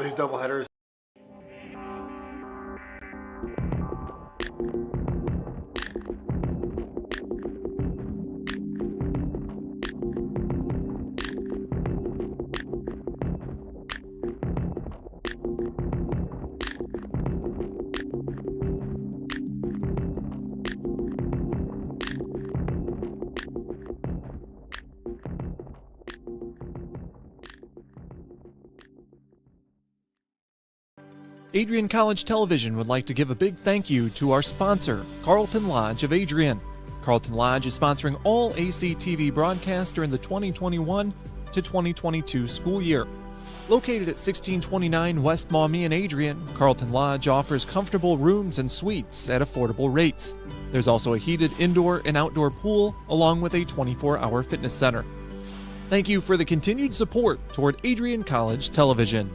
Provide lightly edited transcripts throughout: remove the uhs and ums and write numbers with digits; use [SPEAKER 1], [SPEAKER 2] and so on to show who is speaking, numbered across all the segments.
[SPEAKER 1] these doubleheaders.
[SPEAKER 2] Adrian College Television would like to give a big thank you to our sponsor, Carlton Lodge of Adrian. Carlton Lodge is sponsoring all ACTV broadcasts during the 2021 to 2022 school year. Located at 1629 West Maumee in Adrian, Carlton Lodge offers comfortable rooms and suites at affordable rates. There's also a heated indoor and outdoor pool, along with a 24-hour fitness center. Thank you for the continued support toward Adrian College Television.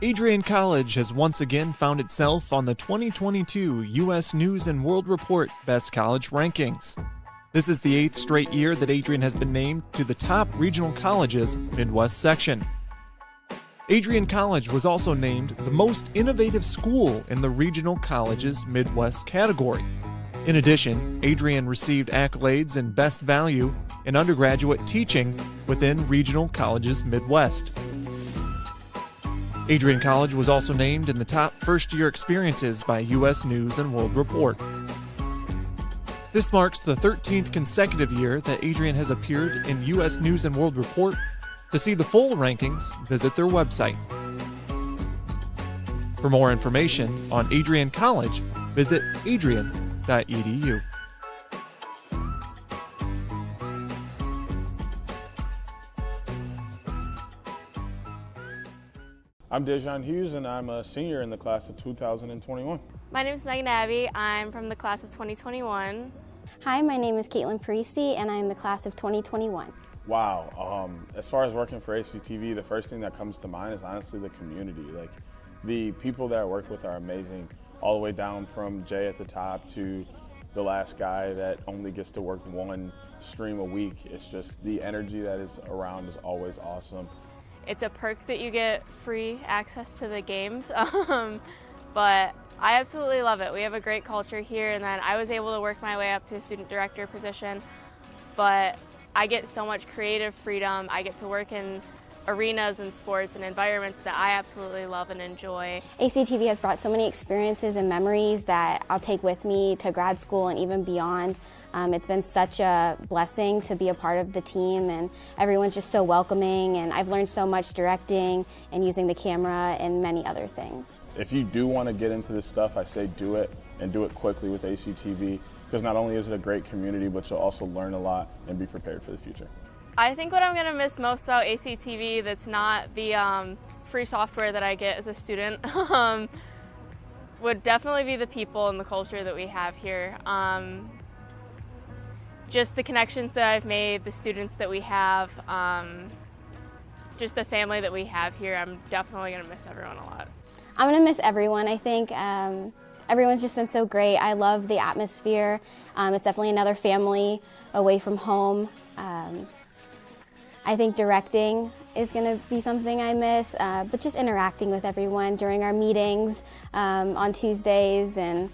[SPEAKER 2] Adrian College has once again found itself on the 2022 U.S. News & World Report Best College Rankings. This is the 8th straight year that Adrian has been named to the top regional colleges Midwest section. Adrian College was also named the most innovative school in the regional colleges Midwest category. In addition, Adrian received accolades in Best Value in undergraduate teaching within regional colleges Midwest. Adrian College was also named in the top first-year experiences by U.S. News & World Report. This marks the 13th consecutive year that Adrian has appeared in U.S. News & World Report. To see the full rankings, visit their website. For more information on Adrian College, visit adrian.edu.
[SPEAKER 3] I'm Dejan Hughes, and I'm a senior in the class of 2021.
[SPEAKER 4] My name is Megan Abbey. I'm from the class of 2021.
[SPEAKER 5] Hi, my name is Caitlin Parisi, and I'm the class of 2021.
[SPEAKER 3] Wow. As far as working for ACTV, the first thing that comes to mind is honestly the community. Like, the people that I work with are amazing, all the way down from Jay at the top to the last guy that only gets to work one stream a week. It's just the energy that is around is always awesome.
[SPEAKER 4] It's a perk that you get free access to the games, but I absolutely love it. We have a great culture here, and then I was able to work my way up to a student director position, but I get so much creative freedom. I get to work in arenas and sports and environments that I absolutely love and enjoy.
[SPEAKER 5] ACTV has brought so many experiences and memories that I'll take with me to grad school and even beyond. It's been such a blessing to be a part of the team, and everyone's just so welcoming, and I've learned so much directing and using the camera and many other things.
[SPEAKER 3] If you do want to get into this stuff, I say do it, and do it quickly with ACTV, because not only is it a great community, but you'll also learn a lot and be prepared for the future.
[SPEAKER 4] I think what I'm going to miss most about ACTV that's not the free software that I get as a student would definitely be the people and the culture that we have here. Just the connections that I've made, the students that we have, just the family that we have here. I'm definitely going to miss everyone a lot.
[SPEAKER 5] I'm going to miss everyone, I think. Everyone's just been so great. I love the atmosphere. It's definitely another family away from home. I think directing is going to be something I miss, but just interacting with everyone during our meetings on Tuesdays, and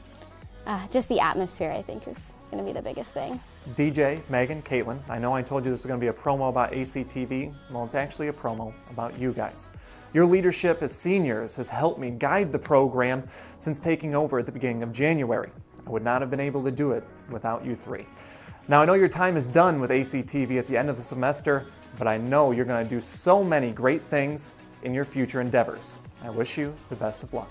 [SPEAKER 5] just the atmosphere, I think, is going to be the biggest thing.
[SPEAKER 6] DJ, Megan, Caitlin, I know I told you this was going to be a promo about ACTV. Well, it's actually a promo about you guys. Your leadership as seniors has helped me guide the program since taking over at the beginning of January. I would not have been able to do it without you three. Now, I know your time is done with ACTV at the end of the semester, but I know you're going to do so many great things in your future endeavors. I wish you the best of luck.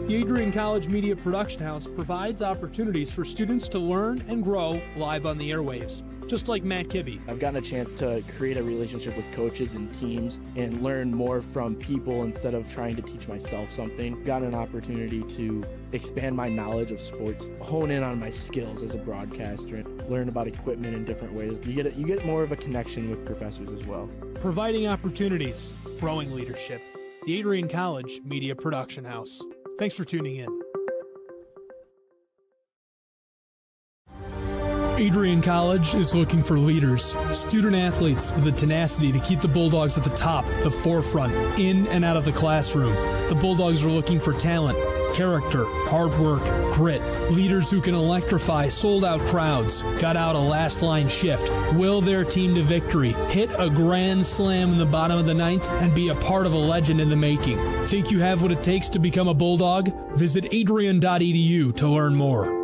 [SPEAKER 7] The Adrian College Media Production House provides opportunities for students to learn and grow live on the airwaves, just like Matt Kibbe.
[SPEAKER 8] I've gotten a chance to create a relationship with coaches and teams and learn more from people instead of trying to teach myself something. Got an opportunity to expand my knowledge of sports, hone in on my skills as a broadcaster, and learn about equipment in different ways. You get more of a connection with professors as well.
[SPEAKER 7] Providing opportunities, growing leadership. The Adrian College Media Production House. Thanks for tuning in. Adrian College is looking for leaders, student athletes with the tenacity to keep the Bulldogs at the top, the forefront, in and out of the classroom. The Bulldogs are looking for talent, character, hard work, grit, leaders who can electrify sold-out crowds, got out a last-line shift, will their team to victory, hit a grand slam in the bottom of the ninth, and be a part of a legend in the making. Think you have what it takes to become a Bulldog? Visit adrian.edu to learn more.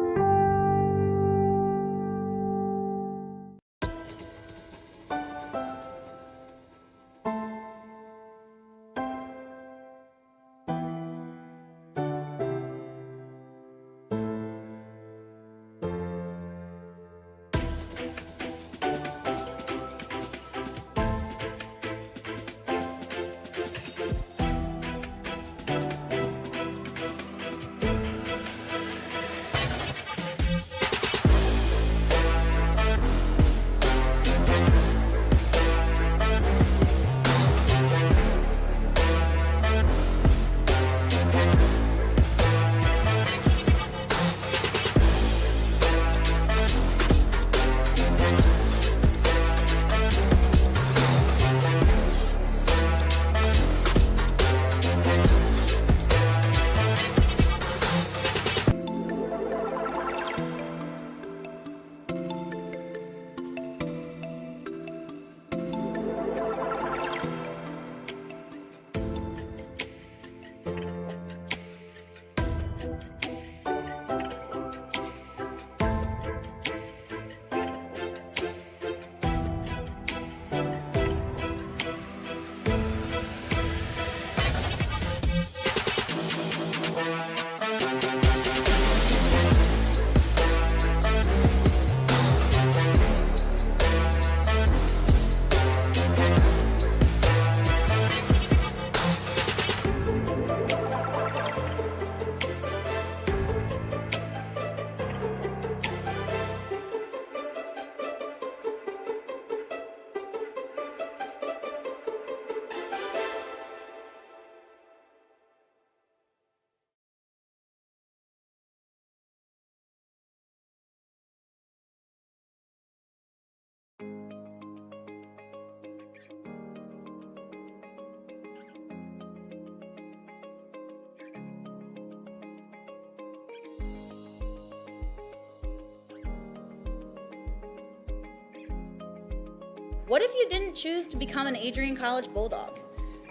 [SPEAKER 1] What if you didn't choose to become an Adrian College Bulldog?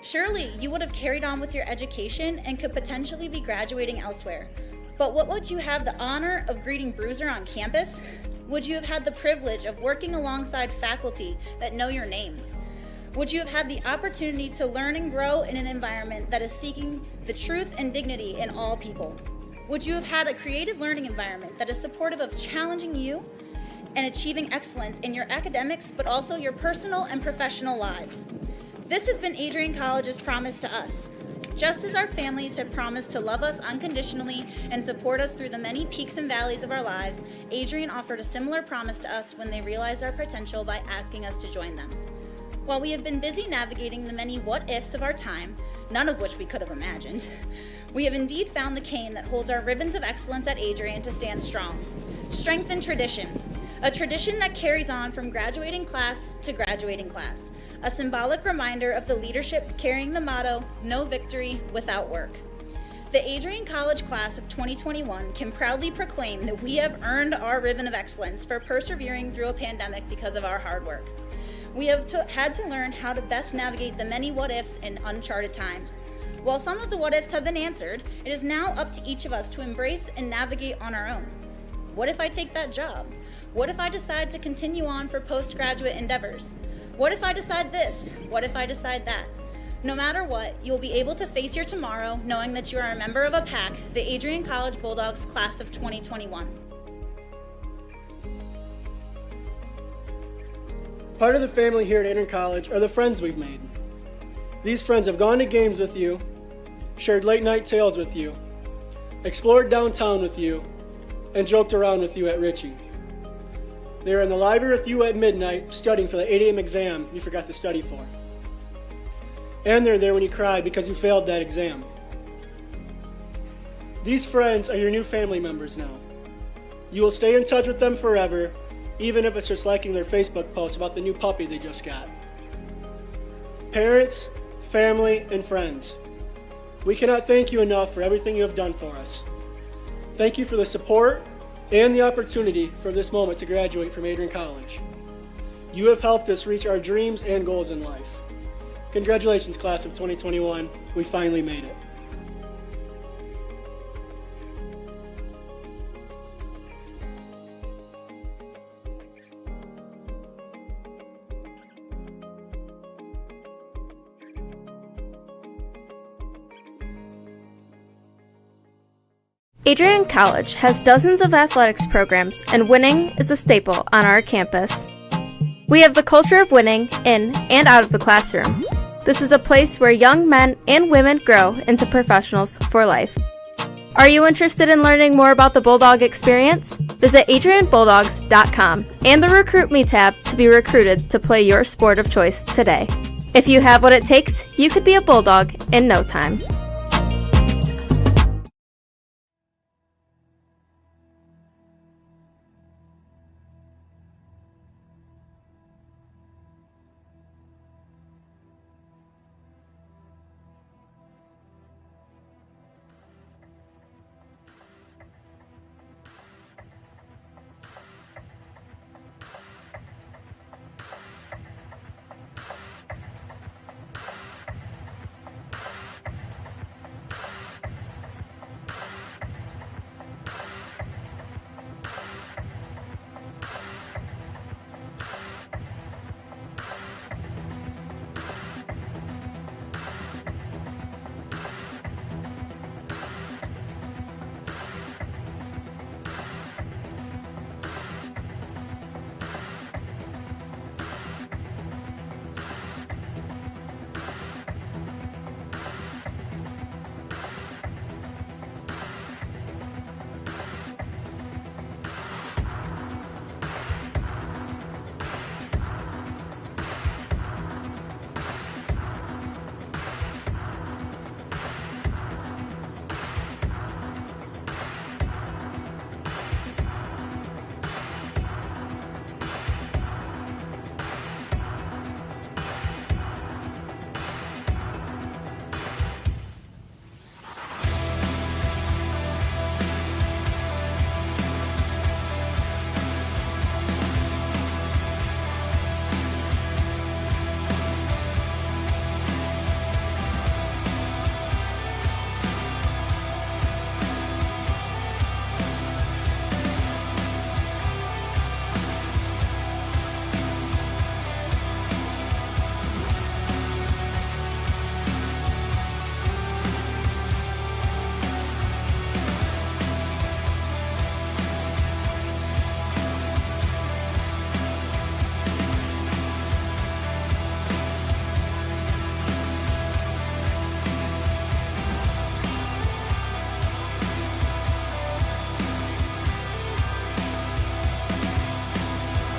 [SPEAKER 1] Surely you would have carried on with your education and could potentially be graduating elsewhere. But what would you have the honor of greeting Bruiser on campus? Would you have had the privilege of working alongside faculty that know your name? Would you have had the opportunity to learn and grow in an environment that is seeking the truth and dignity in all people? Would you have had a creative learning environment that is supportive of challenging you and achieving excellence in your academics, but also your personal and professional lives? This has been Adrian College's promise to us. Just as our families have promised to love us unconditionally and support us through the many peaks and valleys of our lives, Adrian offered a similar promise to us when they realized our potential by asking us to join them. While we have been busy navigating the many what-ifs of our time, none of which we could have imagined, we have indeed found the cane that holds our ribbons of excellence at Adrian to stand strong. Strength and tradition. A tradition that carries on from graduating class to graduating class. A symbolic reminder of the leadership carrying the motto, no victory without work. The Adrian College class of 2021 can proudly proclaim that we have earned our ribbon of excellence for persevering through a pandemic because of our hard work. We have had to learn how to best navigate the many what-ifs in uncharted times. While some of the what-ifs have been answered, it is now up to each of us to embrace and navigate on our own. What if I take that job? What if I decide to continue on for postgraduate endeavors? What if I decide this? What if I decide that? No matter what, you'll be able to face your tomorrow knowing that you are a member of a pack, the Adrian College Bulldogs class of 2021.
[SPEAKER 9] Part of the family here at Adrian College are the friends we've made. These friends have gone to games with you, shared late night tales with you, explored downtown with you, and joked around with you at Ritchie. They were in the library with you at midnight studying for the 8 a.m. exam you forgot to study for. And they're there when you cried because you failed that exam. These friends are your new family members now. You will stay in touch with them forever, even if it's just liking their Facebook post about the new puppy they just got. Parents, family, and friends, we cannot thank you enough for everything you have done for us. Thank you for the support and the opportunity for this moment to graduate from Adrian College. You have helped us reach our dreams and goals in life. Congratulations, class of 2021. We finally made it.
[SPEAKER 10] Adrian College has dozens of athletics programs, and winning is a staple on our campus. We have the culture of winning in and out of the classroom. This is a place where young men and women grow into professionals for life. Are you interested in learning more about the Bulldog experience? Visit adrianbulldogs.com and the Recruit Me tab to be recruited to play your sport of choice today. If you have what it takes, you could be a Bulldog in no time.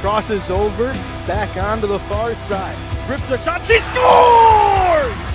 [SPEAKER 11] Crosses over, back onto the far side. Rips a shot, she scores!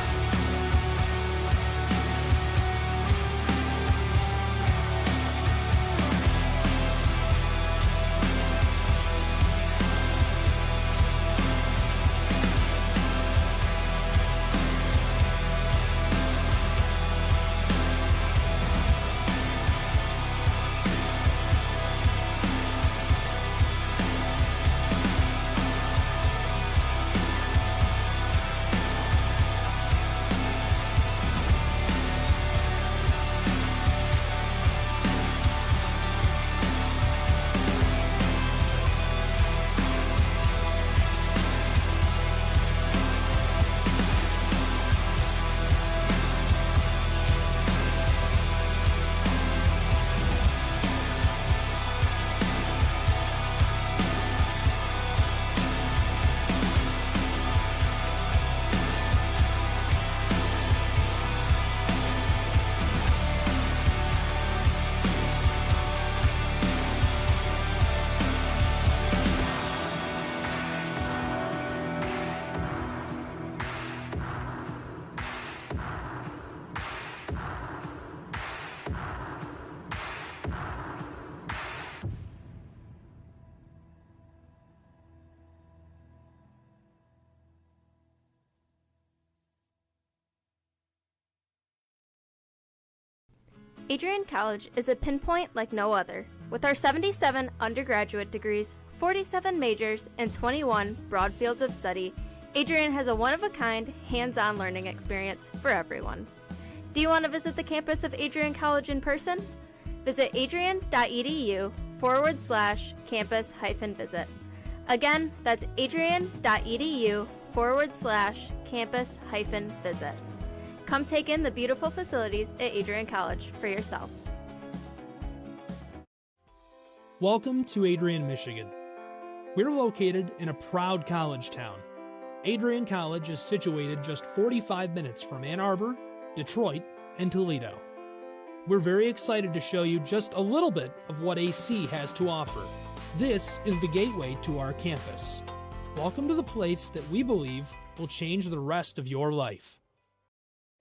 [SPEAKER 10] Adrian College is a pinpoint like no other. With our 77 undergraduate degrees, 47 majors, and 21 broad fields of study, Adrian has a one-of-a-kind, hands-on learning experience for everyone. Do you want to visit the campus of Adrian College in person? Visit adrian.edu/campus-visit. Again, that's adrian.edu/campus-visit. Come take in the beautiful facilities at Adrian College for yourself.
[SPEAKER 7] Welcome to Adrian, Michigan. We're located in a proud college town. Adrian College is situated just 45 minutes from Ann Arbor, Detroit, and Toledo. We're very excited to show you just a little bit of what AC has to offer. This is the gateway to our campus. Welcome to the place that we believe will change the rest of your life.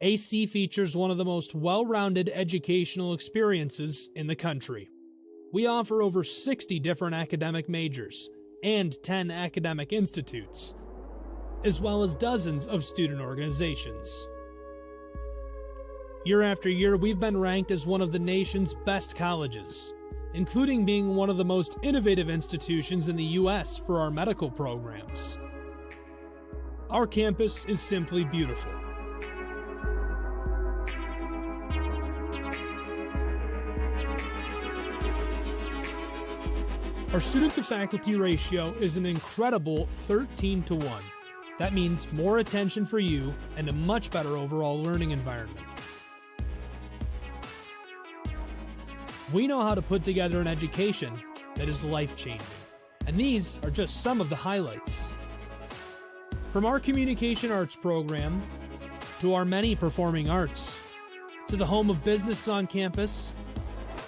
[SPEAKER 7] AC features one of the most well-rounded educational experiences in the country. We offer over 60 different academic majors and 10 academic institutes, as well as dozens of student organizations. Year after year, we've been ranked as one of the nation's best colleges, including being one of the most innovative institutions in the U.S. for our medical programs. Our campus is simply beautiful. Our student-to-faculty ratio is an incredible 13-to-1. That means more attention for you and a much better overall learning environment. We know how to put together an education that is life-changing, and these are just some of the highlights. From our communication arts program, to our many performing arts, to the home of business on campus,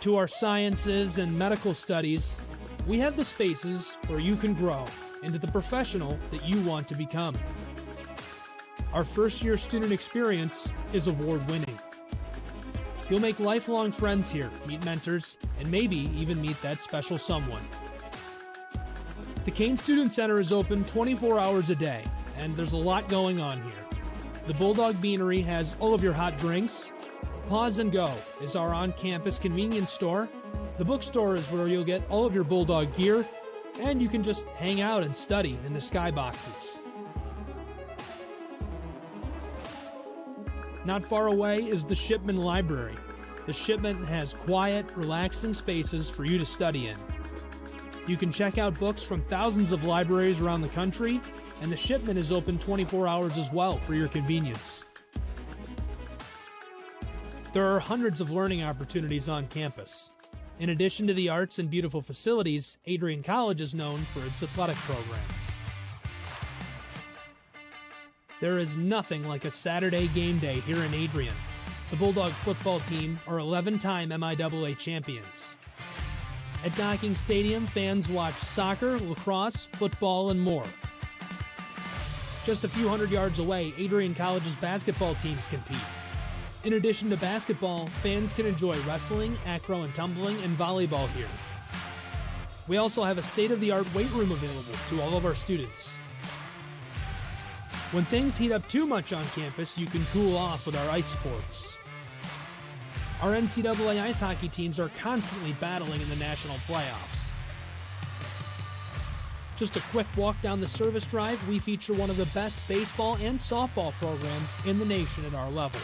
[SPEAKER 7] to our sciences and medical studies, we have the spaces where you can grow into the professional that you want to become. Our first-year student experience is award-winning. You'll make lifelong friends here, meet mentors, and maybe even meet that special someone. The Kane Student Center is open 24 hours a day, and there's a lot going on here. The Bulldog Beanery has all of your hot drinks. Pause and Go is our on-campus convenience store. The bookstore is where you'll get all of your Bulldog gear, and you can just hang out and study in the skyboxes. Not far away is the Shipman Library. The Shipman has quiet, relaxing spaces for you to study in. You can check out books from thousands of libraries around the country, and the Shipman is open 24 hours as well for your convenience. There are hundreds of learning opportunities on campus. In addition to the arts and beautiful facilities, Adrian College is known for its athletic programs. There is nothing like a Saturday game day here in Adrian. The Bulldog football team are 11-time MIAA champions. At Docking Stadium, fans watch soccer, lacrosse, football, and more. Just a few hundred yards away, Adrian College's basketball teams compete. In addition to basketball, fans can enjoy wrestling, acro and tumbling, and volleyball here. We also have a state-of-the-art weight room available to all of our students. When things heat up too much on campus, you can cool off with our ice sports. Our NCAA ice hockey teams are constantly battling in the national playoffs. Just a quick walk down the service drive, we feature one of the best baseball and softball programs in the nation at our level.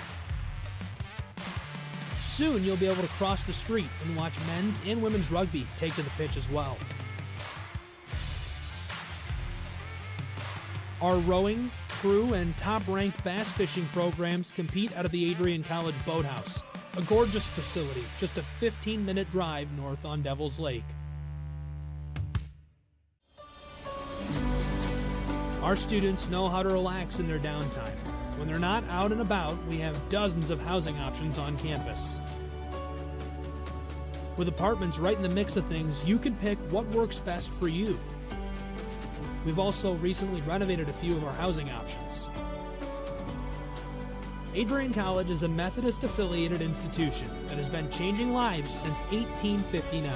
[SPEAKER 7] Soon you'll be able to cross the street and watch men's and women's rugby take to the pitch as well. Our rowing, crew, and top-ranked bass fishing programs compete out of the Adrian College Boathouse, a gorgeous facility just a 15-minute drive north on Devil's Lake. Our students know how to relax in their downtime. When they're not out and about, we have dozens of housing options on campus. With apartments right in the mix of things, you can pick what works best for you. We've also recently renovated a few of our housing options. Adrian College is a Methodist-affiliated institution that has been changing lives since 1859.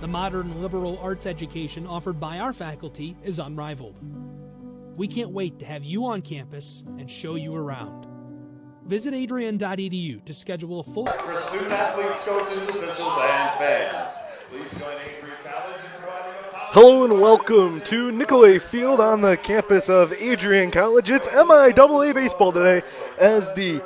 [SPEAKER 7] The modern liberal arts education offered by our faculty is unrivaled. We can't wait to have you on campus and show you around. Visit adrian.edu to schedule a full...
[SPEAKER 12] For student athletes, coaches, officials, and fans, please join Adrian College in providing a...
[SPEAKER 11] Hello and welcome to Nicolay Field on the campus of Adrian College. It's MIAA baseball today as the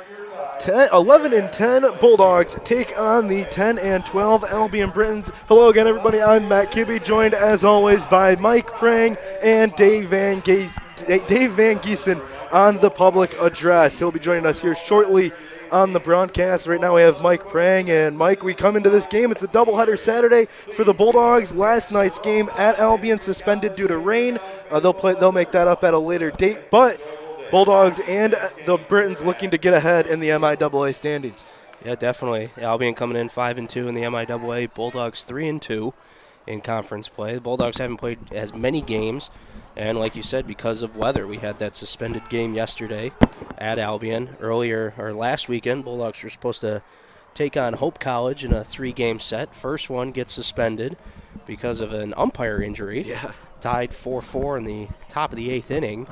[SPEAKER 11] 11-10 Bulldogs take on the 10-12 Albion Britons. Hello again, everybody. I'm Matt Kibbe, joined as always by Mike Prang and Dave Van Giesen on the public address. He'll be joining us here shortly on the broadcast. Right now we have Mike Prang, and Mike, we come into this game. It's a doubleheader Saturday for the Bulldogs. Last night's game at Albion suspended due to rain. They'll make that up at a later date, but Bulldogs and the Britons looking to get ahead in the MIAA standings.
[SPEAKER 13] Yeah, definitely. Albion coming in 5-2 in the MIAA. Bulldogs 3-2 in conference play. The Bulldogs haven't played as many games, and like you said, because of weather, we had that suspended game yesterday at Albion. Last weekend, Bulldogs were supposed to take on Hope College in a 3-game set. First one gets suspended because of an umpire injury.
[SPEAKER 11] Yeah.
[SPEAKER 13] Tied 4-4 in the top of the 8th inning.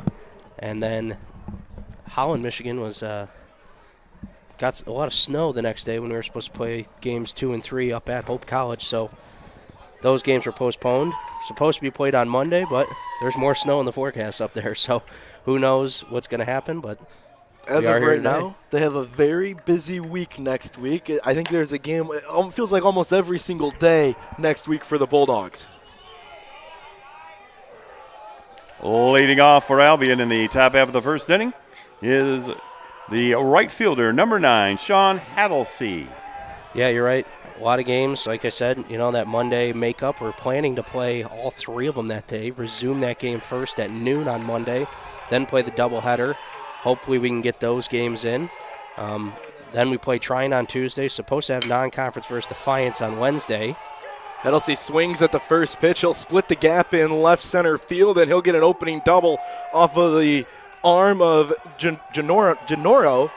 [SPEAKER 13] And then Holland, Michigan got a lot of snow the next day when we were supposed to play games 2 and 3 up at Hope College. So those games were postponed. Supposed to be played on Monday, but there's more snow in the forecast up there. So who knows what's going to happen, but
[SPEAKER 11] as of right now, they have a very busy week next week. I think there's a game, it feels like almost every single day next week for the Bulldogs.
[SPEAKER 12] Leading off for Albion in the top half of the first inning is the right fielder, number 9, Sean Haddlesey.
[SPEAKER 13] Yeah, you're right. A lot of games, like I said, that Monday makeup. We're planning to play all 3 of them that day. Resume that game first at noon on Monday, then play the doubleheader. Hopefully we can get those games in. Then we play Trine on Tuesday. Supposed to have non-conference versus Defiance on Wednesday.
[SPEAKER 11] Haddlesey swings at the first pitch. He'll split the gap in left center field, and he'll get an opening double off of the arm of Giorno.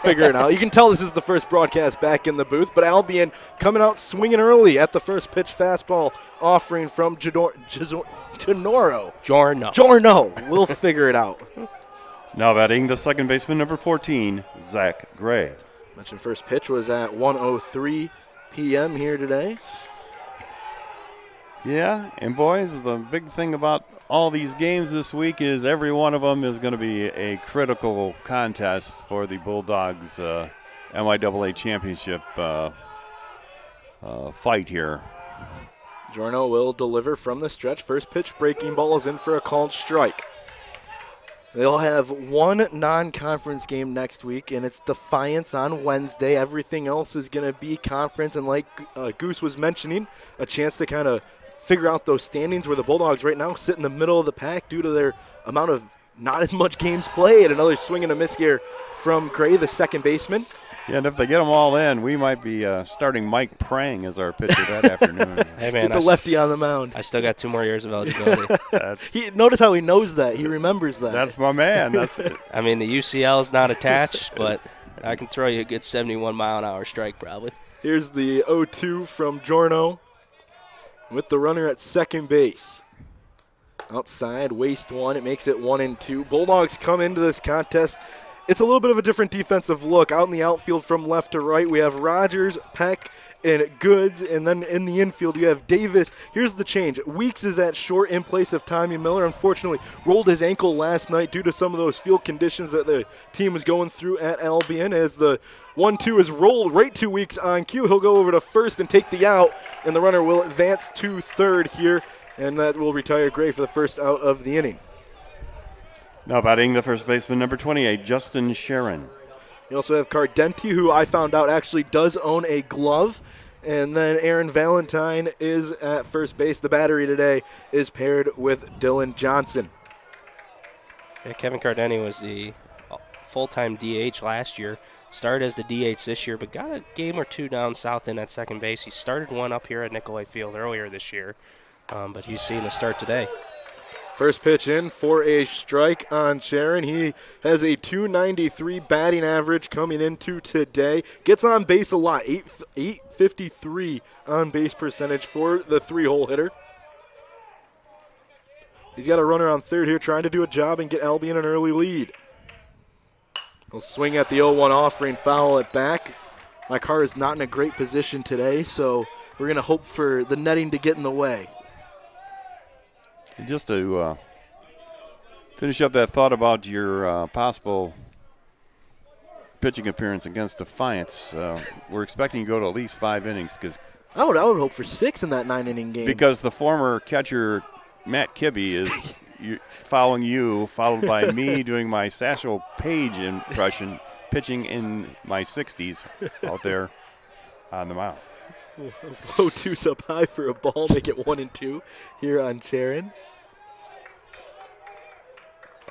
[SPEAKER 11] Figure it out. You can tell this is the first broadcast back in the booth, but Albion coming out swinging early at the first pitch fastball offering from Giorno. We'll figure it out.
[SPEAKER 12] Now batting the second baseman, number 14, Zach Gray.
[SPEAKER 11] Mentioned first pitch was at 1:03 p.m. here today.
[SPEAKER 12] Yeah, and boys, the big thing about all these games this week is every one of them is going to be a critical contest for the Bulldogs MIAA championship fight here.
[SPEAKER 11] Giorno will deliver from the stretch. First pitch breaking ball is in for a called strike. They'll have one non-conference game next week, and it's Defiance on Wednesday. Everything else is going to be conference, and like Goose was mentioning, a chance to kind of figure out those standings where the Bulldogs right now sit in the middle of the pack due to their amount of not as much games played. Another swing and a miss here from Gray, the second baseman.
[SPEAKER 12] Yeah, and if they get them all in, we might be starting Mike Prang as our pitcher that afternoon.
[SPEAKER 13] Hey, man,
[SPEAKER 11] get the lefty on the mound.
[SPEAKER 13] I still got 2 more years of eligibility.
[SPEAKER 11] Notice how he knows that. He remembers that.
[SPEAKER 12] That's my man. That's it.
[SPEAKER 13] I mean, the UCL is not attached, but I can throw you a good 71-mile-an-hour strike probably.
[SPEAKER 11] Here's the 0-2 from Giorno with the runner at second base. Outside, waste one. It makes it 1-2. Bulldogs come into this contest. It's a little bit of a different defensive look. Out in the outfield from left to right, we have Rogers, Peck, and Goods. And then in the infield, you have Davis. Here's the change. Weeks is at short in place of Tommy Miller. Unfortunately, rolled his ankle last night due to some of those field conditions that the team was going through at Albion. As the 1-2 is rolled right 2 weeks on cue, he'll go over to first and take the out. And the runner will advance to third here. And that will retire Gray for the first out of the inning.
[SPEAKER 12] Now batting the first baseman, number 28, Justin Sharon.
[SPEAKER 11] You also have Cardenti, who I found out actually does own a glove. And then Aaron Valentine is at first base. The battery today is paired with Dylan Johnson.
[SPEAKER 13] Yeah, Kevin Cardenti was the full-time DH last year. Started as the DH this year, but got a game or 2 down south in at second base. He started one up here at Nicolay Field earlier this year, but he's seeing the start today.
[SPEAKER 11] First pitch in for a strike on Sharon. He has a .293 batting average coming into today. Gets on base a lot, 853 on base percentage for the 3-hole hitter. He's got a runner on third here trying to do a job and get Albion an early lead. He'll swing at the 0-1 offering, foul it back. My car is not in a great position today, so we're going to hope for the netting to get in the way.
[SPEAKER 12] Just to finish up that thought about your possible pitching appearance against Defiance, we're expecting you to go to at least 5 innings.
[SPEAKER 11] I would hope for 6 in that 9-inning game.
[SPEAKER 12] Because the former catcher, Matt Kibbe, is following you, followed by me doing my Satchel Paige impression, pitching in my 60s out there on the mound.
[SPEAKER 11] 0-2's up high for a ball, make it 1-2 here on Sharon.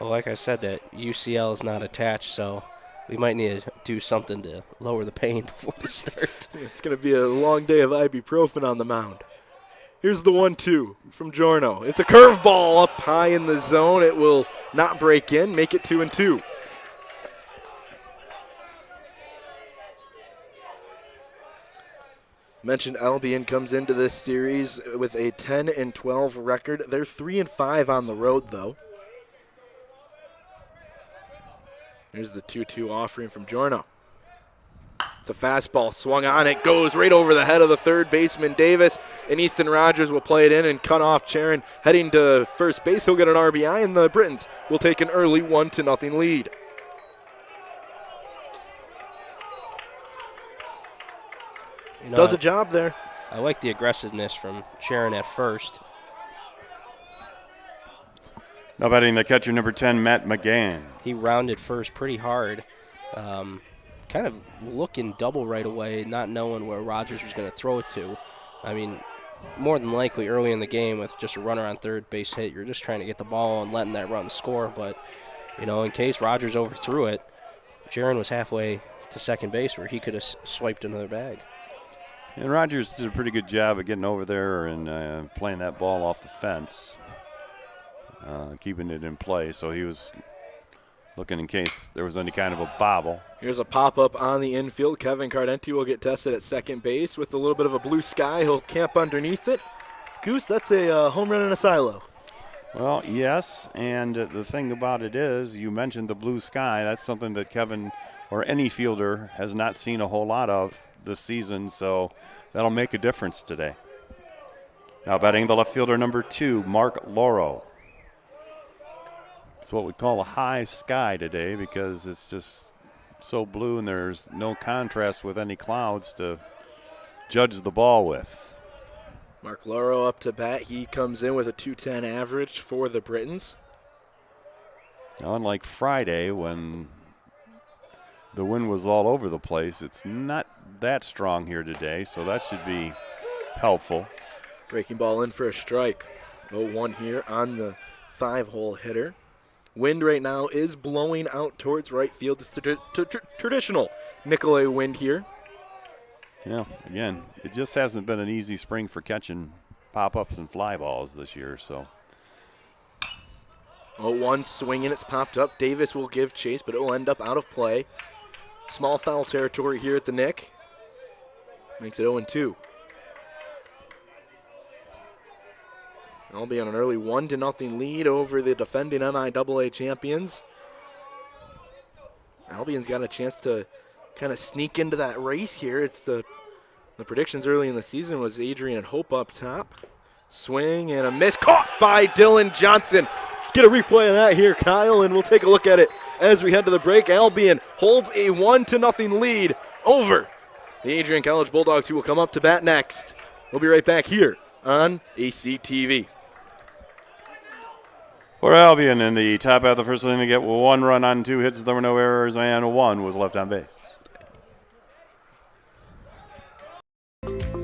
[SPEAKER 13] Well, like I said, that UCL is not attached, so we might need to do something to lower the pain before the start.
[SPEAKER 11] It's going to be a long day of ibuprofen on the mound. Here's the 1-2 from Giorno. It's a curveball up high in the zone. It will not break in, make it 2-2. Mentioned Albion comes into this series with a 10-12 record. They're 3-5 on the road, though. Here's the 2-2 offering from Giorno. It's a fastball swung on. It goes right over the head of the third baseman, Davis, and Easton Rogers will play it in and cut off Charon. Heading to first base, he'll get an RBI, and the Britons will take an early 1-0 lead. Does a job there.
[SPEAKER 13] I like the aggressiveness from Charon at first.
[SPEAKER 12] Now batting the catcher, number 10, Matt McGann.
[SPEAKER 13] He rounded first pretty hard. Kind of looking double right away, not knowing where Rogers was going to throw it to. I mean, more than likely early in the game with just a runner on third base hit, you're just trying to get the ball and letting that run score. But, you know, in case Rogers overthrew it, Jaron was halfway to second base where he could have swiped another bag.
[SPEAKER 12] And Rogers did a pretty good job of getting over there and playing that ball off the fence, keeping it in play. So he was looking in case there was any kind of a bobble.
[SPEAKER 11] Here's a pop-up on the infield. Kevin Cardenti will get tested at second base with a little bit of a blue sky. He'll camp underneath it. Goose, that's a home run in a silo.
[SPEAKER 12] Well, yes, and the thing about it is, you mentioned the blue sky. That's something that Kevin or any fielder has not seen a whole lot of this season, so that'll make a difference today. Now batting the left fielder, number 2, Mark Loro. It's what we call a high sky today because it's just so blue and there's no contrast with any clouds to judge the ball with.
[SPEAKER 11] Mark Loro up to bat. He comes in with a .210 average for the Britons.
[SPEAKER 12] Now, unlike Friday when the wind was all over the place, it's not that strong here today, so that should be helpful.
[SPEAKER 11] Breaking ball in for a strike. 0-1 here on the 5-hole hitter. Wind right now is blowing out towards right field. It's traditional Nicolay wind here.
[SPEAKER 12] Yeah, again, it just hasn't been an easy spring for catching pop-ups and fly balls this year. So
[SPEAKER 11] 0-1 swinging, it's popped up. Davis will give chase, but it will end up out of play. Small foul territory here at the Nick. Makes it 0-2. Albion an early 1-0 lead over the defending NCAA champions. Albion's got a chance to kind of sneak into that race here. It's the predictions early in the season was Adrian and Hope up top. Swing and a miss, caught by Dylan Johnson. Get a replay of that here, Kyle, and we'll take a look at it as we head to the break. Albion holds a 1-0 lead over the Adrian College Bulldogs, who will come up to bat next. We'll be right back here on ACTV.
[SPEAKER 12] For Albion in the top half of the first inning, they get 1 run on 2 hits. There were no errors, and 1 was left on base.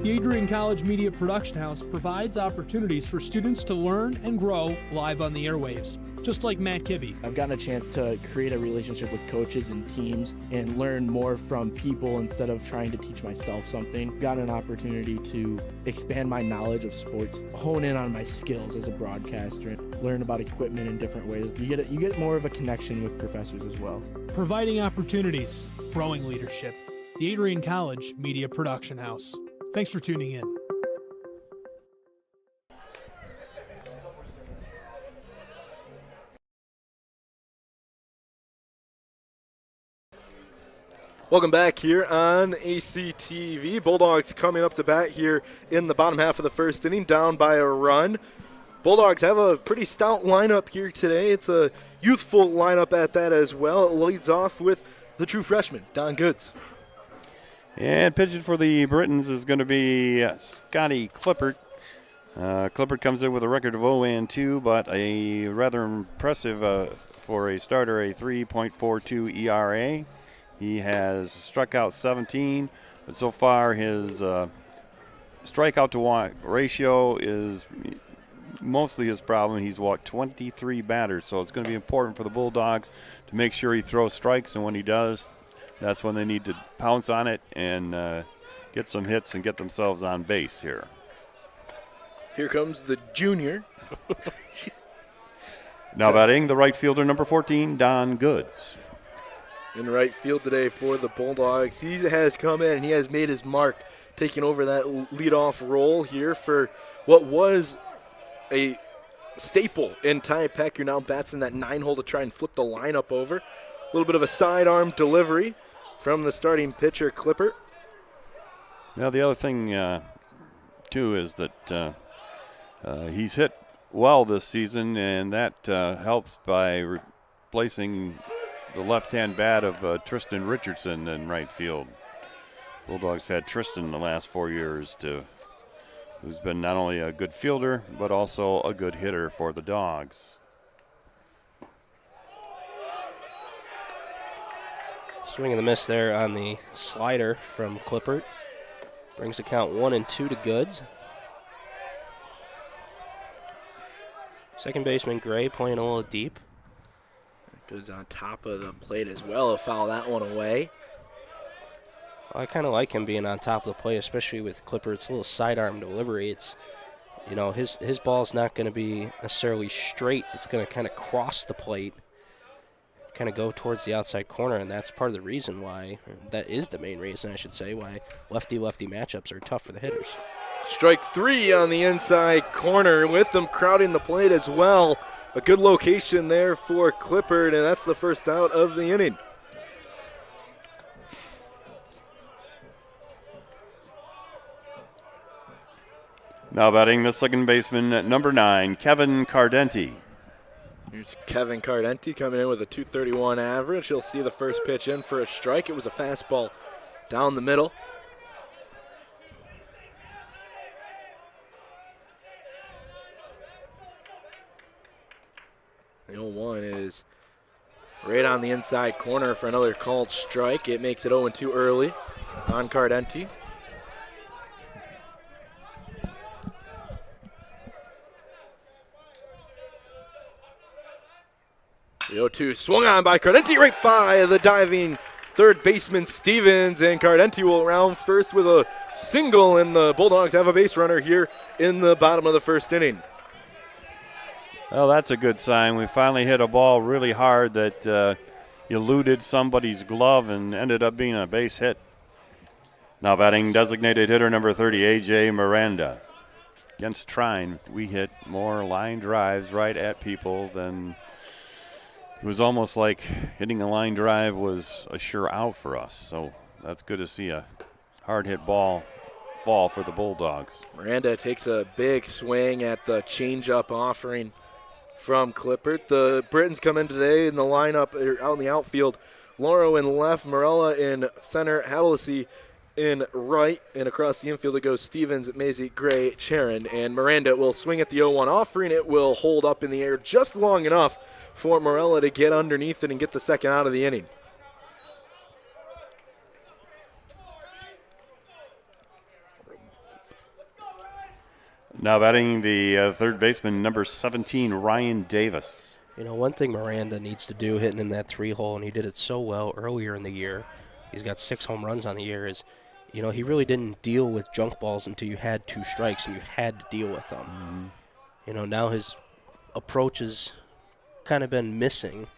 [SPEAKER 7] The Adrian College Media Production House provides opportunities for students to learn and grow live on the airwaves, just like Matt Kibbe.
[SPEAKER 8] I've gotten a chance to create a relationship with coaches and teams and learn more from people instead of trying to teach myself something. Got an opportunity to expand my knowledge of sports, hone in on my skills as a broadcaster, learn about equipment in different ways. You get more of a connection with professors as well.
[SPEAKER 7] Providing opportunities, growing leadership. The Adrian College Media Production House. Thanks for tuning in.
[SPEAKER 11] Welcome back here on ACTV. Bulldogs coming up to bat here in the bottom half of the first inning, down by a run. Bulldogs have a pretty stout lineup here today. It's a youthful lineup at that as well. It leads off with the true freshman, Don Goods.
[SPEAKER 12] And pitching for the Britons is going to be Scotty Clippert. Clippert comes in with a record of 0-2, but a rather impressive for a starter, a 3.42 ERA. He has struck out 17, but so far his strikeout to walk ratio is mostly his problem. He's walked 23 batters, so it's going to be important for the Bulldogs to make sure he throws strikes, and when he does, that's when they need to pounce on it and get some hits and get themselves on base here.
[SPEAKER 11] Here comes the junior.
[SPEAKER 12] Now batting, the right fielder, number 14, Don Goods.
[SPEAKER 11] In right field today for the Bulldogs. He has come in and he has made his mark, taking over that leadoff role here for what was a staple in Ty Peck, who now bats in that 9-hole to try and flip the lineup over. A little bit of a sidearm delivery from the starting pitcher, Clippert.
[SPEAKER 12] Now the other thing, too, is that he's hit well this season, and that helps by replacing the left-hand bat of Tristan Richardson in right field. Bulldogs have had Tristan the last 4 years, who's been not only a good fielder, but also a good hitter for the Dogs.
[SPEAKER 13] Swing and the miss there on the slider from Clippert. Brings the count 1-2 to Goods. Second baseman Gray playing a little deep.
[SPEAKER 8] Goods on top of the plate as well. He'll foul that one away.
[SPEAKER 13] I kind of like him being on top of the plate, especially with Clippert's little sidearm delivery. It's, you know, his ball's not going to be necessarily straight. It's going to kind of cross the plate, kind of go towards the outside corner, and that's part of the reason why, that is the main reason, I should say, why lefty-lefty matchups are tough for the hitters.
[SPEAKER 11] Strike 3 on the inside corner with them crowding the plate as well. A good location there for Clippert, and that's the first out of the inning.
[SPEAKER 12] Now batting the second baseman at number 9, Kevin Cardenti.
[SPEAKER 11] Here's Kevin Cardenti coming in with a 231 average. He'll see the first pitch in for a strike. It was a fastball down the middle. The 0-1 is right on the inside corner for another called strike. It makes it 0-2 early on Cardenti. The 0-2 swung on by Cardenti, right by the diving third baseman Stevens, and Cardenti will round first with a single, and the Bulldogs have a base runner here in the bottom of the first inning.
[SPEAKER 12] Well, that's a good sign. We finally hit a ball really hard that eluded somebody's glove and ended up being a base hit. Now batting designated hitter number 30, A.J. Miranda. Against Trine, we hit more line drives right at people than it was almost like hitting a line drive was a sure out for us. So that's good to see a hard hit ball fall for the Bulldogs.
[SPEAKER 11] Miranda takes a big swing at the changeup offering from Clippert. The Britons come in today in the lineup out in the outfield. Lauro in left, Morella in center, Hadley in right, and across the infield it goes Stevens, Maisie, Gray, Charon, and Miranda will swing at the 0-1 offering. It will hold up in the air just long enough for Morella to get underneath it and get the second out of the inning.
[SPEAKER 12] Now batting the third baseman, number 17, Ryan Davis.
[SPEAKER 13] You know, one thing Miranda needs to do hitting in that 3-hole, and he did it so well earlier in the year, he's got 6 home runs on the year, is, you know, he really didn't deal with junk balls until you had 2 strikes and you had to deal with them. Mm-hmm. You know, now his approach has kind of been missing.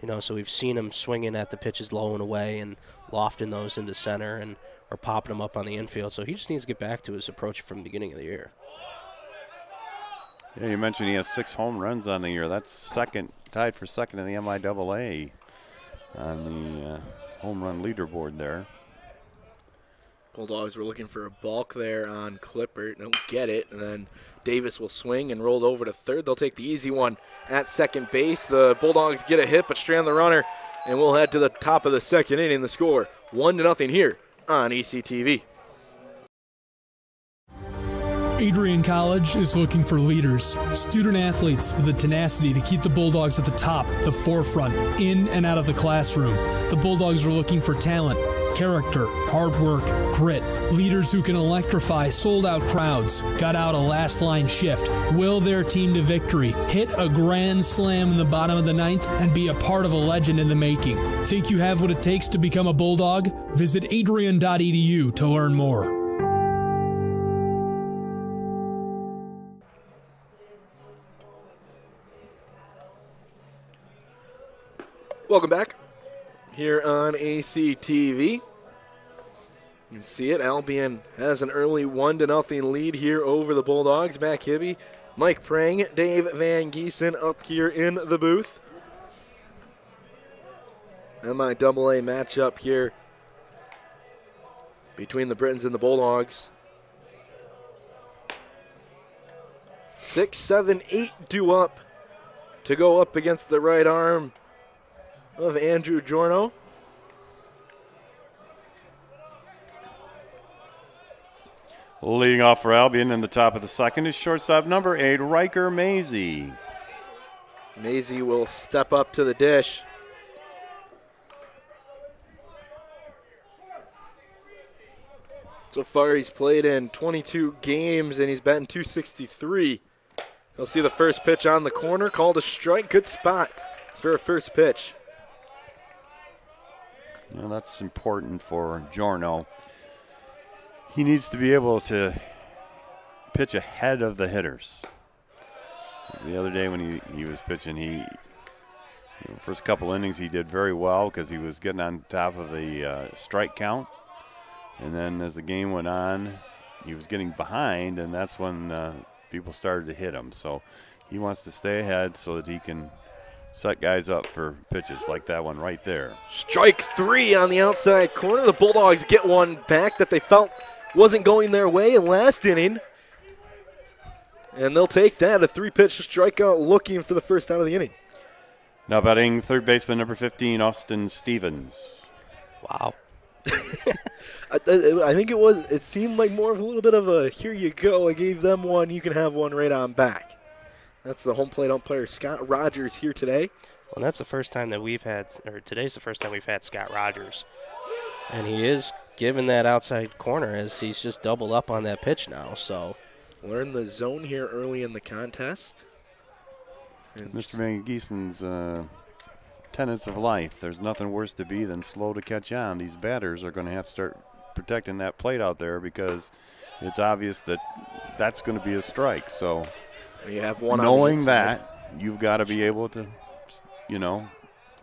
[SPEAKER 13] You know, so we've seen him swinging at the pitches low and away and lofting those into center and or popping them up on the infield. So he just needs to get back to his approach from the beginning of the year.
[SPEAKER 12] Yeah, you mentioned he has 6 home runs on the year. That's second, tied for second in the MIAA on the home run leaderboard there.
[SPEAKER 14] Bulldogs were looking for a balk there on Clippert. Don't get it. And then Davis will swing and roll over to third. They'll take the easy one at second base. The Bulldogs get a hit but strand the runner. And we'll head to the top of the second inning. The score 1-0 here on ECTV.
[SPEAKER 7] Adrian College is looking for leaders, student athletes with the tenacity to keep the Bulldogs at the top, the forefront, in and out of the classroom. The Bulldogs are looking for talent, character, hard work, grit, leaders who can electrify sold-out crowds, got out a last-line shift, will their team to victory, hit a grand slam in the bottom of the ninth, and be a part of a legend in the making. Think you have what it takes to become a Bulldog? Visit adrian.edu to learn more.
[SPEAKER 14] Welcome back here on ACTV. You can see it. Albion has an early 1-0 lead here over the Bulldogs. Matt Hibby, Mike Prang, Dave Van Giesen up here in the booth. MIAA matchup here between the Britons and the Bulldogs. 6, 7, 8 due up to go up against the right arm of Andrew Giorno.
[SPEAKER 12] Leading off for Albion in the top of the second is shortstop number 8, Riker Maisie.
[SPEAKER 14] Maisie will step up to the dish. So far he's played in 22 games and he's batting .263. You'll see the first pitch on the corner, called a strike. Good spot for a first pitch.
[SPEAKER 12] Well, that's important for Giorno. He needs to be able to pitch ahead of the hitters. The other day when he was pitching, first couple innings he did very well because he was getting on top of the strike count. And then as the game went on, he was getting behind, and that's when people started to hit him. So he wants to stay ahead so that he can set guys up for pitches like that one right there.
[SPEAKER 14] Strike 3 on the outside corner. The Bulldogs get one back that they felt wasn't going their way in last inning. And they'll take that, a 3-pitch strikeout looking for the first out of the inning.
[SPEAKER 12] Now batting third baseman number 15, Austin Stevens.
[SPEAKER 13] Wow.
[SPEAKER 14] I think it seemed like more of a little bit of a here you go. I gave them one, you can have one right on back. That's the home plate umpire, Scott Rogers, here today.
[SPEAKER 13] Well, that's the first time that today's the first time we've had Scott Rogers. And he is given that outside corner as he's just doubled up on that pitch now. So
[SPEAKER 14] learn the zone here early in the contest.
[SPEAKER 12] And Mr. Van Giesen's tenets of life, there's nothing worse to be than slow to catch on. These batters are going to have to start protecting that plate out there because it's obvious that that's going to be a strike. So
[SPEAKER 14] you have one
[SPEAKER 12] knowing that, you've got to be able to,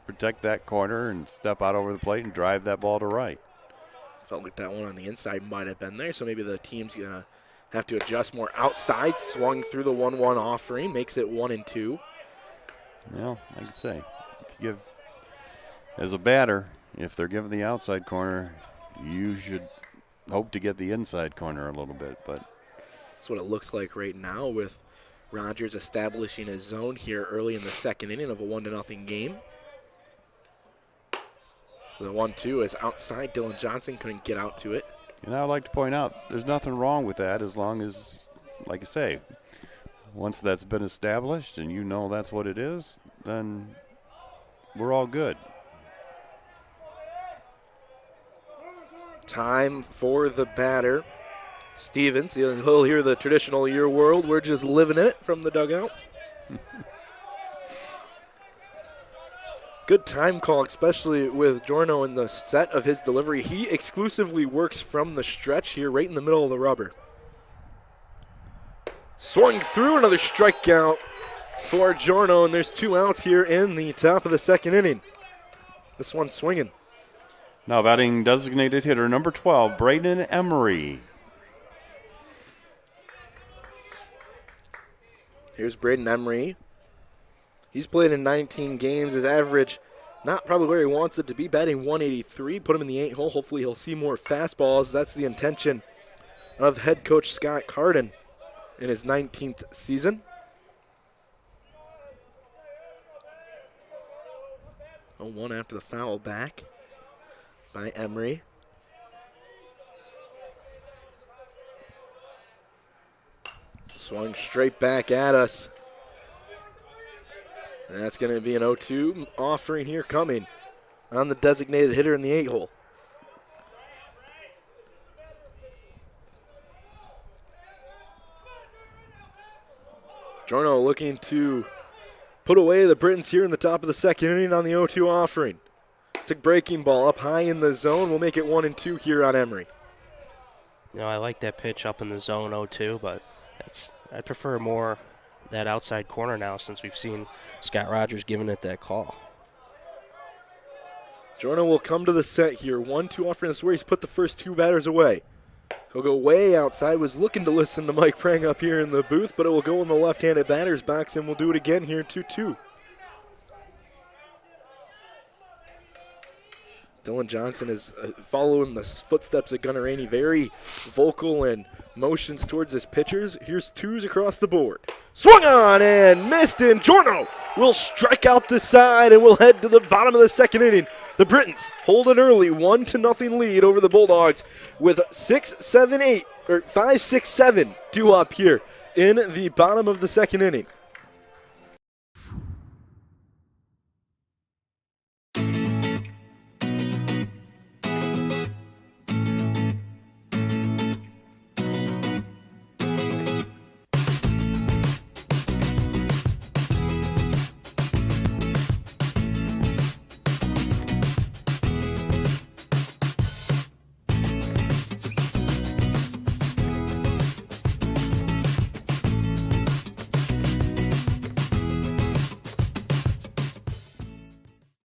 [SPEAKER 12] protect that corner and step out over the plate and drive that ball to right.
[SPEAKER 14] Felt like that one on the inside might have been there, so maybe the team's going to have to adjust more outside. Swung through the 1-1 offering, makes it 1-2.
[SPEAKER 12] Well, like I say, as a batter, if they're given the outside corner, you should hope to get the inside corner a little bit. But
[SPEAKER 14] that's what it looks like right now with Rogers establishing his zone here early in the second inning of a 1-0 game. The 1-2 is outside. Dylan Johnson couldn't get out to it.
[SPEAKER 12] And I'd like to point out there's nothing wrong with that as long as, like I say, once that's been established and you know that's what it is, then we're all good.
[SPEAKER 14] Time for the batter, Stevens. He'll hear the traditional "your world, we're just living in it" from the dugout. Good time call, especially with Giorno in the set of his delivery. He exclusively works from the stretch here, right in the middle of the rubber. Swung through, another strikeout for Giorno, and there's 2 outs here in the top of the second inning. This one's swinging.
[SPEAKER 12] Now batting designated hitter number 12, Braden Emery.
[SPEAKER 14] Here's Braden Emery. He's played in 19 games. His average not probably where he wants it to be, batting 183. Put him in the 8-hole. Hopefully he'll see more fastballs. That's the intention of head coach Scott Carden in his 19th season. 0-1 after the foul back by Emery. Swung straight back at us. And that's going to be an 0-2 offering here coming on the designated hitter in the 8-hole. Jorno looking to put away the Britons here in the top of the second inning on the 0-2 offering. It's a breaking ball up high in the zone. We'll make it 1-2 here on Emery.
[SPEAKER 13] I like that pitch up in the zone 0-2, but I prefer more that outside corner now since we've seen Scott Rogers giving it that call.
[SPEAKER 14] Jorno will come to the set here. 1-2 offering. That's where he's put the first 2 batters away. He'll go way outside. Was looking to listen to Mike Prang up here in the booth, but it will go in the left-handed batter's box, and we'll do it again here, 2-2. Dylan Johnson is following the footsteps of Gunnar Rainey, very vocal and motions towards his pitchers. Here's 2s across the board. Swung on and missed, and Jorno will strike out the side, and we'll head to the bottom of the second inning. The Britons hold an early 1-0 lead over the Bulldogs with 5, 6, 7 due up here in the bottom of the second inning.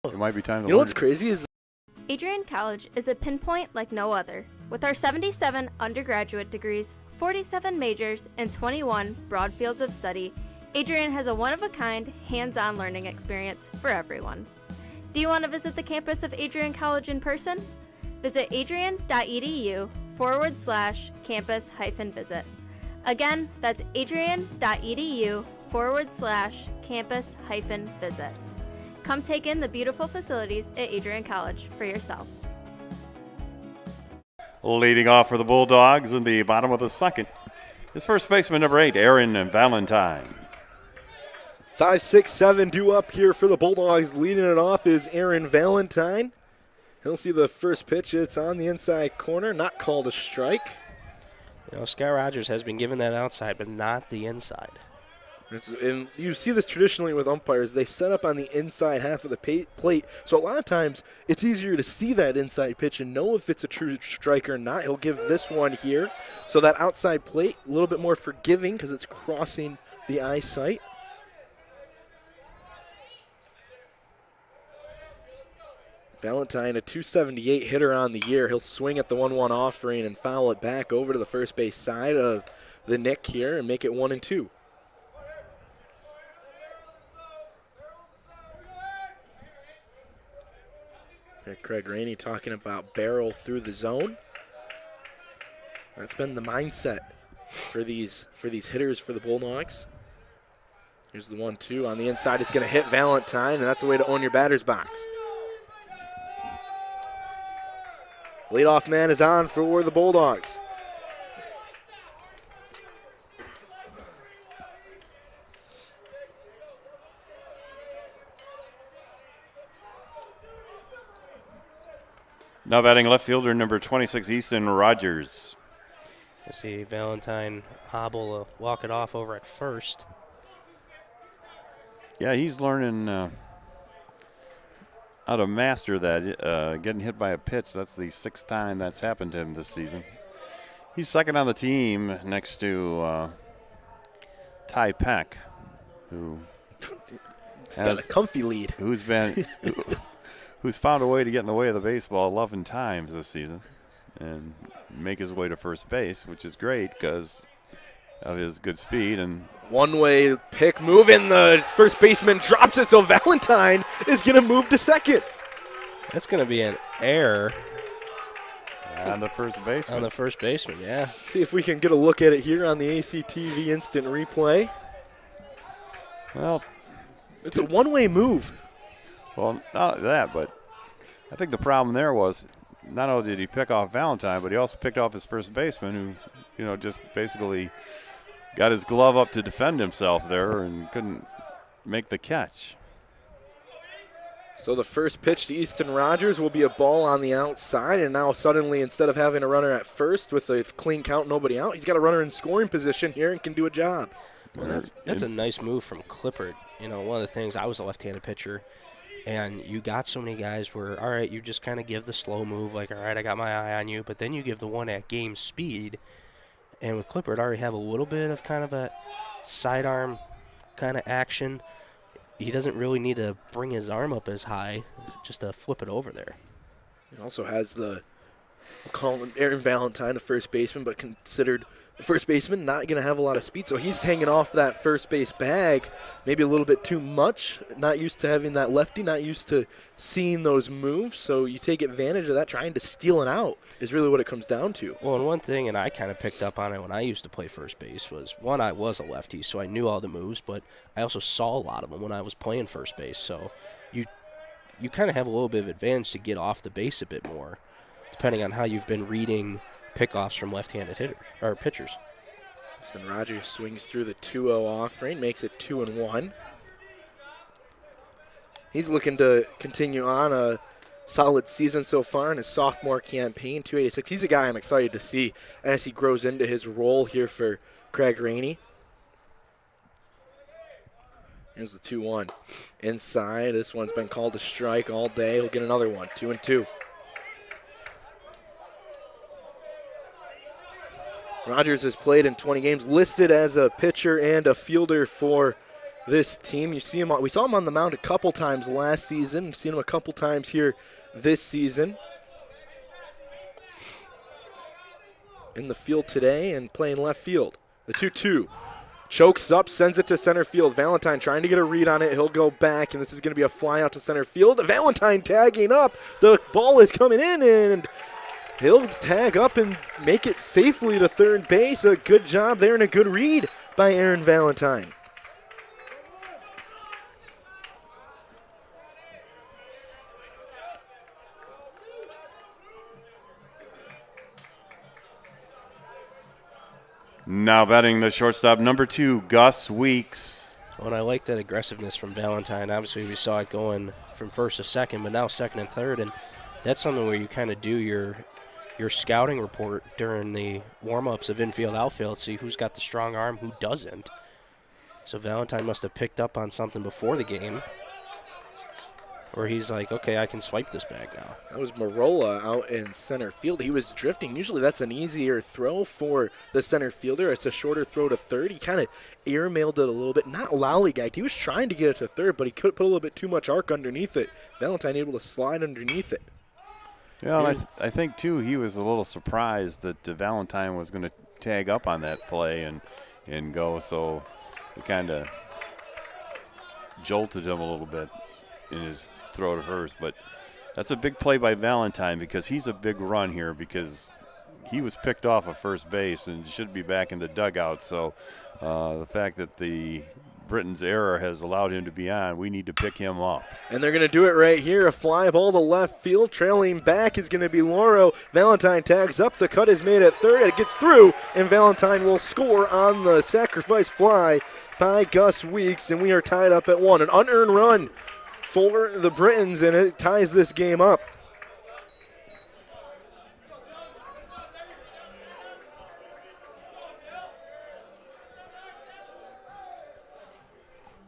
[SPEAKER 12] It might be time to
[SPEAKER 14] You know what's crazy is
[SPEAKER 10] Adrian College is a pinpoint like no other. With our 77 undergraduate degrees, 47 majors, and 21 broad fields of study, Adrian has a one-of-a-kind, hands-on learning experience for everyone. Do you want to visit the campus of Adrian College in person? Visit adrian.edu/campus-visit. Again, that's adrian.edu/campus-visit. Come take in the beautiful facilities at Adrian College for yourself.
[SPEAKER 12] Leading off for the Bulldogs in the bottom of the second is first baseman number 8, Aaron Valentine.
[SPEAKER 14] 5, 6, 7 due up here for the Bulldogs. Leading it off is Aaron Valentine. He'll see the first pitch. It's on the inside corner, not called a strike.
[SPEAKER 13] Scott Rogers has been given that outside, but not the inside.
[SPEAKER 14] And you see this traditionally with umpires. They set up on the inside half of the plate. So a lot of times it's easier to see that inside pitch and know if it's a true strike or not. He'll give this one here. So that outside plate, a little bit more forgiving because it's crossing the eyesight. Valentine, a .278 hitter on the year. He'll swing at the 1-1 offering and foul it back over to the first base side of the Nick here and make it 1-2. Craig Rainey talking about barrel through the zone. That's been the mindset for these hitters for the Bulldogs. Here's the 1-2 on the inside. It's going to hit Valentine, and that's a way to own your batter's box. Leadoff man is on for the Bulldogs.
[SPEAKER 12] Now batting left fielder number 26, Easton Rogers.
[SPEAKER 13] You see Valentine hobble, walk it off over at first.
[SPEAKER 12] Yeah, he's learning how to master that. Getting hit by a pitch, that's the 6th time that's happened to him this season. He's second on the team next to Ty Peck, who
[SPEAKER 14] has got a comfy lead.
[SPEAKER 12] Who's found a way to get in the way of the baseball 11 times this season and make his way to first base, which is great because of his good speed. And
[SPEAKER 14] one-way pick move, and the first baseman drops it, so Valentine is going to move to second.
[SPEAKER 13] That's going to be an error.
[SPEAKER 12] On the first baseman.
[SPEAKER 13] On the first baseman, yeah.
[SPEAKER 14] See if we can get a look at it here on the ACTV instant replay.
[SPEAKER 12] Well,
[SPEAKER 14] it's a one-way move.
[SPEAKER 12] Well, not that, but I think the problem there was not only did he pick off Valentine, but he also picked off his first baseman who, just basically got his glove up to defend himself there and couldn't make the catch.
[SPEAKER 14] So the first pitch to Easton Rogers will be a ball on the outside, and now suddenly instead of having a runner at first with a clean count, nobody out, he's got a runner in scoring position here and can do a job.
[SPEAKER 13] Well, that's a nice move from Clippard. One of the things, I was a left-handed pitcher, and you got so many guys where, all right, you just kind of give the slow move, like, all right, I got my eye on you, but then you give the one at game speed. And with Clippard, I already have a little bit of kind of a sidearm kind of action. He doesn't really need to bring his arm up as high just to flip it over there.
[SPEAKER 14] He also has we'll call him Aaron Valentine, the first baseman, but considered the first baseman, not going to have a lot of speed. So he's hanging off that first base bag maybe a little bit too much. Not used to having that lefty, not used to seeing those moves. So you take advantage of that, trying to steal it out is really what it comes down to.
[SPEAKER 13] Well, and one thing, and I kind of picked up on it when I used to play first base, was, one, I was a lefty, so I knew all the moves, but I also saw a lot of them when I was playing first base. So you kind of have a little bit of advantage to get off the base a bit more, depending on how you've been reading pickoffs from left-handed pitchers.
[SPEAKER 14] Easton Rogers swings through the 2-0 offering, makes it 2-1. He's looking to continue on a solid season so far in his sophomore campaign, 286. He's a guy I'm excited to see as he grows into his role here for Craig Rainey. Here's the 2-1. Inside, this one's been called a strike all day. He'll get another one, 2-2. Rogers has played in 20 games, listed as a pitcher and a fielder for this team. You see him. We saw him on the mound a couple times last season. We've seen him a couple times here this season. In the field today and playing left field. The 2-2. Chokes up, sends it to center field. Valentine trying to get a read on it. He'll go back, and this is going to be a fly out to center field. Valentine tagging up. The ball is coming in, and he'll tag up and make it safely to third base. A good job there and a good read by Aaron Valentine.
[SPEAKER 12] Now batting the shortstop, number 2, Gus Weeks.
[SPEAKER 13] Well, and I like that aggressiveness from Valentine. Obviously, we saw it going from first to second, but now second and third, and that's something where you kind of do your scouting report during the warm-ups of infield, outfield, see who's got the strong arm, who doesn't. So Valentine must have picked up on something before the game where he's like, okay, I can swipe this bag now.
[SPEAKER 14] That was Marola out in center field. He was drifting. Usually that's an easier throw for the center fielder. It's a shorter throw to third. He kind of airmailed it a little bit. Not lollygagged. He was trying to get it to third, but he could put a little bit too much arc underneath it. Valentine able to slide underneath it.
[SPEAKER 12] Yeah, and I think, too, he was a little surprised that Valentine was going to tag up on that play and go, so it kind of jolted him a little bit in his throw to first. But that's a big play by Valentine because he's a big run here because he was picked off of first base and should be back in the dugout. So the fact that the Britain's error has allowed him to be on, we need to pick him up.
[SPEAKER 14] And they're going to do it right here. A fly ball to left field. Trailing back is going to be Loro. Valentine tags up. The cut is made at third. It gets through, and Valentine will score on the sacrifice fly by Gus Weeks, and we are tied up at 1. An unearned run for the Britons, and it ties this game up.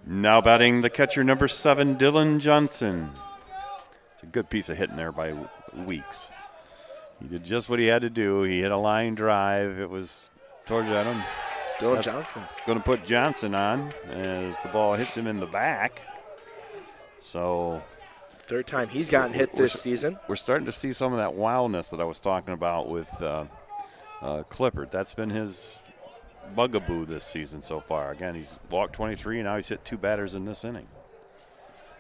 [SPEAKER 12] Now batting the catcher, number 7, Dylan Johnson. It's a good piece of hitting there by Weeks. He did just what he had to do. He hit a line drive. It was towards him.
[SPEAKER 14] Dylan Johnson.
[SPEAKER 12] Going to put Johnson on as the ball hits him in the back. So
[SPEAKER 14] third time he's gotten hit this season.
[SPEAKER 12] We're starting to see some of that wildness that I was talking about with Clippard. That's been his bugaboo this season so far. Again, he's walked 23, and now he's hit 2 batters in this inning.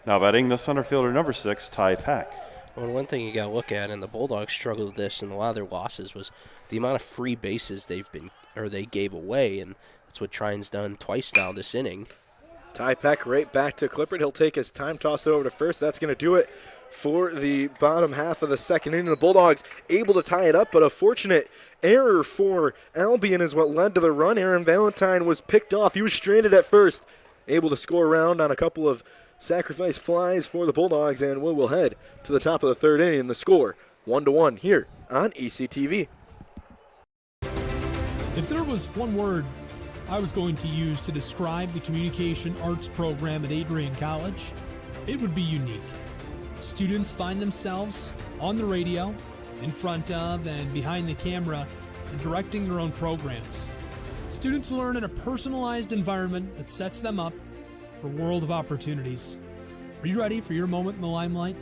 [SPEAKER 12] Now batting the center fielder, number 6, Ty Peck.
[SPEAKER 13] Well, one thing you got to look at, and the Bulldogs struggled with this in a lot of their losses, was the amount of free bases they gave away, and that's what Trine's done twice now this inning.
[SPEAKER 14] Ty Peck right back to Clippard. He'll take his time, toss it over to first. That's going to do it for the bottom half of the second inning. The Bulldogs able to tie it up, but a fortunate error for Albion is what led to the run. Aaron Valentine was picked off. He was stranded at first, able to score around on a couple of sacrifice flies for the Bulldogs, and we will head to the top of the third inning. The score 1-1 here on ECTV.
[SPEAKER 7] If there was one word I was going to use to describe the communication arts program at Adrian College, it would be unique. Students find themselves on the radio, in front of and behind the camera, and directing their own programs. Students learn in a personalized environment that sets them up for a world of opportunities. Are you ready for your moment in the limelight?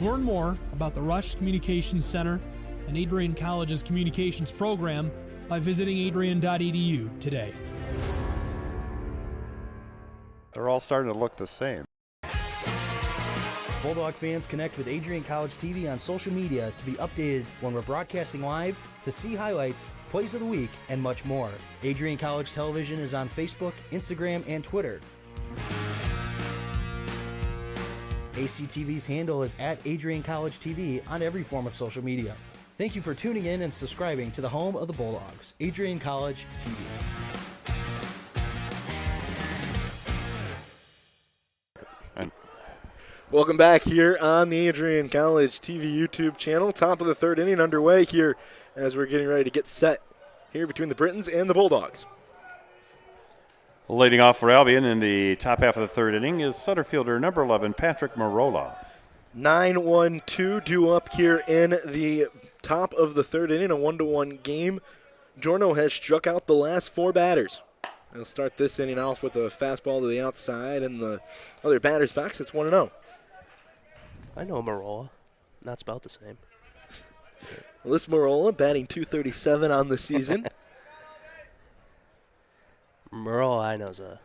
[SPEAKER 7] Learn more about the Rush Communications Center and Adrian College's communications program by visiting adrian.edu today.
[SPEAKER 12] They're all starting to look the same.
[SPEAKER 15] Bulldog fans, connect with Adrian College TV on social media to be updated when we're broadcasting live, to see highlights, plays of the week, and much more. Adrian College Television is on Facebook, Instagram, and Twitter. ACTV's handle is at Adrian College TV on every form of social media. Thank you for tuning in and subscribing to the home of the Bulldogs, Adrian College TV.
[SPEAKER 14] Welcome back here on the Adrian College TV YouTube channel. Top of the third inning underway here as we're getting ready to get set here between the Britons and the Bulldogs.
[SPEAKER 12] Leading off for Albion in the top half of the third inning is center fielder number 11, Patrick Marola.
[SPEAKER 14] 9-1-2 due up here in the top of the third inning, a 1-1 game. Jorno has struck out the last 4 batters. They'll start this inning off with a fastball to the outside, and the other batter's box. It's 1-0.
[SPEAKER 13] I know Marola. Not spelled the same.
[SPEAKER 14] Liz Marola batting .237 on the season.
[SPEAKER 13] Marola, I know, is a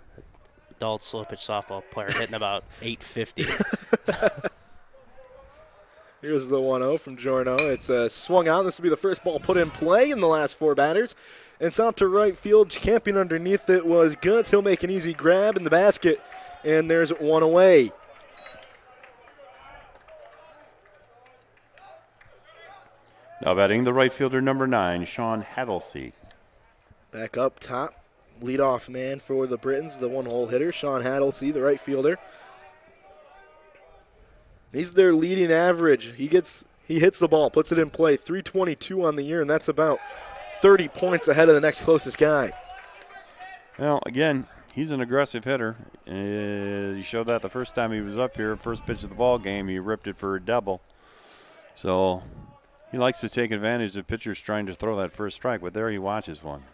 [SPEAKER 13] adult slow-pitch softball player hitting about .850.
[SPEAKER 14] Here's the 1-0 from Jorno. It's swung out. This will be the first ball put in play in the last 4 batters. It's out to right field. Camping underneath it was Guts. He'll make an easy grab in the basket, and there's 1 away.
[SPEAKER 12] Now batting the right fielder number 9, Sean Haddlesey.
[SPEAKER 14] Back up top, leadoff man for the Britons, the one-hole hitter, Sean Haddlesey, the right fielder. He's their leading average. He hits the ball, puts it in play, .322 on the year, and that's about 30 points ahead of the next closest guy.
[SPEAKER 12] Well, again, he's an aggressive hitter. He showed that the first time he was up here, first pitch of the ball game, he ripped it for a double. So he likes to take advantage of pitchers trying to throw that first strike, but there he watches one.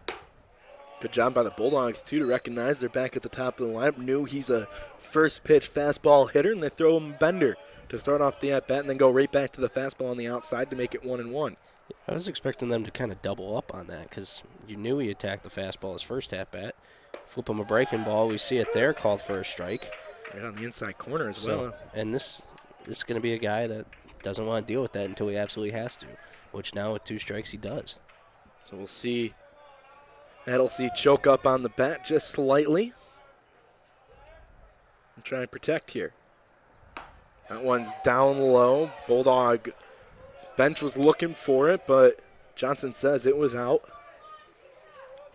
[SPEAKER 14] Good job by the Bulldogs, too, to recognize they're back at the top of the lineup. Knew he's a first-pitch fastball hitter, and they throw him a bender to start off the at-bat and then go right back to the fastball on the outside to make it 1-1.
[SPEAKER 13] I was expecting them to kind of double up on that because you knew he attacked the fastball his first at-bat. Flip him a breaking ball. We see it there, called for a strike.
[SPEAKER 14] Right on the inside corner as well.
[SPEAKER 13] And this is going to be a guy that doesn't want to deal with that until he absolutely has to, which now with 2 strikes he does.
[SPEAKER 14] So we'll see Adelcy choke up on the bat just slightly and try and protect here. That one's down low. Bulldog bench was looking for it, but Johnson says it was out.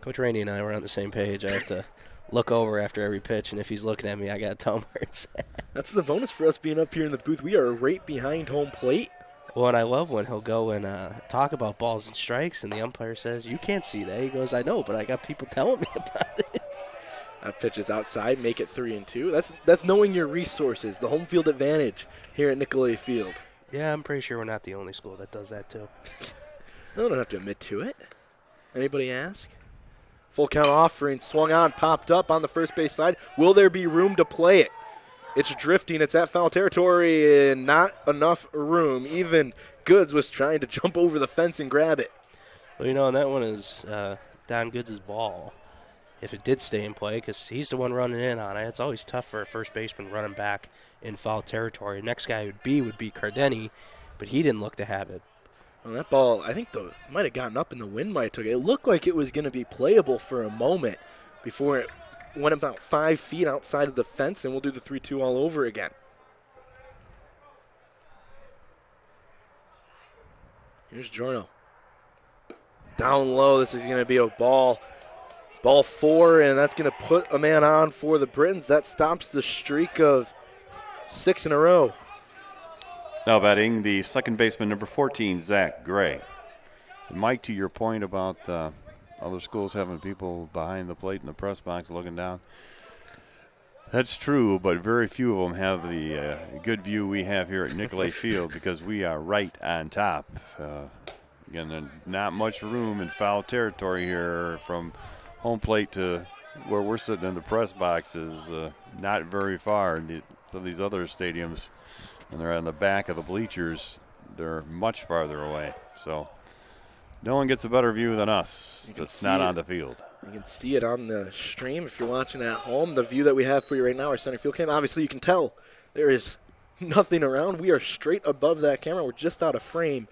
[SPEAKER 13] Coach Rainey and I were on the same page. I have to look over after every pitch, and if he's looking at me, I got to tell him where it's at.
[SPEAKER 14] That's the bonus for us being up here in the booth. We are right behind home plate.
[SPEAKER 13] Well, and I love when he'll go and talk about balls and strikes, and the umpire says, "You can't see that." He goes, "I know, but I got people telling me about it."
[SPEAKER 14] That pitch is outside, make it 3-2. That's knowing your resources, the home field advantage here at Nicolay Field.
[SPEAKER 13] Yeah, I'm pretty sure we're not the only school that does that too.
[SPEAKER 14] No, don't have to admit to it. Anybody ask? Full count offering, swung on, popped up on the first base side. Will there be room to play it? It's drifting. It's at foul territory and not enough room. Even Goods was trying to jump over the fence and grab it.
[SPEAKER 13] Well, you know, and that one is Don Goods' ball. if it did stay in play, because he's the one running in on it. It's always tough for a first baseman running back in foul territory. Next guy would be Cardeni, but he didn't look to have it.
[SPEAKER 14] Well, that ball, I think might have gotten up and the wind might have took it. It looked like it was going to be playable for a moment before it went about 5 feet outside of the fence, and we'll do the 3-2 all over again. Here's Jorno. Down low, this is going to be a ball 4, and that's going to put a man on for the Britons. That stops the streak of 6 in a row.
[SPEAKER 12] Now batting the second baseman, number 14, Zach Gray. And Mike, to your point about other schools having people behind the plate in the press box looking down, that's true, but very few of them have the good view we have here at Nicolay Field because we are right on top. Again, not much room in foul territory here from home plate to where we're sitting in the press box is not very far. Some of these other stadiums, when they're on the back of the bleachers, they're much farther away. So no one gets a better view than us that's not on the field.
[SPEAKER 14] You can see it on the stream if you're watching at home. The view that we have for you right now, our center field cam, obviously you can tell there is nothing around. We are straight above that camera. We're just out of frame.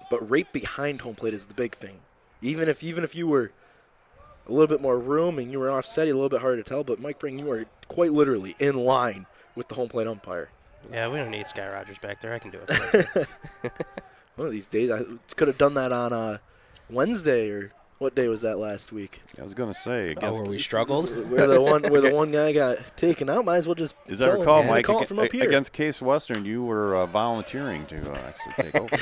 [SPEAKER 14] But right behind home plate is the big thing. Even if you were a little bit more room and you were offset, a little bit harder to tell. But Mike Bring, you are quite literally in line with the home plate umpire.
[SPEAKER 13] Yeah, we don't need Sky Rogers back there. I can do it.
[SPEAKER 14] One of these days, I could have done that on Wednesday, or what day was that last week?
[SPEAKER 12] I was going to say,
[SPEAKER 13] where we struggled,
[SPEAKER 14] where the one guy got taken out. Might as well just.
[SPEAKER 12] As I recall, Mike,
[SPEAKER 14] call from up here.
[SPEAKER 12] Against Case Western, you were volunteering to actually take over.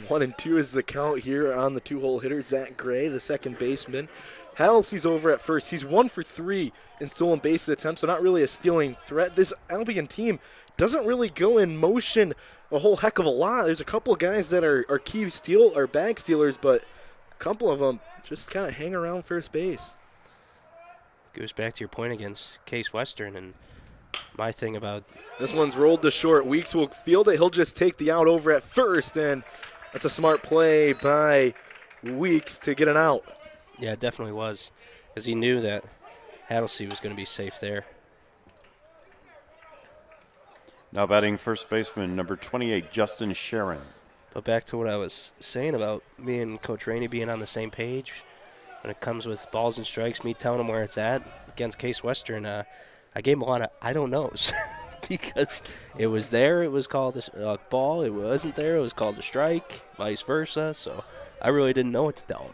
[SPEAKER 14] 1-2 is the count here on the 2-hole hitter, Zach Gray, the second baseman. Halsey's over at first. He's 1 for 3 in stolen base attempts, so not really a stealing threat. This Albion team doesn't really go in motion a whole heck of a lot. There's a couple of guys that are key steal or bag stealers, but a couple of them just kind of hang around first base.
[SPEAKER 13] Goes back to your point against Case Western, and my thing about
[SPEAKER 14] this one's rolled to short. Weeks will field it. He'll just take the out over at first, and that's a smart play by Weeks to get an out.
[SPEAKER 13] Yeah, it definitely was, because he knew that Hadley was going to be safe there.
[SPEAKER 12] Now batting first baseman, number 28, Justin Sharon.
[SPEAKER 13] But back to what I was saying about me and Coach Rainey being on the same page when it comes with balls and strikes, me telling him where it's at against Case Western. I gave him a lot of I don't knows because it was there, it was called a ball. It wasn't there, it was called a strike, vice versa. So I really didn't know what to tell him.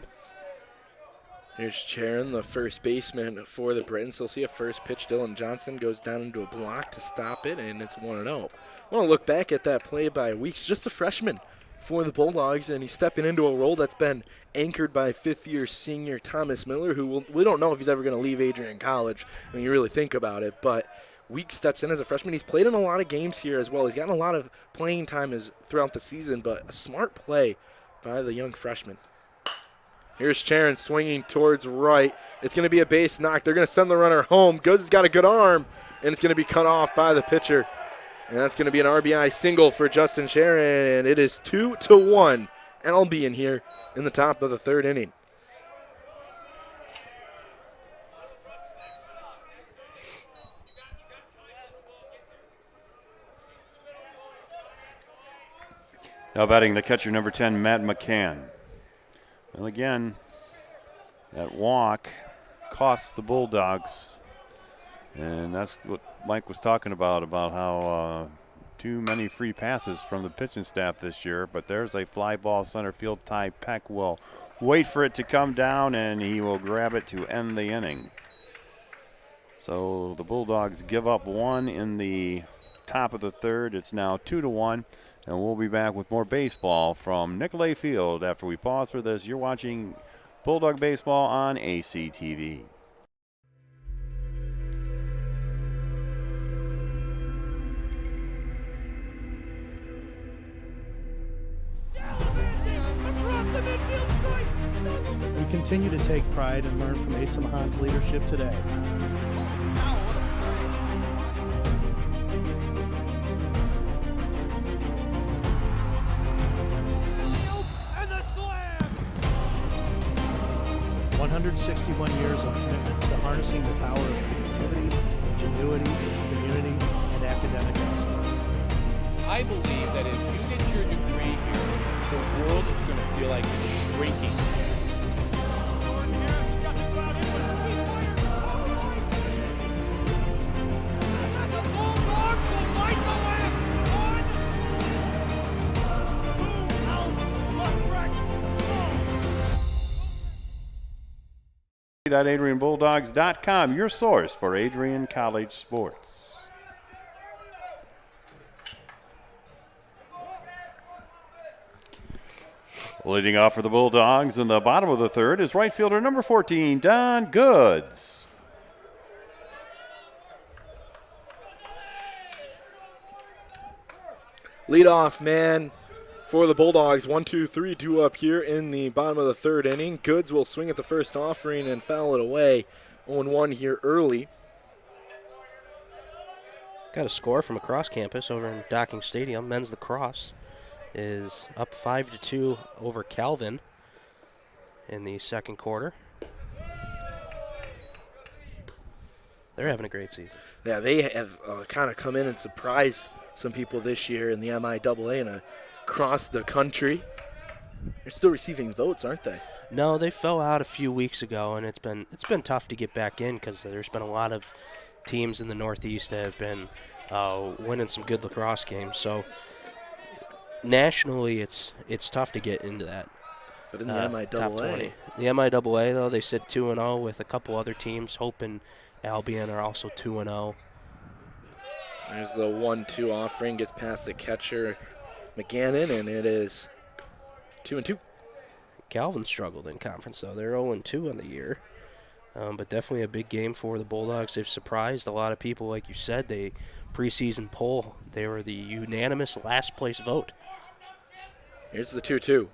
[SPEAKER 14] Here's Sharon, the first baseman for the Britons. They'll see a first pitch. Dylan Johnson goes down into a block to stop it, and it's 1-0. I want to look back at that play by Weeks, just a freshman for the Bulldogs, and he's stepping into a role that's been anchored by fifth-year senior Thomas Miller, who we don't know if he's ever going to leave Adrian College when you really think about it, but Weeks steps in as a freshman. He's played in a lot of games here as well. He's gotten a lot of playing time throughout the season, but a smart play by the young freshman. Here's Sharon swinging towards right. It's going to be a base knock. They're going to send the runner home. Goods has got a good arm, and it's going to be cut off by the pitcher. And that's going to be an RBI single for Justin Sharon, and it is 2-1 Albion here in the top of the third inning.
[SPEAKER 12] Now batting the catcher, number 10, Matt McCann. Well, again, that walk cost the Bulldogs. And that's what Mike was talking about how too many free passes from the pitching staff this year. But there's a fly ball center field. Ty Peck will wait for it to come down, and he will grab it to end the inning. So the Bulldogs give up one in the top of the third. It's now 2-1. And we'll be back with more baseball from Nicolay Field after we pause for this. You're watching Bulldog Baseball on ACTV.
[SPEAKER 16] We continue to take pride and learn from Asa Mahan's leadership today. 161 years of commitment to harnessing the power of creativity, ingenuity, community, and academic excellence.
[SPEAKER 17] I believe that if you get your degree here, the world is going to feel like it's shrinking.
[SPEAKER 12] AdrianBulldogs.com, your source for Adrian College sports. Leading off for the Bulldogs in the bottom of the third is right fielder number 14, Don Goods.
[SPEAKER 14] Leadoff man for the Bulldogs. 1-2-3-2 up here in the bottom of the third inning. Goods will swing at the first offering and foul it away. 0-1 here early.
[SPEAKER 13] Got a score from across campus over in Docking Stadium. Men's lacrosse is up 5-2 over Calvin in the second quarter. They're having a great season.
[SPEAKER 14] Yeah, they have kind of come in and surprised some people this year in the MIAA and across the country. They're still receiving votes, aren't they?
[SPEAKER 13] No, they fell out a few weeks ago, and it's been tough to get back in because there's been a lot of teams in the Northeast that have been winning some good lacrosse games. So nationally, it's tough to get into that.
[SPEAKER 14] But in the MIAA,
[SPEAKER 13] top 20. The MIAA, though, they sit 2-0 with a couple other teams. Hope and Albion are also 2-0.
[SPEAKER 14] There's the 1-2 offering, gets past the catcher, McGannon, and it is 2-2.
[SPEAKER 13] Calvin struggled in conference, though. They're 0-2 on the year. But definitely a big game for the Bulldogs. They've surprised a lot of people, like you said. They preseason poll, they were the unanimous last place vote.
[SPEAKER 14] Here's the 2-2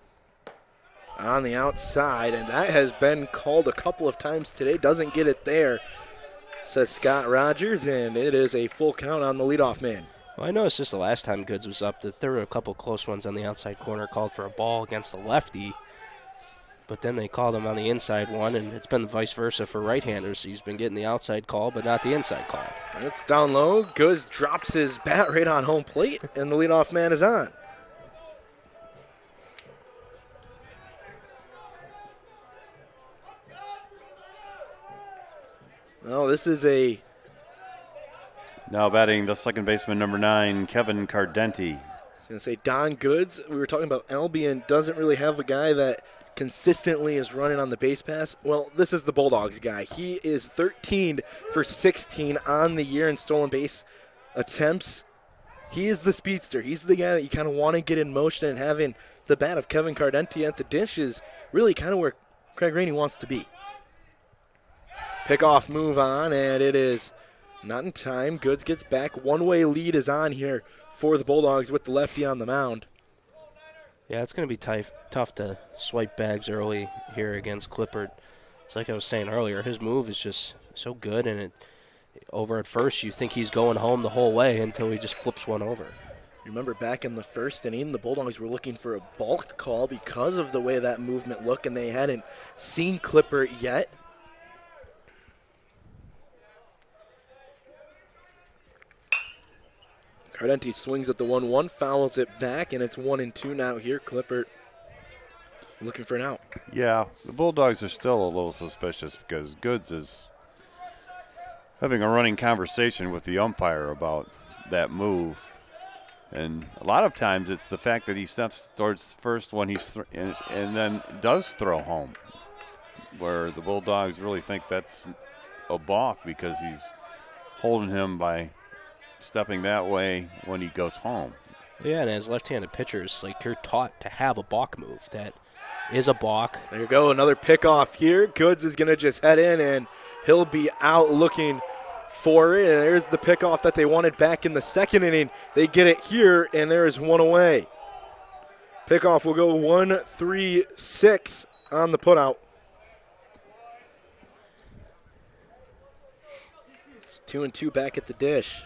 [SPEAKER 14] on the outside, and that has been called a couple of times today. Doesn't get it there, says Scott Rogers, and it is a full count on the leadoff man.
[SPEAKER 13] Well, I noticed just the last time Goods was up that there were a couple close ones on the outside corner called for a ball against the lefty, but then they called him on the inside one, and it's been vice versa for right-handers. He's been getting the outside call, but not the inside call.
[SPEAKER 14] It's down low. Goods drops his bat right on home plate, and the leadoff man is on. Well, this is a...
[SPEAKER 12] Now batting the second baseman, number 9, Kevin Cardenti.
[SPEAKER 14] I was going to say Don Goods. We were talking about Albion doesn't really have a guy that consistently is running on the base pass. Well, this is the Bulldogs guy. He is 13 for 16 on the year in stolen base attempts. He is the speedster. He's the guy that you kind of want to get in motion, and having the bat of Kevin Cardenti at the dish is really kind of where Craig Rainey wants to be. Pickoff move on, and it is not in time. Goods gets back. One-way lead is on here for the Bulldogs with the lefty on the mound.
[SPEAKER 13] Yeah, it's going to be tough to swipe bags early here against Clippard. It's like I was saying earlier, his move is just so good, and over at first you think he's going home the whole way until he just flips one over.
[SPEAKER 14] Remember back in the first inning, the Bulldogs were looking for a balk call because of the way that movement looked, and they hadn't seen Clippard yet. Cardenti swings at the 1-1, fouls it back, and it's 1-2 now here. Clippard looking for an out.
[SPEAKER 12] Yeah, the Bulldogs are still a little suspicious because Goods is having a running conversation with the umpire about that move. And a lot of times it's the fact that he steps towards first when he's and then does throw home, where the Bulldogs really think that's a balk because he's holding him by stepping that way when he goes home.
[SPEAKER 13] Yeah, and as left-handed pitchers, like, you're taught to have a balk move. That is a balk.
[SPEAKER 14] There you go, another pickoff here. Goods is going to just head in, and he'll be out looking for it. And there's the pickoff that they wanted back in the second inning. They get it here, and there is one away. Pickoff will go 1-3-6 on the putout. It's 2-2 back at the dish.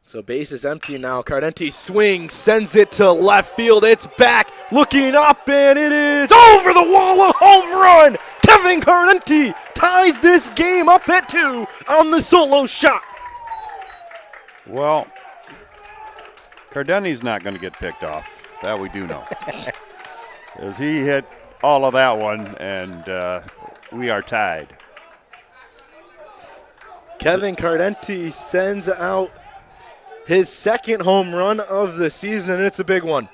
[SPEAKER 14] So base is empty now. Cardenti swings, sends it to left field. It's back, looking up, and it is over the wall, a home run. Kevin Cardenti ties this game up at 2 on the solo shot.
[SPEAKER 12] Well, Cardenti's not going to get picked off. That we do know. As he hit all of that one, and we are tied.
[SPEAKER 14] Kevin Cardenti sends out his second home run of the season. It's a big one.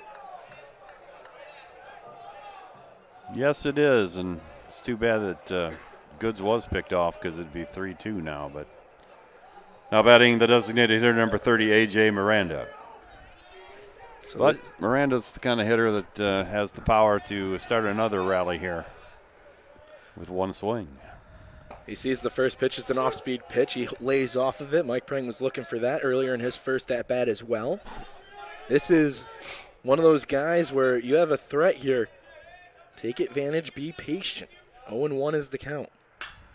[SPEAKER 12] Yes, it is, and it's too bad that Goods was picked off because it'd be 3-2 now. But now batting the designated hitter number 30, A.J. Miranda. But Miranda's the kind of hitter that has the power to start another rally here with one swing.
[SPEAKER 14] He sees the first pitch. It's an off-speed pitch. He lays off of it. Mike Prang was looking for that earlier in his first at-bat as well. This is one of those guys where you have a threat here. Take advantage. Be patient. 0-1 is the count.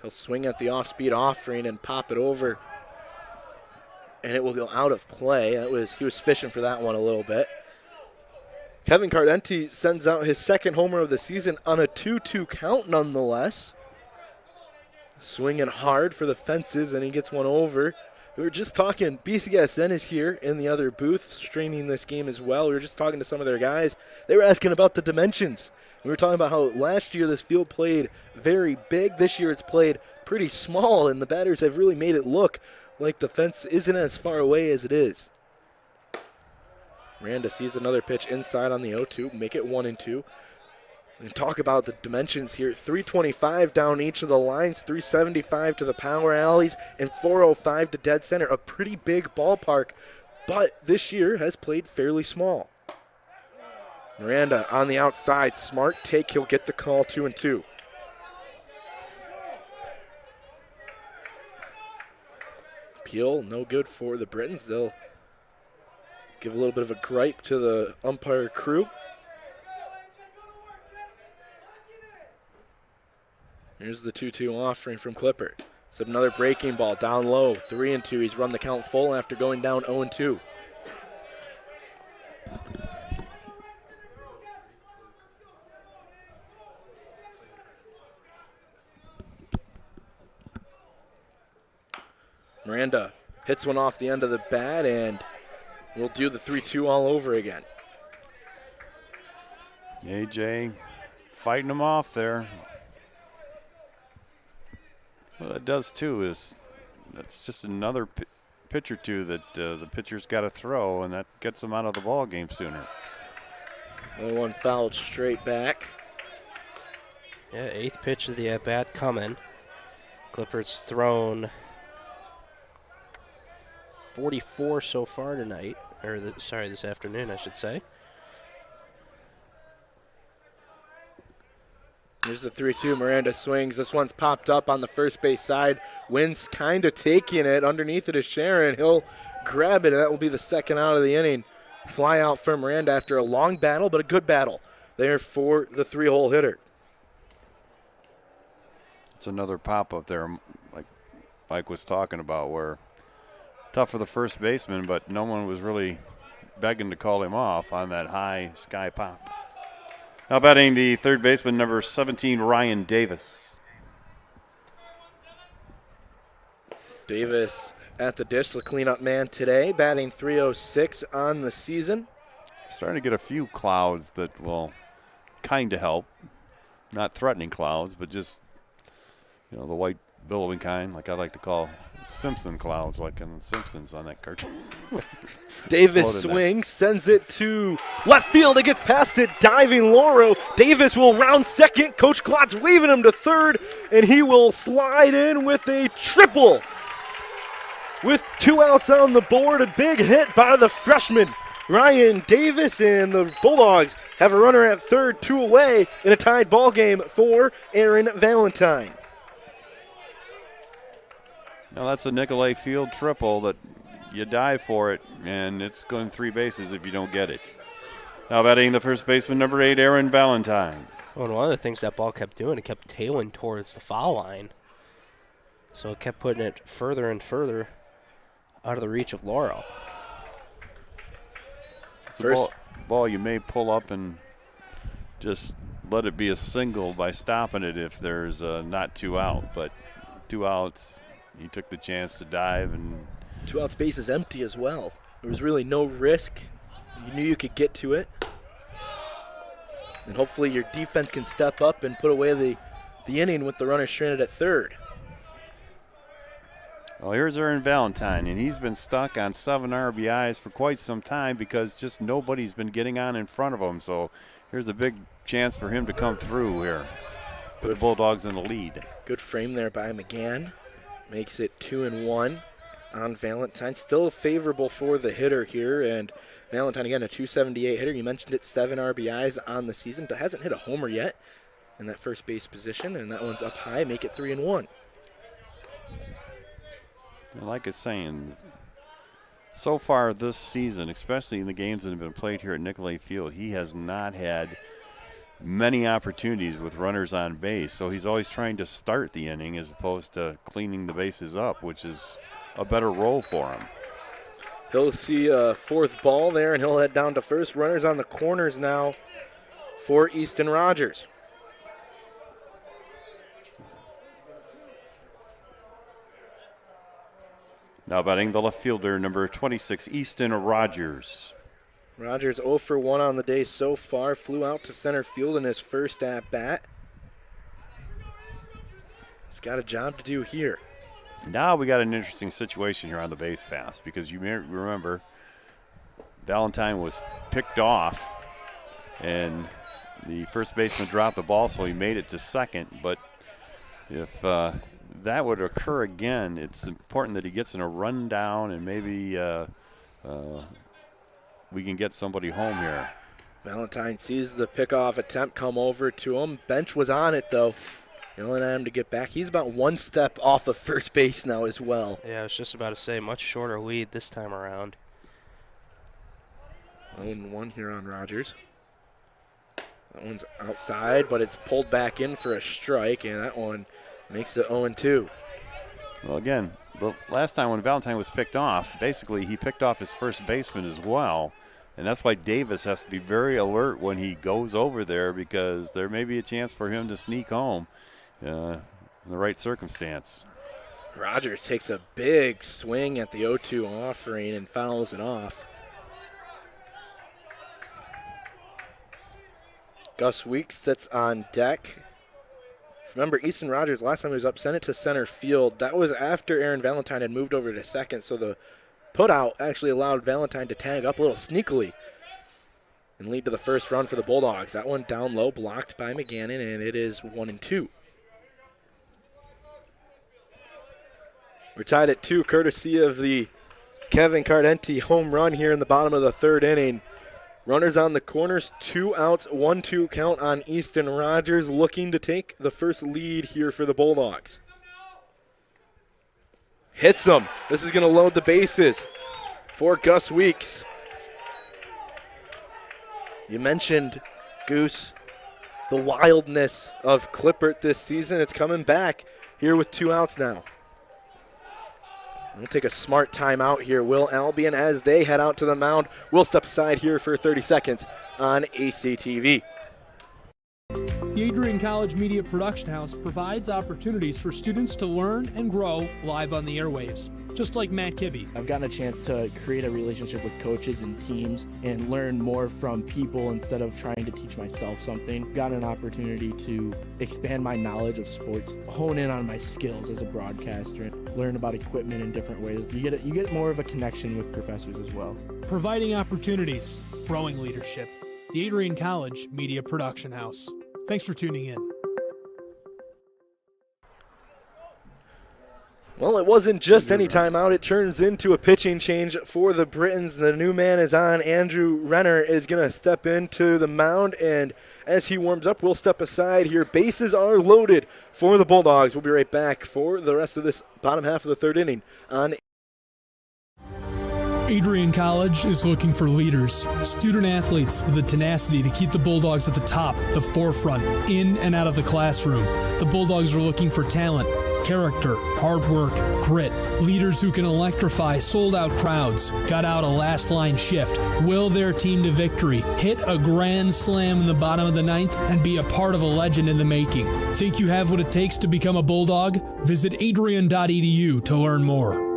[SPEAKER 14] He'll swing at the off-speed offering and pop it over, and it will go out of play. He was fishing for that one a little bit. Kevin Cardenti sends out his second homer of the season on a 2-2 count nonetheless. Swinging hard for the fences, and he gets one over. We were just talking, BCSN is here in the other booth streaming this game as well. We were just talking to some of their guys. They were asking about the dimensions. We were talking about how last year this field played very big. This year it's played pretty small, and the batters have really made it look like the fence isn't as far away as it is. Miranda sees another pitch inside on the 0-2, make it 1-2. And talk about the dimensions here. 325 down each of the lines, 375 to the power alleys, and 405 to dead center. A pretty big ballpark, but this year has played fairly small. Miranda on the outside, smart take. He'll get the call, 2-2. Peel, no good for the Britons. They'll give a little bit of a gripe to the umpire crew. Here's the 2-2 offering from Clipper. It's another breaking ball down low, 3-2. He's run the count full after going down 0-2. Miranda hits one off the end of the bat, and we'll do the 3-2 all over again.
[SPEAKER 12] AJ fighting him off there. What that does too is that's just another pitch or two that the pitcher's got to throw, and that gets them out of the ball game sooner.
[SPEAKER 14] Another one fouled straight back.
[SPEAKER 13] Yeah, 8th pitch of the at-bat coming. Clippers thrown 44 so far tonight, or this afternoon, I should say.
[SPEAKER 14] Here's the 3-2. Miranda swings. This one's popped up on the first base side. Wynn's kind of taking it. Underneath it is Sharon. He'll grab it, and that will be the second out of the inning. Fly out for Miranda after a long battle, but a good battle there for the 3-hole hitter.
[SPEAKER 12] It's another pop-up there, like Mike was talking about, where tough for the first baseman, but no one was really begging to call him off on that high sky pop. Now batting the third baseman, number 17, Ryan Davis.
[SPEAKER 14] Davis at the dish, the cleanup man today, batting .306 on the season.
[SPEAKER 12] Starting to get a few clouds that will kind of help. Not threatening clouds, but just, the white billowing kind, like I like to call Simpson clouds, like in The Simpsons on that cartoon.
[SPEAKER 14] Davis swings, sends it to left field. It gets past it, diving Loro. Davis will round second. Coach Klotz waving him to third, and he will slide in with a triple. With 2 outs on the board, a big hit by the freshman, Ryan Davis, and the Bulldogs have a runner at third, 2 away in a tied ball game for Aaron Valentine.
[SPEAKER 12] Now that's a Nicolay Field triple that you dive for it, and it's going 3 bases if you don't get it. Now batting the first baseman, number 8, Aaron Valentine.
[SPEAKER 13] Well, and one of the things that ball kept doing, it kept tailing towards the foul line. So it kept putting it further and further out of the reach of Laurel.
[SPEAKER 12] ball you may pull up and just let it be a single by stopping it if there's not 2 out. But 2 outs, he took the chance to dive. And
[SPEAKER 14] 2 outs, base is empty as well. There was really no risk. You knew you could get to it. And hopefully your defense can step up and put away the inning with the runner stranded at third.
[SPEAKER 12] Well, here's Aaron Valentine, and he's been stuck on 7 RBIs for quite some time because just nobody's been getting on in front of him. So here's a big chance for him to come through here. Put the Bulldogs in the lead.
[SPEAKER 14] Good frame there by McGann. Makes it 2-1 on Valentine. Still favorable for the hitter here, and Valentine again a .278 hitter. You mentioned it, 7 RBIs on the season, but hasn't hit a homer yet in that first base position, and that one's up high. Make it 3-1.
[SPEAKER 12] Like I was saying, so far this season, especially in the games that have been played here at Nicolay Field, he has not had many opportunities with runners on base. So he's always trying to start the inning as opposed to cleaning the bases up, which is a better role for him.
[SPEAKER 14] He'll see a 4th ball there, and he'll head down to first. Runners on the corners now for Easton Rogers.
[SPEAKER 12] Now batting the left fielder, number 26, Easton Rogers.
[SPEAKER 14] Rogers 0 for 1 on the day so far. Flew out to center field in his first at-bat. He's got a job to do here.
[SPEAKER 12] Now we got an interesting situation here on the base pass because you may remember Valentine was picked off and the first baseman dropped the ball, so he made it to second. But if that would occur again, it's important that he gets in a rundown and maybe we can get somebody home here.
[SPEAKER 14] Valentine sees the pickoff attempt come over to him. Bench was on it, though. Yelling at him to get back. He's about 1 step off of first base now as well.
[SPEAKER 13] Yeah, I was just about to say, much shorter lead this time around.
[SPEAKER 14] 0-1 here on Rogers. That one's outside, but it's pulled back in for a strike, and that one makes it 0-2.
[SPEAKER 12] Well, again, the last time when Valentine was picked off, basically he picked off his first baseman as well. And that's why Davis has to be very alert when he goes over there because there may be a chance for him to sneak home in the right circumstance.
[SPEAKER 14] Rogers takes a big swing at the 0-2 offering and fouls it off. Gus Weeks sits on deck. Remember, Easton Rogers, last time he was up, sent it to center field. That was after Aaron Valentine had moved over to second, so the putout actually allowed Valentine to tag up a little sneakily and lead to the first run for the Bulldogs. That one down low, blocked by McGannon, and it is 1-2. We're tied at 2, courtesy of the Kevin Cardenti home run here in the bottom of the 3rd inning. Runners on the corners, 2 outs, 1-2 count on Easton Rogers, looking to take the first lead here for the Bulldogs. Hits him. This is going to load the bases for Gus Weeks. You mentioned, Goose, the wildness of Clippert this season. It's coming back here with 2 outs now. We'll take a smart timeout here, will Albion, as they head out to the mound. We'll step aside here for 30 seconds on ACTV.
[SPEAKER 7] The Adrian College Media Production House provides opportunities for students to learn and grow live on the airwaves, just like Matt Kibbe.
[SPEAKER 8] I've gotten a chance to create a relationship with coaches and teams and learn more from people instead of trying to teach myself something. Got an opportunity to expand my knowledge of sports, hone in on my skills as a broadcaster, and learn about equipment in different ways. You get more of a connection with professors as well.
[SPEAKER 7] Providing opportunities, growing leadership. The Adrian College Media Production House. Thanks for tuning in.
[SPEAKER 14] Well, it wasn't just any timeout. It turns into a pitching change for the Britons. The new man is on. Andrew Renner is going to step into the mound, and as he warms up, we'll step aside here. Bases are loaded for the Bulldogs. We'll be right back for the rest of this bottom half of the 3rd inning on
[SPEAKER 7] Adrian College is looking for leaders, student athletes with the tenacity to keep the Bulldogs at the top, the forefront, in and out of the classroom. The Bulldogs are looking for talent, Character, hard work, grit. Leaders who can electrify sold-out crowds. Got out a last-line shift. Will their team to victory. Hit a grand slam in the bottom of the ninth and be a part of a legend in the making. Think you have what it takes to become a Bulldog? Visit adrian.edu to learn more.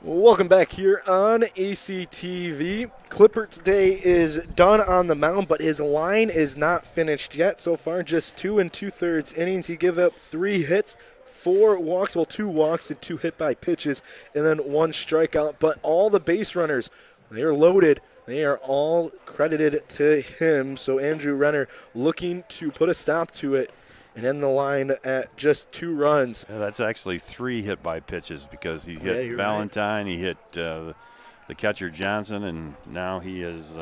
[SPEAKER 11] Welcome back here on ACTV. Clipper today is done on the mound, but his line is not finished yet. So far, just 2 2/3 innings. He gave up 3 hits, 4 walks, 2 walks and 2 hit by pitches, and then 1 strikeout. But all the base runners, they are loaded. They are all credited to him. So Andrew Renner looking to put a stop to it and end the line at just 2 runs.
[SPEAKER 12] Yeah, that's actually 3 hit by pitches because he hit Valentine, he hit the catcher Johnson, and now he has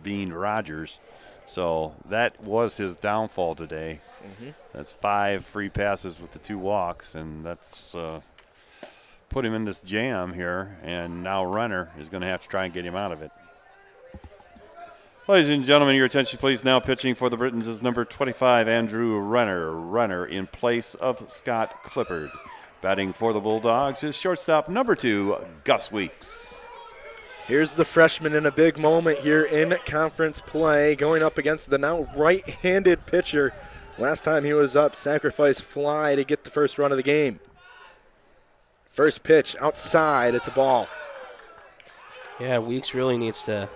[SPEAKER 12] beaned Rogers. So that was his downfall today. That's 5 free passes with the 2 walks, and that's put him in this jam here, and now Renner is going to have to try and get him out of it. Ladies and gentlemen, your attention please. Now pitching for the Britons is number 25, Andrew Renner. Renner in place of Scott Clippard. Batting for the Bulldogs is shortstop number 2, Gus Weeks.
[SPEAKER 11] Here's the freshman in a big moment here in conference play, going up against the now right-handed pitcher. Last time he was up, sacrifice fly to get the first run of the game. First pitch outside, it's a ball.
[SPEAKER 13] Yeah, Weeks really needs to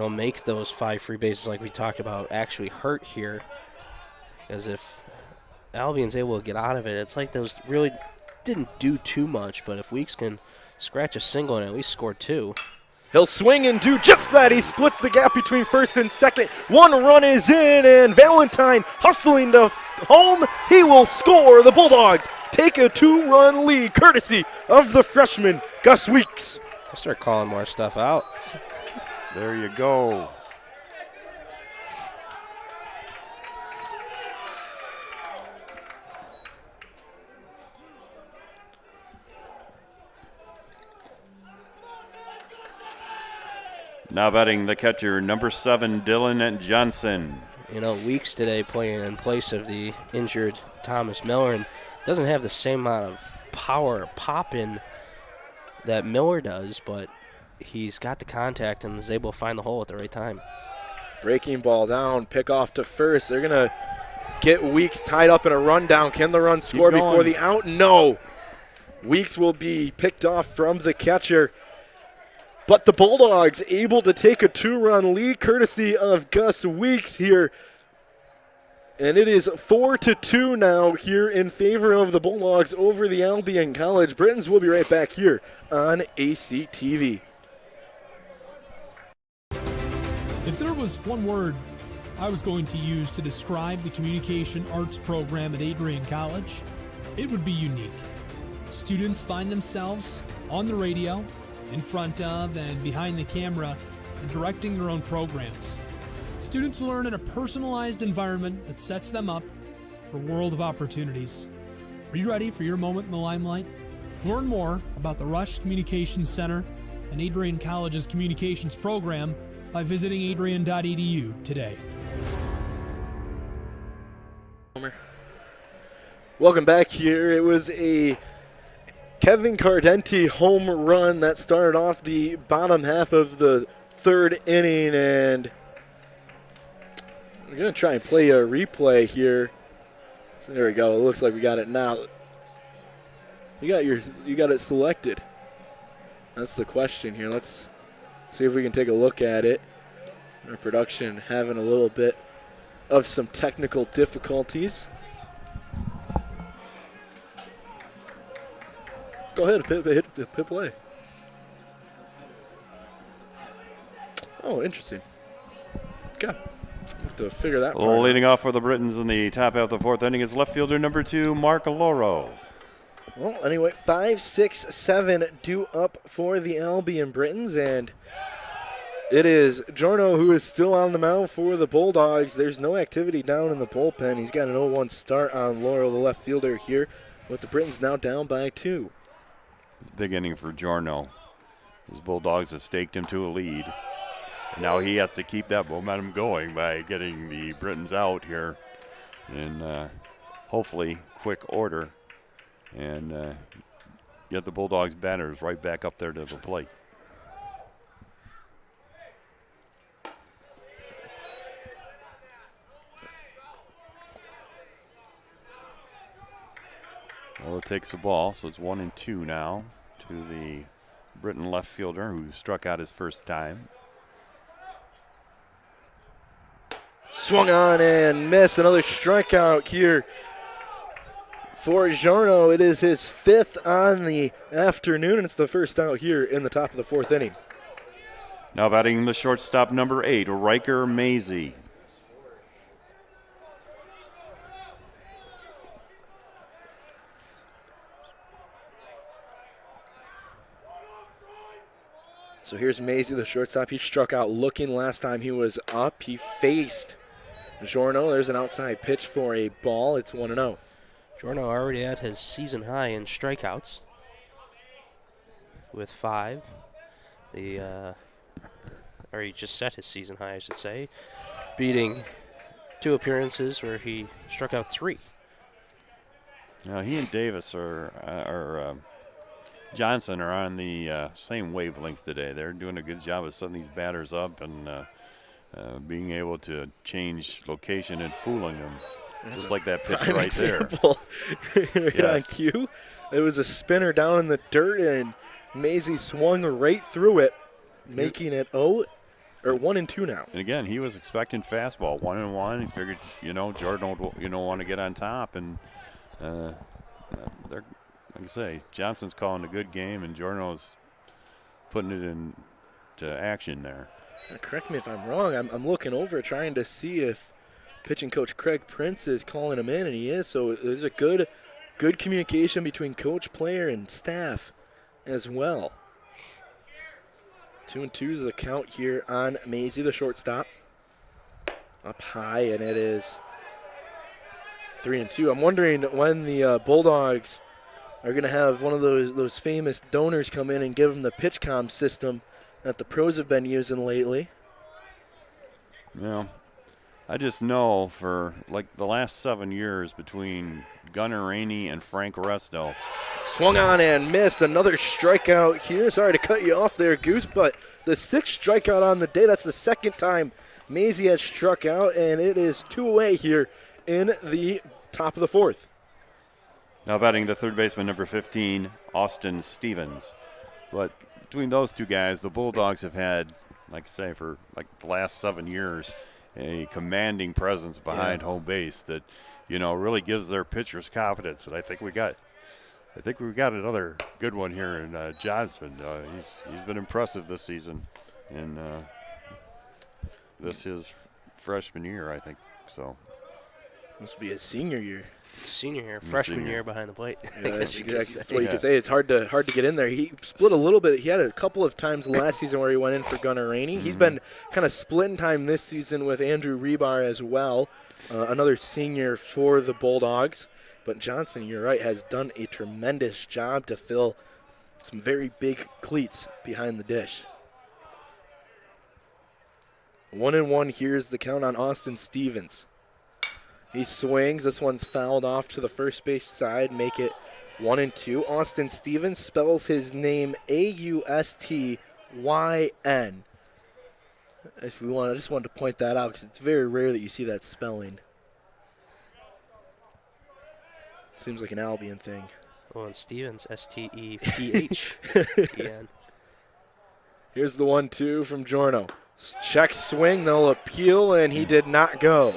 [SPEAKER 13] make those 5 free bases like we talked about actually hurt here. Because if Albion's able to get out of it, it's like those really didn't do too much. But if Weeks can scratch a single and at least score 2.
[SPEAKER 11] He'll swing and do just that. He splits the gap between first and second. 1 run is in, and Valentine hustling to home. He will score. The Bulldogs take a 2-run lead, courtesy of the freshman, Gus Weeks.
[SPEAKER 13] I'll start calling more stuff out.
[SPEAKER 12] There you go. Now batting the catcher, number 7, Dylan Johnson.
[SPEAKER 13] Weeks today playing in place of the injured Thomas Miller, and doesn't have the same amount of power or pop in that Miller does, but he's got the contact and is able to find the hole at the right time.
[SPEAKER 11] Breaking ball down, pick off to first. They're going to get Weeks tied up in a rundown. Can the run score before the out? No. Weeks will be picked off from the catcher. But the Bulldogs able to take a 2-run lead courtesy of Gus Weeks here. And it is 4-2 now here in favor of the Bulldogs over the Albion College Britons. We'll be right back here on ACTV.
[SPEAKER 7] If there was one word I was going to use to describe the communication arts program at Adrian College, it would be unique. Students find themselves on the radio, in front of and behind the camera, and directing their own programs. Students learn in a personalized environment that sets them up for a world of opportunities. Are you ready for your moment in the limelight? Learn more about the Rush Communications Center and Adrian College's communications program by visiting adrian.edu today.
[SPEAKER 11] Welcome back here. It was a Kevin Cardenti home run that started off the bottom half of the 3rd inning, and we're going to try and play a replay here. So there we go. It looks like we got it now. You got it selected. That's the question here. Let's see if we can take a look at it. Our production having a little bit of some technical difficulties. Go ahead, hit play. Oh, interesting. Okay. Have to figure that part out.
[SPEAKER 12] Leading off for the Britons in the top half of the 4th inning is left fielder number 2, Mark Aloro.
[SPEAKER 11] Well, anyway, 5, 6, 7 due up for the Albion Britons, and it is Jorno who is still on the mound for the Bulldogs. There's no activity down in the bullpen. He's got an 0-1 start on Laurel, the left fielder here, with the Britons now down by 2.
[SPEAKER 12] Big inning for Giorno. His Bulldogs have staked him to a lead. And now he has to keep that momentum going by getting the Britons out here in hopefully quick order and get the Bulldogs batters right back up there to the plate. Well, it takes the ball, so it's 1-2 now to the Britain left fielder who struck out his first time.
[SPEAKER 11] Swung on and missed. Another strikeout here for Giorno. It is his 5th on the afternoon, and it's the first out here in the top of the 4th inning.
[SPEAKER 12] Now batting the shortstop, number 8, Riker Maisie.
[SPEAKER 11] So here's Maisie, the shortstop. He struck out looking last time he was up. He faced Giorno. There's an outside pitch for a ball. It's 1-0.
[SPEAKER 13] Giorno already at his season high in strikeouts with 5. Or he just set his season high, I should say, beating 2 appearances where he struck out 3.
[SPEAKER 12] Now he and Davis Johnson are on the same wavelength today. They're doing a good job of setting these batters up and being able to change location and fooling them. Just like that pitch right
[SPEAKER 11] example. There.
[SPEAKER 12] Yes.
[SPEAKER 11] On cue. It was a spinner down in the dirt, and Maisie swung right through it, making it 1-2 now.
[SPEAKER 12] And again, he was expecting fastball, 1-1. He figured, Jordan would, want to get on top, and they're. Like I say, Johnson's calling a good game, and Giorno's putting it into action there.
[SPEAKER 11] Correct me if I'm wrong. I'm looking over trying to see if pitching coach Craig Prince is calling him in, and he is. So there's a good communication between coach, player, and staff as well. 2-2 is the count here on Maisie, the shortstop. Up high, and it is 3-2. I'm wondering when the Bulldogs are going to have one of those famous donors come in and give them the PitchCom system that the pros have been using lately.
[SPEAKER 12] Well, I just know for like the last 7 years between Gunnar Rainey and Frank Resto.
[SPEAKER 11] Swung on and missed. Another strikeout here. Sorry to cut you off there, Goose, but the 6th strikeout on the day. That's the 2nd time Maisie has struck out, and it is 2 away here in the top of the 4th.
[SPEAKER 12] Now batting the third baseman, number 15, Austin Stevens. But between those two guys, the Bulldogs have had, like I say, for like the last 7 years, a commanding presence behind home base that, really gives their pitchers confidence. And I think we got another good one here in Johnson. He's been impressive this season, and this is freshman year, I think. So
[SPEAKER 11] must be his senior year.
[SPEAKER 13] Freshman year behind the plate.
[SPEAKER 11] Yeah, that's what you could say. It's hard to get in there. He split a little bit. He had a couple of times last season where he went in for Gunnar Rainey. He's been kind of splitting time this season with Andrew Rebar as well, another senior for the Bulldogs. But Johnson, you're right, has done a tremendous job to fill some very big cleats behind the dish. 1-1. Here's the count on Austin Stevens. He swings. This one's fouled off to the first base side. Make it 1-2. Austin Stevens spells his name Austyn. If we want, I just wanted to point that out because it's very rare that you see that spelling. Seems like an Albion thing.
[SPEAKER 13] Well, and Stevens, Stephen.
[SPEAKER 11] Here's the 1-2 from Giorno. Check swing. They'll appeal, and he did not go.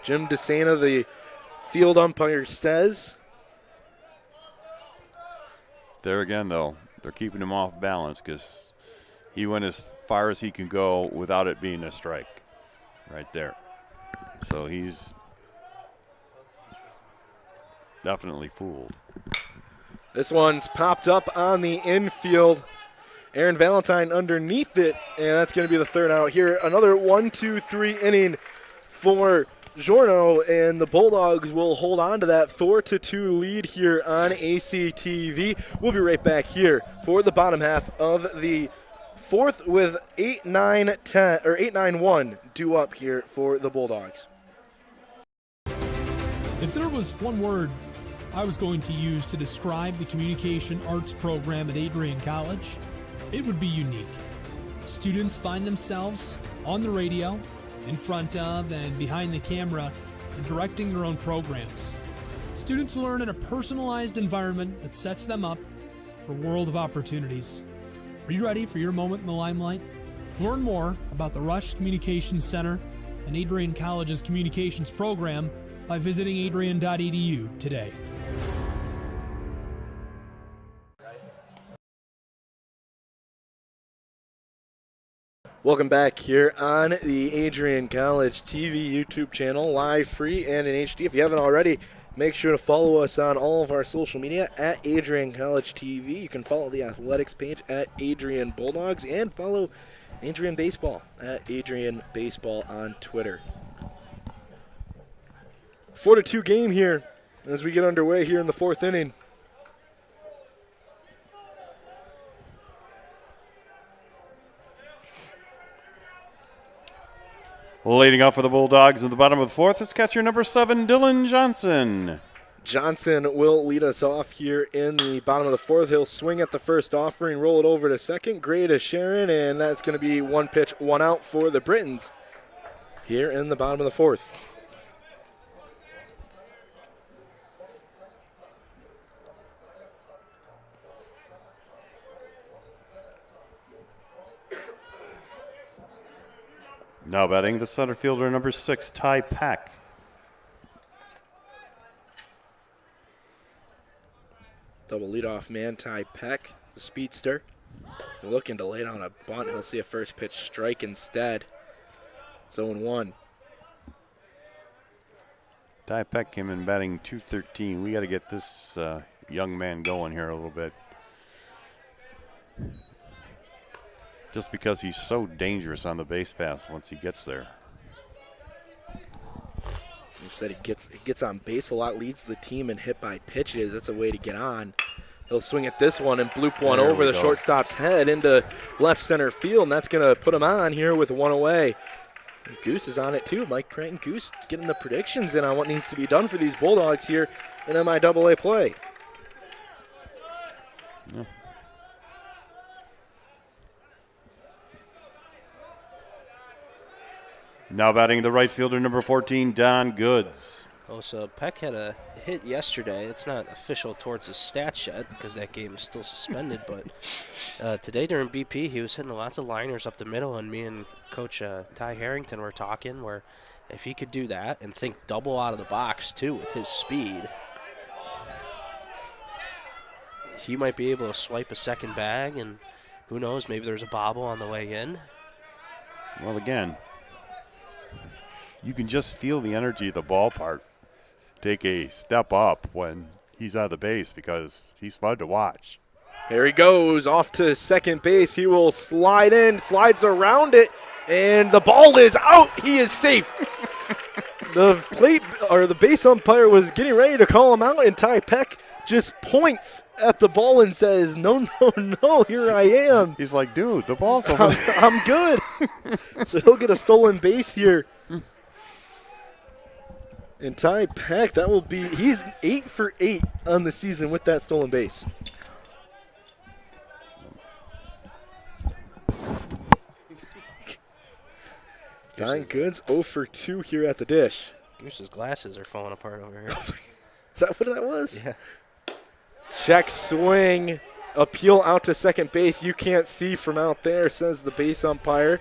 [SPEAKER 11] Jim DeSena, the field umpire, says.
[SPEAKER 12] There again, though, they're keeping him off balance because he went as far as he can go without it being a strike right there. So he's definitely fooled.
[SPEAKER 11] This one's popped up on the infield. Aaron Valentine underneath it, and that's going to be the third out here. Another 1-2-3 inning for Giorno, and the Bulldogs will hold on to that 4-2 lead here on ACTV. We'll be right back here for the bottom half of the fourth with 8-9-1 due up here for the Bulldogs.
[SPEAKER 7] If there was one word I was going to use to describe the communication arts program at Adrian College, it would be unique. Students find themselves on the radio, in front of and behind the camera, and directing their own programs. Students learn in a personalized environment that sets them up for a world of opportunities. Are you ready for your moment in the limelight? Learn more about the Rush Communications Center and Adrian College's communications program by visiting adrian.edu today.
[SPEAKER 11] Welcome back here on the Adrian College TV YouTube channel, live, free, and in HD. If you haven't already, make sure to follow us on all of our social media at Adrian College TV. You can follow the athletics page at Adrian Bulldogs and follow Adrian Baseball at Adrian Baseball on Twitter. 4-2 game here as we get underway here in the fourth inning.
[SPEAKER 12] Leading off for the Bulldogs in the bottom of the fourth is catcher number 7, Dylan Johnson.
[SPEAKER 11] Johnson will lead us off here in the bottom of the fourth. He'll swing at the first offering, roll it over to second. Gray to Sharon, and that's going to be one pitch, one out for the Britons here in the bottom of the fourth.
[SPEAKER 12] Now batting the center fielder number 6, Ty Peck.
[SPEAKER 14] Double leadoff man, Ty Peck, the speedster. Looking to lay down a bunt. He'll see a first pitch strike instead. It's 0-1.
[SPEAKER 12] Ty Peck came in batting .213. We got to get this young man going here a little bit. Just because he's so dangerous on the base pass once he gets there.
[SPEAKER 14] You said he gets on base a lot, leads the team in hit by pitches. That's a way to get on. He'll swing at this one and bloop one
[SPEAKER 12] There
[SPEAKER 14] over
[SPEAKER 12] we
[SPEAKER 14] the
[SPEAKER 12] go.
[SPEAKER 14] shortstop's head into left center field, and that's going to put him on here with one away. And Goose is on it too. Mike Pratt and Goose getting the predictions in on what needs to be done for these Bulldogs here in MIAA play.
[SPEAKER 12] Yeah. Now batting the right fielder number 14, Don Goods.
[SPEAKER 13] Oh, so Peck had a hit yesterday. It's not official towards his stats yet because that game is still suspended. But today during BP, he was hitting lots of liners up the middle, and me and Coach Ty Harrington were talking where if he could do that and think double out of the box too with his speed, he might be able to swipe a second bag, and who knows, maybe there's a bobble on the way in.
[SPEAKER 12] Well, again, you can just feel the energy of the ballpark take a step up when he's on the base because he's fun to watch.
[SPEAKER 11] Here he goes off to second base. He will slide in, slides around it, and the ball is out. He is safe. The base umpire was getting ready to call him out, and Ty Peck just points at the ball and says, "No, no, no, here I am."
[SPEAKER 12] He's like, dude, the ball's over there.
[SPEAKER 11] I'm good. So he'll get a stolen base here. And Ty Peck, he's 8 for 8 on the season with that stolen base. Don Goods 0 for 2 here at the dish.
[SPEAKER 13] Goose's glasses are falling apart over here.
[SPEAKER 11] Is that what that was?
[SPEAKER 13] Yeah.
[SPEAKER 11] Check swing. Appeal out to second base. You can't see from out there, says the base umpire.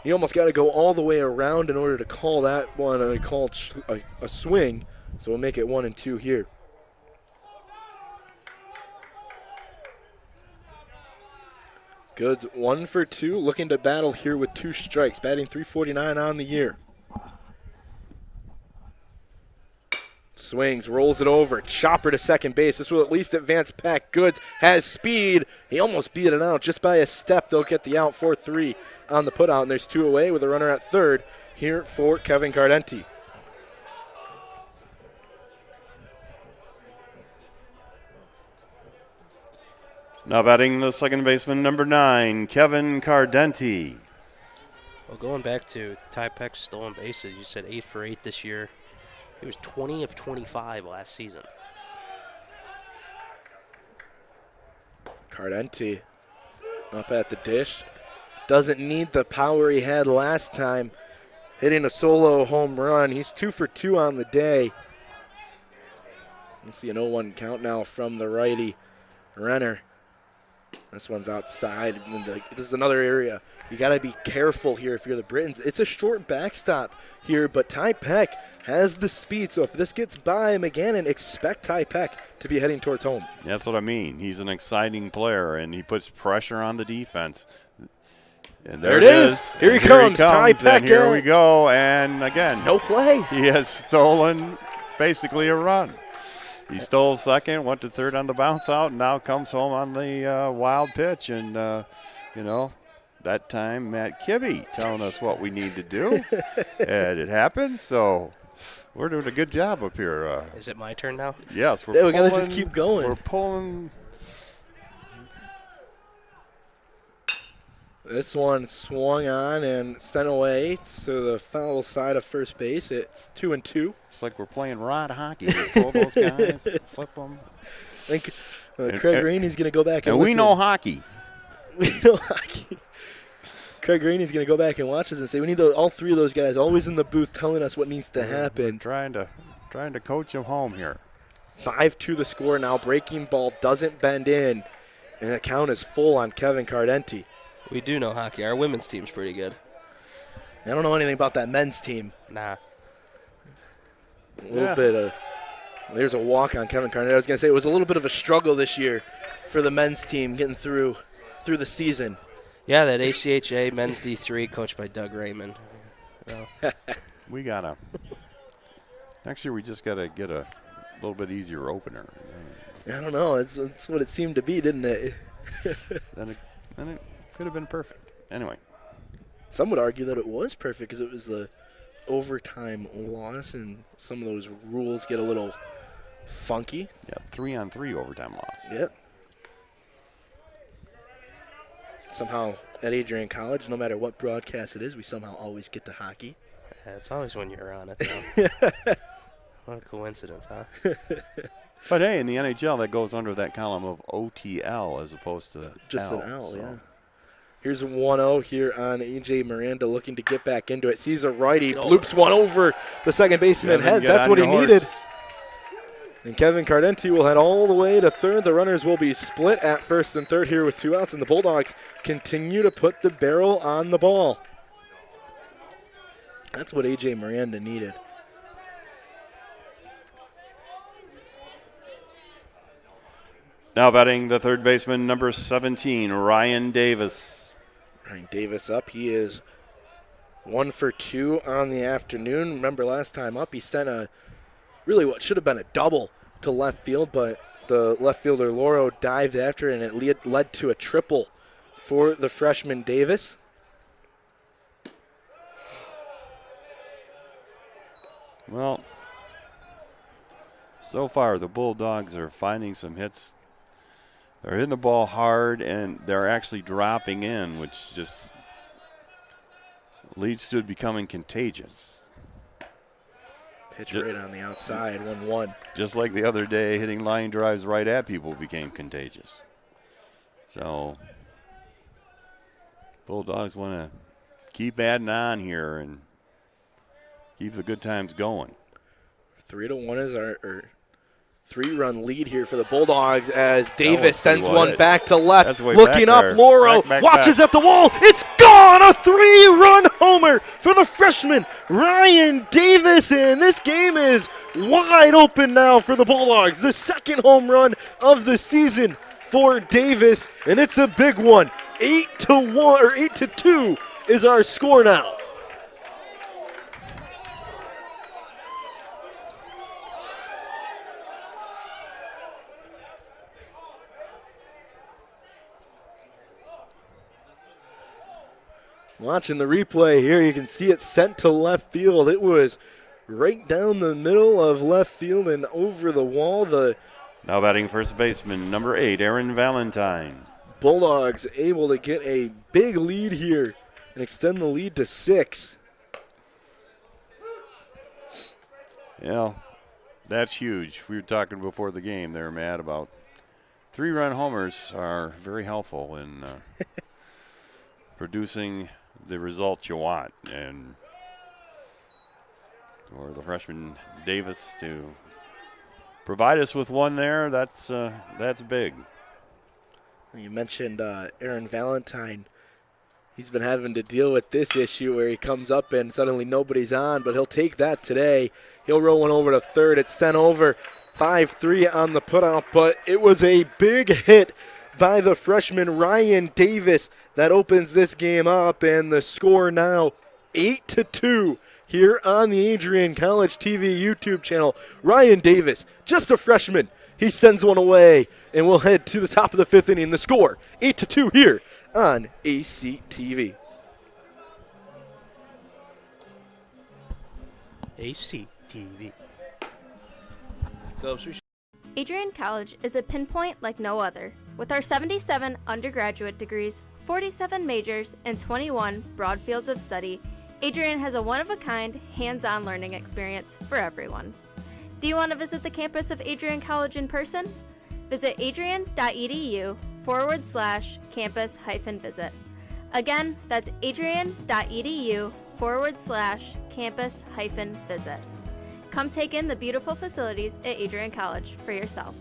[SPEAKER 11] You almost got to go all the way around in order to call that one a swing. So we'll make it 1 and 2 here. Goods 1 for 2, looking to battle here with 2 strikes, batting .349 on the year. Swings, rolls it over, chopper to second base. This will at least advance Peck. Goods has speed. He almost beat it out just by a step. They'll get the out 4-3 on the putout, and there's 2 away with a runner at third here for Kevin Cardenti.
[SPEAKER 12] Now batting the second baseman, number 9, Kevin Cardenti.
[SPEAKER 13] Well, going back to Ty Peck's stolen bases, you said 8 for 8 this year. He was 20 of 25 last season.
[SPEAKER 14] Cardenti up at the dish. Doesn't need the power he had last time. Hitting a solo home run. He's 2 for 2 on the day. You see an 0-1 count now from the righty, Renner. This one's outside. And this is another area. You got to be careful here if you're the Britons. It's a short backstop here, but Ty Peck has the speed. So if this gets by McGannon, expect Ty Peck to be heading towards home.
[SPEAKER 12] That's what I mean. He's an exciting player, and he puts pressure on the defense. And there it is.
[SPEAKER 14] Here he comes. Ty Peck.
[SPEAKER 12] And here we go. And again,
[SPEAKER 14] no play.
[SPEAKER 12] He has stolen basically a run. He stole second, went to third on the bounce out, and now comes home on the wild pitch. And, that time Matt Kibbe telling us what we need to do. And it happens, so we're doing a good job up here.
[SPEAKER 13] Is it my turn now?
[SPEAKER 12] Yes.
[SPEAKER 14] We got to just keep going.
[SPEAKER 12] We're pulling.
[SPEAKER 14] This one swung on and sent away to the foul side of first base. It's 2-2.
[SPEAKER 12] It's like we're playing rod hockey. We pull those guys, flip them.
[SPEAKER 14] I think Craig Rainey's going to go back and
[SPEAKER 12] we know hockey.
[SPEAKER 14] We know hockey. Craig Rainey's going to go back and watch this and say, we need all three of those guys always in the booth telling us what needs to happen.
[SPEAKER 12] Trying to coach them home here.
[SPEAKER 14] 5-2 the score now. Breaking ball doesn't bend in, and the count is full on Kevin Cardenti.
[SPEAKER 13] We do know hockey. Our women's team's pretty good.
[SPEAKER 14] I don't know anything about that men's team.
[SPEAKER 13] Nah.
[SPEAKER 14] A little bit of – there's a walk on Kevin Cardenti. I was going to say it was a little bit of a struggle this year for the men's team getting through the season.
[SPEAKER 13] Yeah, that ACHA men's D3 coached by Doug Raymond. Well.
[SPEAKER 12] We got to – next year we just got to get a little bit easier opener.
[SPEAKER 14] I don't know. It's what it seemed to be, didn't it?
[SPEAKER 12] Then it could have been perfect. Anyway.
[SPEAKER 14] Some would argue that it was perfect because it was the overtime loss, and some of those rules get a little funky.
[SPEAKER 12] Yeah, 3-on-3 overtime loss.
[SPEAKER 14] Yep. Somehow at Adrian College, no matter what broadcast it is, we somehow always get to hockey.
[SPEAKER 13] Yeah, it's always when you're on it, though. What a coincidence, huh?
[SPEAKER 12] But, hey, in the NHL, that goes under that column of OTL as opposed to
[SPEAKER 14] just
[SPEAKER 12] L,
[SPEAKER 14] an L,
[SPEAKER 12] so.
[SPEAKER 14] yeah. Here's 1-0 here on A.J. Miranda looking to get back into it. Sees a righty, loops one over the second baseman head. That's what he needed. And Kevin Cardenti will head all the way to third. The runners will be split at first and third here with 2 outs, and the Bulldogs continue to put the barrel on the ball. That's what A.J. Miranda needed.
[SPEAKER 12] Now batting the third baseman, number 17, Ryan Davis.
[SPEAKER 14] Ryan Davis up. He is 1 for 2 on the afternoon. Remember last time up, he sent really what should have been a double to left field, but the left fielder Loro dived after it, and it led to a triple for the freshman Davis.
[SPEAKER 12] Well, so far the Bulldogs are finding some hits. They're hitting the ball hard, and they're actually dropping in, which just leads to it becoming contagious.
[SPEAKER 14] Pitch right on the outside, 1-1.
[SPEAKER 12] Just like the other day, hitting line drives right at people became contagious. So Bulldogs want to keep adding on here and keep the good times going.
[SPEAKER 14] 3-1 is our 3-run lead here for the Bulldogs as Davis sends one back to left. Looking up, Loro watches at the wall. It's gone! A 3-run homer for the freshman Ryan Davis, and this game is wide open now for the Bulldogs. The second home run of the season for Davis, and it's a big one. 8-1 or 8-2 is our score now. Watching the replay here, you can see it sent to left field. It was right down the middle of left field and over the wall. The
[SPEAKER 12] Now batting first baseman, number 8, Aaron Valentine.
[SPEAKER 14] Bulldogs able to get a big lead here and extend the lead to 6.
[SPEAKER 12] Yeah, that's huge. We were talking before the game there, Matt, about 3-run homers are very helpful in producing the results you want. And for the freshman Davis to provide us with one there, that's big.
[SPEAKER 14] You mentioned Aaron Valentine. He's been having to deal with this issue where he comes up and suddenly nobody's on, but he'll take that today. He'll roll one over to third. It's sent over 5-3 on the putout, but it was a big hit by the freshman Ryan Davis that opens this game up, and the score now 8-2 here on the Adrian College TV YouTube channel. Ryan Davis, just a freshman, he sends one away, and we'll head to the top of the 5th inning. The score 8-2 here on ACTV.
[SPEAKER 13] ACTV.
[SPEAKER 10] Adrian College is a pinpoint like no other. With our 77 undergraduate degrees, 47 majors, and 21 broad fields of study, Adrian has a one-of-a-kind, hands-on learning experience for everyone. Do you want to visit the campus of Adrian College in person? Visit adrian.edu/campus-visit. Again, that's adrian.edu/campus-visit. Come take in the beautiful facilities at Adrian College for yourself.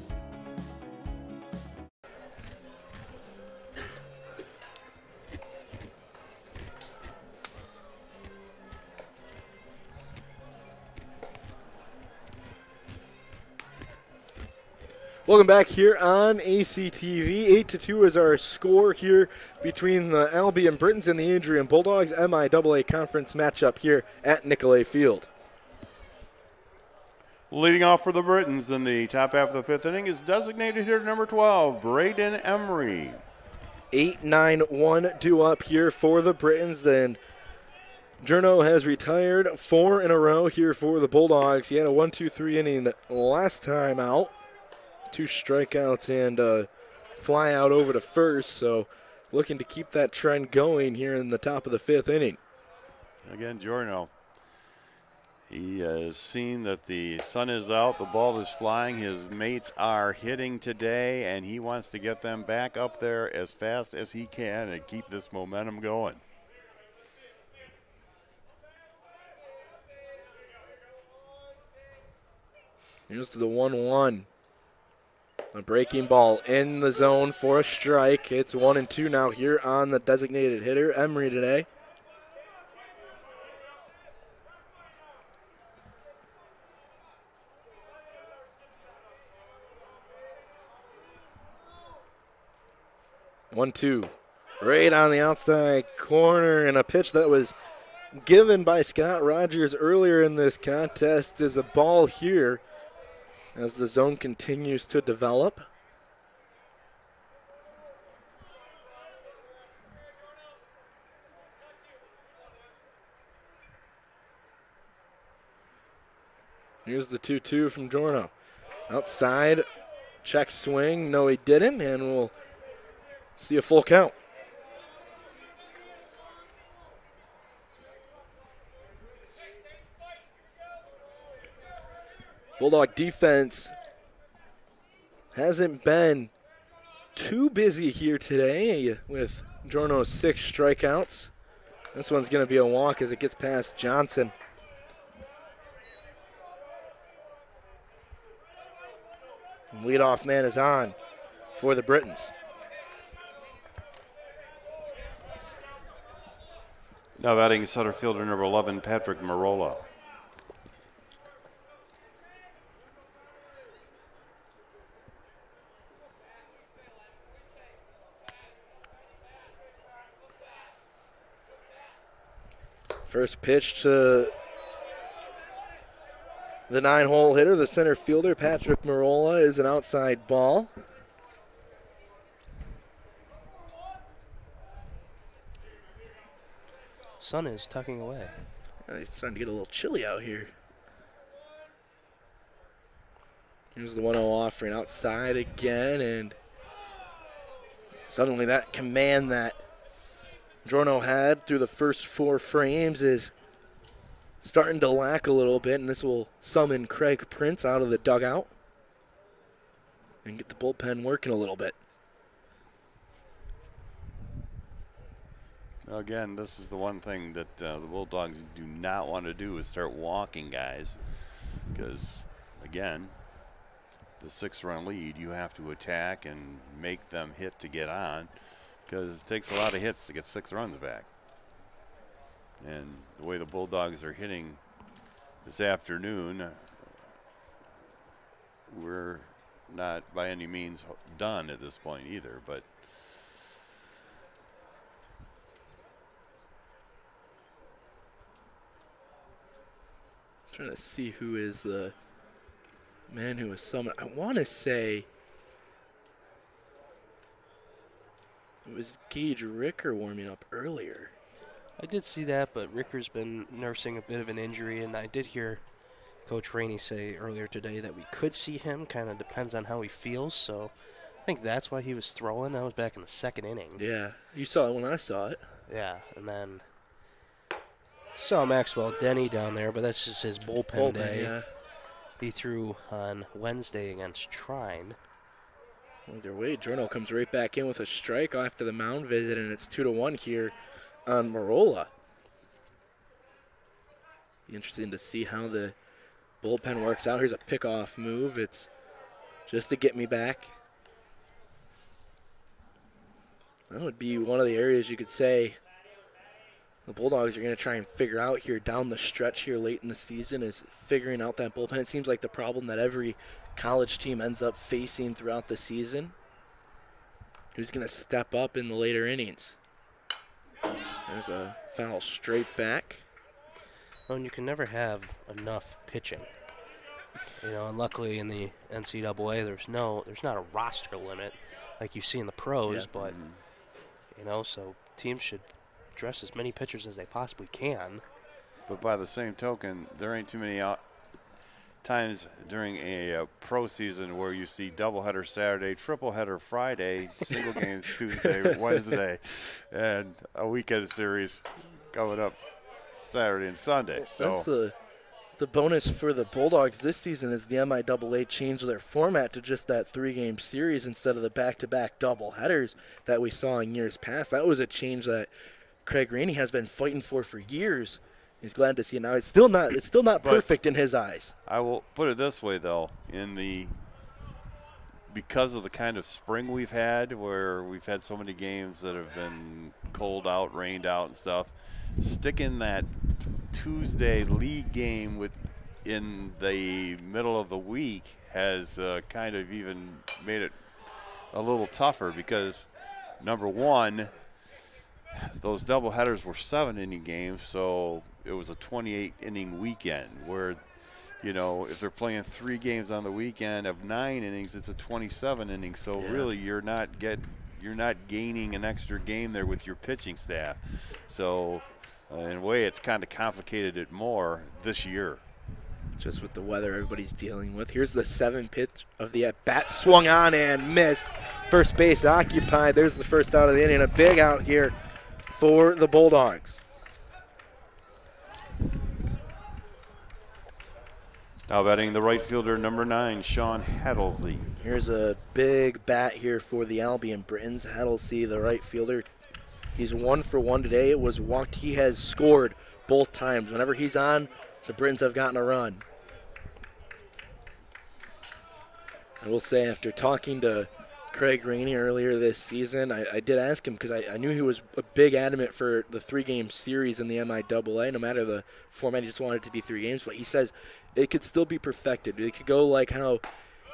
[SPEAKER 14] Welcome back here on ACTV. 8-2 is our score here between the Albion Britons and the Adrian Bulldogs MIAA conference matchup here at Nicolay Field.
[SPEAKER 12] Leading off for the Britons in the top half of the 5th inning is designated hitter number 12, Braden Emery.
[SPEAKER 14] 8-9-1 due up here for the Britons. Then Journo has retired 4 in a row here for the Bulldogs. He had a 1-2-3 inning last time out. 2 strikeouts and a fly out over to first, so looking to keep that trend going here in the top of the 5th inning.
[SPEAKER 12] Again, Giorno, he has seen that the sun is out, the ball is flying, his mates are hitting today, and he wants to get them back up there as fast as he can and keep this momentum going.
[SPEAKER 14] Here's the 1-1. A breaking ball in the zone for a strike. It's 1-2 now here on the designated hitter, Emery, today. One, two, right on the outside corner, and a pitch that was given by Scott Rogers earlier in this contest is a ball here as the zone continues to develop. Here's the 2-2 from Giorno. Outside, check swing. No, he didn't, and we'll see a full count. Bulldog defense hasn't been too busy here today with Giorno's 6 strikeouts. This one's going to be a walk as it gets past Johnson. Leadoff man is on for the Britons.
[SPEAKER 12] Now batting center fielder number 11, Patrick Marola.
[SPEAKER 14] First pitch to the 9-hole hitter, the center fielder, Patrick Marola, is an outside ball.
[SPEAKER 13] Sun is tucking away.
[SPEAKER 14] It's starting to get a little chilly out here. Here's the 1-0 offering outside again, and suddenly that command that Drono had through the first 4 frames is starting to lack a little bit, and this will summon Craig Prince out of the dugout and get the bullpen working a little bit.
[SPEAKER 12] Again, this is the one thing that the Bulldogs do not want to do is start walking guys, because, again, the 6-run lead, you have to attack and make them hit to get on, because it takes a lot of hits to get 6 runs back. And the way the Bulldogs are hitting this afternoon, we're not by any means done at this point either, but
[SPEAKER 14] trying to see who is the man who was summoned. I want to say it was Gage Ricker warming up earlier.
[SPEAKER 13] I did see that, but Ricker's been nursing a bit of an injury, and I did hear Coach Rainey say earlier today that we could see him. Kind of depends on how he feels, so I think that's why he was throwing. That was back in the 2nd inning.
[SPEAKER 14] Yeah, you saw it when I saw it.
[SPEAKER 13] Yeah, and then saw Maxwell Denny down there, but that's just his bullpen day.
[SPEAKER 14] Yeah.
[SPEAKER 13] He threw on Wednesday against Trine.
[SPEAKER 14] Either way, Drono comes right back in with a strike after the mound visit, and it's 2-1 here on Marola. Be interesting to see how the bullpen works out. Here's a pickoff move. It's just to get me back. That would be one of the areas you could say the Bulldogs are going to try and figure out here down the stretch here late in the season, is figuring out that bullpen. It seems like the problem that every college team ends up facing throughout the season. Who's going to step up in the later innings? There's a foul straight back.
[SPEAKER 13] Well, and you can never have enough pitching. You know, and luckily in the NCAA, there's not a roster limit like you see in the pros, but, you know, so teams should dress as many pitchers as they possibly can.
[SPEAKER 12] But by the same token, there ain't too many times during a pro season where you see doubleheader Saturday, tripleheader Friday, single games Tuesday, Wednesday, and a weekend series coming up Saturday and Sunday. So
[SPEAKER 14] that's the bonus for the Bulldogs this season is the MIAA changed their format to just that 3-game series instead of the back-to-back doubleheaders that we saw in years past. That was a change that Craig Rainey has been fighting for years. He's glad to see it now. It's still not perfect in his eyes.
[SPEAKER 12] I will put it this way, though, because of the kind of spring we've had, where we've had so many games that have been cold out, rained out, and stuff, sticking that Tuesday league game in the middle of the week has kind of even made it a little tougher because, number one, those doubleheaders were 7-inning games, so it was a 28-inning weekend where, you know, if they're playing 3 games on the weekend of 9 innings, it's a 27 innings. So really, you're not gaining an extra game there with your pitching staff. So in a way, it's kind of complicated it more this year.
[SPEAKER 14] Just with the weather everybody's dealing with. Here's the 7th pitch of the at-bat. Swung on and missed. First base occupied. There's the first out of the inning. A big out here for the Bulldogs.
[SPEAKER 12] Now batting the right fielder, number 9, Sean Heddlesley.
[SPEAKER 14] Here's a big bat here for the Albion Britons. Heddlesley, the right fielder. He's 1 for 1 today. It was walked. He has scored both times. Whenever he's on, the Britons have gotten a run. I will say, after talking to Craig Rainey earlier this season, I did ask him because I knew he was a big adamant for the 3-game series in the MIAA. No matter the format, he just wanted it to be 3 games. But he says it could still be perfected. It could go like how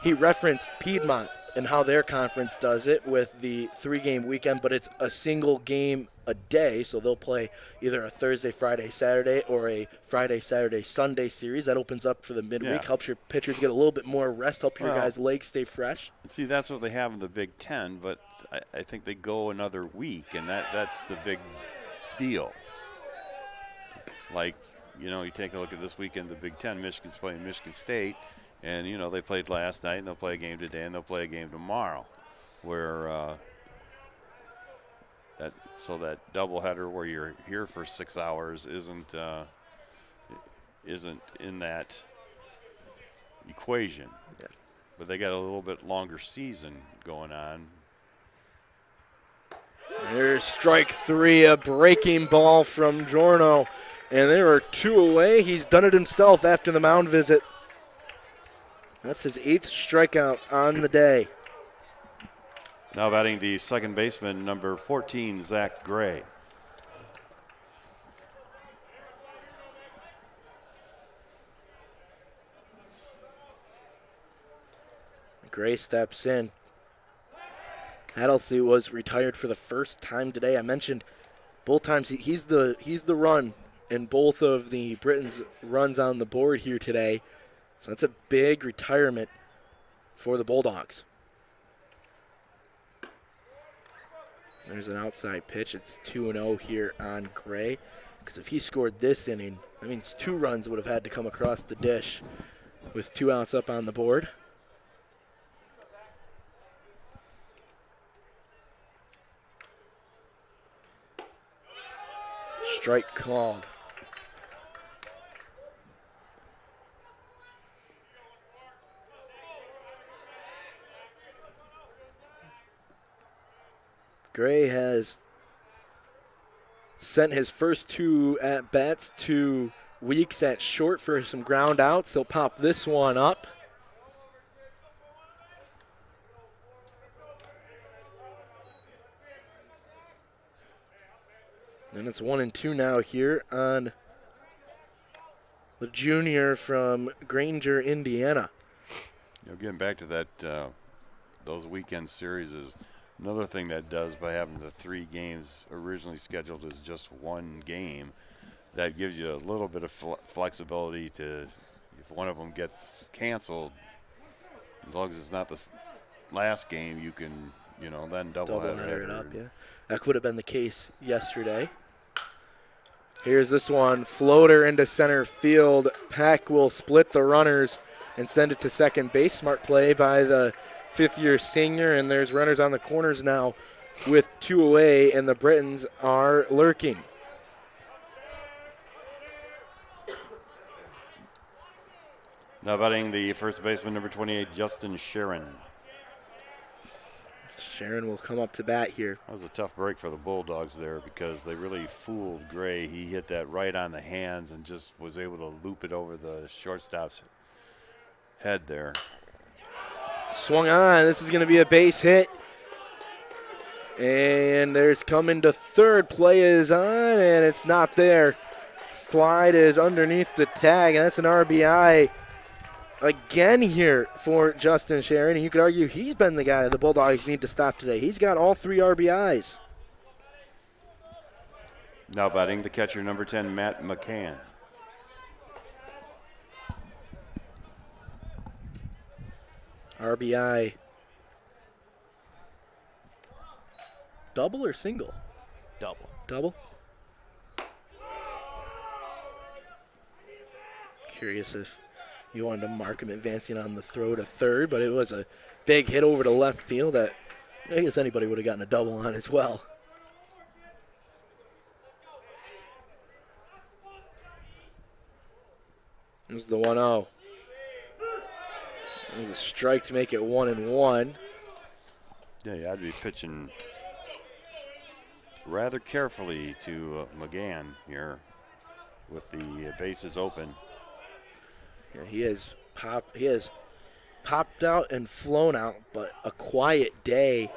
[SPEAKER 14] he referenced Piedmont and how their conference does it with the 3-game weekend, but it's a single game a day. So they'll play either a Thursday, Friday, Saturday, or a Friday, Saturday, Sunday series. That opens up for the midweek, helps your pitchers get a little bit more rest, help your guys' legs stay fresh.
[SPEAKER 12] See, that's what they have in the Big Ten, but I think they go another week, and that's the big deal. Like, you know, you take a look at this weekend, the Big Ten, Michigan's playing Michigan State, And, you know, they played last night, and they'll play a game today, and they'll play a game tomorrow, where that doubleheader where you're here for 6 hours isn't in that equation.
[SPEAKER 11] Yeah.
[SPEAKER 12] But they got a little bit longer season going on.
[SPEAKER 14] There's strike three, a breaking ball from Giorno. And there are 2 away. He's done it himself after the mound visit. That's his 8th strikeout on the day.
[SPEAKER 12] Now batting the second baseman, number 14, Zach Gray.
[SPEAKER 14] Gray steps in. Adelcy was retired for the first time today. I mentioned both times he's the run in both of the Britons' runs on the board here today. So that's a big retirement for the Bulldogs. There's an outside pitch. It's 2-0 here on Gray. Because if he scored this inning, that means 2 runs would have had to come across the dish with 2 outs up on the board. Strike called. Gray has sent his first 2 at-bats to Weeks at short for some ground outs. He'll pop this one up. And it's 1-2 now here on the junior from Granger, Indiana.
[SPEAKER 12] You know, getting back to that, those weekend series is another thing that does by having the 3 games originally scheduled as just 1 game. That gives you a little bit of flexibility to, if one of them gets canceled, as long as it's not the last game, you can, you know, then double header
[SPEAKER 14] it up. Yeah, that could have been the case yesterday. Here's this one, floater into center field. Pack will split the runners and send it to second base. Smart play by the 5th-year senior, and there's runners on the corners now with 2 away, and the Britons are lurking.
[SPEAKER 12] Now batting the first baseman, number 28, Justin Sharon.
[SPEAKER 14] Sharon will come up to bat here.
[SPEAKER 12] That was a tough break for the Bulldogs there because they really fooled Gray. He hit that right on the hands and just was able to loop it over the shortstop's head there.
[SPEAKER 14] Swung on. This is going to be a base hit. And there's coming to third. Play is on, and it's not there. Slide is underneath the tag, and that's an RBI again here for Justin Sharon. And you could argue he's been the guy the Bulldogs need to stop today. He's got all 3 RBIs.
[SPEAKER 12] Now batting the catcher, number 10, Matt McCann.
[SPEAKER 14] RBI. Double or single?
[SPEAKER 13] Double.
[SPEAKER 14] Double? Curious if you wanted to mark him advancing on the throw to third, but it was a big hit over to left field that I guess anybody would have gotten a double on as well. There's the 1-0. There's a strike to make it 1-1.
[SPEAKER 12] Yeah, I'd be pitching rather carefully to McGann here with the bases open.
[SPEAKER 14] Yeah, he has popped out and flown out, but a quiet day.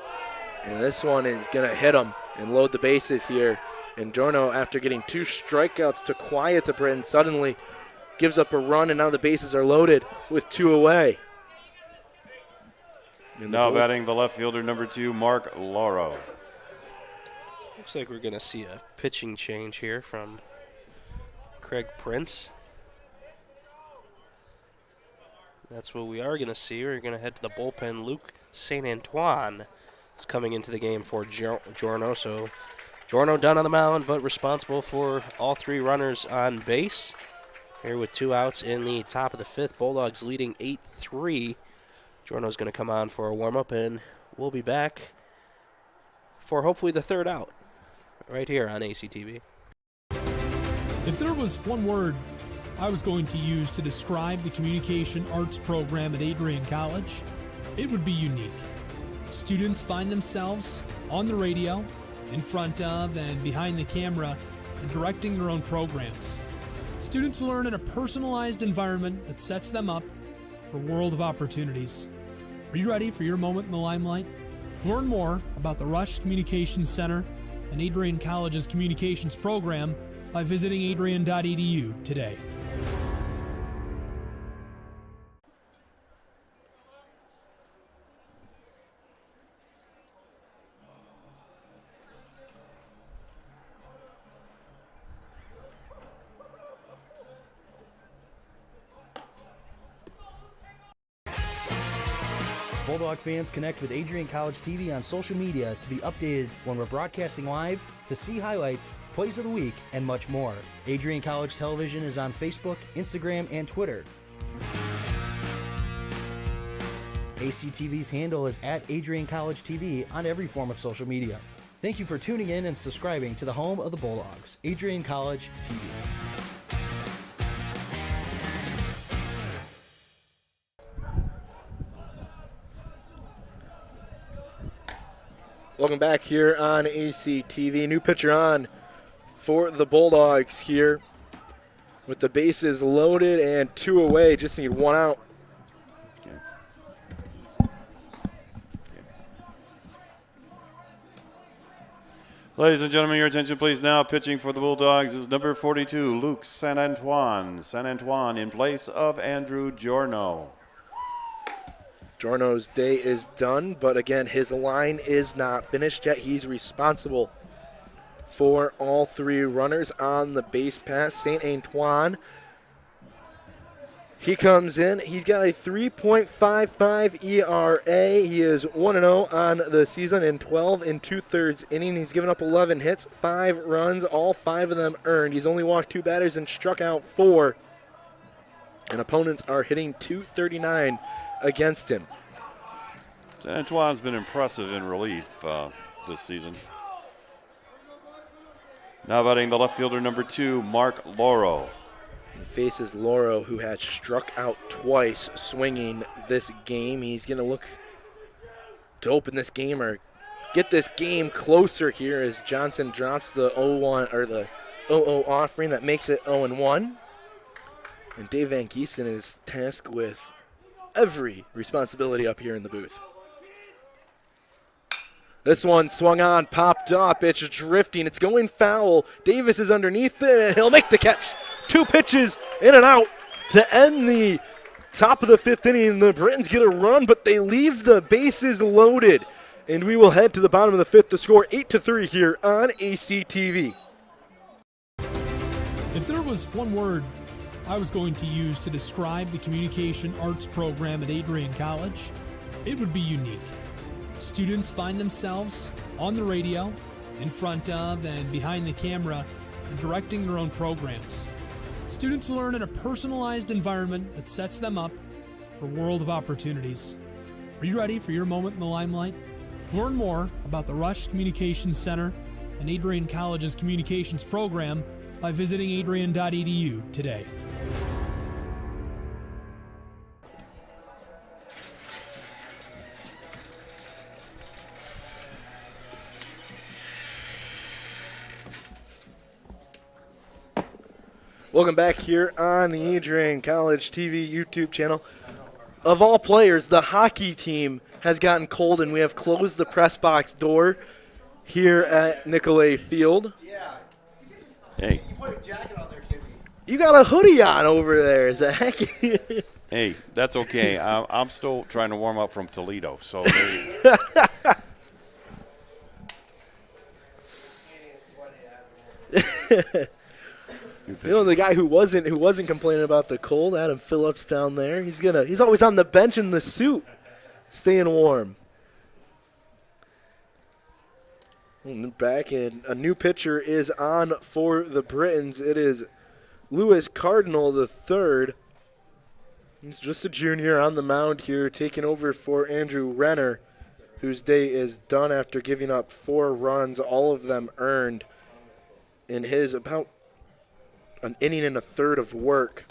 [SPEAKER 14] And this one is going to hit him and load the bases here. And Giorno, after getting 2 strikeouts to quiet the Britons, suddenly gives up a run, and now the bases are loaded with 2 away.
[SPEAKER 12] Now batting the left fielder, number 2, Mark Lauro.
[SPEAKER 13] Looks like we're going to see a pitching change here from Craig Prince. That's what we are going to see. We're going to head to the bullpen. Luke St. Antoine is coming into the game for Giorno. So Giorno down on the mound, but responsible for all 3 runners on base. Here with 2 outs in the top of the 5th. Bulldogs leading 8-3. Jorno's going to come on for a warm-up, and we'll be back for hopefully the 3rd out right here on ACTV.
[SPEAKER 7] If there was one word I was going to use to describe the communication arts program at Adrian College, it would be unique. Students find themselves on the radio, in front of and behind the camera, and directing their own programs. Students learn in a personalized environment that sets them up for a world of opportunities. Are you ready for your moment in the limelight? Learn more about the Rush Communications Center and Adrian College's communications program by visiting adrian.edu today.
[SPEAKER 15] Bulldog fans, connect with Adrian College TV on social media to be updated when we're broadcasting live, to see highlights, plays of the week, and much more. Adrian College Television is on Facebook, Instagram, and Twitter. ACTV's handle is at Adrian College TV on every form of social media. Thank you for tuning in and subscribing to the home of the Bulldogs, Adrian College TV.
[SPEAKER 14] Welcome back here on ACTV. New pitcher on for the Bulldogs here with the bases loaded and 2 away. Just need 1 out.
[SPEAKER 12] Ladies and gentlemen, your attention please now. Pitching for the Bulldogs is number 42, Luke San Antoine. San Antoine in place of Andrew Jorno.
[SPEAKER 14] Jorno's day is done, but again, his line is not finished yet. He's responsible for all 3 runners on the base pass. St. Antoine, he comes in. He's got a 3.55 ERA. He is 1-0 on the season in 12 2/3 innings. He's given up 11 hits, 5 runs, all 5 of them earned. He's only walked 2 batters and struck out 4. And opponents are hitting .239 against him.
[SPEAKER 12] Antoine's been impressive in relief this season. Now batting the left fielder, number 2, Mark Loro.
[SPEAKER 14] He faces Loro, who had struck out twice swinging this game. He's going to look to open this game or get this game closer here as Johnson drops the 0-1 or the 0-0 offering that makes it 0-1. And Dave Van Giesen is tasked with every responsibility up here in the booth. This one swung on, popped up, it's drifting, it's going foul. Davis is underneath it, and he'll make the catch. 2 pitches in and out to end the top of the 5th inning. The Britons get a run, but they leave the bases loaded. And we will head to the bottom of the 5th to score 8-3 here on ACTV.
[SPEAKER 7] If there was one word I was going to use to describe the communication arts program at Adrian College, it would be unique. Students find themselves on the radio, in front of and behind the camera, and directing their own programs. Students learn in a personalized environment that sets them up for a world of opportunities. Are you ready for your moment in the limelight? Learn more about the Rush Communications Center and Adrian College's communications program by visiting adrian.edu today.
[SPEAKER 14] Welcome back here on the Adrian College TV YouTube channel. Of all players, the hockey team has gotten cold, and we have closed the press box door here at Nicolay Field.
[SPEAKER 12] Hey.
[SPEAKER 14] You put a jacket on there, Kimmy. You got a hoodie on over there, Zach.
[SPEAKER 12] Hey, that's okay. I'm still trying to warm up from Toledo, so there you go.
[SPEAKER 14] You know, the guy who wasn't complaining about the cold, Adam Phillips down there. He's always on the bench in the suit, staying warm. And back, and a new pitcher is on for the Britons. It is
[SPEAKER 11] Lewis Cardinal III. He's just a junior on the mound here, taking over for Andrew Renner, whose day is done after giving up 4 runs, all of them earned in his about an inning and a third of work.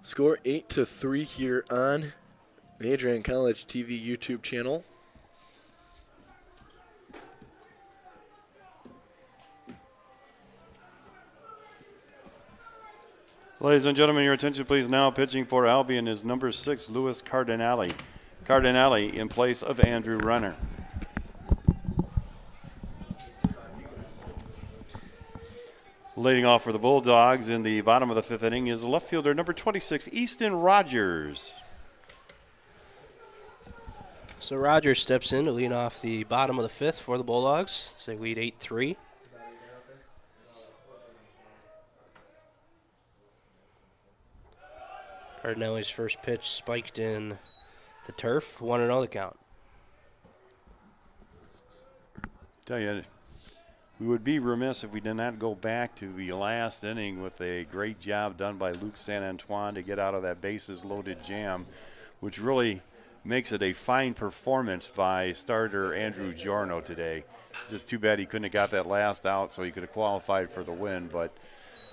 [SPEAKER 11] Score 8-3 here on Adrian College TV YouTube channel.
[SPEAKER 12] Ladies and gentlemen, your attention please now. Pitching for Albion is number 6, Louis Cardinale. Cardinale in place of Andrew Renner. Leading off for the Bulldogs in the bottom of the 5th inning is left fielder number 26, Easton Rogers.
[SPEAKER 13] So Rogers steps in to lead off the bottom of the 5th for the Bulldogs. They lead 8-3. Cardinelli's first pitch spiked in the turf. 1-0 the count.
[SPEAKER 12] Tell you, we would be remiss if we did not go back to the last inning with a great job done by Luke San Antoine to get out of that bases-loaded jam, which really makes it a fine performance by starter Andrew Giorno today. Just too bad he couldn't have got that last out so he could have qualified for the win, but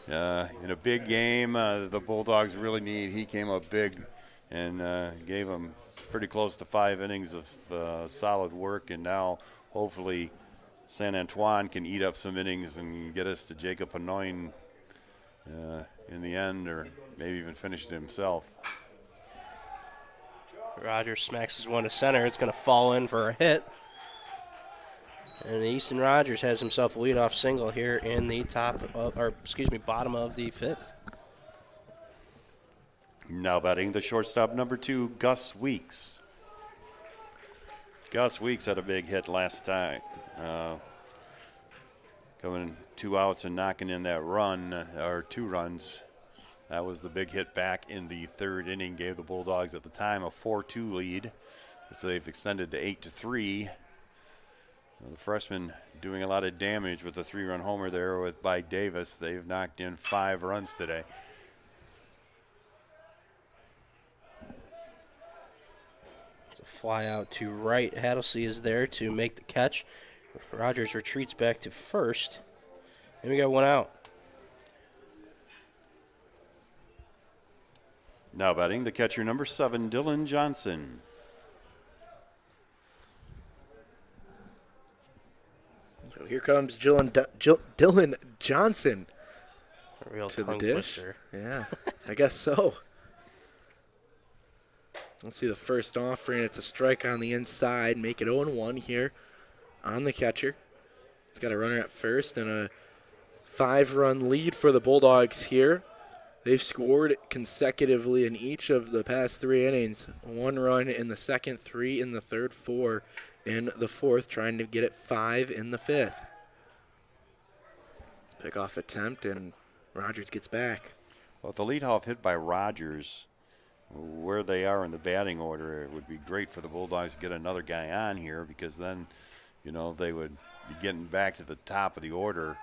[SPEAKER 12] in a big game, the Bulldogs really need. He came up big and gave them pretty close to 5 innings of solid work, and now hopefully San Antoine can eat up some innings and get us to Jacob Hanoi in the end, or maybe even finish it himself.
[SPEAKER 13] Rogers smacks his one to center. It's going to fall in for a hit. And Easton Rogers has himself a leadoff single here in the bottom of the 5th.
[SPEAKER 12] Now batting the shortstop, number 2, Gus Weeks. Gus Weeks had a big hit last time. Coming 2 outs and knocking in that run, or 2 runs. That was the big hit back in the 3rd inning. Gave the Bulldogs at the time a 4-2 lead, which they've extended to 8-3. The freshman doing a lot of damage with the 3-run homer there by Davis. They've knocked in 5 runs today.
[SPEAKER 13] It's a fly out to right. Hattlesey is there to make the catch. Rogers retreats back to first. And we got 1 out.
[SPEAKER 12] Now batting the catcher, number 7, Dylan Johnson.
[SPEAKER 11] So here comes Dylan Johnson
[SPEAKER 13] a real
[SPEAKER 11] to the
[SPEAKER 13] tongue
[SPEAKER 11] dish.
[SPEAKER 13] Twister.
[SPEAKER 11] Yeah, I guess so. Let's see the first offering. It's a strike on the inside. Make it 0-1 here on the catcher. He's got a runner at first and a 5-run lead for the Bulldogs here. They've scored consecutively in each of the past 3 innings. 1 run in the 2nd, 3 in the 3rd, 4 in the 4th, trying to get it 5 in the 5th. Pickoff attempt, and Rogers gets back.
[SPEAKER 12] Well, the leadoff hit by Rogers, where they are in the batting order, it would be great for the Bulldogs to get another guy on here, because then, they would be getting back to the top of the order,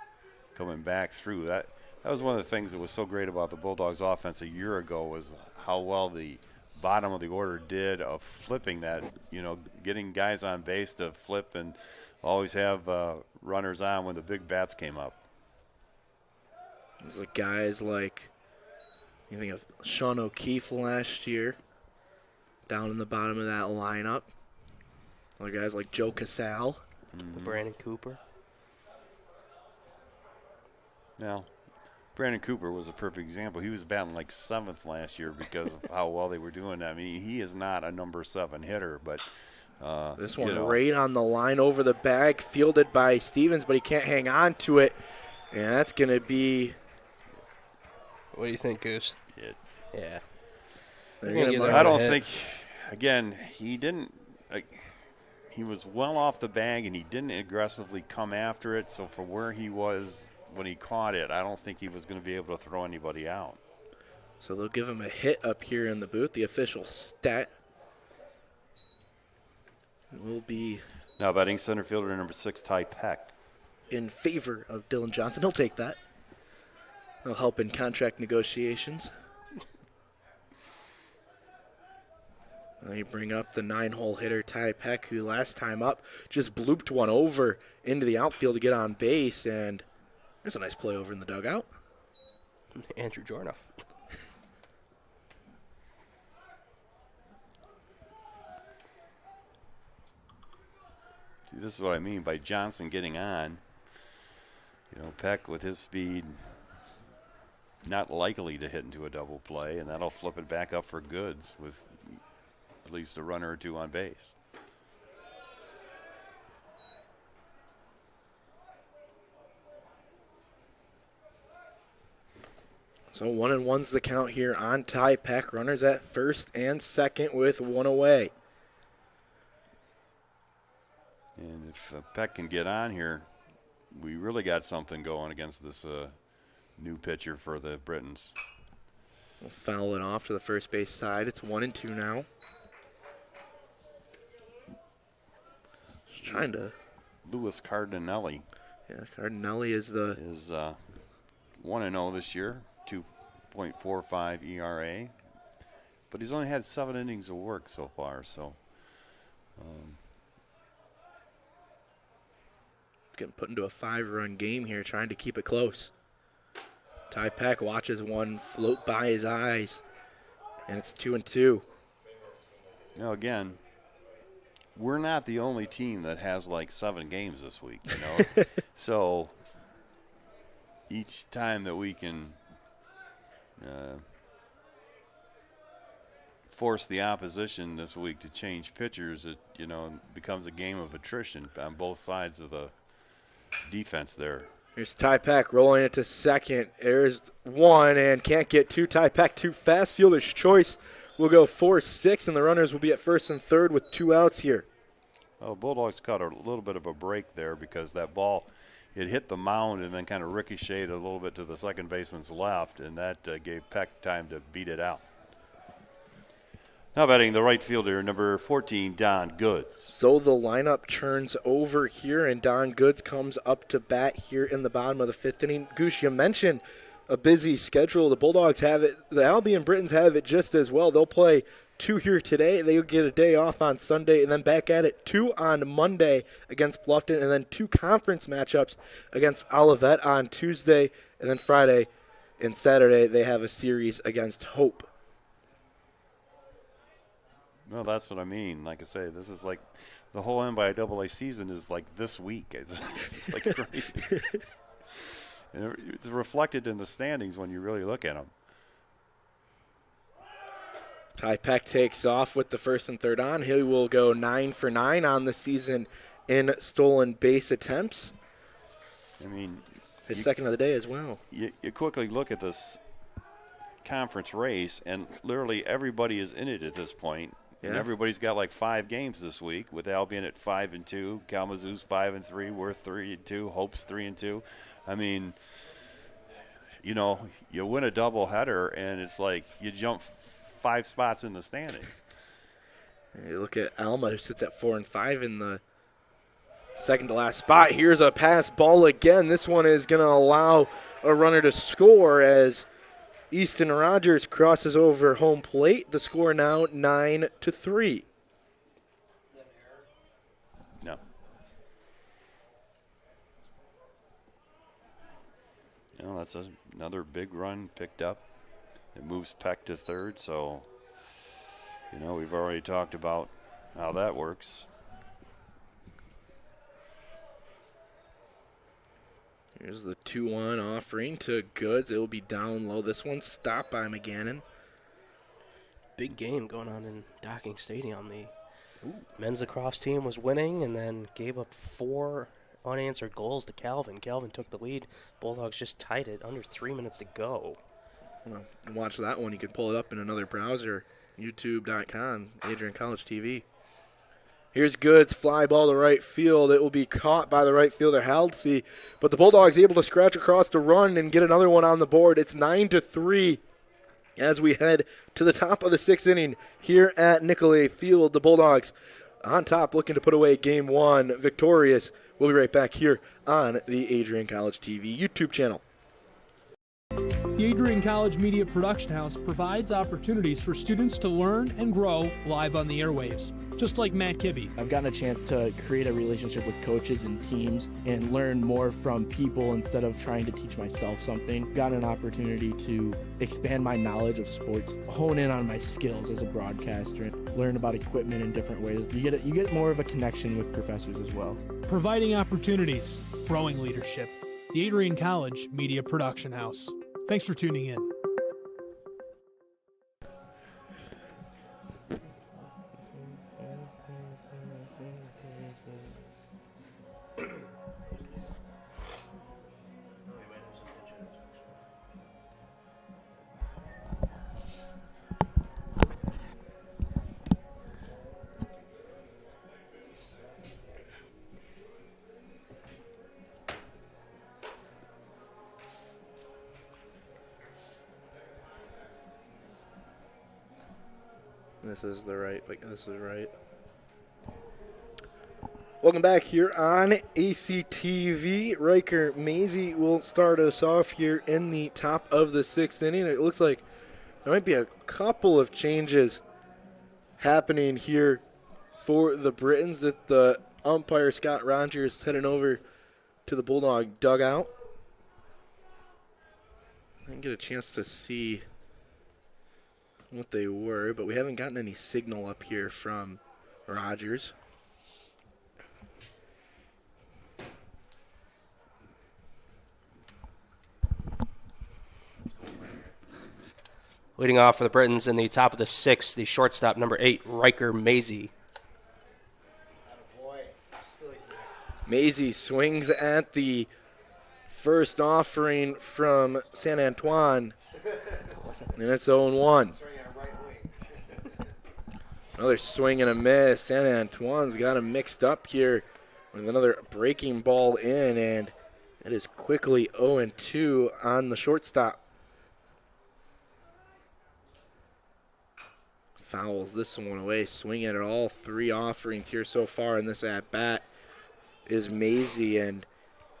[SPEAKER 12] coming back through. That was one of the things that was so great about the Bulldogs offense a year ago, was how well the bottom of the order did of flipping that, getting guys on base to flip and always have runners on when the big bats came up.
[SPEAKER 11] There's guys like, you think of Sean O'Keefe last year, down in the bottom of that lineup. Other guys like Joe Casale.
[SPEAKER 13] Brandon Cooper.
[SPEAKER 12] Now, Brandon Cooper was a perfect example. He was batting like 7th last year because of how well they were doing. I mean, he is not a number 7 hitter, but
[SPEAKER 11] this one right on the line over the bag, fielded by Stevens, but he can't hang on to it, and that's going to be.
[SPEAKER 13] What do you think, Goose? Yeah.
[SPEAKER 12] I don't think. Again, he didn't. He was well off the bag, and he didn't aggressively come after it. So for where he was when he caught it, I don't think he was going to be able to throw anybody out.
[SPEAKER 11] So they'll give him a hit up here in the booth, the official stat.
[SPEAKER 14] It will be
[SPEAKER 12] now batting center fielder number 6, Ty Peck.
[SPEAKER 14] in favor of Dylan Johnson. He'll take that. He'll help in contract negotiations. Now you bring up the 9-hole hitter Ty Peck, who last time up just blooped one over into the outfield to get on base, and there's a nice play over in the dugout.
[SPEAKER 13] Andrew Jorna.
[SPEAKER 12] See, this is what I mean by Johnson getting on. Peck with his speed, not likely to hit into a double play, and that'll flip it back up for Goods with at least a runner or two on base.
[SPEAKER 14] So 1-1's the count here on Ty Peck. Runners at first and second with one away.
[SPEAKER 12] And if Peck can get on here, we really got something going against this new pitcher for the Britons.
[SPEAKER 14] We'll foul it off to the first base side. It's 1-2 now. Just trying to.
[SPEAKER 12] Louis Cardinelli.
[SPEAKER 14] Yeah, Cardinelli is
[SPEAKER 12] 1-0 this year, 2.45 ERA, but he's only had 7 innings of work so far. So.
[SPEAKER 14] Getting put into a 5-run game here, trying to keep it close. Ty Peck watches one float by his eyes, and it's 2-2.
[SPEAKER 12] Now again, we're not the only team that has like 7 games this week, So each time that we can force the opposition this week to change pitchers, it becomes a game of attrition on both sides of the defense there.
[SPEAKER 14] Here's Ty Peck rolling it to second. There's one and can't get to Ty Peck too fast. Fielder's choice will go 4-6, and the runners will be at first and third with 2 outs here.
[SPEAKER 12] Well, the Bulldogs caught a little bit of a break there because that ball, it hit the mound and then kind of ricocheted a little bit to the second baseman's left, and that gave Peck time to beat it out. Now batting the right fielder, number 14, Don Goods.
[SPEAKER 14] So the lineup turns over here, and Don Goods comes up to bat here in the bottom of the 5th inning. Goose, you mentioned a busy schedule. The Bulldogs have it. The Albion Britons have it just as well. They'll play 2 here today. They'll get a day off on Sunday, and then back at it 2 on Monday against Bluffton, and then 2 conference matchups against Olivet on Tuesday, and then Friday and Saturday they have a series against Hope.
[SPEAKER 12] No, that's what I mean. Like I say, this is like the whole NCAA season is like this week. It's like crazy. And it's reflected in the standings when you really look at them.
[SPEAKER 14] Ty Peck takes off with the first and third on. He will go 9 for 9 on the season in stolen base attempts.
[SPEAKER 12] I mean,
[SPEAKER 14] his second of the day as well.
[SPEAKER 12] You quickly look at this conference race, and literally everybody is in it at this point.
[SPEAKER 14] Yeah.
[SPEAKER 12] And everybody's got like 5 games this week, with Albion at 5-2, Kalamazoo's 5-3, we're 3-2, Hope's 3-2. I mean, you win a doubleheader, and it's like you jump 5 spots in the standings.
[SPEAKER 14] You look at Alma, who sits at 4-5 in the second to last spot. Here's a pass ball again. This one is going to allow a runner to score as Easton Rogers crosses over home plate. The score now 9-3.
[SPEAKER 12] No. That's another big run picked up. It moves Peck to third, so we've already talked about how that works.
[SPEAKER 14] Here's the 2-1 offering to Goods. It will be down low. This one stopped by McGannon.
[SPEAKER 13] Big game going on in Docking Stadium. The men's lacrosse team was winning and then gave up 4 unanswered goals to Calvin. Calvin took the lead. Bulldogs just tied it under 3 minutes to go.
[SPEAKER 14] Well, watch that one. You can pull it up in another browser, youtube.com, Adrian College TV. Here's Goods, fly ball to right field. It will be caught by the right fielder, Halsey. But the Bulldogs able to scratch across the run and get another one on the board. It's 9-3 as we head to the top of the 6th inning here at Nicolay Field. The Bulldogs on top, looking to put away game one, victorious. We'll be right back here on the Adrian College TV YouTube channel.
[SPEAKER 7] The Adrian College Media Production House provides opportunities for students to learn and grow live on the airwaves, just like Matt Kibbe.
[SPEAKER 8] I've gotten a chance to create a relationship with coaches and teams and learn more from people instead of trying to teach myself something. Gotten an opportunity to expand my knowledge of sports, hone in on my skills as a broadcaster, and learn about equipment in different ways. You get more of a connection with professors as well.
[SPEAKER 7] Providing opportunities, growing leadership. The Adrian College Media Production House. Thanks for tuning in.
[SPEAKER 14] This is the right, like this is right. Welcome back here on ACTV. Riker Maisie will start us off here in the top of the sixth inning. It looks like there might be a couple of changes happening here for the Britons. That the umpire, Scott Rogers, heading over to the Bulldog dugout. I didn't get a chance to see what they were, but we haven't gotten any signal up here from Rogers.
[SPEAKER 13] Leading off for the Britons in the top of the sixth, the shortstop, number 8, Riker Maisie.
[SPEAKER 14] Maisie swings at the first offering from San Antoine, and it's 0-1. Another swing and a miss. San Antoine's got him mixed up here with another breaking ball in, and it is quickly 0-2 on the shortstop. Fouls this one away, swinging at all three offerings here so far in this at-bat is Maisie, and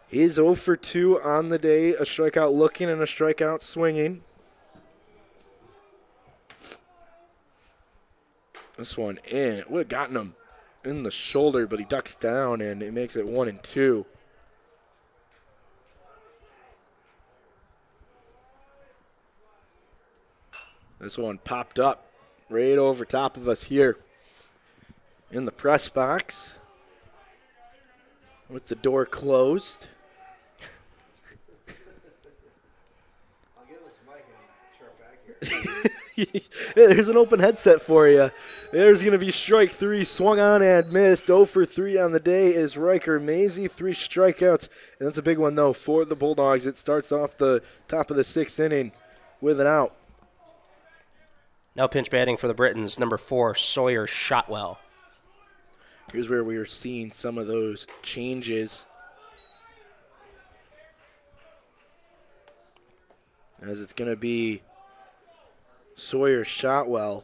[SPEAKER 14] he's 0 for 2 on the day, a strikeout looking and a strikeout swinging. This one in. It would have gotten him in the shoulder, but he ducks down, and it makes it 1-2. This one popped up right over top of us here in the press box with the door closed.
[SPEAKER 11] I'll give this mic and short back here.
[SPEAKER 14] There's an open headset for you. There's going to be strike 3, swung on and missed. 0 for 3 on the day is Riker Maisie. 3 strikeouts, and that's a big one, though, for the Bulldogs. It starts off the top of the sixth inning with an out.
[SPEAKER 13] Now pinch batting for the Britons, number 4, Sawyer Shotwell.
[SPEAKER 14] Here's where we are seeing some of those changes, as it's going to be Sawyer Shotwell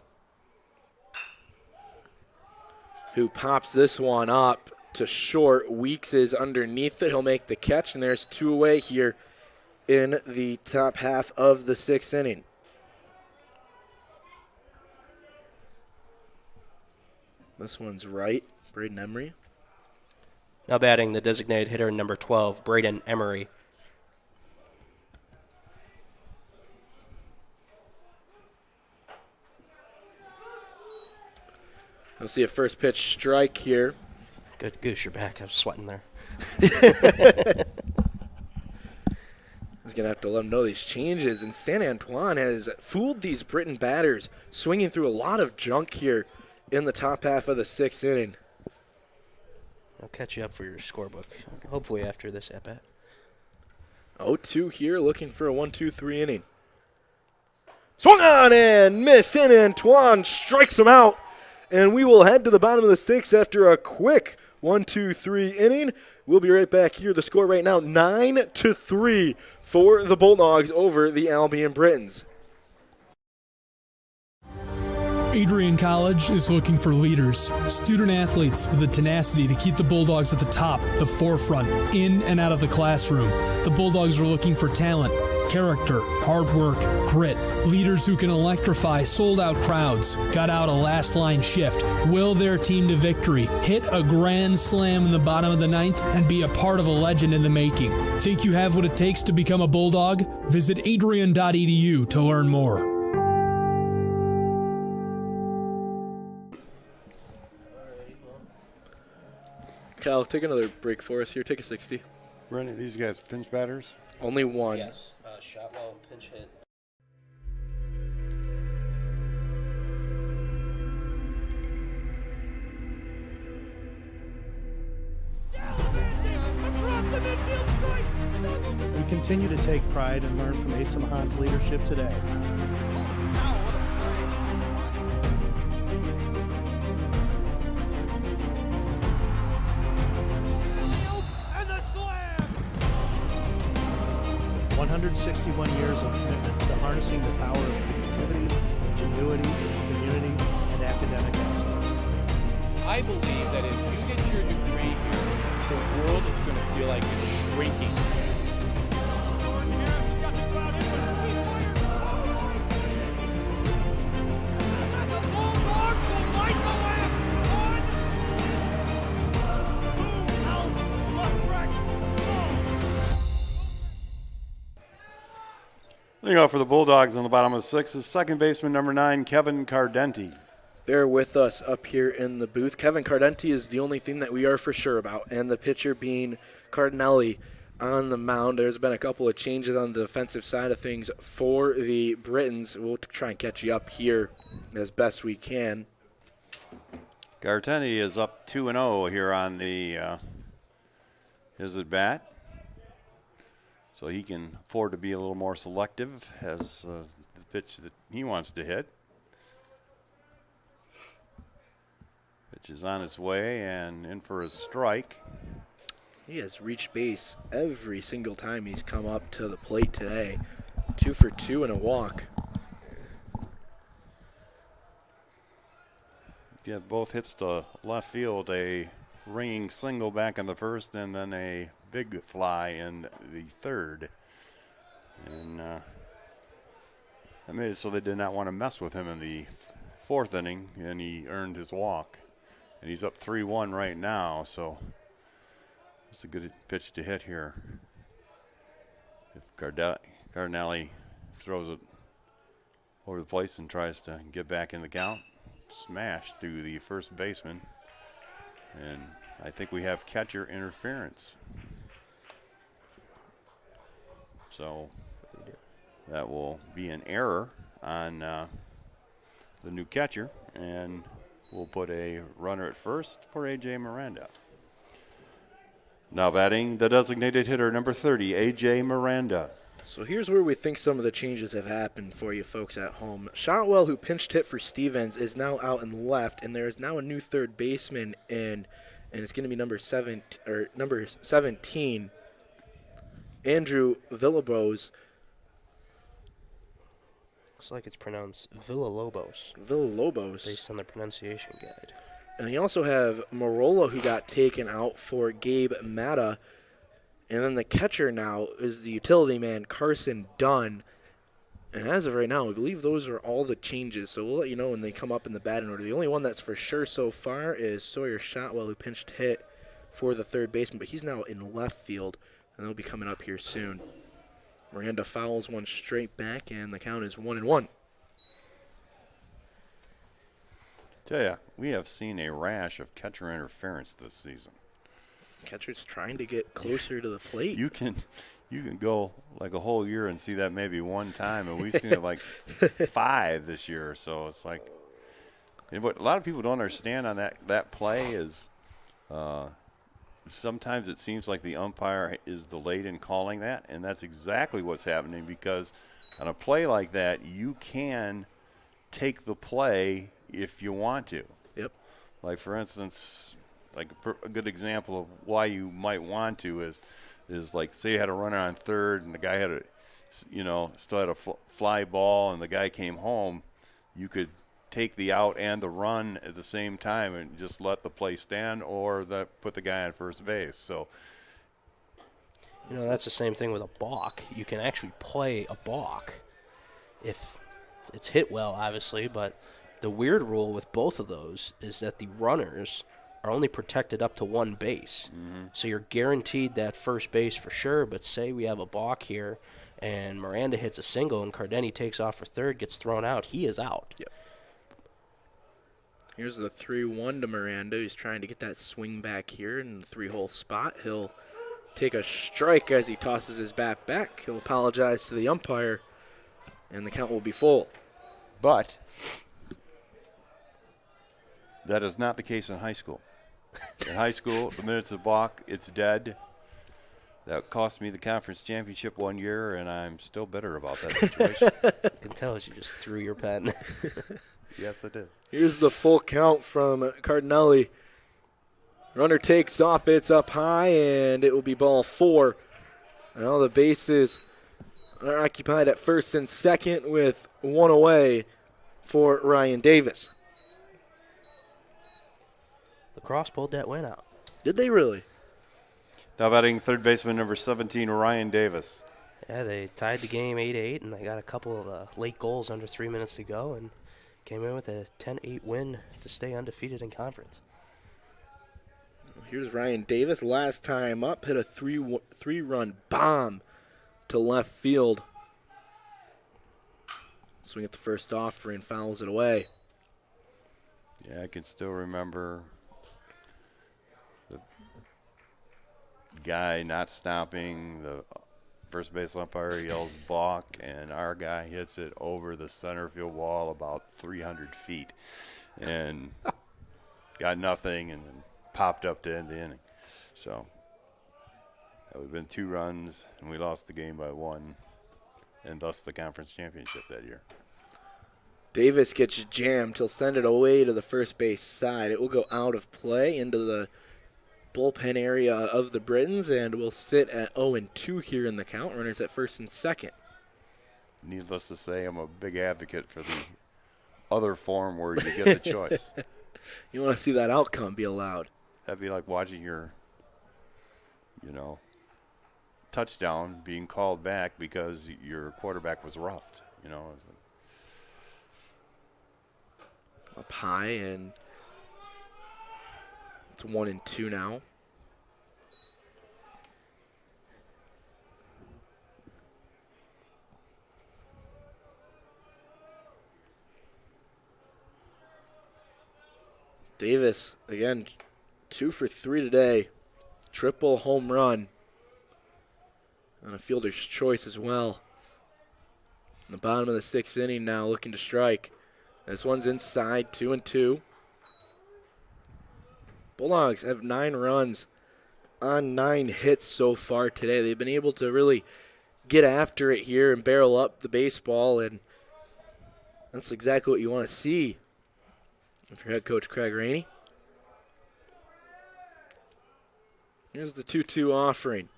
[SPEAKER 14] who pops this one up to short. Weeks is underneath it. He'll make the catch, and there's 2 away here in the top half of the sixth inning. This one's right, Braden Emery.
[SPEAKER 13] Now batting the designated hitter, number 12, Braden Emery.
[SPEAKER 14] We'll see a first pitch strike here.
[SPEAKER 13] Good goose, you're back. I was sweating there.
[SPEAKER 14] I was going to have to let them know these changes. And San Antoine has fooled these Britain batters, swinging through a lot of junk here in the top half of the sixth inning.
[SPEAKER 13] I'll catch you up for your scorebook, hopefully after this at-bat.
[SPEAKER 14] 0-2 here, looking for a 1-2-3 inning. Swung on and missed. San Antoine strikes him out. And we will head to the bottom of the sixth after a quick 1-2-3 inning. We'll be right back here. The score right now, 9-3 for the Bulldogs over the Albion Britons.
[SPEAKER 7] Adrian College is looking for leaders, student athletes with the tenacity to keep the Bulldogs at the top, the forefront, in and out of the classroom. The Bulldogs are looking for talent, character, hard work, grit, leaders who can electrify sold-out crowds, got out a last-line shift, will their team to victory, hit a grand slam in the bottom of the ninth, and be a part of a legend in the making. Think you have what it takes to become a Bulldog? Visit adrian.edu to learn more.
[SPEAKER 14] Cal, take another break for us here. Take a 60.
[SPEAKER 12] Were any of these guys pinch batters?
[SPEAKER 14] Only one.
[SPEAKER 13] Yes. Shotwell pinch hit.
[SPEAKER 16] We continue to take pride and learn from Asa Mahan's leadership today.
[SPEAKER 17] And the slam!
[SPEAKER 16] 161 years of commitment to harnessing the power of creativity, ingenuity, community, and academic excellence.
[SPEAKER 17] I believe that if you get your degree here, the world is going to feel like it's shrinking.
[SPEAKER 12] Leading off for the Bulldogs on the bottom of the sixth is second baseman number 9, Kevin Cardenti.
[SPEAKER 14] Bear with us up here in the booth. Kevin Cardenti is the only thing that we are for sure about, and the pitcher being Cardinelli on the mound. There's been a couple of changes on the defensive side of things for the Britons. We'll try and catch you up here as best we can.
[SPEAKER 12] Cardenti is up 2-0 here on the his at bat. So he can afford to be a little more selective as the pitch that he wants to hit. Pitch is on its way and in for a strike.
[SPEAKER 14] He has reached base every single time he's come up to the plate today. 2 for 2 and a walk.
[SPEAKER 12] Yeah, both hits to left field, a ringing single back in the first and then a big fly in the third. And that made it so they did not want to mess with him in the fourth inning, and he earned his walk. And he's up 3-1 right now, so it's a good pitch to hit here. If Cardinelli throws it over the place and tries to get back in the count, smash to the first baseman. And I think we have catcher interference. So that will be an error on the new catcher, and we'll put a runner at first for A.J. Miranda. Now batting the designated hitter, number 30, A.J. Miranda.
[SPEAKER 14] So here's where we think some of the changes have happened for you folks at home. Shotwell, who pinched hit for Stevens, is now out and left, and there is now a new third baseman in, and it's going to be number 17, Andrew Villalobos.
[SPEAKER 13] Looks like it's pronounced Villalobos.
[SPEAKER 14] Villalobos.
[SPEAKER 13] Based on the pronunciation guide.
[SPEAKER 14] And you also have Morola, who got taken out for Gabe Matta. And then the catcher now is the utility man, Carson Dunn. And as of right now, I believe those are all the changes. So we'll let you know when they come up in the batting order. The only one that's for sure so far is Sawyer Shotwell, who pinched hit for the third baseman. But he's now in left field, and they'll be coming up here soon. Miranda fouls one straight back, and the count is 1-1.
[SPEAKER 12] Tell ya, we have seen a rash of catcher interference this season.
[SPEAKER 14] Catcher's trying to get closer to the plate.
[SPEAKER 12] You can go like a whole year and see that maybe one time, and we've seen it like 5 this year. So it's like, and what a lot of people don't understand on that play is sometimes it seems like the umpire is delayed in calling that, and that's exactly what's happening, because on a play like that, you can take the play if you want to.
[SPEAKER 14] Yep.
[SPEAKER 12] Like, for instance, like a good example of why you might want to is like, say you had a runner on third and the guy had still had a fly ball and the guy came home, you could take the out and the run at the same time and just let the play stand, or put the guy on first base. So,
[SPEAKER 13] that's the same thing with a balk. You can actually play a balk if it's hit well, obviously, but the weird rule with both of those is that the runners are only protected up to one base. So you're guaranteed that first base for sure, but say we have a balk here and Miranda hits a single and Cardeni takes off for third, gets thrown out, he is out.
[SPEAKER 14] Yep. Here's the 3-1 to Miranda. He's trying to get that swing back here in the 3-hole spot. He'll take a strike as he tosses his bat back. He'll apologize to the umpire, and the count will be full.
[SPEAKER 12] But that is not the case in high school. In high school, the minute it's a balk, it's dead. That cost me the conference championship one year, and I'm still bitter about that situation.
[SPEAKER 13] I can tell as you just threw your pen.
[SPEAKER 12] Yes, it is.
[SPEAKER 14] Here's the full count from Cardinelli. Runner takes off, it's up high, and it will be ball 4. Now the bases are occupied at first and second with one away for Ryan Davis.
[SPEAKER 13] Lacrosse pulled that win out.
[SPEAKER 14] Did they really?
[SPEAKER 12] Now batting third baseman number 17, Ryan Davis.
[SPEAKER 13] Yeah, they tied the game 8-8, and they got a couple of late goals under 3 minutes to go and came in with a 10-8 win to stay undefeated in conference.
[SPEAKER 14] Here's Ryan Davis, last time up, hit a three-run bomb to left field. Swing at the first offering, fouls it away.
[SPEAKER 12] Yeah, I can still remember the guy not stopping. The first base umpire yells balk, and our guy hits it over the center field wall about 300 feet and got nothing and then popped up to end the inning. So that would have been 2 runs, and we lost the game by 1, and thus the conference championship that year.
[SPEAKER 14] Davis gets jammed. He'll send it away to the first base side. It will go out of play into the bullpen area of the Britons, and will sit at 0-2 here in the count. Runners at first and second.
[SPEAKER 12] Needless to say, I'm a big advocate for the other form where you get the choice.
[SPEAKER 14] You want to see that outcome be allowed.
[SPEAKER 12] That'd be like watching your, touchdown being called back because your quarterback was roughed,
[SPEAKER 14] Up high, and it's 1-2 now. Davis, again, 2 for 3 today. Triple home run. On a fielder's choice as well. In the bottom of the 6th inning now, looking to strike. This one's inside, 2-2. Bulldogs have 9 runs on 9 hits so far today. They've been able to really get after it here and barrel up the baseball, and that's exactly what you want to see if you're head coach Craig Rainey. Here's the 2-2 offering.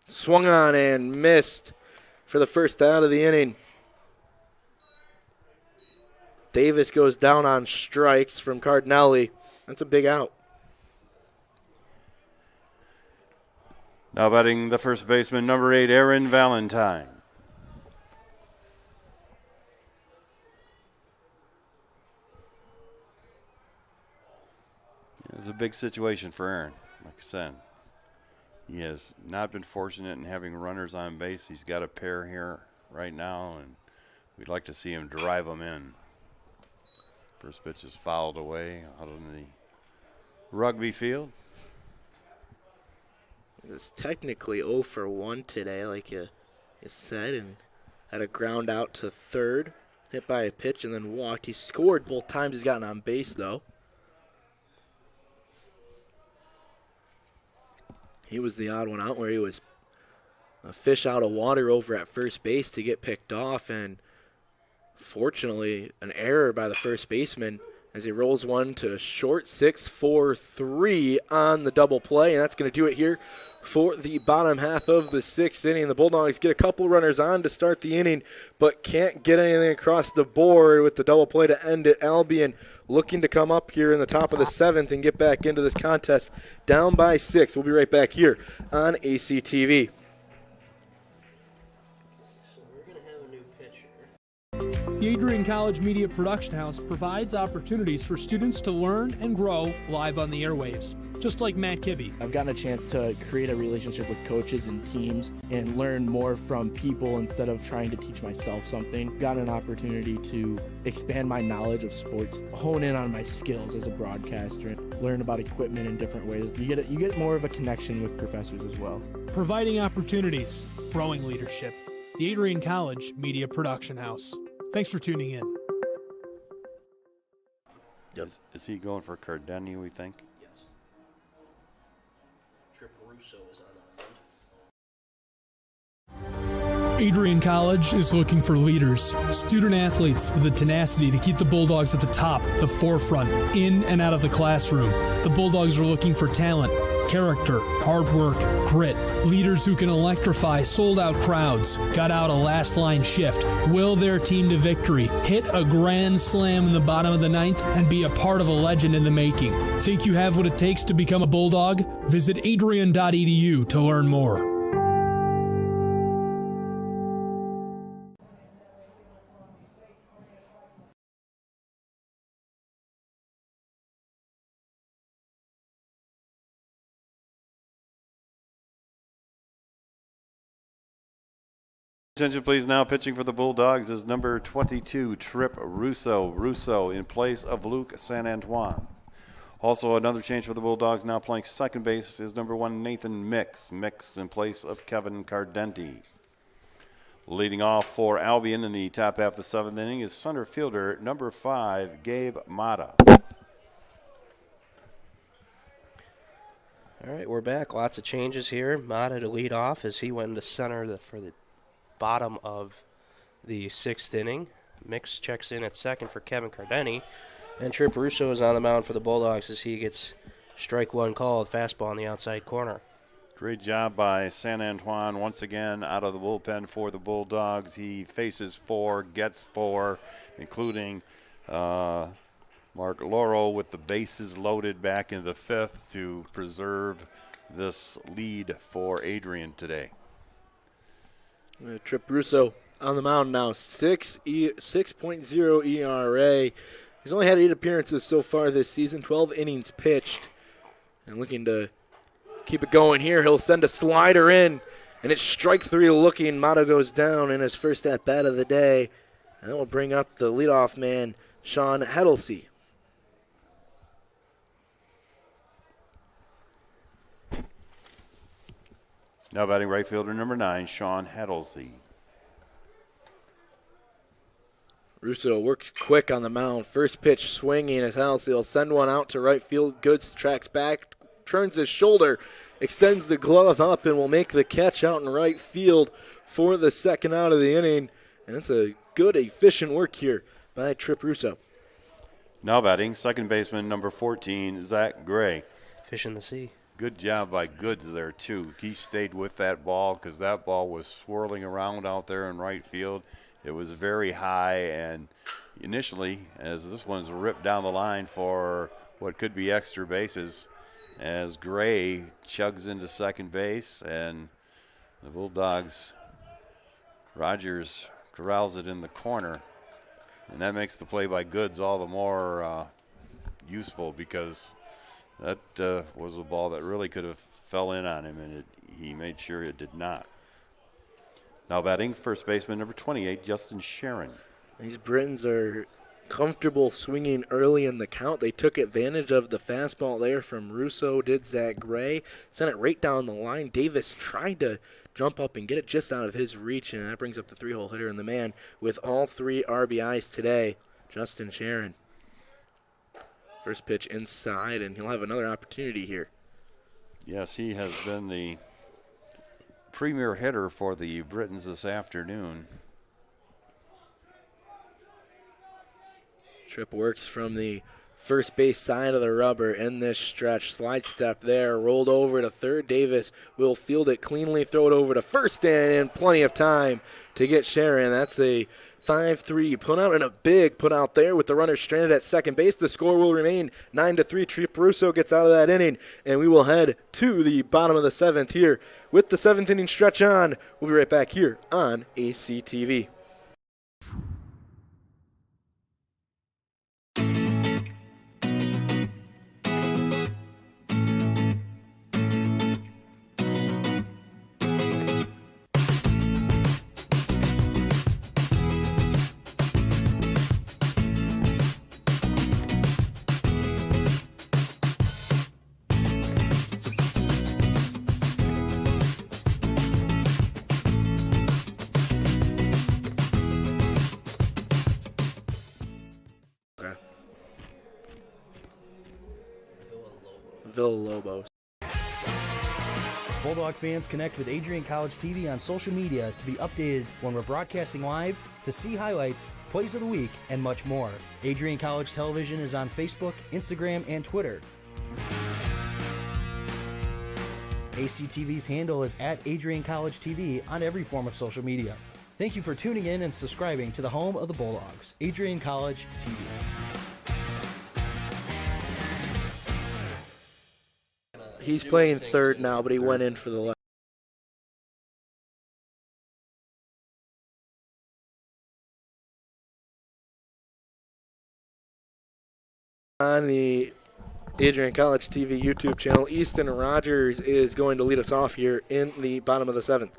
[SPEAKER 14] Swung on and missed for the first out of the inning. Davis goes down on strikes from Cardinelli. That's a big out.
[SPEAKER 12] Now batting the first baseman, number 8, Aaron Valentine. It's a big situation for Aaron, like I said. He has not been fortunate in having runners on base. He's got a pair here right now, and we'd like to see him drive them in. First pitch is fouled away out on the rugby field.
[SPEAKER 14] It was technically 0 for 1 today, like you said, and had a ground out to third, hit by a pitch, and then walked. He scored both times he's gotten on base, though. He was the odd one out where he was a fish out of water over at first base to get picked off, and fortunately an error by the first baseman as he rolls one to short, 6-4-3 on the double play, and that's going to do it here for the bottom half of the sixth inning. The Bulldogs get a couple runners on to start the inning, but can't get anything across the board with the double play to end it. Albion looking to come up here in the top of the seventh and get back into this contest, down by 6. We'll be right back here on ACTV.
[SPEAKER 7] The Adrian College Media Production House provides opportunities for students to learn and grow live on the airwaves, just like Matt Kibbe.
[SPEAKER 8] I've gotten a chance to create a relationship with coaches and teams and learn more from people instead of trying to teach myself something. Got an opportunity to expand my knowledge of sports, hone in on my skills as a broadcaster, and learn about equipment in different ways. You get more of a connection with professors as well.
[SPEAKER 7] Providing opportunities, growing leadership. The Adrian College Media Production House. Thanks for tuning in.
[SPEAKER 12] Is he going for Cardeni, we think?
[SPEAKER 13] Yes. Trip Russo is on
[SPEAKER 7] Adrian College is looking for leaders, student athletes with the tenacity to keep the Bulldogs at the top, the forefront, in and out of the classroom. The Bulldogs are looking for talent, character, hard work, grit, leaders who can electrify sold-out crowds, got out a last-line shift, will their team to victory, hit a grand slam in the bottom of the ninth, and be a part of a legend in the making. Think you have what it takes to become a Bulldog? Visit adrian.edu to learn more.
[SPEAKER 12] Attention please, now pitching for the Bulldogs is number 22, Trip Russo. Russo in place of Luke San Antoine. Also another change for the Bulldogs, now playing second base is number 1, Nathan Mix. Mix in place of Kevin Cardenti. Leading off for Albion in the top half of the seventh inning is center fielder number 5, Gabe Mata.
[SPEAKER 13] All right, we're back. Lots of changes here. Mata to lead off as he went into center for the bottom of the sixth inning. Mix checks in at second for Kevin Cardeni. And Trip Russo is on the mound for the Bulldogs as he gets strike one called, fastball in the outside corner.
[SPEAKER 12] Great job by San Antoine once again out of the bullpen for the Bulldogs. He faces 4, gets 4, including Mark Loro with the bases loaded back in the fifth to preserve this lead for Adrian today.
[SPEAKER 14] Trip Russo on the mound now, 6.0 ERA. He's only had 8 appearances so far this season, 12 innings pitched. And looking to keep it going here, he'll send a slider in, and it's strike 3 looking. Mata goes down in his first at-bat of the day. And that will bring up the leadoff man, Sean Hedelsey.
[SPEAKER 12] Now batting right fielder number 9, Sean Hedelsey.
[SPEAKER 14] Russo works quick on the mound. First pitch swinging as Hedelsey will send one out to right field. Goods tracks back, turns his shoulder, extends the glove up, and will make the catch out in right field for the second out of the inning. And it's a good, efficient work here by Trip Russo.
[SPEAKER 12] Now batting second baseman number 14, Zach Gray.
[SPEAKER 13] Fish in the sea.
[SPEAKER 12] Good job by Goods there, too. He stayed with that ball because that ball was swirling around out there in right field. It was very high, and initially, as this one's ripped down the line for what could be extra bases, as Gray chugs into second base, and the Bulldogs, Rogers corrals it in the corner. And that makes the play by Goods all the more useful because that was a ball that really could have fell in on him, and he made sure it did not. Now batting first baseman number 28, Justin Sharon.
[SPEAKER 14] These Britons are comfortable swinging early in the count. They took advantage of the fastball there from Russo, did Zach Gray. Sent it right down the line. Davis tried to jump up and get it just out of his reach, and that brings up the 3-hole hitter and the man with all 3 RBIs today, Justin Sharon. First pitch inside, and he'll have another opportunity here.
[SPEAKER 12] Yes, he has been the premier hitter for the Britons this afternoon.
[SPEAKER 14] Tripp works from the first base side of the rubber in this stretch. Slide step there, rolled over to third. Davis will field it cleanly, throw it over to first, and plenty of time to get Sharon. That's a 5-3 put out and a big put out there with the runner stranded at second base. The score will remain 9-3. Tripp Russo gets out of that inning, and we will head to the bottom of the 7th here with the 7th inning stretch on. We'll be right back here on ACTV. Villalobos.
[SPEAKER 15] Bulldog fans, connect with Adrian College TV on social media to be updated when we're broadcasting live, to see highlights, plays of the week, and much more. Adrian College Television is on Facebook, Instagram, and Twitter. ACTV's handle is at Adrian College TV on every form of social media. Thank you for tuning in and subscribing to the home of the Bulldogs, Adrian College TV.
[SPEAKER 14] He's playing third now, but he went in for the left. On the Adrian College TV YouTube channel, Easton Rogers is going to lead us off here in the bottom of the 7th.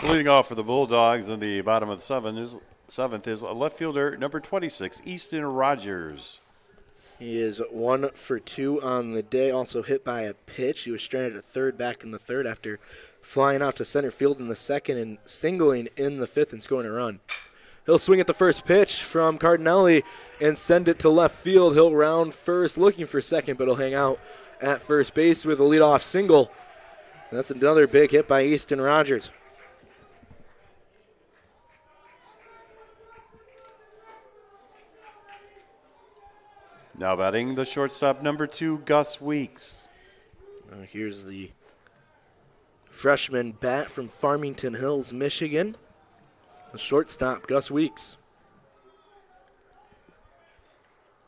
[SPEAKER 12] Leading off for the Bulldogs in the bottom of the 7th is a left fielder, number 26, Easton Rogers.
[SPEAKER 14] He is 1 for 2 on the day, also hit by a pitch. He was stranded at third back in the 3rd after flying out to center field in the 2nd and singling in the 5th and scoring a run. He'll swing at the first pitch from Cardinelli and send it to left field. He'll round first, looking for second, but he'll hang out at first base with a leadoff single. That's another big hit by Easton Rogers.
[SPEAKER 12] Now batting the shortstop, number 2, Gus Weeks.
[SPEAKER 14] Here's the freshman bat from Farmington Hills, Michigan. The shortstop, Gus Weeks.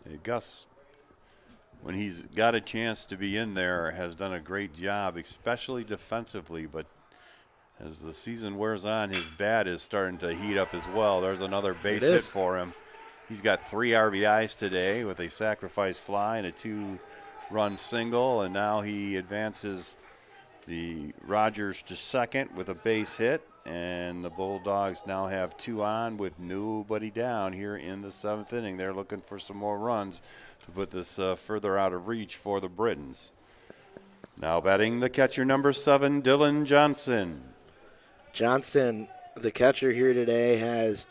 [SPEAKER 12] Hey, Gus, when he's got a chance to be in there, has done a great job, especially defensively. But as the season wears on, his bat is starting to heat up as well. There's another base hit for him. He's got 3 RBIs today with a sacrifice fly and a 2-run single, and now he advances the Rogers to second with a base hit, and the Bulldogs now have 2 on with nobody down here in the 7th inning. They're looking for some more runs to put this further out of reach for the Britons. Now batting the catcher, number 7, Dylan Johnson.
[SPEAKER 14] Johnson, the catcher here today, has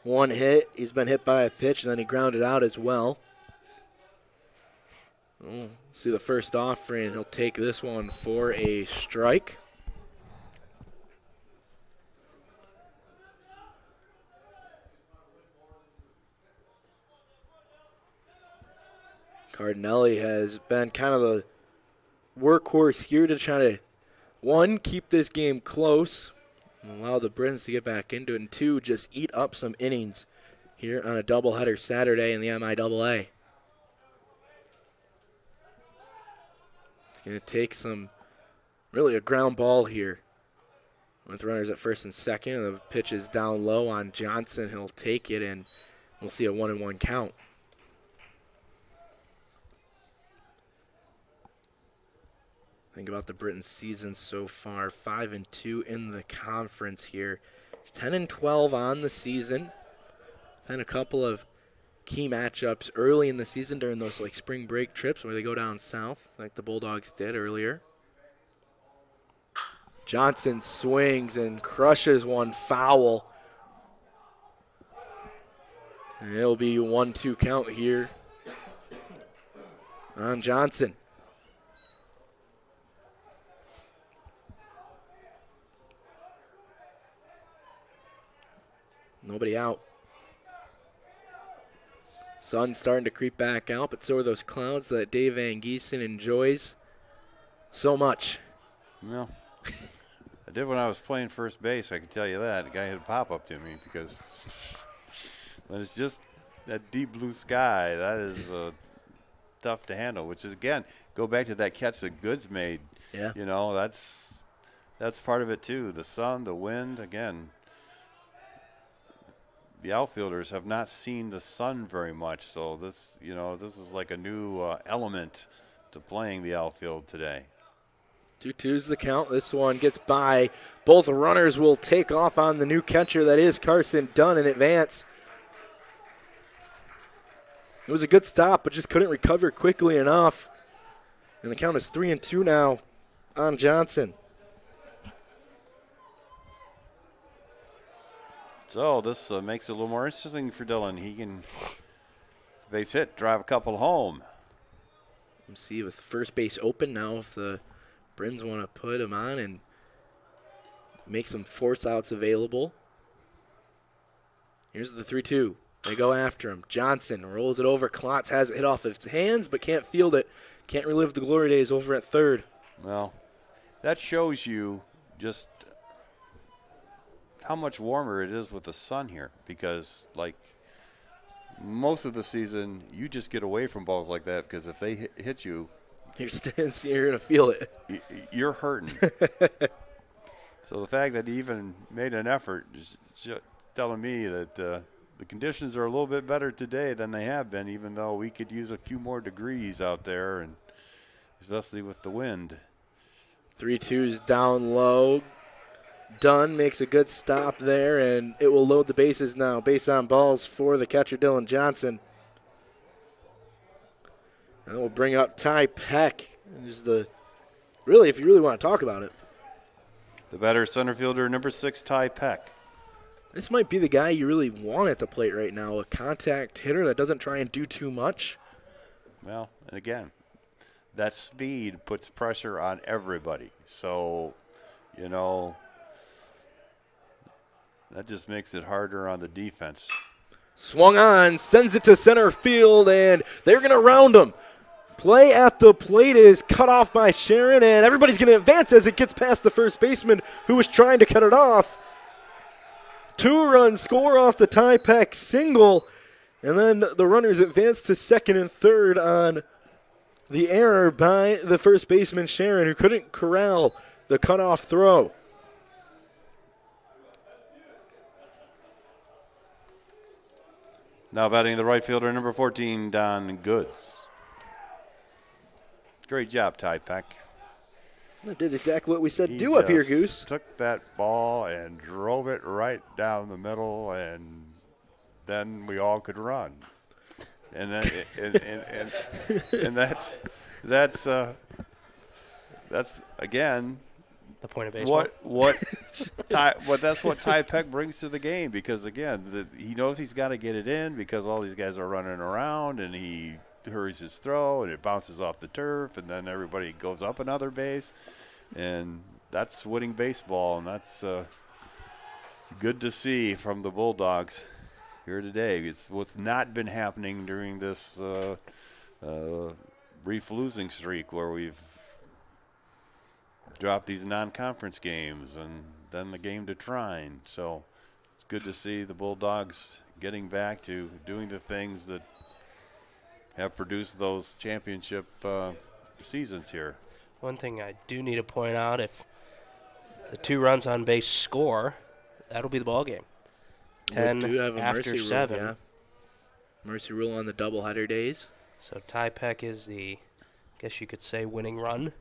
[SPEAKER 14] 1 hit. He's been hit by a pitch, and then he grounded out as well. See the first offering. He'll take this one for a strike. Cardinelli has been kind of the workhorse here to try to, 1, keep this game close and allow the Britons to get back into it, and 2, just eat up some innings here on a doubleheader Saturday in the MIAA. It's going to take really a ground ball here with runners at first and second. The pitch is down low on Johnson. He'll take it, and we'll see a 1-1 count. Think about the Britons' season so far, 5-2 in the conference here, 10-12 on the season. And a couple of key matchups early in the season during those spring break trips where they go down south, like the Bulldogs did earlier. Johnson swings and crushes one foul. And it'll be 1-2 count here on Johnson. Nobody out. Sun's starting to creep back out, but so are those clouds that Dave Van Giesen enjoys so much.
[SPEAKER 12] Well, I did when I was playing first base, I can tell you that. The guy hit a pop-up to me because when it's just that deep blue sky, that is tough to handle, which is, again, go back to that catch that Goods made.
[SPEAKER 14] Yeah.
[SPEAKER 12] You know, that's part of it too. The sun, the wind, again. The outfielders have not seen the sun very much, so this is like a new element to playing the outfield today.
[SPEAKER 14] 2-2's the count. This one gets by. Both runners will take off on the new catcher. That is Carson Dunn in advance. It was a good stop, but just couldn't recover quickly enough. And the count is 3-2 now on Johnson.
[SPEAKER 12] So this makes it a little more interesting for Dylan. He can base hit, drive a couple home.
[SPEAKER 14] Let's see with first base open now if the Brins want to put him on and make some force outs available. Here's the 3-2. They go after him. Johnson rolls it over. Klotz has it hit off his hands but can't field it. Can't relive the glory days over at third.
[SPEAKER 12] Well, that shows you just how much warmer it is with the sun here, because like most of the season you just get away from balls like that because if they hit you,
[SPEAKER 14] you're going to feel it.
[SPEAKER 12] You're hurting. So the fact that he even made an effort is just telling me that the conditions are a little bit better today than they have been, even though we could use a few more degrees out there, and especially with the wind.
[SPEAKER 14] 3-2's down low. Dunn makes a good stop there, and it will load the bases now. Base on balls for the catcher, Dylan Johnson. And we'll bring up Ty Peck. Really, if you really want to talk about it.
[SPEAKER 12] The batter, center fielder, number 6, Ty Peck.
[SPEAKER 14] This might be the guy you really want at the plate right now, a contact hitter that doesn't try and do too much.
[SPEAKER 12] Well, and again, that speed puts pressure on everybody. So, that just makes it harder on the defense.
[SPEAKER 14] Swung on, sends it to center field, and they're going to round him. Play at the plate is cut off by Sharon, and everybody's going to advance as it gets past the first baseman who was trying to cut it off. 2-run score off the Ty Peck single, and then the runners advance to second and third on the error by the first baseman, Sharon, who couldn't corral the cutoff throw.
[SPEAKER 12] Now batting the right fielder, number 14, Don Goods. Great job, Ty Peck.
[SPEAKER 14] That did exactly what we said do up here, Goose.
[SPEAKER 12] Took that ball and drove it right down the middle, and then we all could run. And then and that's again
[SPEAKER 13] the point of baseball.
[SPEAKER 12] That's what Ty Peck brings to the game, because again he knows he's got to get it in because all these guys are running around, and he hurries his throw and it bounces off the turf, and then everybody goes up another base, and that's winning baseball, and that's good to see from the Bulldogs here today. It's what's not been happening during this brief losing streak where we've dropped these non-conference games and then the game to Trine. So it's good to see the Bulldogs getting back to doing the things that have produced those championship seasons here.
[SPEAKER 13] One thing I do need to point out, if the 2 runs on base score, that'll be the ball game. 10
[SPEAKER 14] we do have a
[SPEAKER 13] after
[SPEAKER 14] mercy
[SPEAKER 13] 7.
[SPEAKER 14] Rule, yeah. Mercy rule on the doubleheader days.
[SPEAKER 13] So Ty Peck is the, I guess you could say, winning run.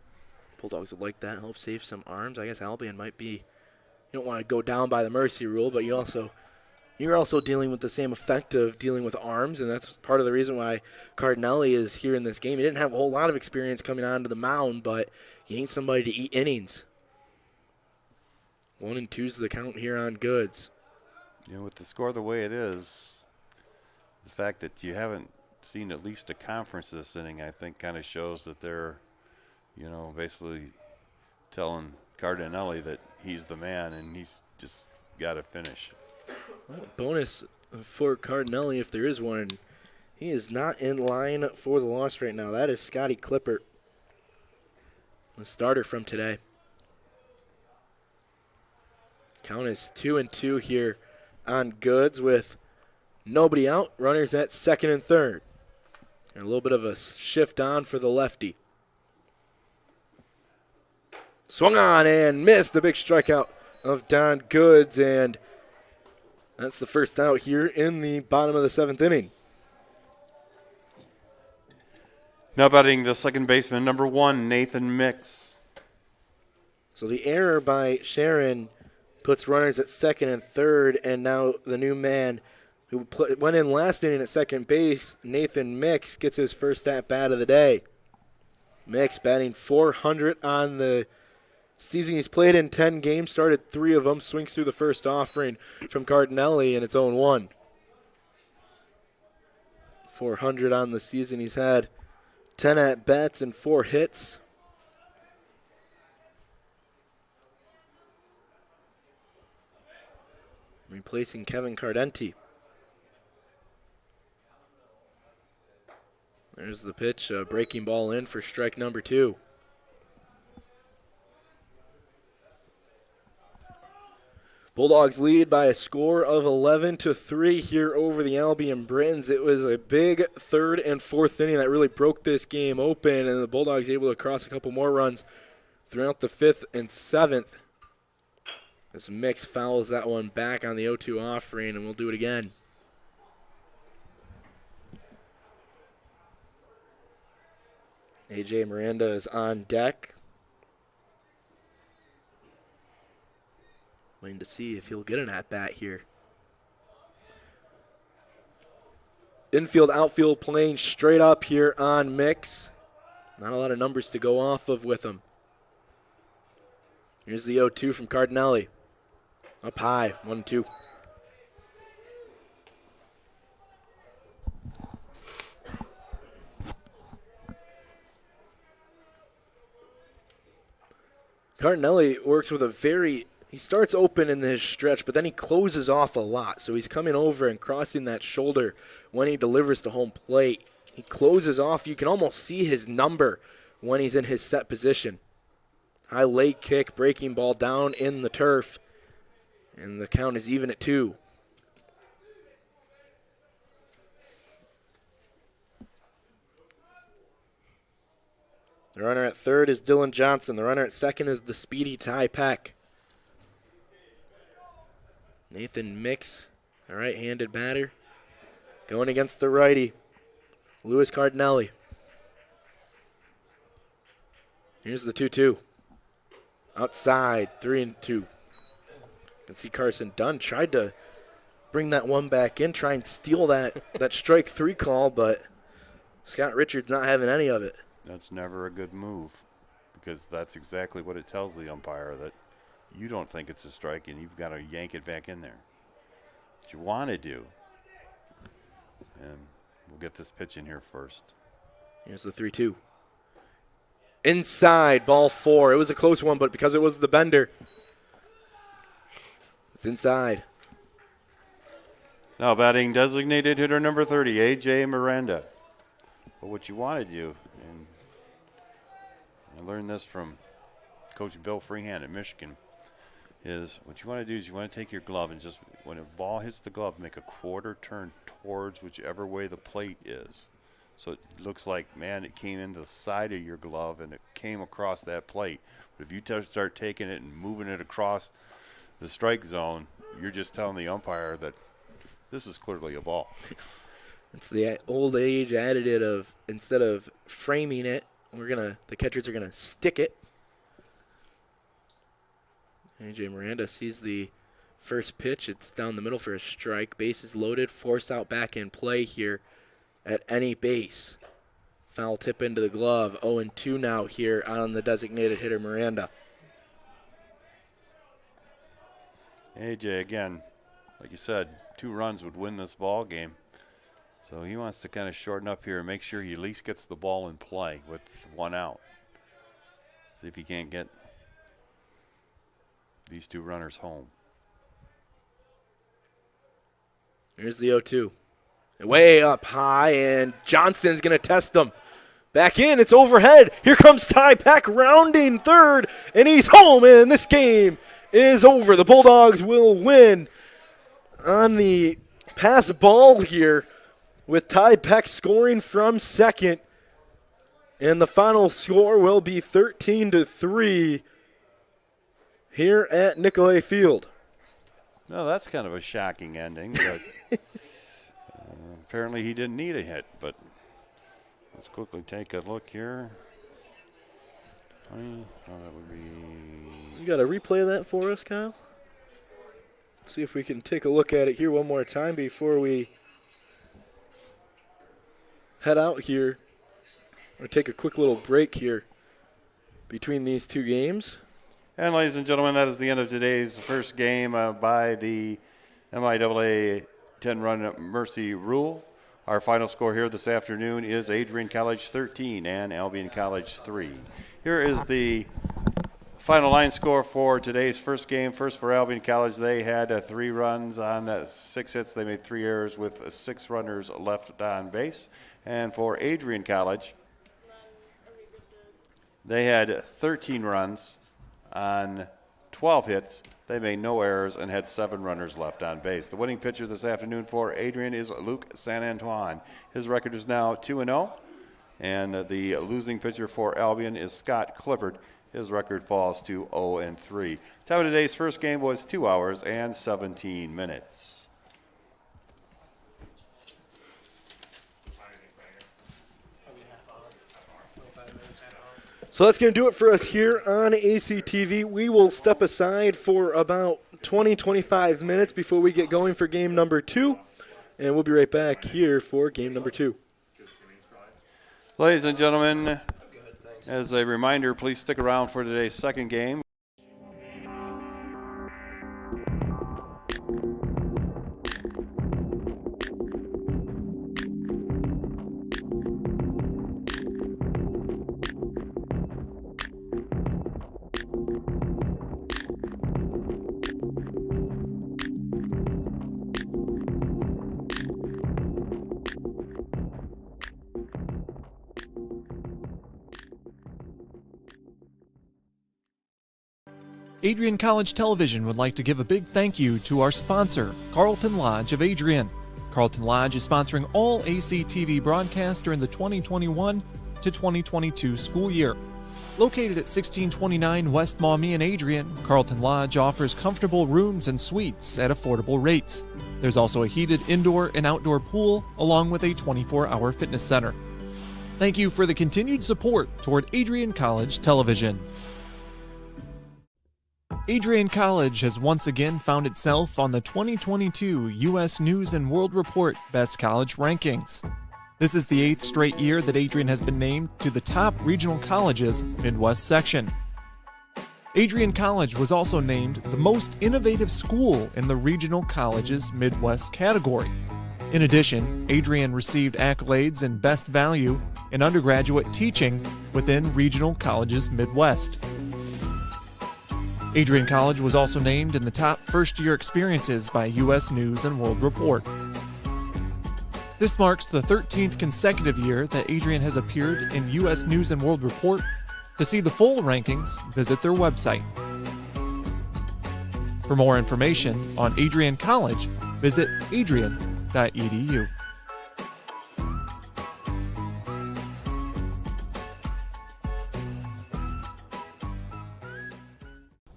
[SPEAKER 14] Bulldogs would like that, help save some arms. I guess Albion might be, you don't want to go down by the mercy rule, but you're also dealing with the same effect of dealing with arms, and that's part of the reason why Cardinelli is here in this game. He didn't have a whole lot of experience coming onto the mound, but he ain't somebody to eat innings. 1-2's the count here on Goods.
[SPEAKER 12] With the score the way it is, the fact that you haven't seen at least a conference this inning, I think kind of shows that they're, basically telling Cardinelli that he's the man and he's just got to finish.
[SPEAKER 14] Well, bonus for Cardinelli, if there is one, He is not in line for the loss right now. That is Scotty Clippert, the starter from today. Count is 2-2 here on Goods with nobody out. Runners at second and third. And a little bit of a shift on for the lefty. Swung on and missed. A big strikeout of Don Goods, and that's the first out here in the bottom of the 7th inning.
[SPEAKER 12] Now batting the second baseman, number 1, Nathan Mix.
[SPEAKER 14] So the error by Sharon puts runners at second and third, and now the new man who went in last inning at second base, Nathan Mix, gets his first at-bat of the day. Mix batting .400 on the season. He's played in 10 games, started 3 of them, swings through the first offering from Cardinelli, and it's 0-1. .400 on the season. He's had 10 at-bats and 4 hits. Replacing Kevin Cardenti. There's the pitch, breaking ball in for strike number 2. Bulldogs lead by a score of 11-3 here over the Albion Britons. It was a big 3rd and 4th inning that really broke this game open, and the Bulldogs able to cross a couple more runs throughout the 5th and 7th. This Mix fouls that one back on the 0-2 offering, and we'll do it again. A.J. Miranda is on deck. Waiting to see if he'll get an at-bat here. Infield, outfield playing straight up here on Mix. Not a lot of numbers to go off of with him. Here's the 0-2 from Cardinelli. Up high, 1-2. Cardinelli works with he starts open in his stretch, but then he closes off a lot. So he's coming over and crossing that shoulder when he delivers to home plate. He closes off. You can almost see his number when he's in his set position. High leg kick, breaking ball down in the turf. And the count is even at 2. The runner at third is Dylan Johnson. The runner at second is the speedy Ty Peck. Nathan Mix, a right-handed batter, going against the righty, Louis Cardinelli. Here's the 2-2. Outside, 3-2. You can see Carson Dunn tried to bring that one back in, try and steal that strike 3 call, but Scott Richards not having any of it.
[SPEAKER 12] That's never a good move, because that's exactly what it tells the umpire, that you don't think it's a strike and you've got to yank it back in there. What you want to do. And we'll get this pitch in here first.
[SPEAKER 14] Here's the 3-2. Inside, ball 4. It was a close one, but because it was the bender, it's inside.
[SPEAKER 12] Now batting designated hitter number 30, A.J. Miranda. But what you want to do, and I learned this from Coach Bill Freehand at Michigan, is what you want to do is you want to take your glove and just, when a ball hits the glove, make a quarter turn towards whichever way the plate is. So it looks like, man, it came into the side of your glove and it came across that plate. But if you start taking it and moving it across the strike zone, you're just telling the umpire that this is clearly a ball.
[SPEAKER 14] It's the old age attitude of, instead of framing it, the catchers are gonna stick it. A.J. Miranda sees the first pitch. It's down the middle for a strike. Bases loaded. Force out back in play here at any base. Foul tip into the glove. 0-2 now here on the designated hitter Miranda.
[SPEAKER 12] A.J. again, like you said, 2 runs would win this ball game. So he wants to kind of shorten up here and make sure he at least gets the ball in play with 1 out. See if he can't get these 2 runners home.
[SPEAKER 14] Here's the 0-2. Way up high, and Johnson's going to test them. Back in, it's overhead. Here comes Ty Peck rounding third, and he's home, and this game is over. The Bulldogs will win on the pass ball here with Ty Peck scoring from second. And the final score will be 13-3 here at Nicolay Field.
[SPEAKER 12] No, that's kind of a shocking ending, but apparently he didn't need a hit, but let's quickly take a look here. That would be...
[SPEAKER 14] You got to replay that for us, Kyle? Let's see if we can take a look at it here one more time before we head out here, or take a quick little break here between these two games.
[SPEAKER 12] And ladies and gentlemen, that is the end of today's first game by the MIAA 10-run mercy rule. Our final score here this afternoon is Adrian College 13 and Albion College 3. Here is the final line score for today's first game. First for Albion College, they had 3 runs on 6 hits. They made 3 errors with 6 runners left on base. And for Adrian College, they had 13 runs on 12 hits. They made no errors and had 7 runners left on base. The winning pitcher this afternoon for Adrian is Luke San Antoine. His record is now 2-0. And the losing pitcher for Albion is Scott Clifford. His record falls to 0-3. Time of today's first game was 2 hours and 17 minutes.
[SPEAKER 14] So that's going to do it for us here on ACTV. We will step aside for about 20-25 minutes before we get going for game number 2. And we'll be right back here for game number 2.
[SPEAKER 12] Ladies and gentlemen, as a reminder, please stick around for today's second game.
[SPEAKER 2] Adrian College Television would like to give a big thank you to our sponsor, Carlton Lodge of Adrian. Carlton Lodge is sponsoring all ACTV broadcasts during the 2021 to 2022 school year. Located at 1629 West Maumee in Adrian, Carlton Lodge offers comfortable rooms and suites at affordable rates. There's also a heated indoor and outdoor pool, along with a 24-hour fitness center. Thank you for the continued support toward Adrian College Television. Adrian College has once again found itself on the 2022 U.S. News & World Report Best College Rankings. This is the 8th straight year that Adrian has been named to the top regional colleges Midwest section. Adrian College was also named the most innovative school in the regional colleges Midwest category. In addition, Adrian received accolades in Best Value in undergraduate teaching within regional colleges Midwest. Adrian College was also named in the top first-year experiences by U.S. News & World Report. This marks the 13th consecutive year that Adrian has appeared in U.S. News & World Report. To see the full rankings, visit their website. For more information on Adrian College, visit adrian.edu.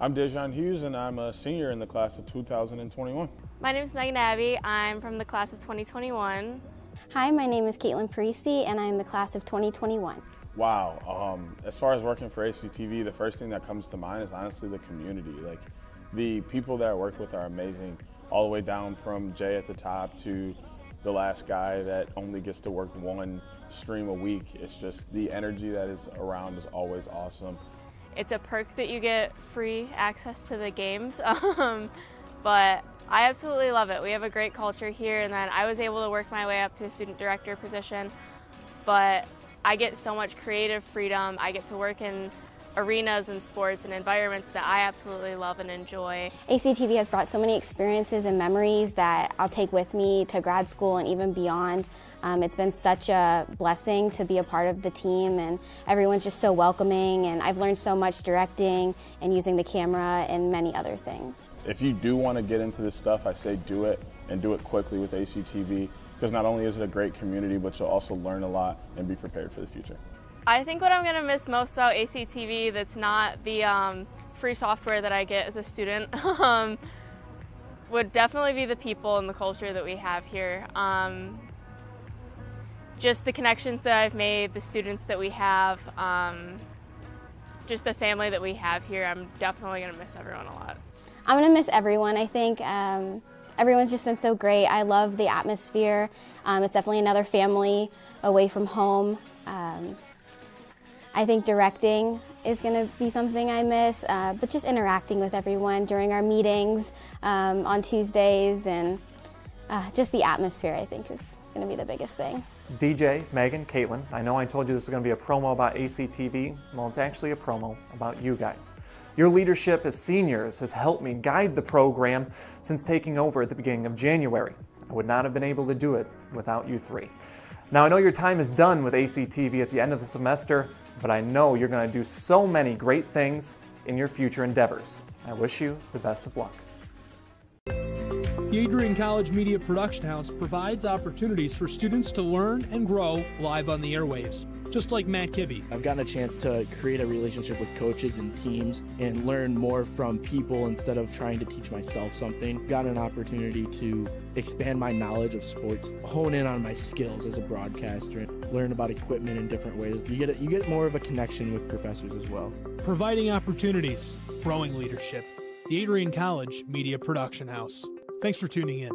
[SPEAKER 3] I'm Dejan Hughes, and I'm a senior in the class of 2021.
[SPEAKER 4] My name is Megan Abbey. I'm from the class of 2021.
[SPEAKER 5] Hi, my name is Caitlin Parisi, and I'm the class of 2021.
[SPEAKER 3] Wow. As far as working for ACTV, the first thing that comes to mind is honestly the community. Like, the people that I work with are amazing, all the way down from Jay at the top to the last guy that only gets to work 1 stream a week. It's just the energy that is around is always awesome.
[SPEAKER 4] It's a perk that you get free access to the games, but I absolutely love it. We have a great culture here, and then I was able to work my way up to a student director position, but I get so much creative freedom. I get to work in arenas and sports and environments that I absolutely love and enjoy.
[SPEAKER 5] ACTV has brought so many experiences and memories that I'll take with me to grad school and even beyond. It's been such a blessing to be a part of the team, and everyone's just so welcoming, and I've learned so much directing and using the camera and many other things.
[SPEAKER 3] If you do want to get into this stuff, I say do it, and do it quickly with ACTV, because not only is it a great community, but you'll also learn a lot and be prepared for the future.
[SPEAKER 4] I think what I'm going to miss most about ACTV that's not the free software that I get as a student would definitely be the people and the culture that we have here. Just the connections that I've made, the students that we have, just the family that we have here. I'm definitely going to miss everyone a lot.
[SPEAKER 5] I'm going to miss everyone. I think everyone's just been so great. I love the atmosphere. It's definitely another family away from home. I think directing is going to be something I miss, but just interacting with everyone during our meetings on Tuesdays, and just the atmosphere, I think, is going to be the biggest thing.
[SPEAKER 6] DJ, Megan, Caitlin, I know I told you this was going to be a promo about ACTV. Well, it's actually a promo about you guys. Your leadership as seniors has helped me guide the program since taking over at the beginning of January. I would not have been able to do it without you three. Now, I know your time is done with ACTV at the end of the semester, but I know you're going to do so many great things in your future endeavors. I wish you the best of luck.
[SPEAKER 7] The Adrian College Media Production House provides opportunities for students to learn and grow live on the airwaves, just like Matt Kibbe.
[SPEAKER 8] I've gotten a chance to create a relationship with coaches and teams and learn more from people instead of trying to teach myself something. Got an opportunity to expand my knowledge of sports, hone in on my skills as a broadcaster, and learn about equipment in different ways. You get more of a connection with professors as well.
[SPEAKER 7] Providing opportunities, growing leadership. The Adrian College Media Production House. Thanks for tuning in.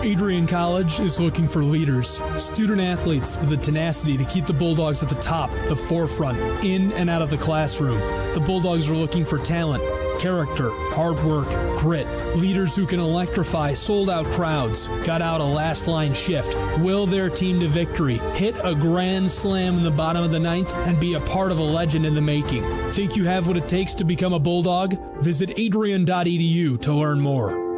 [SPEAKER 7] Adrian College is looking for leaders, student athletes with the tenacity to keep the Bulldogs at the top, the forefront, in and out of the classroom. The Bulldogs are looking for talent, character, hard work, grit, leaders who can electrify sold-out crowds, got out a last-line shift, will their team to victory, hit a grand slam in the bottom of the ninth, and be a part of a legend in the making. Think you have what it takes to become a Bulldog? Visit adrian.edu to learn more.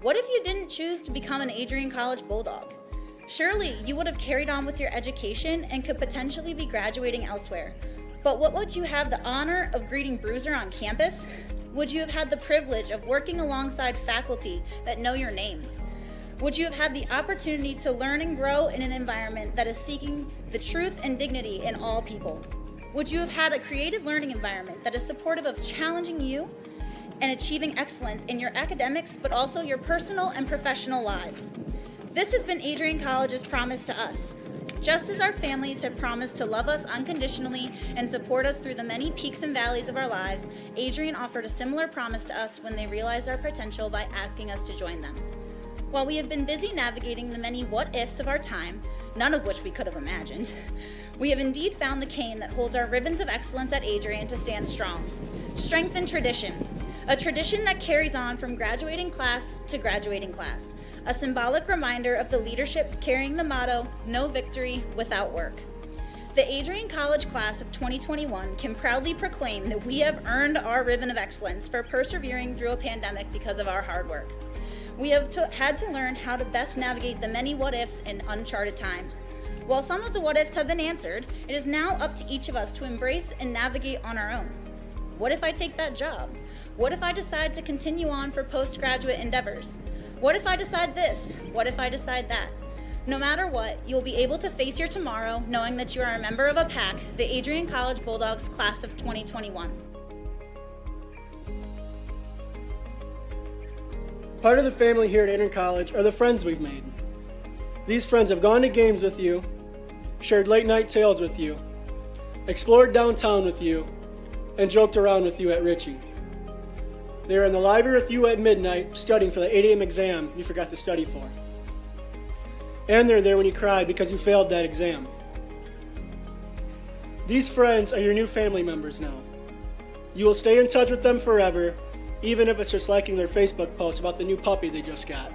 [SPEAKER 1] What if you didn't choose to become an Adrian College Bulldog? Surely you would have carried on with your education and could potentially be graduating elsewhere. But what would you have the honor of greeting Bruiser on campus? Would you have had the privilege of working alongside faculty that know your name? Would you have had the opportunity to learn and grow in an environment that is seeking the truth and dignity in all people? Would you have had a creative learning environment that is supportive of challenging you and achieving excellence in your academics, but also your personal and professional lives? This has been Adrian College's promise to us. Just as our families have promised to love us unconditionally and support us through the many peaks and valleys of our lives, Adrian offered a similar promise to us when they realized our potential by asking us to join them. While we have been busy navigating the many what-ifs of our time, none of which we could have imagined, we have indeed found the cane that holds our ribbons of excellence at Adrian to stand strong. Strength and tradition. A tradition that carries on from graduating class to graduating class. A symbolic reminder of the leadership carrying the motto, no victory without work. The Adrian College class of 2021 can proudly proclaim that we have earned our ribbon of excellence for persevering through a pandemic because of our hard work. We have had to learn how to best navigate the many what-ifs in uncharted times. While some of the what-ifs have been answered, it is now up to each of us to embrace and navigate on our own. What if I take that job? What if I decide to continue on for postgraduate endeavors? What if I decide this? What if I decide that? No matter what, you'll be able to face your tomorrow knowing that you are a member of a pack, the Adrian College Bulldogs class of 2021.
[SPEAKER 9] Part of the family here at Adrian College are the friends we've made. These friends have gone to games with you, shared late night tales with you, explored downtown with you, and joked around with you at Ritchie. They were in the library with you at midnight studying for the 8 a.m. exam you forgot to study for. And they're there when you cried because you failed that exam. These friends are your new family members now. You will stay in touch with them forever, even if it's just liking their Facebook post about the new puppy they just got.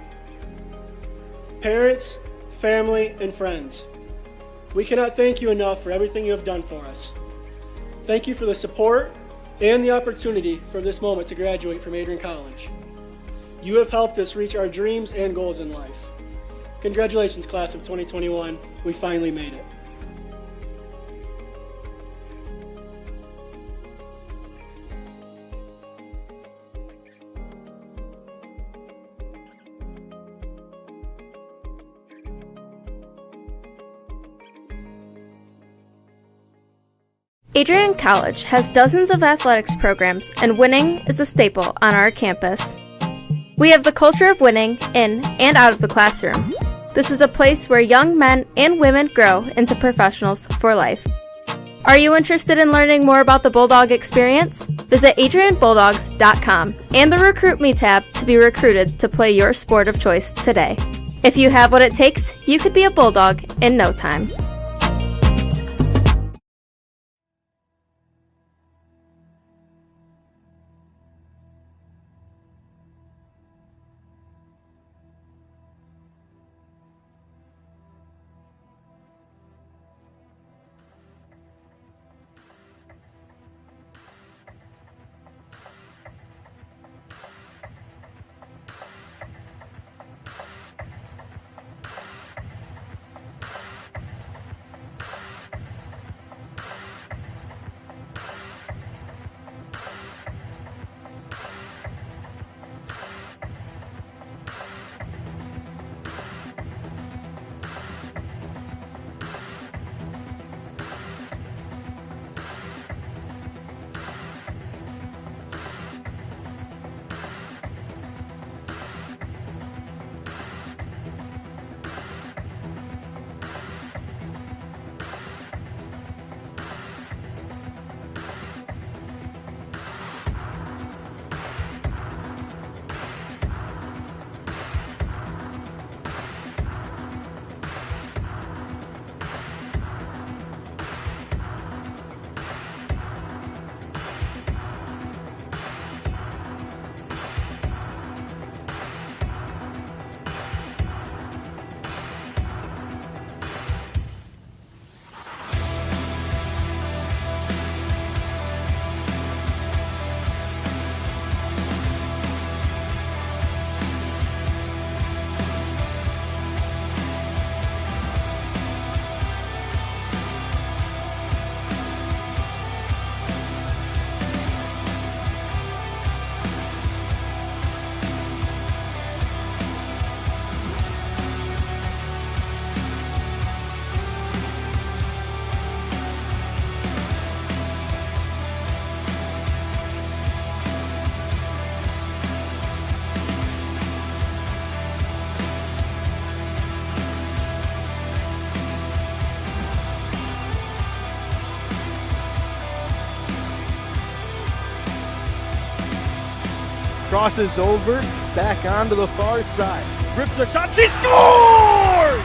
[SPEAKER 9] Parents, family, and friends, we cannot thank you enough for everything you have done for us. Thank you for the support and the opportunity for this moment to graduate from Adrian College. You have helped us reach our dreams and goals in life. Congratulations, class of 2021. We finally made it.
[SPEAKER 10] Adrian College has dozens of athletics programs, and winning is a staple on our campus. We have the culture of winning in and out of the classroom. This is a place where young men and women grow into professionals for life. Are you interested in learning more about the Bulldog experience? Visit adrianbulldogs.com and the Recruit Me tab to be recruited to play your sport of choice today. If you have what it takes, you could be a Bulldog in no time.
[SPEAKER 11] Crosses over, back onto the far side. Rips a shot, she scores!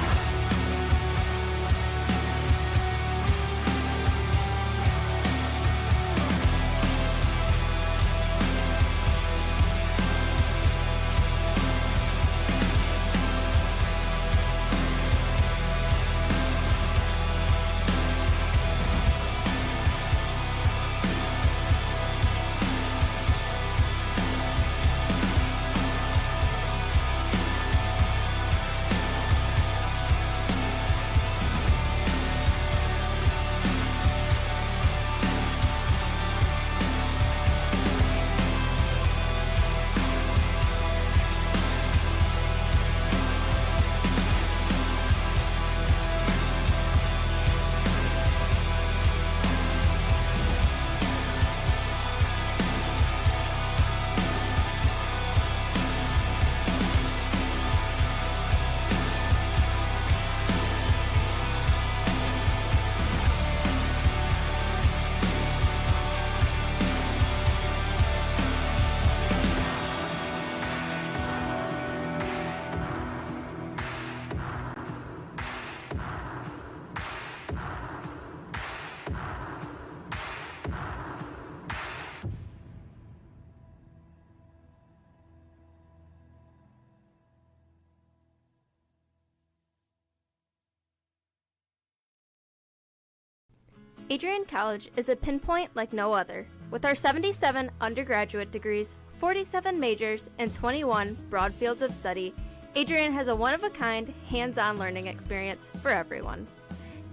[SPEAKER 10] Adrian College is a pinpoint like no other. With our 77 undergraduate degrees, 47 majors, and 21 broad fields of study, Adrian has a one-of-a-kind, hands-on learning experience for everyone.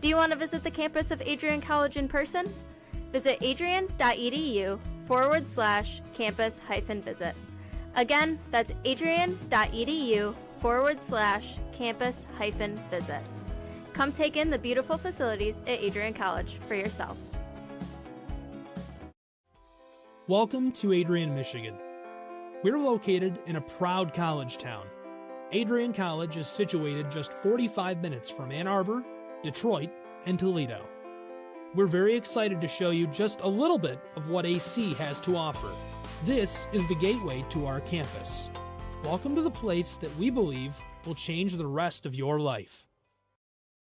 [SPEAKER 10] Do you want to visit the campus of Adrian College in person? Visit adrian.edu/campus-visit. Again, that's adrian.edu/campus-visit. Come take in the beautiful facilities at Adrian College for yourself.
[SPEAKER 7] Welcome to Adrian, Michigan. We're located in a proud college town. Adrian College is situated just 45 minutes from Ann Arbor, Detroit, and Toledo. We're very excited to show you just a little bit of what AC has to offer. This is the gateway to our campus. Welcome to the place that we believe will change the rest of your life.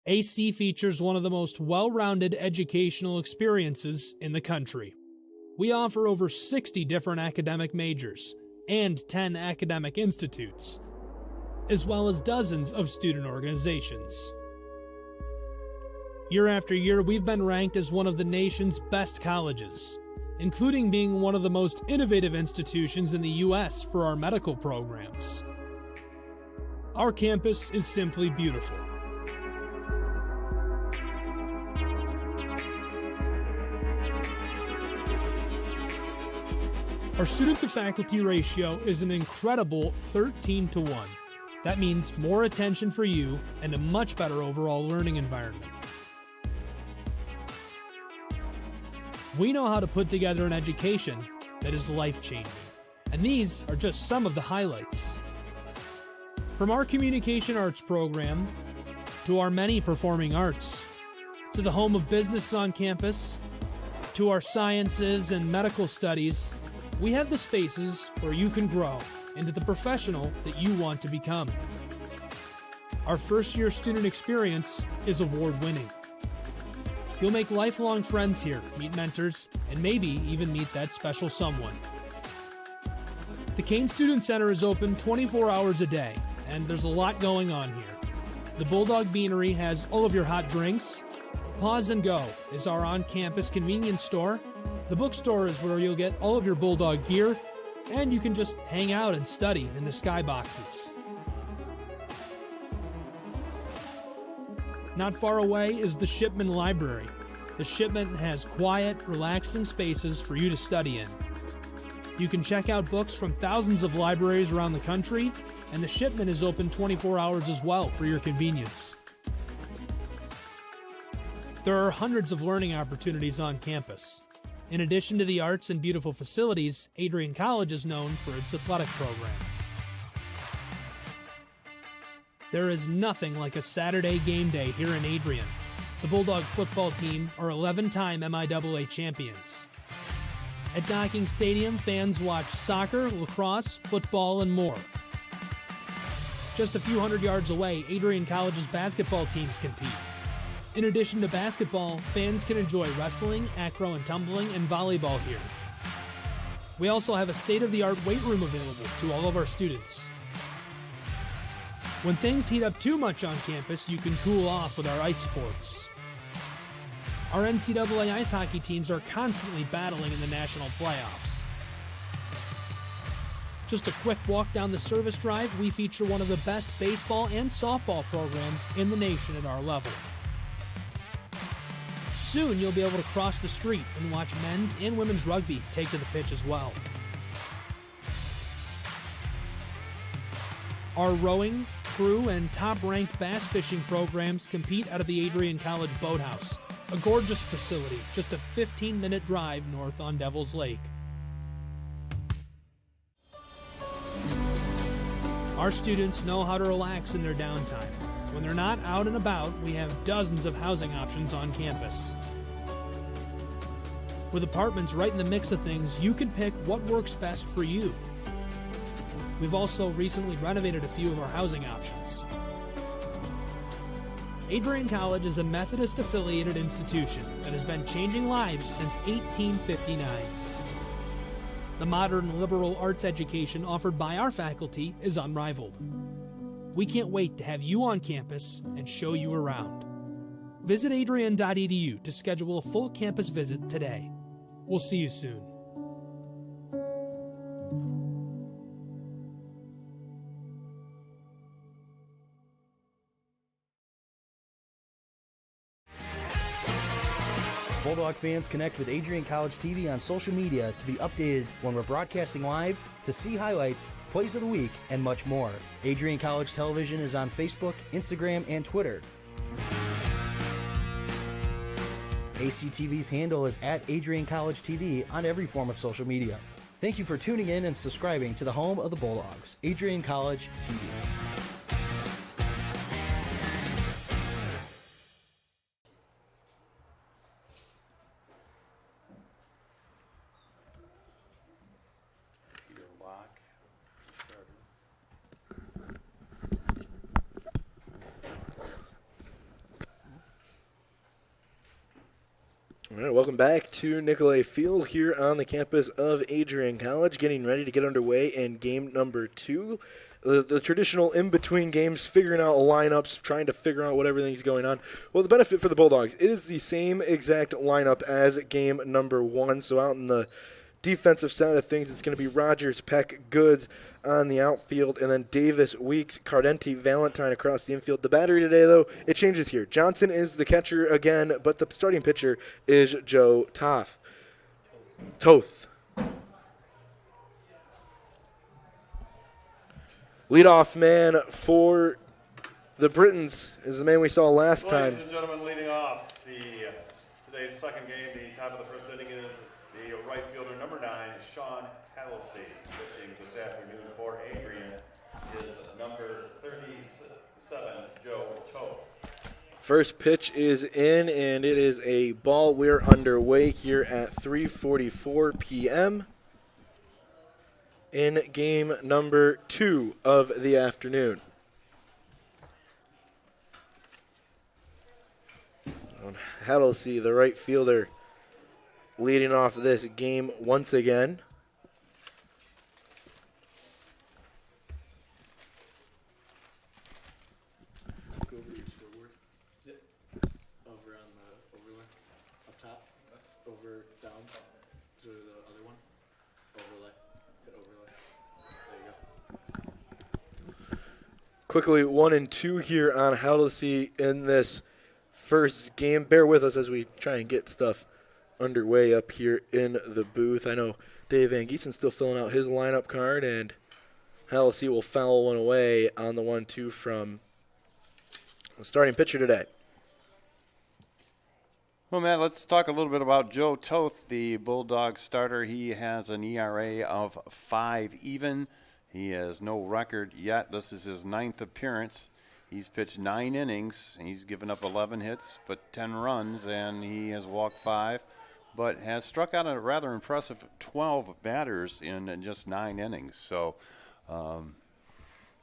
[SPEAKER 7] AC features one of the most well-rounded educational experiences in the country. We offer over 60 different academic majors and 10 academic institutes, as well as dozens of student organizations. Year after year, we've been ranked as one of the nation's best colleges, including being one of the most innovative institutions in the U.S. for our medical programs. Our campus is simply beautiful. Our student-to-faculty ratio is an incredible 13-to-1. That means more attention for you and a much better overall learning environment. We know how to put together an education that is life-changing, and these are just some of the highlights. From our communication arts program, to our many performing arts, to the home of business on campus, to our sciences and medical studies, we have the spaces where you can grow into the professional that you want to become. Our first-year student experience is award-winning. You'll make lifelong friends here, meet mentors, and maybe even meet that special someone. The Kane Student Center is open 24 hours a day, and there's a lot going on here. The Bulldog Beanery has all of your hot drinks. Pause and Go is our on-campus convenience store. The bookstore is where you'll get all of your Bulldog gear, and you can just hang out and study in the skyboxes. Not far away is the Shipman Library. The Shipman has quiet, relaxing spaces for you to study in. You can check out books from thousands of libraries around the country, and the Shipman is open 24 hours as well for your convenience. There are hundreds of learning opportunities on campus. In addition to the arts and beautiful facilities, Adrian College is known for its athletic programs. There is nothing like a Saturday game day here in Adrian. The Bulldog football team are 11-time MIAA champions. At Docking Stadium, fans watch soccer, lacrosse, football, and more. Just a few hundred yards away, Adrian College's basketball teams compete. In addition to basketball, fans can enjoy wrestling, acro and tumbling, and volleyball here. We also have a state-of-the-art weight room available to all of our students. When things heat up too much on campus, you can cool off with our ice sports. Our NCAA ice hockey teams are constantly battling in the national playoffs. Just a quick walk down the service drive, we feature one of the best baseball and softball programs in the nation at our level. Soon you'll be able to cross the street and watch men's and women's rugby take to the pitch as well. Our rowing, crew, and top-ranked bass fishing programs compete out of the Adrian College Boathouse, a gorgeous facility just a 15-minute drive north on Devil's Lake. Our students know how to relax in their downtime. When they're not out and about, we have dozens of housing options on campus. With apartments right in the mix of things, you can pick what works best for you. We've also recently renovated a few of our housing options. Adrian College is a Methodist-affiliated institution that has been changing lives since 1859. The modern liberal arts education offered by our faculty is unrivaled. We can't wait to have you on campus and show you around. Visit adrian.edu to schedule a full campus visit today. We'll see you soon.
[SPEAKER 15] Bulldog fans, connect with Adrian College TV on social media to be updated when we're broadcasting live, to see highlights, plays of the week, and much more. Adrian College Television is on Facebook, Instagram, and Twitter. ACTV's handle is at Adrian College TV on every form of social media. Thank you for tuning in and subscribing to the home of the Bulldogs, Adrian College TV.
[SPEAKER 14] All right, welcome back to Nicolay Field here on the campus of Adrian College, getting ready to get underway in game number 2. The traditional in-between games, figuring out lineups, trying to figure out what everything's going on. Well, the benefit for the Bulldogs is the same exact lineup as game number 1. So out in the defensive side of things, it's going to be Rogers, Peck, Goods on the outfield, and then Davis, Weeks, Cardenti, Valentine across the infield. The battery today, though, it changes here. Johnson is the catcher again, but the starting pitcher is Joe Toth. Leadoff man for the Britons is the man we saw last time.
[SPEAKER 12] Ladies and gentlemen, leading off today's second game, the top of the first inning is the right fielder, number 9, Sean Halsey. Pitching this afternoon for Adrian is number 37, Joe Toth.
[SPEAKER 14] First pitch is in, and it is a ball. We're underway here at 3:44 p.m. in game number 2 of the afternoon. Halsey, the right fielder, leading off this game once again.
[SPEAKER 18] Go over your scoreboard. Over on the overlay. Up top. Over, down. To the other one. Overlay. Hit overlay. There you go.
[SPEAKER 14] Quickly, 1 and 2 here on Halsey in this first game. Bear with us as we try and get stuff underway up here in the booth. I know Dave Van Giessen's still filling out his lineup card, and Halsey will foul one away on the 1-2 from the starting pitcher today.
[SPEAKER 12] Well, Matt, let's talk a little bit about Joe Toth, the Bulldogs starter. He has an ERA of 5 even. He has no record yet. This is his 9th appearance. He's pitched 9 innings. He's given up 11 hits, but 10 runs, and he has walked 5. but has struck out a rather impressive 12 batters in just 9 innings. So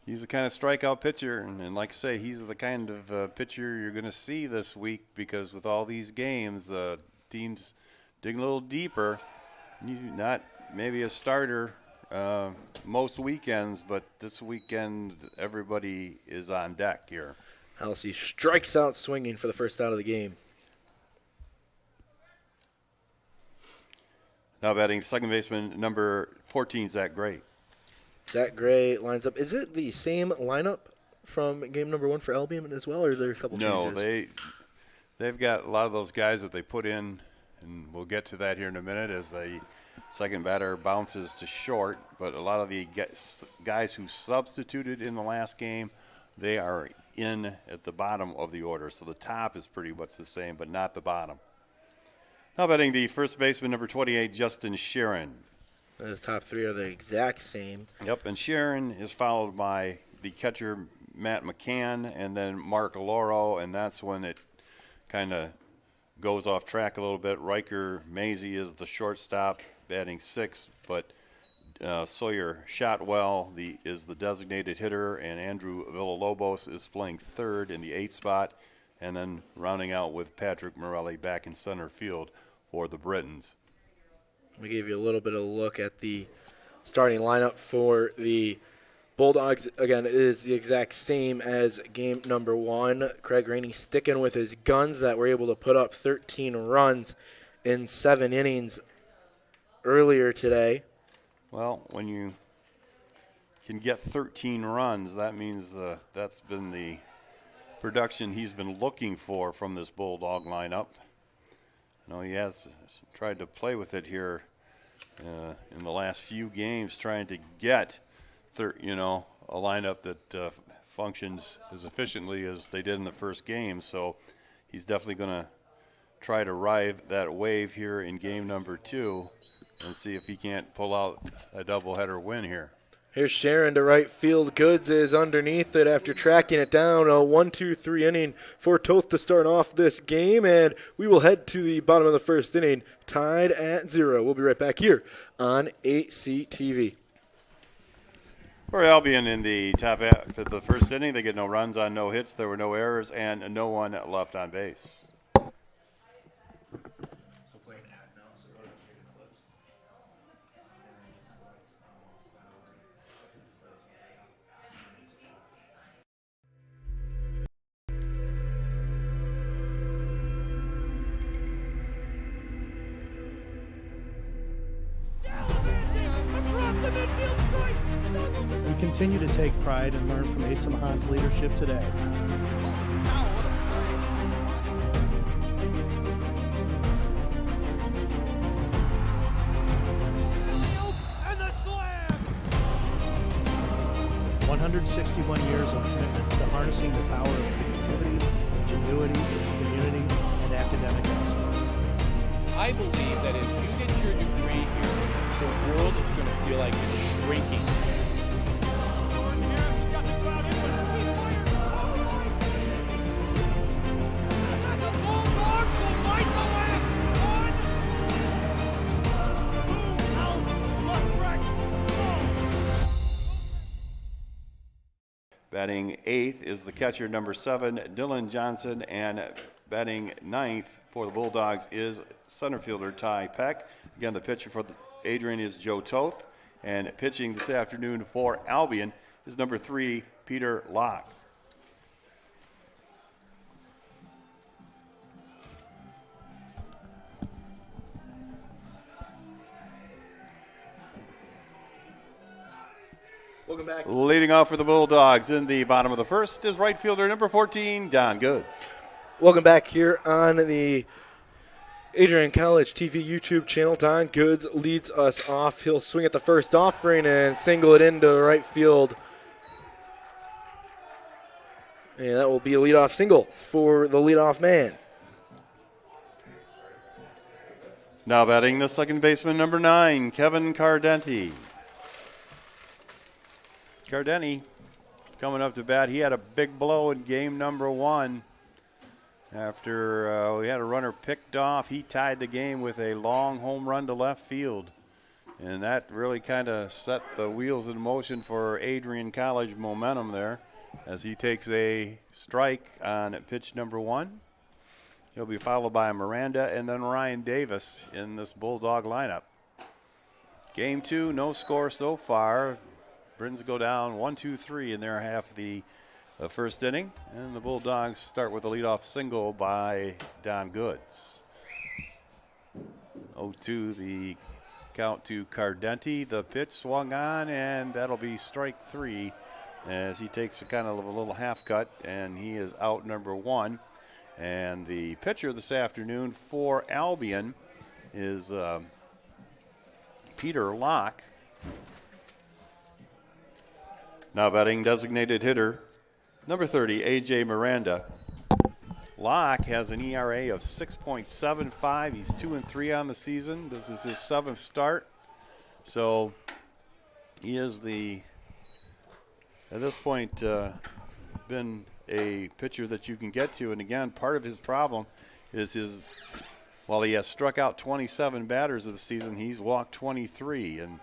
[SPEAKER 12] he's the kind of strikeout pitcher, and like I say, he's the kind of pitcher you're going to see this week, because with all these games, the team's digging a little deeper. Not maybe a starter most weekends, but this weekend everybody is on deck here.
[SPEAKER 14] Halsey strikes out swinging for the first out of the game.
[SPEAKER 12] Now batting second baseman number 14, Zach Gray.
[SPEAKER 14] Zach Gray lines up. Is it the same lineup from game number 1 for Albion as well, or are there a couple changes?
[SPEAKER 12] No, they've got a lot of those guys that they put in, and we'll get to that here in a minute as the second batter bounces to short. But a lot of the guys who substituted in the last game, they are in at the bottom of the order. So the top is pretty much the same, but not the bottom. Now batting the first baseman, number 28, Justin Sharon.
[SPEAKER 14] The top 3 are the exact same.
[SPEAKER 12] Yep, and Sharon is followed by the catcher, Matt McCann, and then Mark Loro, and that's when it kind of goes off track a little bit. Riker Maisie is the shortstop, batting 6th, but Sawyer Shotwell is the designated hitter, and Andrew Villalobos is playing 3rd in the 8th spot, and then rounding out with Patrick Morelli back in center field for the Britons.
[SPEAKER 14] We gave you a little bit of a look at the starting lineup for the Bulldogs. Again, it is the exact same as game number 1. Craig Rainey sticking with his guns that were able to put up 13 runs in 7 innings earlier today.
[SPEAKER 12] Well, when you can get 13 runs, that means that's been the production he's been looking for from this Bulldog lineup. He has tried to play with it here in the last few games, trying to get a lineup that functions as efficiently as they did in the first game. So he's definitely going to try to ride that wave here in game number 2 and see if he can't pull out a doubleheader win here.
[SPEAKER 14] Here's Sharon to right field. Goods is underneath it after tracking it down. A 1-2-3 inning for Toth to start off this game, and we will head to the bottom of the first inning, tied at 0. We'll be right back here on ACTV.
[SPEAKER 12] For Albion in the top half of the first inning, they get no runs on no hits. There were no errors and no one left on base.
[SPEAKER 16] We continue to take pride and learn from Asa Mahan's leadership today. And the slam! 161 years of commitment to harnessing the power of creativity, ingenuity, community, and academic excellence.
[SPEAKER 17] I believe that if you get your degree here, the world is going to feel like it's shrinking.
[SPEAKER 12] Batting 8th is the catcher, number 7, Dylan Johnson, and batting 9th for the Bulldogs is center fielder Ty Peck. Again, the pitcher for Adrian is Joe Toth, and pitching this afternoon for Albion is number 3, Peter Locke.
[SPEAKER 14] Welcome back.
[SPEAKER 12] Leading off for the Bulldogs in the bottom of the first is right fielder number 14, Don Goods.
[SPEAKER 14] Welcome back here on the Adrian College TV YouTube channel. Don Goods leads us off. He'll swing at the first offering and single it into right field. And that will be a leadoff single for the leadoff man.
[SPEAKER 12] Now batting the second baseman, number 9, Kevin Cardenti. Cardenti coming up to bat. He had a big blow in game number 1. After we had a runner picked off, he tied the game with a long home run to left field. And that really kind of set the wheels in motion for Adrian College momentum there as he takes a strike on pitch number 1. He'll be followed by Miranda and then Ryan Davis in this Bulldog lineup. Game 2, no score so far. Britons go down 1-2-3 in their half of the first inning. And the Bulldogs start with a leadoff single by Don Goods. 0-2 the count to Cardenti. The pitch swung on, and that'll be strike 3 as he takes a kind of a little half cut, and he is out number 1. And the pitcher this afternoon for Albion is Peter Locke. Now batting designated hitter, number 30, A.J. Miranda. Locke has an ERA of 6.75. He's 2-3 on the season. This is his 7th start. So he is at this point, been a pitcher that you can get to. And again, part of his problem is while he has struck out 27 batters of the season, he's walked 23. And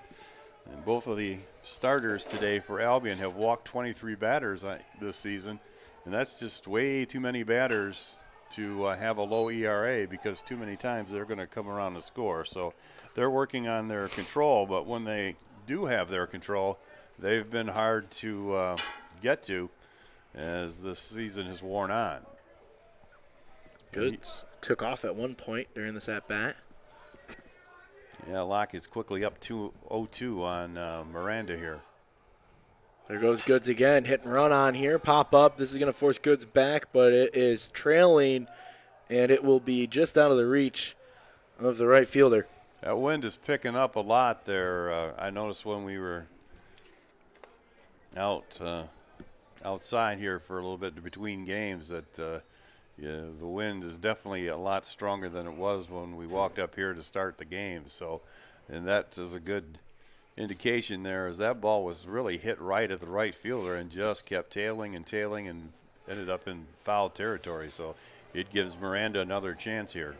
[SPEAKER 12] both of the starters today for Albion have walked 23 batters this season. And that's just way too many batters to have a low ERA, because too many times they're going to come around and score. So they're working on their control, but when they do have their control, they've been hard to get to as this season has worn on.
[SPEAKER 14] Goods took off at one point during this at-bat.
[SPEAKER 12] Yeah, Locke is quickly up 2-0-2 on Miranda here.
[SPEAKER 14] There goes Goods again. Hit and run on here. Pop up. This is going to force Goods back, but it is trailing, and it will be just out of the reach of the right fielder.
[SPEAKER 12] That wind is picking up a lot there. I noticed when we were outside here for a little bit between games that the wind is definitely a lot stronger than it was when we walked up here to start the game. So, and that is a good indication there, as that ball was really hit right at the right fielder and just kept tailing and ended up in foul territory. So it gives Miranda another chance here.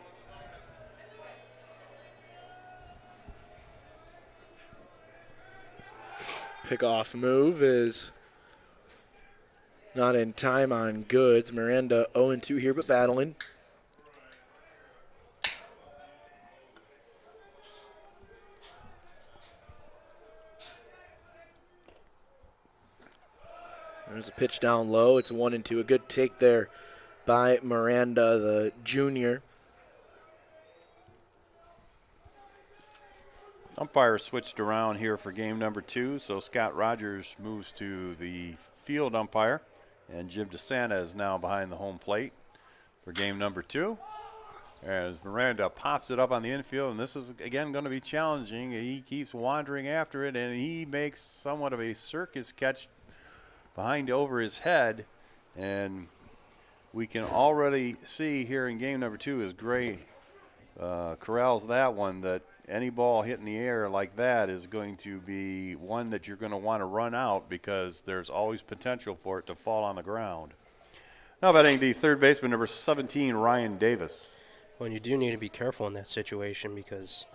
[SPEAKER 14] Pickoff move is not in time on Goods. Miranda 0-2 here, but battling. There's a pitch down low. It's 1-2. A good take there by Miranda, the junior.
[SPEAKER 12] Umpire switched around here for game number 2, so Scott Rogers moves to the field umpire, and Jim DeSanta is now behind the home plate for game number 2. As Miranda pops it up on the infield, and this is, again, going to be challenging. He keeps wandering after it, and he makes somewhat of a circus catch behind over his head, and we can already see here in game number 2 as Gray corrals that one, that any ball hit in the air like that is going to be one that you're going to want to run out, because there's always potential for it to fall on the ground. Now batting the third baseman, number 17, Ryan Davis.
[SPEAKER 13] Well, you do need to be careful in that situation, because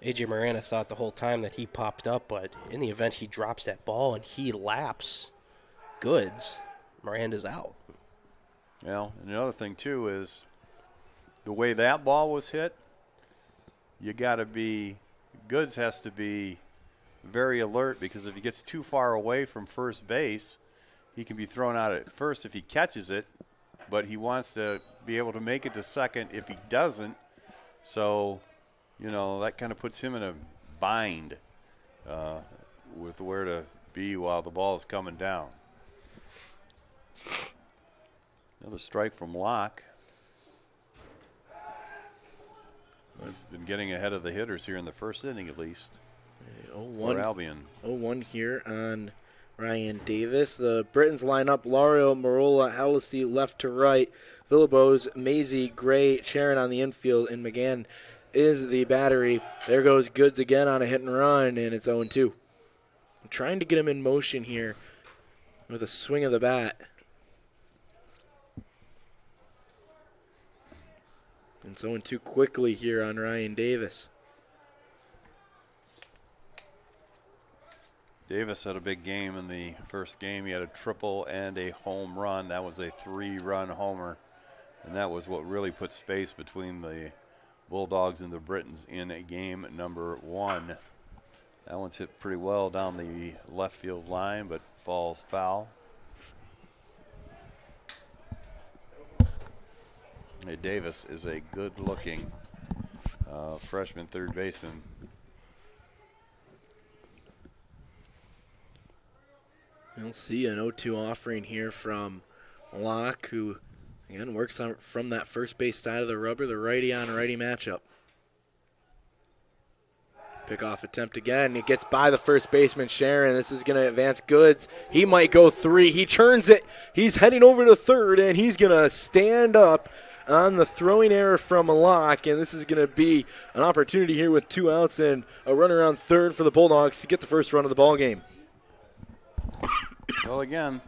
[SPEAKER 13] A.J. Miranda thought the whole time that he popped up, but in the event he drops that ball and he laps Goods, Miranda's out.
[SPEAKER 12] Well, and another thing, too, is the way that ball was hit, you got to be, Goods has to be very alert, because if he gets too far away from first base, he can be thrown out at first if he catches it, but he wants to be able to make it to second if he doesn't. So, you know, that kind of puts him in a bind with where to be while the ball is coming down. Another strike from Locke. He's been getting ahead of the hitters here in the first inning, at least.
[SPEAKER 14] 0-1
[SPEAKER 12] for Albion.
[SPEAKER 14] 0-1 here on Ryan Davis. The Britons line up Lario, Marola, Hallisey left to right. Villabose, Maisie, Gray, Sharon on the infield, and McGann is the battery. There goes Goods again on a hit and run, and it's 0-2. I'm trying to get him in motion here with a swing of the bat. And so too quickly here on Ryan Davis.
[SPEAKER 12] Davis had a big game in the first game. He had a triple and a home run. That was a 3-run homer. And that was what really put space between the Bulldogs and the Britons in game number 1. That one's hit pretty well down the left field line, but falls foul. Hey, Davis is a good-looking freshman third baseman.
[SPEAKER 14] We'll see an 0-2 offering here from Locke, who, again, works on from that first base side of the rubber, the righty-on-righty matchup. Pickoff attempt again. He gets by the first baseman, Sharon. This is going to advance Goods. He might go 3. He turns it. He's heading over to third, and he's going to stand up on the throwing error from Locke, and this is going to be an opportunity here with 2 outs and a runner on third for the Bulldogs to get the first run of the ball game.
[SPEAKER 12] Well, again,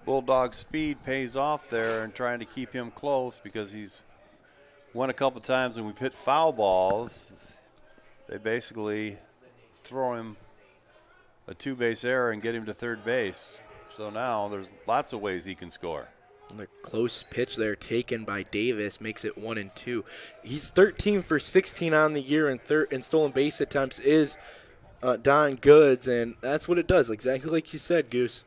[SPEAKER 12] Bulldog speed pays off there and trying to keep him close because he's won a couple times and we've hit foul balls. They basically throw him a 2-base error and get him to third base. So now there's lots of ways he can score.
[SPEAKER 14] And the close pitch there taken by Davis makes it 1-2. He's 13 for 16 on the year in stolen base attempts is Don Goods, and that's what it does, exactly like you said, Goose.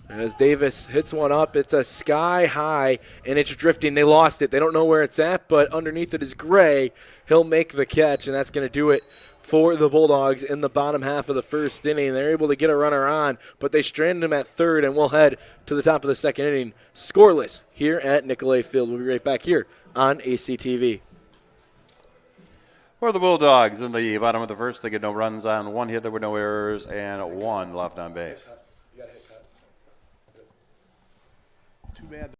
[SPEAKER 14] As Davis hits one up, it's a sky high, and it's drifting. They lost it. They don't know where it's at, but underneath it is Gray. He'll make the catch, and that's going to do it for the Bulldogs in the bottom half of the first inning. They're able to get a runner on, but they stranded him at third, and we'll head to the top of the second inning. Scoreless here at Nicolay Field. We'll be right back here on ACTV.
[SPEAKER 12] For the Bulldogs in the bottom of the first, they get no runs on 1 hit. There were no errors and 1 left on base. Too bad.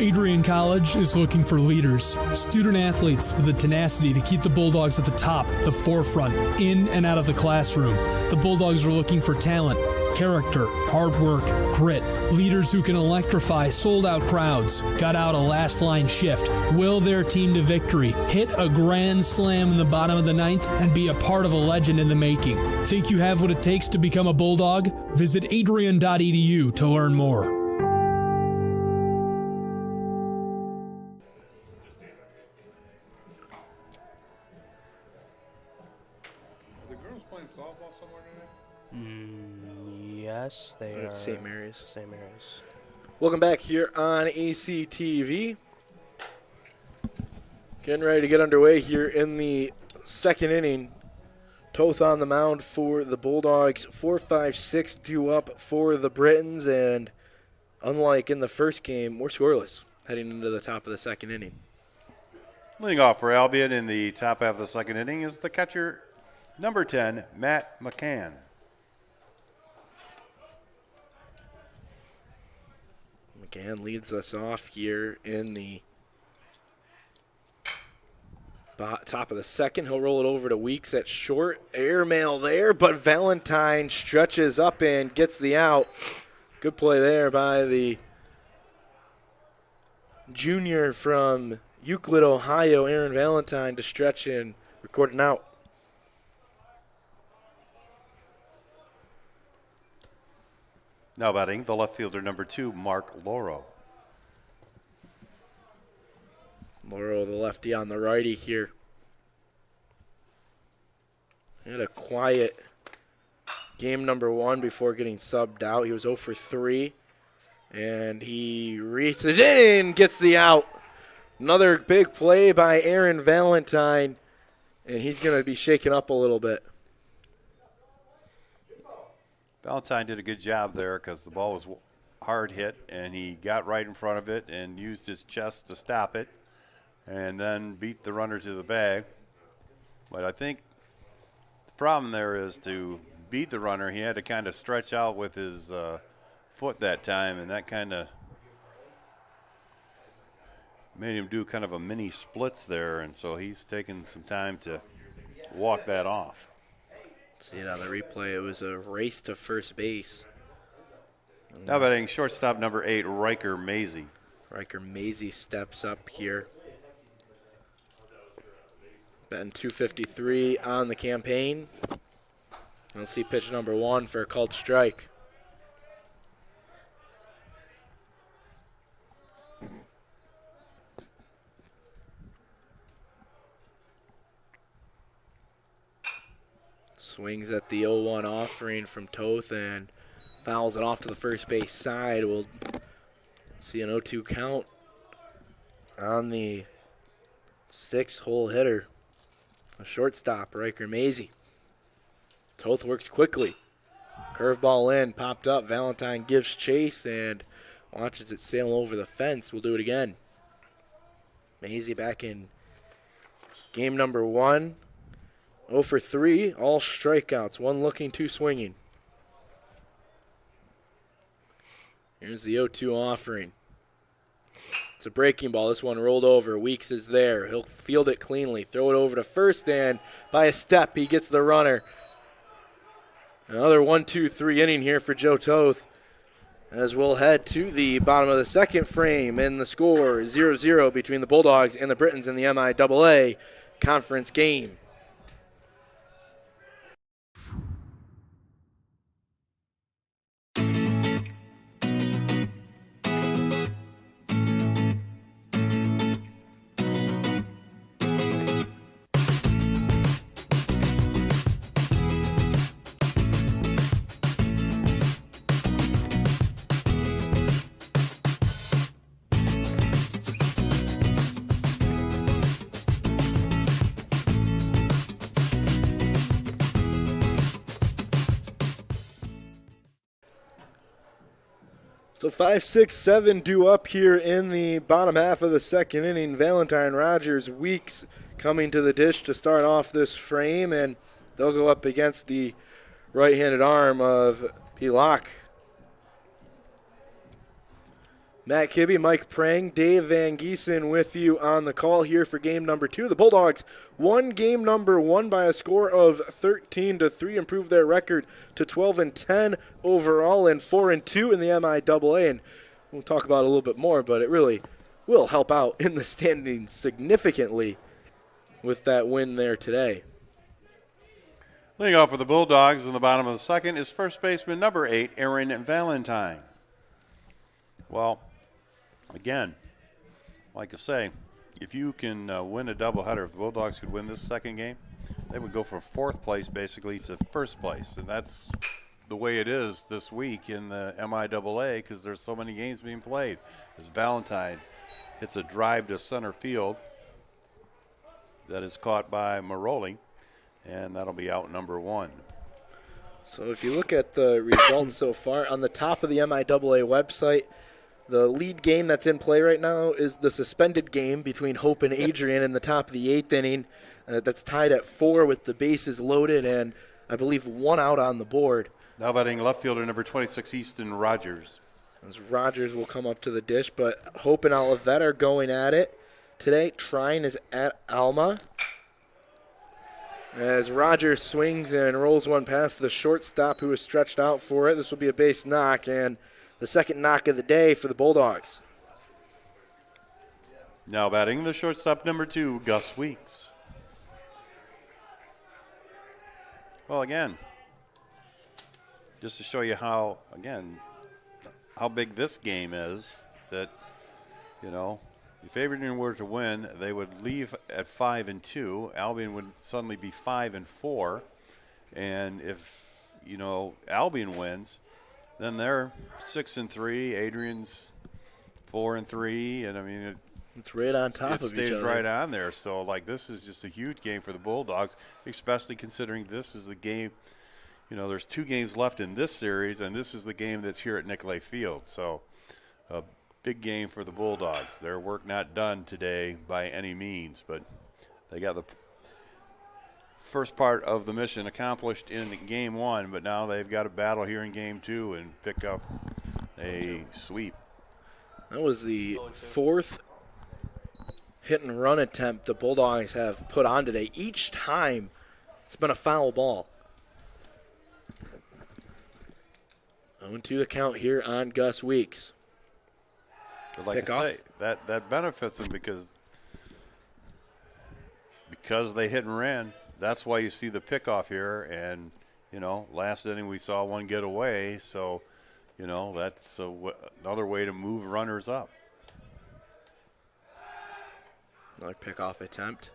[SPEAKER 7] Adrian College is looking for leaders, student athletes with the tenacity to keep the Bulldogs at the top, the forefront, in and out of the classroom. The Bulldogs are looking for talent, character, hard work, grit, leaders who can electrify sold-out crowds, got out a last-line shift, will their team to victory, hit a grand slam in the bottom of the 9th, and be a part of a legend in the making. Think you have what it takes to become a Bulldog? Visit adrian.edu to learn more.
[SPEAKER 13] Yes, they are.
[SPEAKER 14] St. Mary's.
[SPEAKER 13] St. Mary's.
[SPEAKER 14] Welcome back here on ACTV. Getting ready to get underway here in the second inning. Toth on the mound for the Bulldogs. 4-5-6-2 up for the Britons, and unlike in the first game, we're scoreless heading into the top of the second inning.
[SPEAKER 12] Leading off for Albion in the top half of the second inning is the catcher, number 10, Matt McCann.
[SPEAKER 14] McCann leads us off here in the top of the second. He'll roll it over to Weeks at short. Airmail there, but Valentine stretches up and gets the out. Good play there by the junior from Euclid, Ohio, Aaron Valentine, to stretch and record an out.
[SPEAKER 12] Now batting, the left fielder, number 2, Mark Loro.
[SPEAKER 14] Loro, the lefty on the righty here. Had a quiet game number 1 before getting subbed out. He was 0 for 3, and he reaches in and gets the out. Another big play by Aaron Valentine, and he's going to be shaken up a little bit.
[SPEAKER 12] Valentine did a good job there because the ball was hard hit, and he got right in front of it and used his chest to stop it and then beat the runner to the bag. But I think the problem there is to beat the runner, he had to kind of stretch out with his foot that time, and that kind of made him do kind of a mini splits there, and so he's taking some time to walk that off.
[SPEAKER 14] See it on the replay. It was a race to first base.
[SPEAKER 12] Now batting shortstop number 8, Riker Maisie.
[SPEAKER 14] Riker Maisie steps up here. Betting 253 on the campaign. We'll see pitch number 1 for a called strike. Swings at the 0-1 offering from Toth and fouls it off to the first base side. We'll see an 0-2 count on the 6-hole hitter. A shortstop, Riker Maisie. Toth works quickly. Curveball in, popped up. Valentine gives chase and watches it sail over the fence. We'll do it again. Maisie back in game number 1. 0 for 3, all strikeouts. 1 looking, 2 swinging. Here's the 0-2 offering. It's a breaking ball. This one rolled over. Weeks is there. He'll field it cleanly. Throw it over to first, and by a step, he gets the runner. Another 1-2-3 inning here for Joe Toth, as we'll head to the bottom of the second frame, and the score 0-0 between the Bulldogs and the Britons in the MIAA conference game. So 5, 6, 7 due up here in the bottom half of the second inning. Valentine, Rogers, Weeks coming to the dish to start off this frame, and they'll go up against the right-handed arm of Pilak. Matt Kibbe, Mike Prang, Dave Van Giesen with you on the call here for game number 2. The Bulldogs won game number 1 by a score of 13-3, improved their record to 12-10 overall and 4-2 in the MIAA. And we'll talk about it a little bit more, but it really will help out in the standings significantly with that win there today.
[SPEAKER 12] Leading off for the Bulldogs in the bottom of the second is first baseman number 8, Aaron Valentine. Well, again, like I say, if you can win a doubleheader, if the Bulldogs could win this second game, they would go from 4th place basically to 1st place. And that's the way it is this week in the MIAA because there's so many games being played. As Valentine hits a drive to center field that is caught by Maroli, and that'll be out number 1.
[SPEAKER 14] So if you look at the results so far, on the top of the MIAA website, the lead game that's in play right now is the suspended game between Hope and Adrian in the top of the 8th inning. That's tied at 4 with the bases loaded and I believe 1 out on the board.
[SPEAKER 12] Now batting left fielder number 26, Easton Rogers.
[SPEAKER 14] As Rogers will come up to the dish, but Hope and Olivet are going at it today. Trine is at Alma. As Rogers swings and rolls one past the shortstop who is stretched out for it. This will be a base knock and the second knock of the day for the Bulldogs.
[SPEAKER 12] Now batting the shortstop number 2, Gus Weeks. Well, again, just to show you how big this game is, that, you know, if Adrian were to win, they would leave at 5-2. Albion would suddenly be 5-4. And if, you know, Albion wins, then they're 6-3. Adrian's 4-3, and I mean
[SPEAKER 14] it's right on top of each other.
[SPEAKER 12] It stays right on there. So like this is just a huge game for the Bulldogs, especially considering this is the game. You know, there's 2 games left in this series, and this is the game that's here at Nicolay Field. So a big game for the Bulldogs. Their work not done today by any means, but they got the first part of the mission accomplished in game 1, but now they've got a battle here in game 2 and pick up a sweep.
[SPEAKER 14] That was the 4th hit and run attempt the Bulldogs have put on today. Each time it's been a foul ball. 0-2 the count here on Gus Weeks.
[SPEAKER 12] But like
[SPEAKER 14] Pick
[SPEAKER 12] I
[SPEAKER 14] off.
[SPEAKER 12] say, that benefits them because they hit and ran. That's why you see the pickoff here. And, last inning we saw one get away. So, that's another way to move runners up.
[SPEAKER 14] Another pickoff attempt.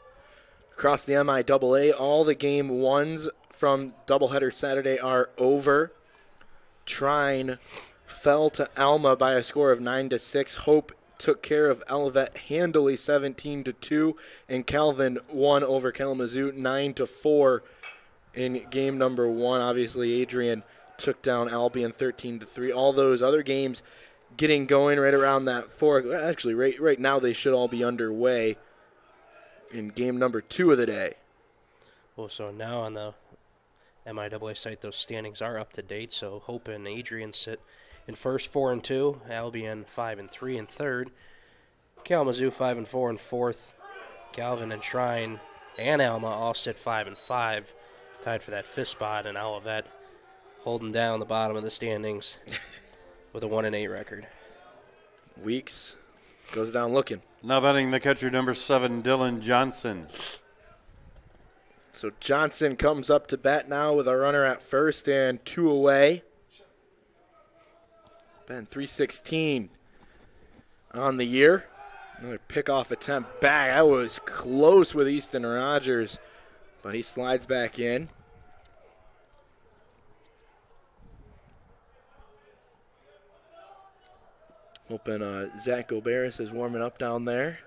[SPEAKER 14] Across the MIAA, all the game ones from doubleheader Saturday are over. Trine fell to Alma by a score of 9-6. Hope took care of Olivet handily 17-2, and Calvin won over Kalamazoo 9-4 in game number 1. Obviously, Adrian took down Albion 13-3. All those other games getting going right around that 4. Actually, right now they should all be underway in game number 2 of the day.
[SPEAKER 13] Well, so now on the MIAA site, those standings are up to date. So Hope and Adrian sit in first, 4-2. Albion 5-3 in third. Kalamazoo 5-4 in fourth. Calvin and Trine and Alma all sit 5-5, tied for that fifth spot. And Olivet holding down the bottom of the standings with a 1-8 record.
[SPEAKER 14] Weeks goes down looking.
[SPEAKER 12] Now batting the catcher, number 7, Dylan Johnson.
[SPEAKER 14] So Johnson comes up to bat now with a runner at first and 2 away. Ben 316 on the year. Another pickoff attempt back. That was close with Easton Rogers, but he slides back in. Hoping Zach Oberis is warming up down there.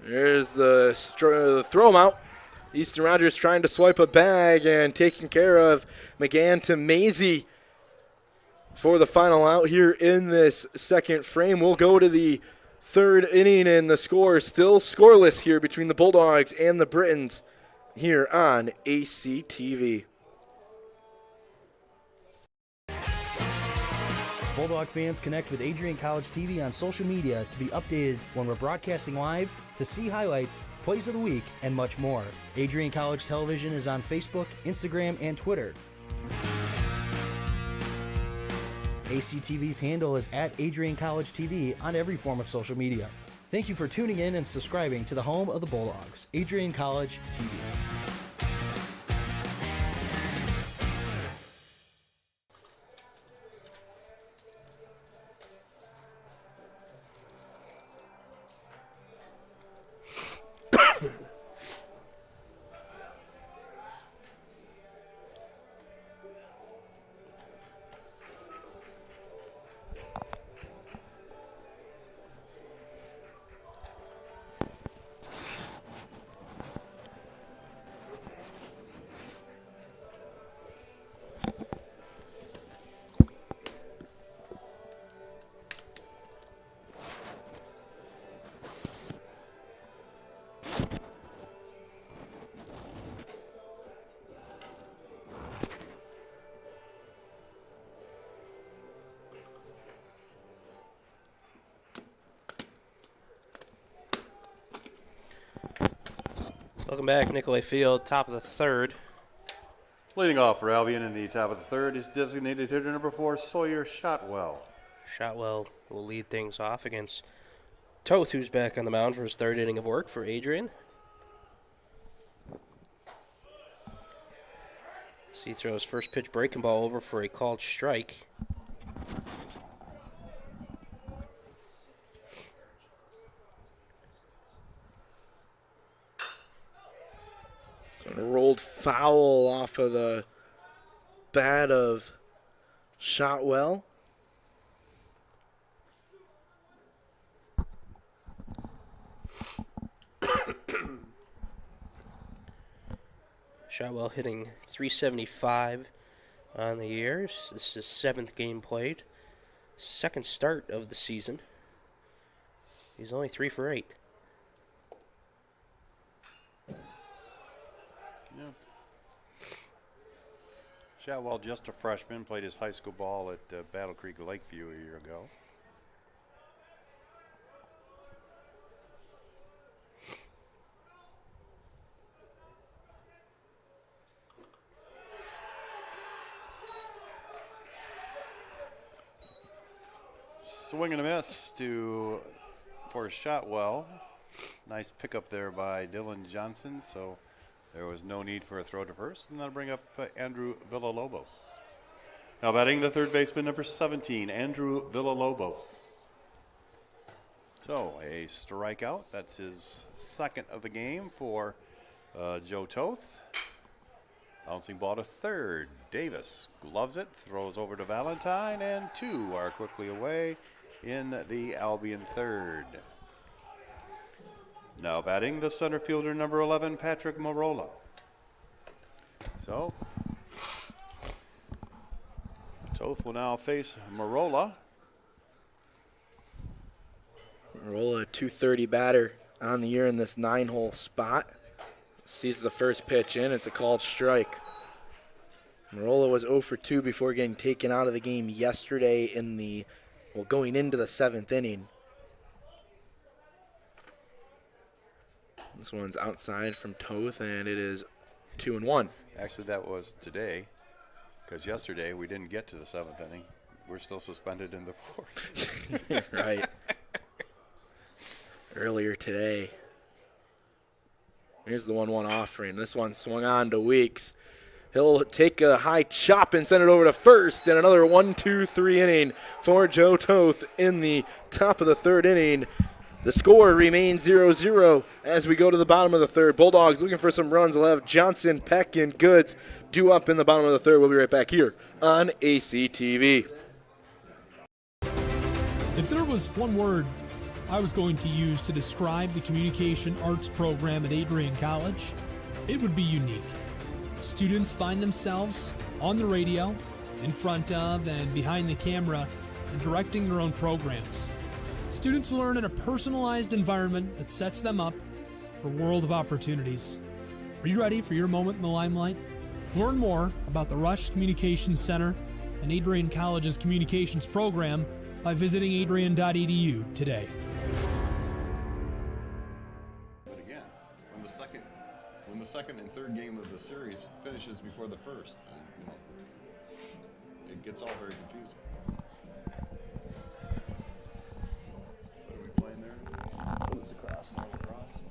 [SPEAKER 14] There's the throw him out. Easton Rogers trying to swipe a bag and taking care of McGann to Maisie for the final out here in this second frame. We'll go to the third inning, and the score is still scoreless here between the Bulldogs and the Britons here on ACTV.
[SPEAKER 15] Bulldog fans, connect with Adrian College TV on social media to be updated when we're broadcasting live, to see highlights, plays of the week, and much more. Adrian College Television is on Facebook, Instagram, and Twitter. ACTV's handle is at Adrian College TV on every form of social media. Thank you for tuning in and subscribing to the home of the Bulldogs, Adrian College TV.
[SPEAKER 13] Welcome back, Nicolay Field, top of the third.
[SPEAKER 12] Leading off for Albion in the top of the third is designated hitter number 4, Sawyer Shotwell.
[SPEAKER 13] Shotwell will lead things off against Toth, who's back on the mound for his third inning of work for Adrian. So he throws first pitch breaking ball over for a called strike.
[SPEAKER 14] Rolled foul off of the bat of Shotwell.
[SPEAKER 13] Shotwell hitting .375 on the year. This is his 7th game played. Second start of the season. He's only 3 for 8.
[SPEAKER 12] Shotwell, just a freshman, played his high school ball at Battle Creek Lakeview a year ago. swing and a miss for Shotwell. Nice pickup there by Dylan Johnson, so there was no need for a throw to first, and that'll bring up Andrew Villalobos. Now batting the third baseman, number 17, Andrew Villalobos. So a strikeout. That's his second of the game for Joe Toth. Bouncing ball to third. Davis gloves it, throws over to Valentine, and 2 are quickly away in the Albion third. Now batting the center fielder, number 11, Patrick Marola. So Toth will now face Marola.
[SPEAKER 14] Marola, a 230 batter on the year in this 9-hole spot. Sees the first pitch in. It's a called strike. Marola was 0 for 2 before getting taken out of the game yesterday going into the 7th inning. This one's outside from Toth, and it is 2-1.
[SPEAKER 12] Actually, that was today, because yesterday we didn't get to the 7th inning. We're still suspended in the 4th.
[SPEAKER 14] Right. Earlier today. Here's the 1-1 offering. This one swung on to Weeks. He'll take a high chop and send it over to first, and another 1-2-3 inning for Joe Toth in the top of the 3rd inning. The score remains 0-0 as we go to the bottom of the 3rd. Bulldogs looking for some runs. They'll have Johnson, Peck, and Goods due up in the bottom of the 3rd. We'll be right back here on ACTV.
[SPEAKER 7] If there was one word I was going to use to describe the communication arts program at Adrian College, it would be unique. Students find themselves on the radio, in front of and behind the camera, and directing their own programs. Students learn in a personalized environment that sets them up for a world of opportunities. Are you ready for your moment in the limelight? Learn more about the Rush Communications Center and Adrian College's communications program by visiting adrian.edu today.
[SPEAKER 19] But again, when the second and third game of the series finishes before the first, it gets all very confusing. What are we playing there? It's across. Across.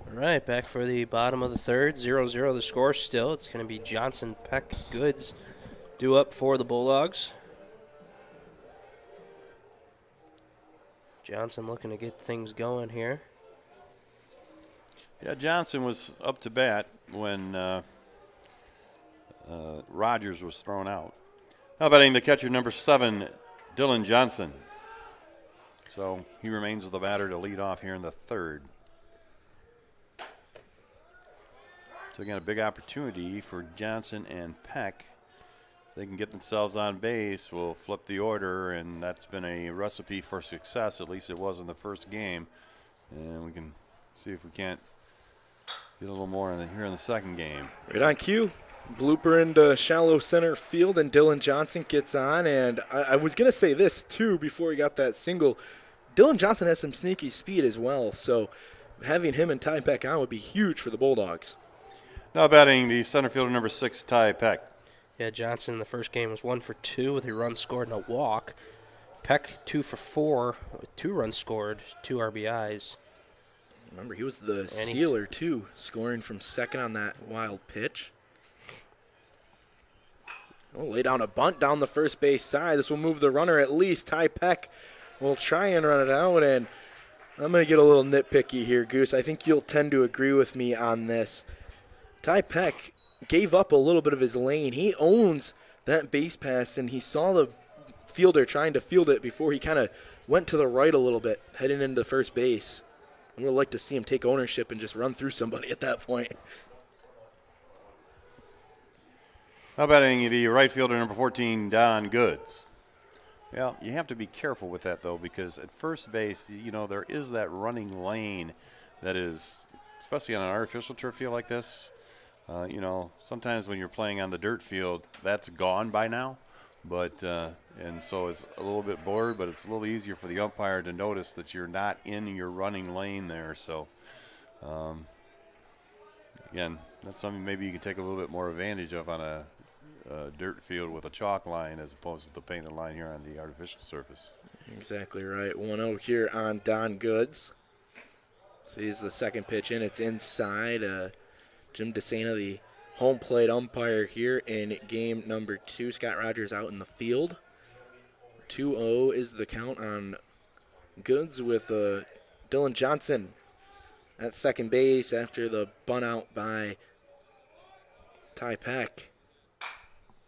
[SPEAKER 13] All right, back for the bottom of the 3rd. 0-0 the score still. It's going to be Johnson, Peck, Goods due up for the Bulldogs. Johnson looking to get things going here.
[SPEAKER 12] Yeah, Johnson was up to bat when Rogers was thrown out. Now batting the catcher, number 7, Dylan Johnson. So he remains the batter to lead off here in the 3rd. So again, a big opportunity for Johnson and Peck. They can get themselves on base, will flip the order, and that's been a recipe for success. At least it was in the first game. And we can see if we can't get a little more here in the second game.
[SPEAKER 14] Right on cue. Blooper into shallow center field, and Dylan Johnson gets on. And I was going to say this, too, before he got that single. Dylan Johnson has some sneaky speed as well, so having him and Ty Peck on would be huge for the Bulldogs.
[SPEAKER 12] Now batting the center fielder, number 6, Ty Peck.
[SPEAKER 13] Yeah, Johnson in the first game was 1 for 2 with a run scored and a walk. Peck 2 for 4 with 2 runs scored, 2 RBIs.
[SPEAKER 14] Remember, he was the sealer, too, scoring from second on that wild pitch. We'll lay down a bunt down the first base side. This will move the runner at least. Ty Peck will try and run it out, and I'm going to get a little nitpicky here, Goose. I think you'll tend to agree with me on this. Ty Peck gave up a little bit of his lane. He owns that base pass, and he saw the fielder trying to field it before he kind of went to the right a little bit, heading into first base. I would like to see him take ownership and just run through somebody at that point.
[SPEAKER 12] How about the right fielder, number 14, Don Goods? Well, you have to be careful with that, though, because at first base, there is that running lane that is, especially on an artificial turf field like this, sometimes when you're playing on the dirt field, that's gone by now. But and so it's a little bit blurred, but it's a little easier for the umpire to notice that you're not in your running lane there. So again, that's something maybe you can take a little bit more advantage of on a dirt field with a chalk line as opposed to the painted line here on the artificial surface.
[SPEAKER 14] Exactly right. 1-0 here on Don Goods. Sees the second pitch in. It's inside. Jim DeSena, the home plate umpire here in game number 2. Scott Rogers out in the field. 2-0 is the count on Goods with Dylan Johnson at second base after the bunt out by Ty Peck.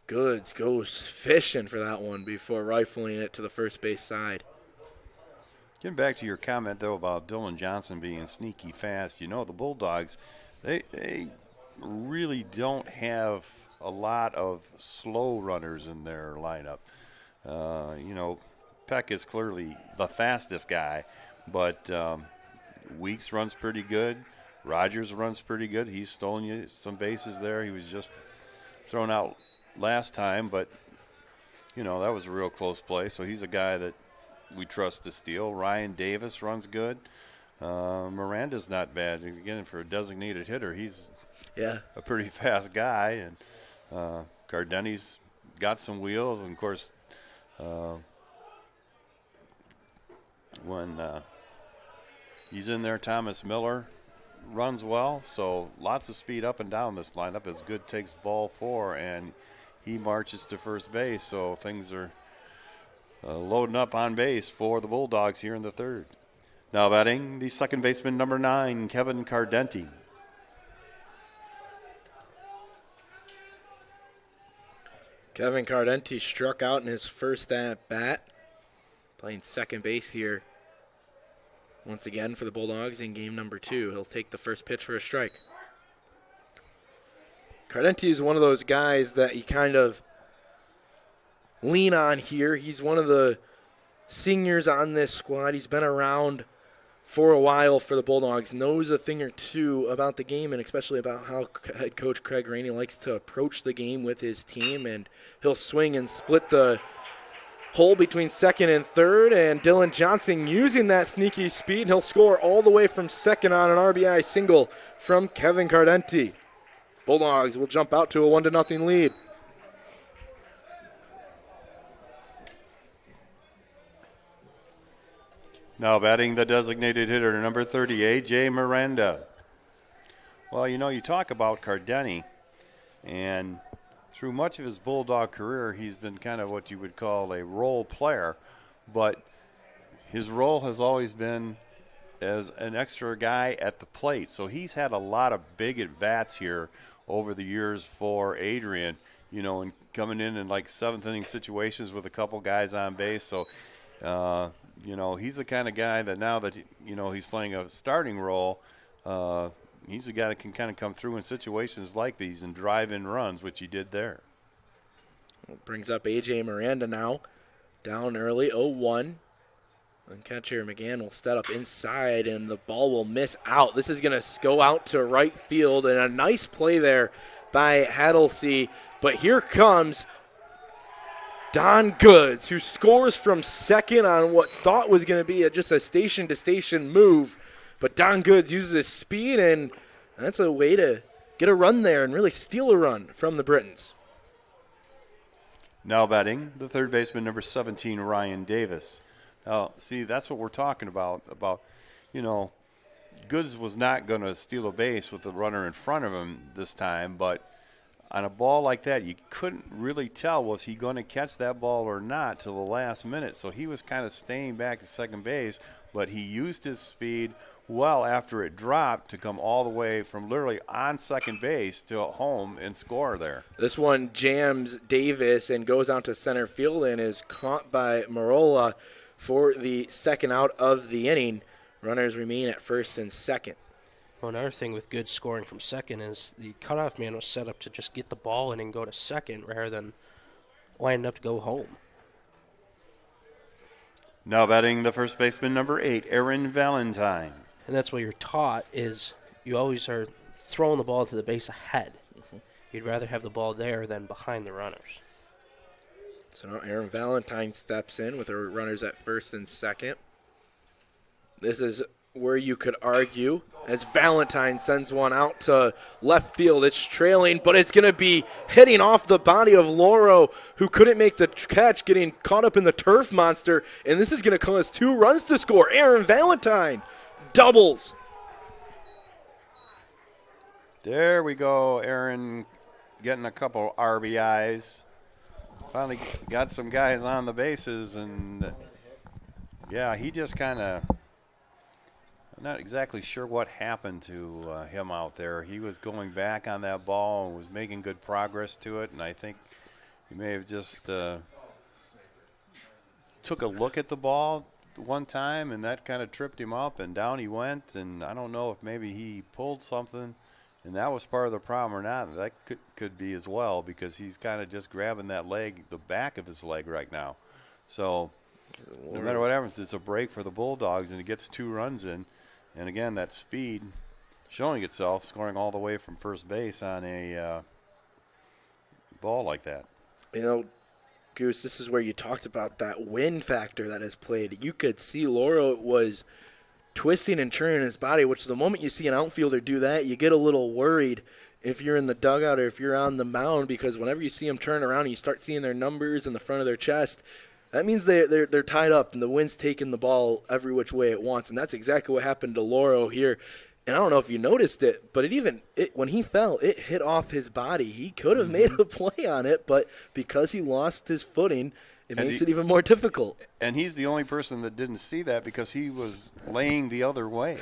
[SPEAKER 14] Goods goes fishing for that one before rifling it to the first base side.
[SPEAKER 12] Getting back to your comment, though, about Dylan Johnson being sneaky fast, you know, the Bulldogs, they really don't have a lot of slow runners in their lineup. You know, Peck is clearly the fastest guy, but Weeks runs pretty good. Rogers runs pretty good. He's stolen you some bases there. He was just thrown out last time, but, you know, that was a real close play. So he's a guy that we trust to steal. Ryan Davis runs good. Miranda's not bad. Again, for a designated hitter, he's a pretty fast guy. And Cardenti's got some wheels. And, of course, when he's in there, Thomas Miller runs well. So lots of speed up and down this lineup as Good takes ball 4, and he marches to first base. So things are loading up on base for the Bulldogs here in the third. Now batting, the second baseman, number 9, Kevin Cardenti.
[SPEAKER 14] Kevin Cardenti struck out in his first at bat, playing second base here once again for the Bulldogs in game number 2. He'll take the first pitch for a strike. Cardenti is one of those guys that you kind of lean on here. He's one of the seniors on this squad. He's been around for a while for the Bulldogs, knows a thing or two about the game and especially about how head coach Craig Rainey likes to approach the game with his team, and he'll swing and split the hole between second and third, and Dylan Johnson using that sneaky speed. He'll score all the way from second on an RBI single from Kevin Cardenti. Bulldogs will jump out to a 1-0 lead.
[SPEAKER 12] Now batting the designated hitter, number 30, A.J. Miranda. Well, you know, you talk about Cardenti, and through much of his Bulldog career, he's been kind of what you would call a role player, but his role has always been as an extra guy at the plate. So he's had a lot of big at-bats here over the years for Adrian, you know, and coming in like seventh inning situations with a couple guys on base. So, you know, he's the kind of guy that now that, you know, he's playing a starting role, he's the guy that can kind of come through in situations like these and drive in runs, which he did there.
[SPEAKER 14] It brings up A.J. Miranda now, down early, 0-1. And catcher McGann will step up inside, and the ball will miss out. This is going to go out to right field, and a nice play there by Haddlesey. But here comes Don Goods, who scores from second on what thought was going to be just a station-to-station move. But Don Goods uses his speed, and that's a way to get a run there and really steal a run from the Britons.
[SPEAKER 12] Now batting, the third baseman, number 17, Ryan Davis. Now, see, that's what we're talking about, you know, Goods was not going to steal a base with the runner in front of him this time, but on a ball like that, you couldn't really tell was he going to catch that ball or not till the last minute. So he was kind of staying back at second base, but he used his speed well after it dropped to come all the way from literally on second base to home and score there.
[SPEAKER 14] This one jams Davis and goes out to center field and is caught by Marola for the second out of the inning. Runners remain at first and second.
[SPEAKER 13] Well, another thing with Goods scoring from second is the cutoff man was set up to just get the ball in and go to second rather than lining up to go home.
[SPEAKER 12] Now batting the first baseman, number 8, Aaron Valentine.
[SPEAKER 13] And that's what you're taught is you always are throwing the ball to the base ahead. You'd rather have the ball there than behind the runners.
[SPEAKER 14] So now Aaron Valentine steps in with her runners at first and second. This is where you could argue as Valentine sends one out to left field. It's trailing, but it's going to be hitting off the body of Loro, who couldn't make the catch, getting caught up in the turf monster, and this is going to cause 2 runs to score. Aaron Valentine doubles.
[SPEAKER 12] There we go, Aaron getting a couple RBIs. Finally got some guys on the bases, and yeah, he just kind of, I'm not exactly sure what happened to him out there. He was going back on that ball and was making good progress to it, and I think he may have just took a look at the ball one time, and that kind of tripped him up, and down he went, and I don't know if maybe he pulled something, and that was part of the problem or not. That could be as well, because he's kind of just grabbing that leg, the back of his leg right now. So no matter what happens, it's a break for the Bulldogs, and it gets 2 runs in. And again, that speed showing itself, scoring all the way from first base on a ball like that.
[SPEAKER 14] You know, Goose, this is where you talked about that wind factor that has played. You could see Loro was twisting and turning his body, which the moment you see an outfielder do that, you get a little worried if you're in the dugout or if you're on the mound, because whenever you see them turn around and you start seeing their numbers in the front of their chest, that means they're tied up and the wind's taking the ball every which way it wants, and that's exactly what happened to Loro here. And I don't know if you noticed it, but when he fell, it hit off his body. He could have made a play on it, but because he lost his footing, it makes it even more difficult.
[SPEAKER 12] And he's the only person that didn't see that because he was laying the other way.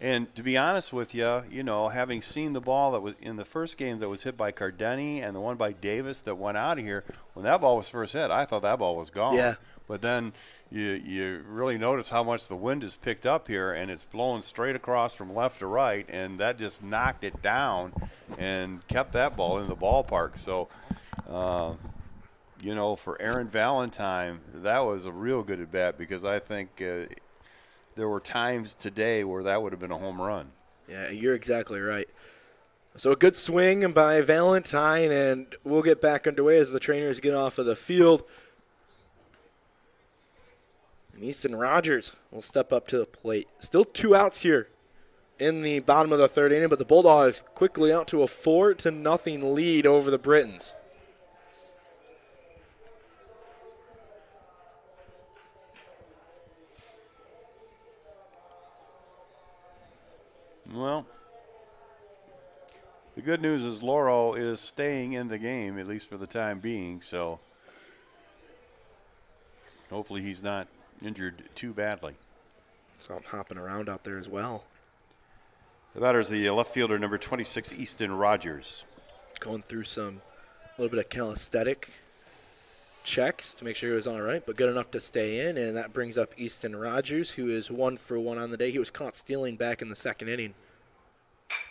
[SPEAKER 12] And to be honest with you, you know, having seen the ball that was in the first game that was hit by Cardeni and the one by Davis that went out of here, when that ball was first hit, I thought that ball was gone.
[SPEAKER 14] Yeah.
[SPEAKER 12] But then you really notice how much the wind is picked up here, and it's blowing straight across from left to right, and that just knocked it down and kept that ball in the ballpark. So, you know, for Aaron Valentine, that was a real good at-bat, because I think there were times today where that would have been a home run.
[SPEAKER 14] Yeah, you're exactly right. So a good swing by Valentine, and we'll get back underway as the trainers get off of the field. And Easton Rogers will step up to the plate. Still 2 outs here in the bottom of the 3rd inning, but the Bulldogs quickly out to a 4-0 lead over the Britons.
[SPEAKER 12] Well, the good news is Loro is staying in the game, at least for the time being, so hopefully he's not injured too badly.
[SPEAKER 14] So I'm hopping around out there as well.
[SPEAKER 12] The batter is the left fielder, number 26, Easton Rogers.
[SPEAKER 14] Going through a little bit of calisthenic checks to make sure he was all right, but good enough to stay in, and that brings up Easton Rogers, who is 1 for 1 on the day. He was caught stealing back in the 2nd inning.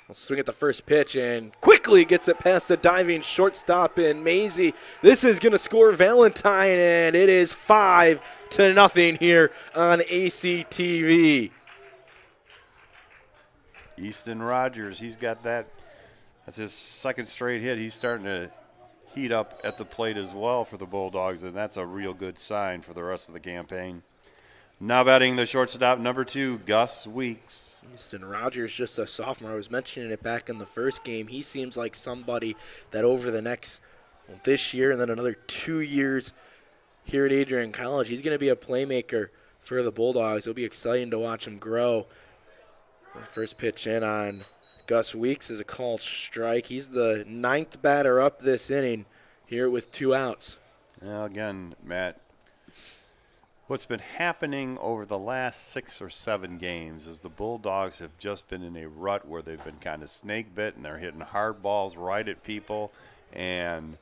[SPEAKER 14] We'll swing at the first pitch and quickly gets it past the diving shortstop in Maisie. This is going to score Valentine, and it is 5-0 here on ACTV.
[SPEAKER 12] Easton Rogers, he's got that. That's his 2nd straight hit. He's starting to heat up at the plate as well for the Bulldogs, and that's a real good sign for the rest of the campaign. Now batting the shortstop, number 2, Gus Weeks.
[SPEAKER 14] Easton Rogers, just a sophomore. I was mentioning it back in the first game. He seems like somebody that over the next, this year and then another 2 years here at Adrian College, he's going to be a playmaker for the Bulldogs. It'll be exciting to watch him grow. The first pitch in on Gus Weeks is a called strike. He's the 9th batter up this inning here with 2 outs.
[SPEAKER 12] Now again, Matt, what's been happening over the last 6 or 7 games is the Bulldogs have just been in a rut where they've been kind of snake bit and they're hitting hard balls right at people, and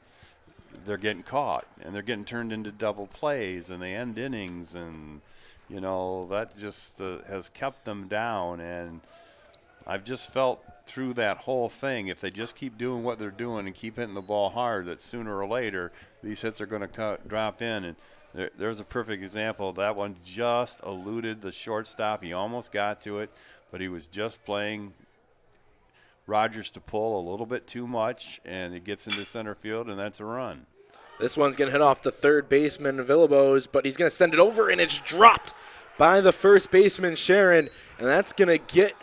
[SPEAKER 12] they're getting caught and they're getting turned into double plays and they end innings, and you know that just has kept them down. And I've just felt through that whole thing, if they just keep doing what they're doing and keep hitting the ball hard, that sooner or later these hits are going to drop in. And there's a perfect example. That one just eluded the shortstop. He almost got to it, but he was just playing Rogers to pull a little bit too much, and it gets into center field, and that's a run.
[SPEAKER 14] This one's going to hit off the third baseman, Villalobos, but he's going to send it over, and it's dropped by the first baseman, Sharon, and that's going to get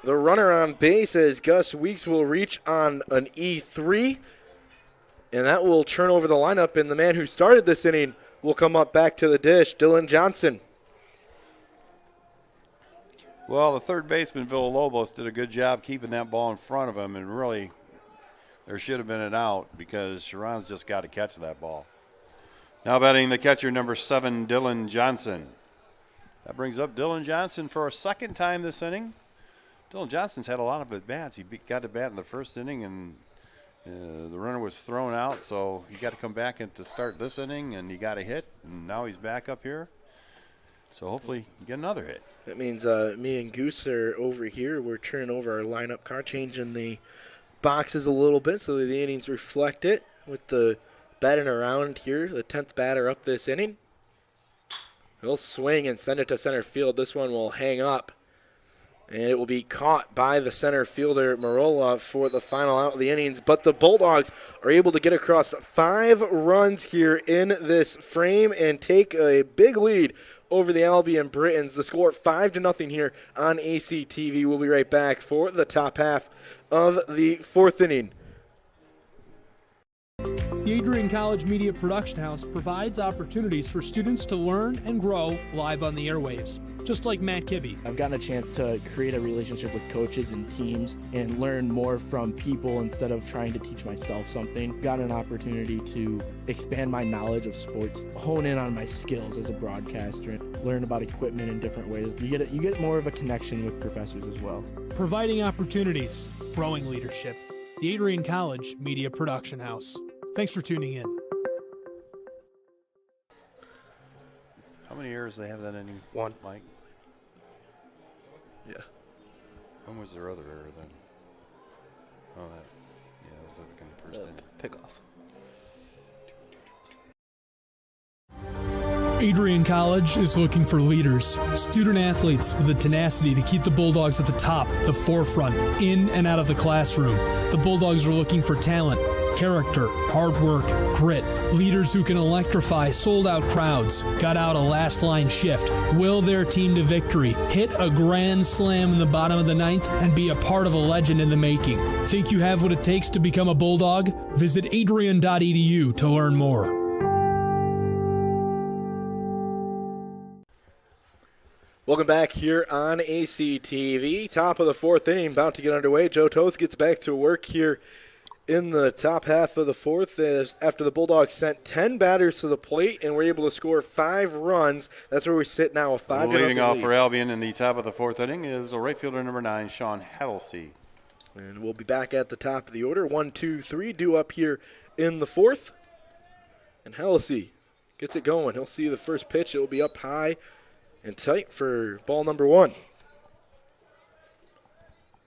[SPEAKER 14] the runner on base as Gus Weeks will reach on an E3, and that will turn over the lineup, and the man who started this inning will come up back to the dish, Dylan Johnson.
[SPEAKER 12] Well, the third baseman, Villalobos, did a good job keeping that ball in front of him, and really there should have been an out because Sharon's just got to catch that ball. Now batting the catcher, number 7, Dylan Johnson. That brings up Dylan Johnson for a second time this inning. Dylan Johnson's had a lot of at-bats. He got to bat in the first inning, and the runner was thrown out, so he got to come back in to start this inning, and he got a hit, and now he's back up here. So hopefully he get another hit.
[SPEAKER 14] That means me and Goose are over here. We're turning over our lineup card, changing the boxes a little bit so the innings reflect it with the batting around here. The 10th batter up this inning. He'll swing and send it to center field. This one will hang up, and it will be caught by the center fielder, Marola, for the final out of the innings. But the Bulldogs are able to get across 5 runs here in this frame and take a big lead over the Albion Britons. The score 5-0 here on ACTV. We'll be right back for the top half of the 4th inning.
[SPEAKER 7] The Adrian College Media Production House provides opportunities for students to learn and grow live on the airwaves, just like Matt Kibbe.
[SPEAKER 8] I've gotten a chance to create a relationship with coaches and teams and learn more from people instead of trying to teach myself something. Got an opportunity to expand my knowledge of sports, hone in on my skills as a broadcaster, and learn about equipment in different ways. You get more of a connection with professors as well.
[SPEAKER 7] Providing opportunities, growing leadership. The Adrian College Media Production House. Thanks for tuning in.
[SPEAKER 12] How many errors do they have that inning?
[SPEAKER 13] 1.
[SPEAKER 12] Mike?
[SPEAKER 14] Yeah.
[SPEAKER 12] When was their other error then? Oh, that. Yeah, it was like in the first inning.
[SPEAKER 13] Pickoff.
[SPEAKER 7] Adrian College is looking for leaders, student athletes with the tenacity to keep the Bulldogs at the top, the forefront, in and out of the classroom. The Bulldogs are looking for talent, character, hard work, grit, leaders who can electrify sold-out crowds, gut out a last-line shift, will their team to victory, hit a grand slam in the bottom of the 9th, and be a part of a legend in the making. Think you have what it takes to become a Bulldog? Visit adrian.edu to learn more.
[SPEAKER 14] Welcome back here on ACTV. Top of the 4th inning, about to get underway. Joe Toth gets back to work here in the top half of the 4th after the Bulldogs sent 10 batters to the plate and were able to score 5 runs. That's where we sit now, a 5-0
[SPEAKER 12] leading off
[SPEAKER 14] lead.
[SPEAKER 12] for Albion in the top of the 4th inning is right fielder number 9, Sean Hattlesey.
[SPEAKER 14] And we'll be back at the top of the order. 1, 2, 3 due up here in the 4th. And Hattlesey gets it going. He'll see the first pitch. It will be up high and tight for ball number 1.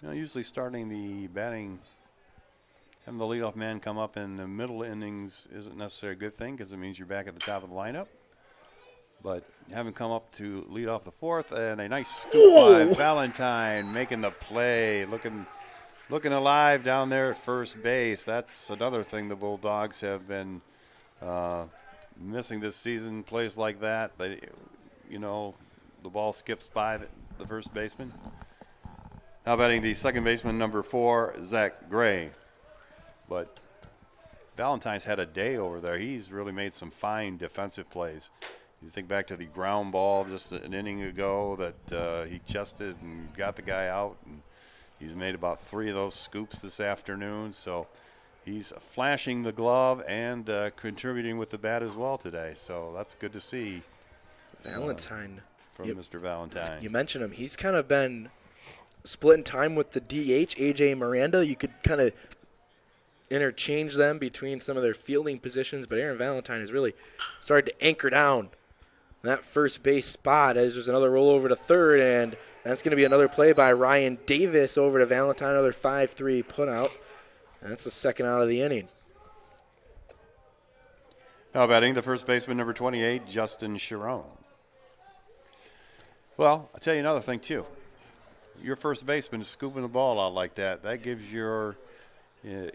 [SPEAKER 12] Now, usually starting the batting, having the leadoff man come up in the middle innings isn't necessarily a good thing because it means you're back at the top of the lineup. But having come up to lead off the 4th, and a nice scoop by Valentine making the play, looking alive down there at first base. That's another thing the Bulldogs have been missing this season. Plays like that, the ball skips by the first baseman. Now batting the second baseman, number 4, Zach Gray. But Valentine's had a day over there. He's really made some fine defensive plays. You think back to the ground ball just an inning ago that he chested and got the guy out, and he's made about 3 of those scoops this afternoon. So he's flashing the glove and contributing with the bat as well today. So that's good to see.
[SPEAKER 14] Valentine.
[SPEAKER 12] From Mr. Valentine.
[SPEAKER 14] You mentioned him. He's kind of been splitting time with the DH, A.J. Miranda. You could kind of interchange them between some of their fielding positions, but Aaron Valentine has really started to anchor down that first base spot as there's another roll over to third, and that's going to be another play by Ryan Davis over to Valentine, another 5-3 put out. And that's the second out of the inning.
[SPEAKER 12] Now batting the first baseman, number 28, Justin Chiron. Well, I'll tell you another thing, too. Your first baseman is scooping the ball out like that. That gives your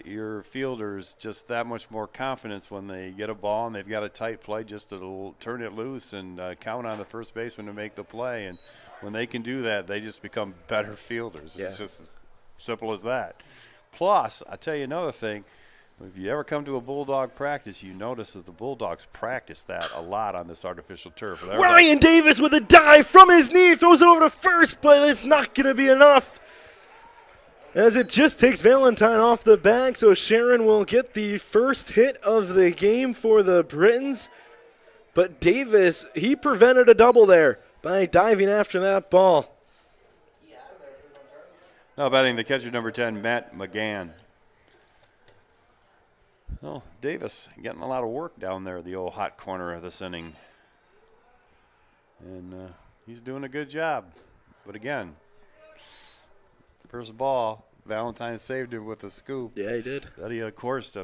[SPEAKER 12] your fielders just that much more confidence when they get a ball and they've got a tight play just to turn it loose and count on the first baseman to make the play. And when they can do that, they just become better fielders. It's just as simple as that. Plus, I'll tell you another thing. If you ever come to a Bulldog practice, you notice that the Bulldogs practice that a lot on this artificial turf.
[SPEAKER 11] Ryan Davis with a dive from his knee, throws it over to first, but it's not going to be enough, as it just takes Valentine off the bag, so Sharon will get the first hit of the game for the Britons. But Davis, he prevented a double there by diving after that ball.
[SPEAKER 12] Now batting the catcher, number 10, Matt McGann. Well, Davis getting a lot of work down there, the old hot corner of this inning. And he's doing a good job. But again, first ball, Valentine saved him with a scoop.
[SPEAKER 11] Yeah, he did.
[SPEAKER 12] That he, of course,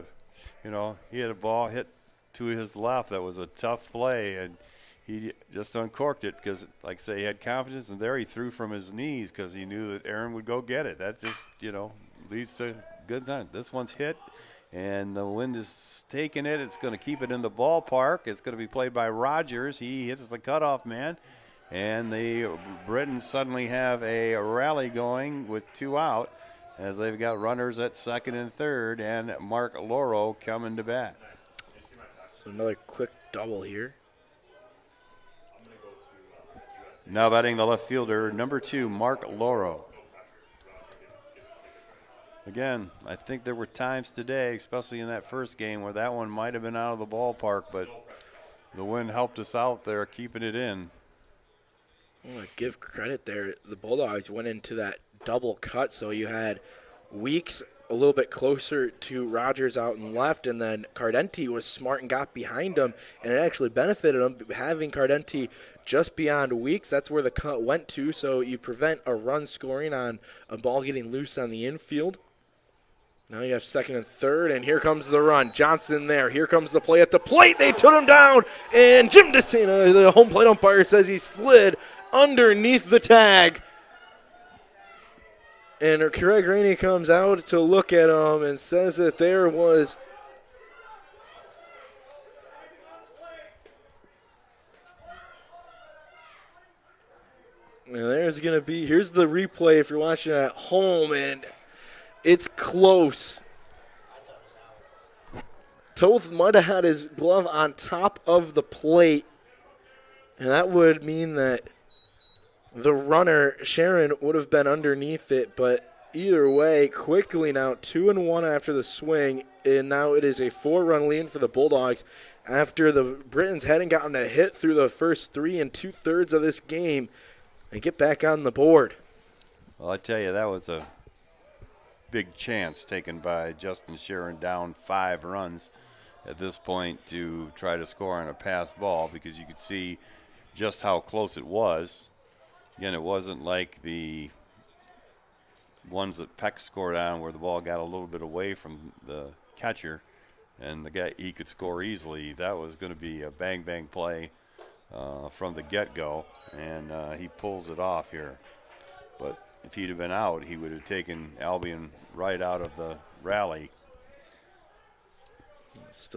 [SPEAKER 12] he had a ball hit to his left. That was a tough play, and he just uncorked it because, like I say, he had confidence, and there he threw from his knees because he knew that Aaron would go get it. That just, leads to good time. This one's hit, and the wind is taking it. It's going to keep it in the ballpark. It's going to be played by Rogers. He hits the cutoff man, and the Britons suddenly have a rally going with 2 out as they've got runners at second and third, and Mark Loro coming to bat.
[SPEAKER 14] Another quick double here.
[SPEAKER 12] Now batting the left fielder, number 2, Mark Loro. Again, I think there were times today, especially in that first game, where that one might have been out of the ballpark, but the wind helped us out there, keeping it in.
[SPEAKER 14] I want to give credit there. The Bulldogs went into that double cut, so you had Weeks a little bit closer to Rogers out and left, and then Cardenti was smart and got behind him, and it actually benefited him having Cardenti just beyond Weeks. That's where the cut went to, so you prevent a run scoring on a ball getting loose on the infield. Now you have second and third, and here comes the run. Johnson there. Here comes the play at the plate. They took him down, and Jim DeCina, the home plate umpire, says he slid underneath the tag. And Craig Rainey comes out to look at him and says that there was here's the replay if you're watching at home, and it's close. Toth might have had his glove on top of the plate, and that would mean that the runner, Sharon, would have been underneath it, but either way, quickly now 2-1 after the swing, and now it is a 4-run lead for the Bulldogs after the Britons hadn't gotten a hit through the first 3 2/3 of this game and get back on the board.
[SPEAKER 12] Well, I tell you, that was a big chance taken by Justin Sharon, down 5 runs at this point to try to score on a pass ball, because you could see just how close it was. Again, it wasn't like the ones that Peck scored on where the ball got a little bit away from the catcher and the guy, he could score easily. That was going to be a bang-bang play from the get-go, and he pulls it off here. But if he'd have been out, he would have taken Albion right out of the rally.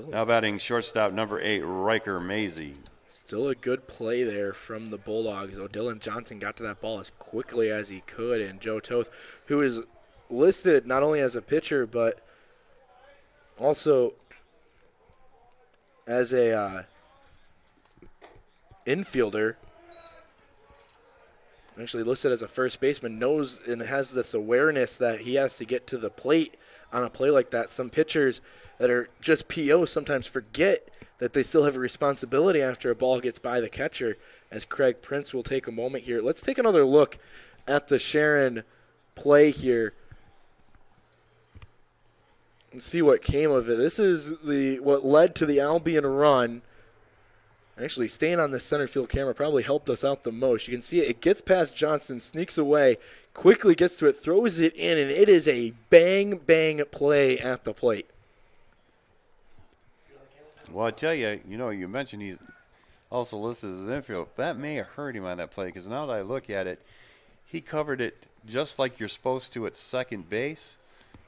[SPEAKER 12] Now batting shortstop, number 8, Riker Maisie.
[SPEAKER 14] Still a good play there from the Bulldogs. Dylan Johnson got to that ball as quickly as he could, and Joe Toth, who is listed not only as a pitcher but also as a infielder, actually listed as a first baseman, knows and has this awareness that he has to get to the plate on a play like that. Some pitchers that are just PO sometimes forget that they still have a responsibility after a ball gets by the catcher, as Craig Prince will take a moment here. Let's take another look at the Sharon play here and see what came of it. This is what led to the Albion run. Actually, staying on the center field camera probably helped us out the most. You can see it gets past Johnson, sneaks away, quickly gets to it, throws it in, and it is a bang-bang play at the plate.
[SPEAKER 12] Well, I tell you, you mentioned he's also listed as an infield. That may have hurt him on that play, because now that I look at it, he covered it just like you're supposed to at second base.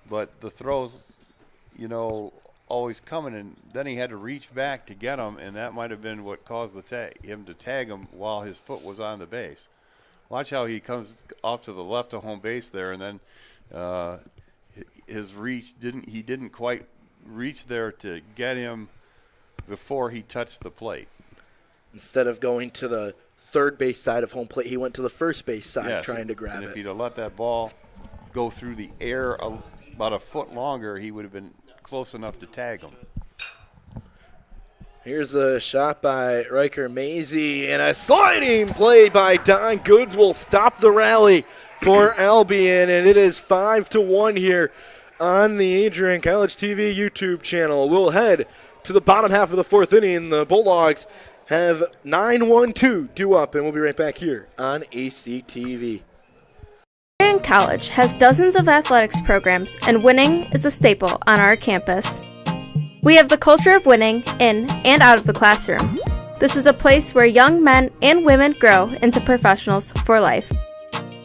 [SPEAKER 12] but the throws, always coming, and then he had to reach back to get him, and that might have been what caused him to tag him while his foot was on the base. Watch how he comes off to the left of home base there, and then his reach didn't quite reach there to get him before he touched the plate.
[SPEAKER 14] Instead of going to the third base side of home plate, he went to the first base side trying to grab
[SPEAKER 12] and
[SPEAKER 14] it.
[SPEAKER 12] If he'd have let that ball go through the air about a foot longer, he would have been close enough to tag him.
[SPEAKER 14] Here's a shot by Riker Maisie, and a sliding play by Don Goods will stop the rally for Albion, and it is 5-1 here on the Adrian College TV YouTube channel. We'll head to the bottom half of the fourth inning. The Bulldogs have 9-1-2 due up, and we'll be right back here on ACTV.
[SPEAKER 10] Adrian College has dozens of athletics programs, and winning is a staple on our campus. We have the culture of winning in and out of the classroom. This is a place where young men and women grow into professionals for life.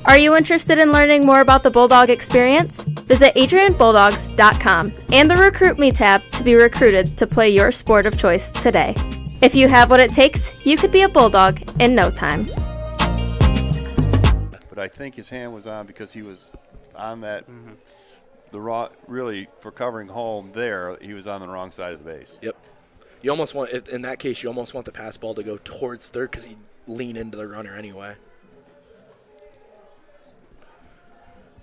[SPEAKER 10] Are you interested in learning more about the Bulldog experience? Visit adrianbulldogs.com and the Recruit Me tab to be recruited to play your sport of choice today. If you have what it takes, you could be a Bulldog in no time.
[SPEAKER 12] But I think his hand was on because he was on that, really for covering home there, he was on the wrong side of the base.
[SPEAKER 14] Yep. You almost want, in that case, you almost want the pass ball to go towards third because he'd lean into the runner anyway.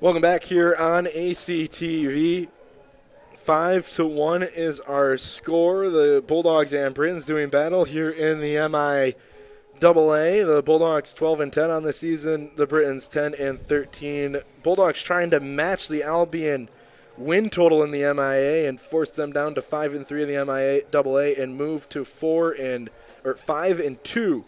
[SPEAKER 14] Welcome back here on ACTV. 5-1 is our score. The Bulldogs and Britons doing battle here in the MIAA. The Bulldogs 12-10 on the season. The Britons 10-13. Bulldogs trying to match the Albion win total in the MIAA and force them down to 5-3 in the MIAA and move to 5-2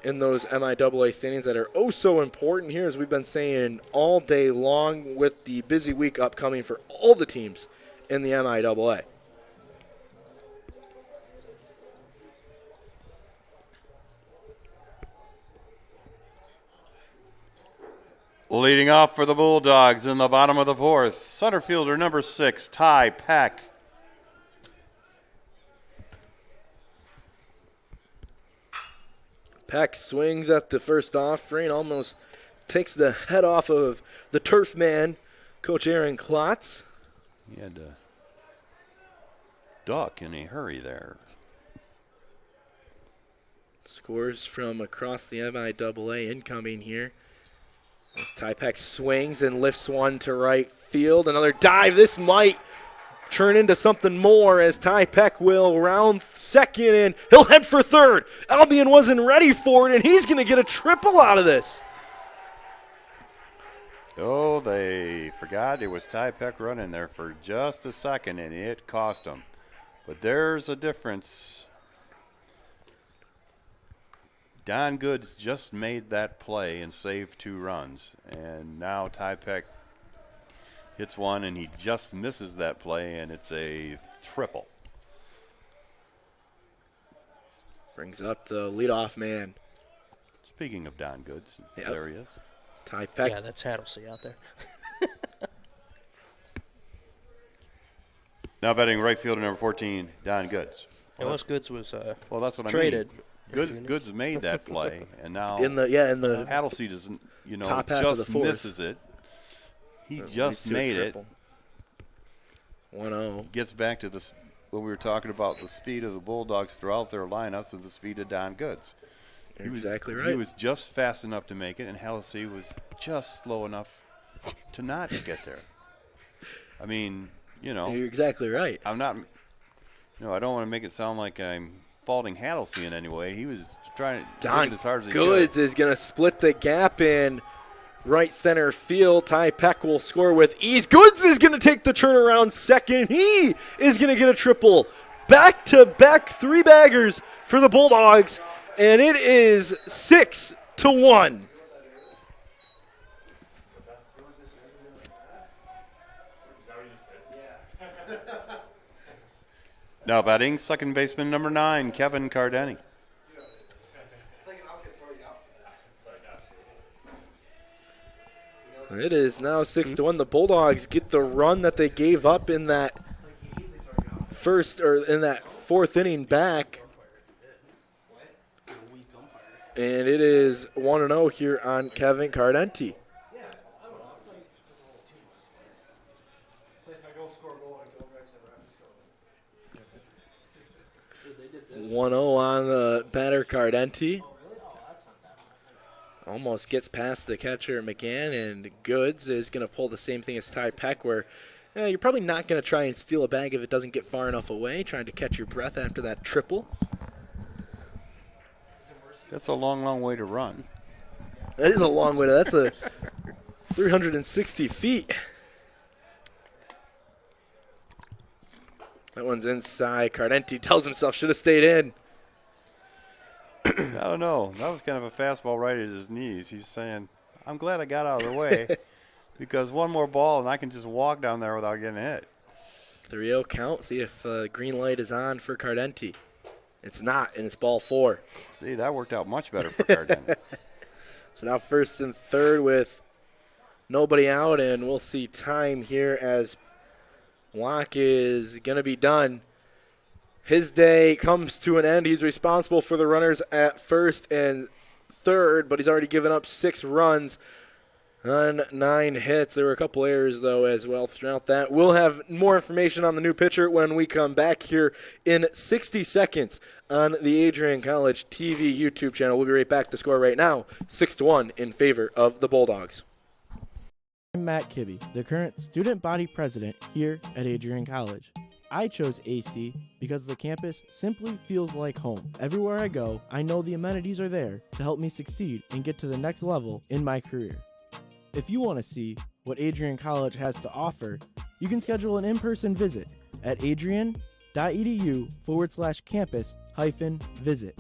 [SPEAKER 14] in those MIAA standings that are oh so important here, as we've been saying all day long, with the busy week upcoming for all the teams in the MIAA.
[SPEAKER 12] Leading off for the Bulldogs in the bottom of the fourth, center fielder number 6, Ty Peck.
[SPEAKER 14] Peck swings at the first offering, almost takes the head off of the turf man, Coach Aaron Klotz.
[SPEAKER 12] He had to duck in a hurry there.
[SPEAKER 14] Scores from across the MIAA incoming here. As Ty Peck swings and lifts one to right field. Another dive. This might turn into something more, as Ty Peck will round second and he'll head for third. Albion wasn't ready for it, and he's going to get a triple out of this.
[SPEAKER 12] Oh, they forgot it was Ty Peck running there for just a second, and it cost him. But there's a difference. Don Goods just made that play and saved 2 runs, and now Ty Peck hits one, and he just misses that play, and it's a triple.
[SPEAKER 14] Brings up the leadoff man.
[SPEAKER 12] Speaking of Don Goods, there he is.
[SPEAKER 14] Ty Peck.
[SPEAKER 13] Yeah, that's Hattlesey out there.
[SPEAKER 12] Now batting right fielder number 14, Don Goods.
[SPEAKER 13] Unless Goods was
[SPEAKER 12] that's what
[SPEAKER 13] traded.
[SPEAKER 12] I mean. Goods made that play, and now
[SPEAKER 14] in the
[SPEAKER 12] Hattlesey doesn't,
[SPEAKER 14] top half of the
[SPEAKER 12] just
[SPEAKER 14] fourth.
[SPEAKER 12] misses it. He just made it.
[SPEAKER 14] 1-0.
[SPEAKER 12] Gets back to this what we were talking about, the speed of the Bulldogs throughout their lineups and the speed of Don Goods.
[SPEAKER 14] Exactly right.
[SPEAKER 12] He was just fast enough to make it, and Hattlesey was just slow enough to not get there. I mean,
[SPEAKER 14] You're exactly right.
[SPEAKER 12] I'm not. I don't want to make it sound like I'm faulting Hattlesey in any way. He was trying to hit it as hard as he could.
[SPEAKER 14] Goods is going to split the gap in right center field. Ty Peck will score with ease. Goods is going to take the turnaround second. He is going to get a triple. Back-to-back 3 baggers for the Bulldogs, and it is 6-1.
[SPEAKER 12] Now batting second baseman number 9, Kevin Cardeni.
[SPEAKER 14] It is now 6-1. The Bulldogs get the run that they gave up in that fourth inning back. And it is 1-0 here on Kevin Cardenti. 1-0 on the batter Cardenti. Almost gets past the catcher McGann, and Goods is going to pull the same thing as Ty Peck, where you're probably not going to try and steal a bag if it doesn't get far enough away, trying to catch your breath after that triple.
[SPEAKER 12] That's a long, long way to run.
[SPEAKER 14] That is a long way. That's a 360 feet. That one's inside. Cardenti tells himself should have stayed in.
[SPEAKER 12] I don't know. That was kind of a fastball right at his knees. He's saying, I'm glad I got out of the way because one more ball and I can just walk down there without getting hit.
[SPEAKER 14] 3-0 count. See if green light is on for Cardenti. It's not, and it's ball 4.
[SPEAKER 12] See, that worked out much better for Cardenti.
[SPEAKER 14] So now first and third with nobody out, and we'll see time here as Locke is going to be done. His day comes to an end. He's responsible for the runners at first and third, but he's already given up 6 runs on 9 hits. There were a couple errors, though, as well throughout that. We'll have more information on the new pitcher when we come back here in 60 seconds on the Adrian College TV YouTube channel. We'll be right back. The score right now, 6-1 in favor of the Bulldogs.
[SPEAKER 8] I'm Matt Kibbe, the current student body president here at Adrian College. I chose AC because the campus simply feels like home. Everywhere I go, I know the amenities are there to help me succeed and get to the next level in my career. If you want to see what Adrian College has to offer, you can schedule an in-person visit at adrian.edu/campus-visit.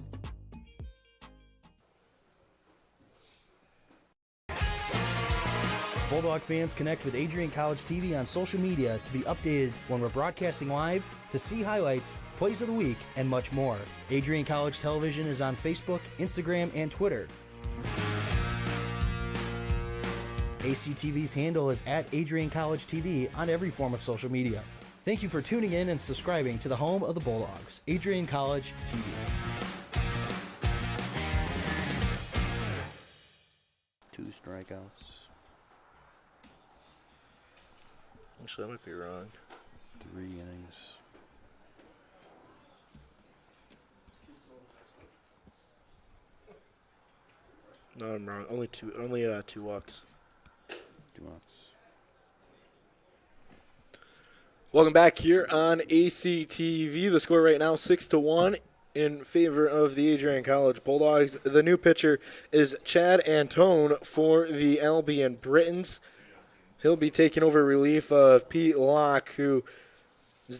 [SPEAKER 15] Bulldog fans, connect with Adrian College TV on social media to be updated when we're broadcasting live, to see highlights, plays of the week, and much more. Adrian College Television is on Facebook, Instagram, and Twitter. ACTV's handle is at Adrian College TV on every form of social media. Thank you for tuning in and subscribing to the home of the Bulldogs, Adrian College TV.
[SPEAKER 12] Two strikeouts.
[SPEAKER 14] Actually, I might be wrong.
[SPEAKER 12] 3 innings.
[SPEAKER 14] No, I'm wrong. Only two walks.
[SPEAKER 12] 2 walks.
[SPEAKER 14] Welcome back here on ACTV. The score right now, 6-1 in favor of the Adrian College Bulldogs. The new pitcher is Chad Antone for the Albion Britons. He'll be taking over relief of Pete Locke, whose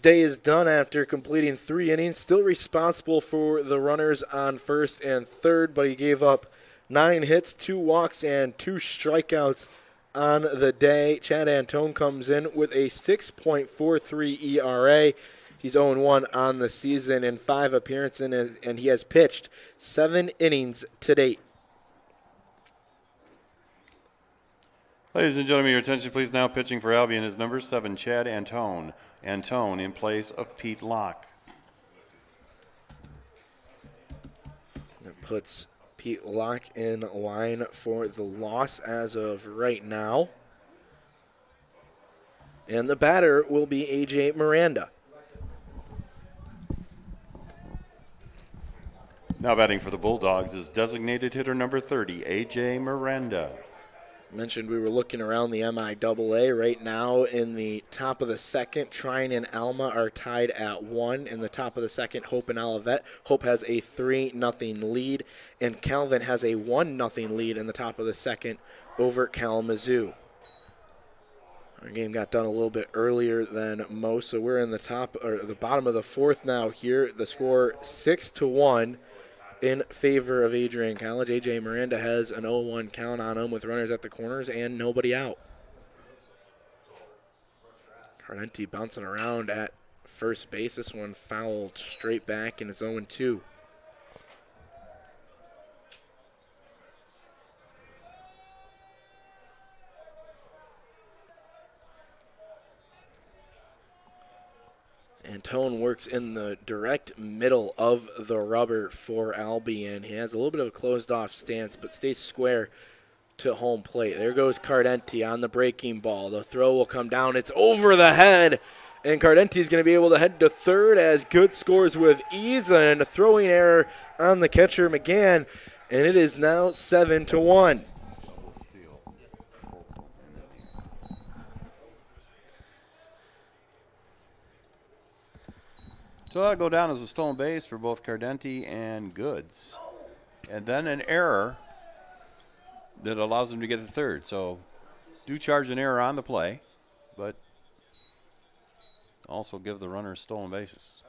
[SPEAKER 14] day is done after completing 3 innings. Still responsible for the runners on first and third, but he gave up 9 hits, 2 walks, and 2 strikeouts on the day. Chad Antone comes in with a 6.43 ERA. He's 0-1 on the season in 5 appearances, and he has pitched 7 innings to date.
[SPEAKER 12] Ladies and gentlemen, your attention please. Now pitching for Albion is number 7, Chad Antone. Antone in place of Pete Locke.
[SPEAKER 14] That puts Pete Locke in line for the loss as of right now. And the batter will be A.J. Miranda.
[SPEAKER 12] Now batting for the Bulldogs is designated hitter number 30, A.J. Miranda.
[SPEAKER 14] Mentioned we were looking around the MIAA right now. In the top of the second, Trine and Alma are tied at 1. In the top of the second, Hope and Olivet. Hope has a 3-0 lead, and Calvin has a 1-0 lead in the top of the second over Kalamazoo. Our game got done a little bit earlier than most, so we're in the bottom of the 4th now here. The score 6-1. In favor of Adrian College. A.J. Miranda has an 0-1 count on him with runners at the corners and nobody out. Cardenti bouncing around at first base. This one fouled straight back, and it's 0-2. Antone works in the direct middle of the rubber for Albion. He has a little bit of a closed-off stance, but stays square to home plate. There goes Cardenti on the breaking ball. The throw will come down. It's over the head, and Cardenti is going to be able to head to third as Good scores with ease, and a throwing error on the catcher, McGann, and it is now 7-1.
[SPEAKER 12] So that'll go down as a stolen base for both Cardenti and Goods. And then an error that allows them to get to third. So do charge an error on the play, but also give the runner stolen bases.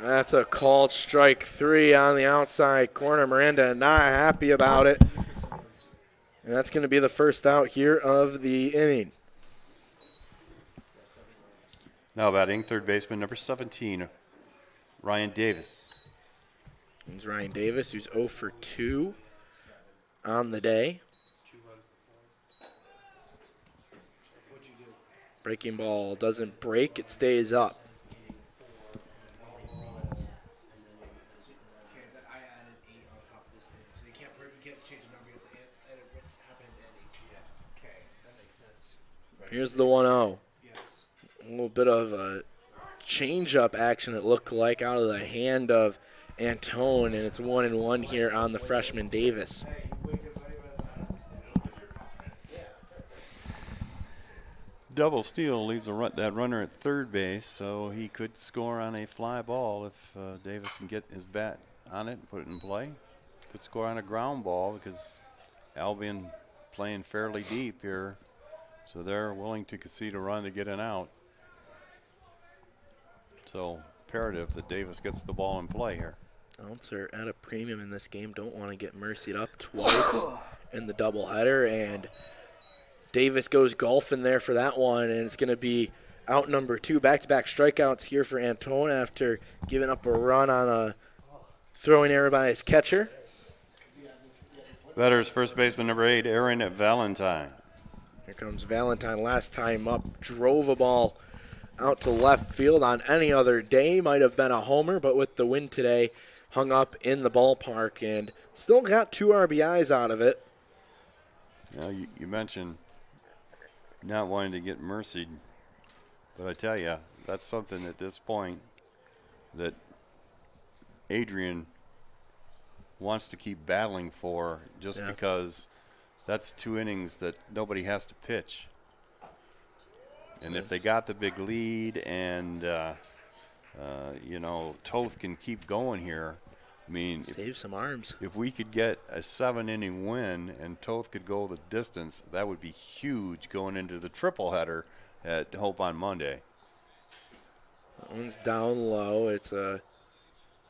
[SPEAKER 14] That's a called strike 3 on the outside corner. Miranda not happy about it. And that's going to be the first out here of the inning.
[SPEAKER 12] Now batting third baseman number 17, Ryan Davis.
[SPEAKER 14] Here's Ryan Davis, who's 0 for 2 on the day. Breaking ball doesn't break, it stays up. Here's the 1-0. A little bit of a change-up action, it looked like, out of the hand of Antone, and it's 1-1 here on the freshman Davis.
[SPEAKER 12] Double steal leaves that runner at third base, so he could score on a fly ball if Davis can get his bat on it and put it in play. Could score on a ground ball because Albion playing fairly deep here, so they're willing to concede a run to get an out. So imperative that Davis gets the ball in play here.
[SPEAKER 14] Outs are at a premium in this game. Don't want to get mercied up twice in the doubleheader, and Davis goes golfing there for that one, and it's going to be out number 2. Back-to-back strikeouts here for Antone after giving up a run on a throwing error by his catcher.
[SPEAKER 12] Batters first baseman number 8, Aaron Valentine.
[SPEAKER 14] Here comes Valentine, last time up, drove a ball out to left field. On any other day might have been a homer, but with the win today, hung up in the ballpark and still got 2 RBIs out of it.
[SPEAKER 12] Now, you mentioned not wanting to get mercied, but I tell you, that's something at this point that Adrian wants to keep battling for, just because that's 2 innings that nobody has to pitch. And if they got the big lead and, Toth can keep going here, I mean,
[SPEAKER 14] save some arms.
[SPEAKER 12] If we could get a 7-inning win and Toth could go the distance, that would be huge going into the triple header at Hope on Monday.
[SPEAKER 14] That one's down low. It's a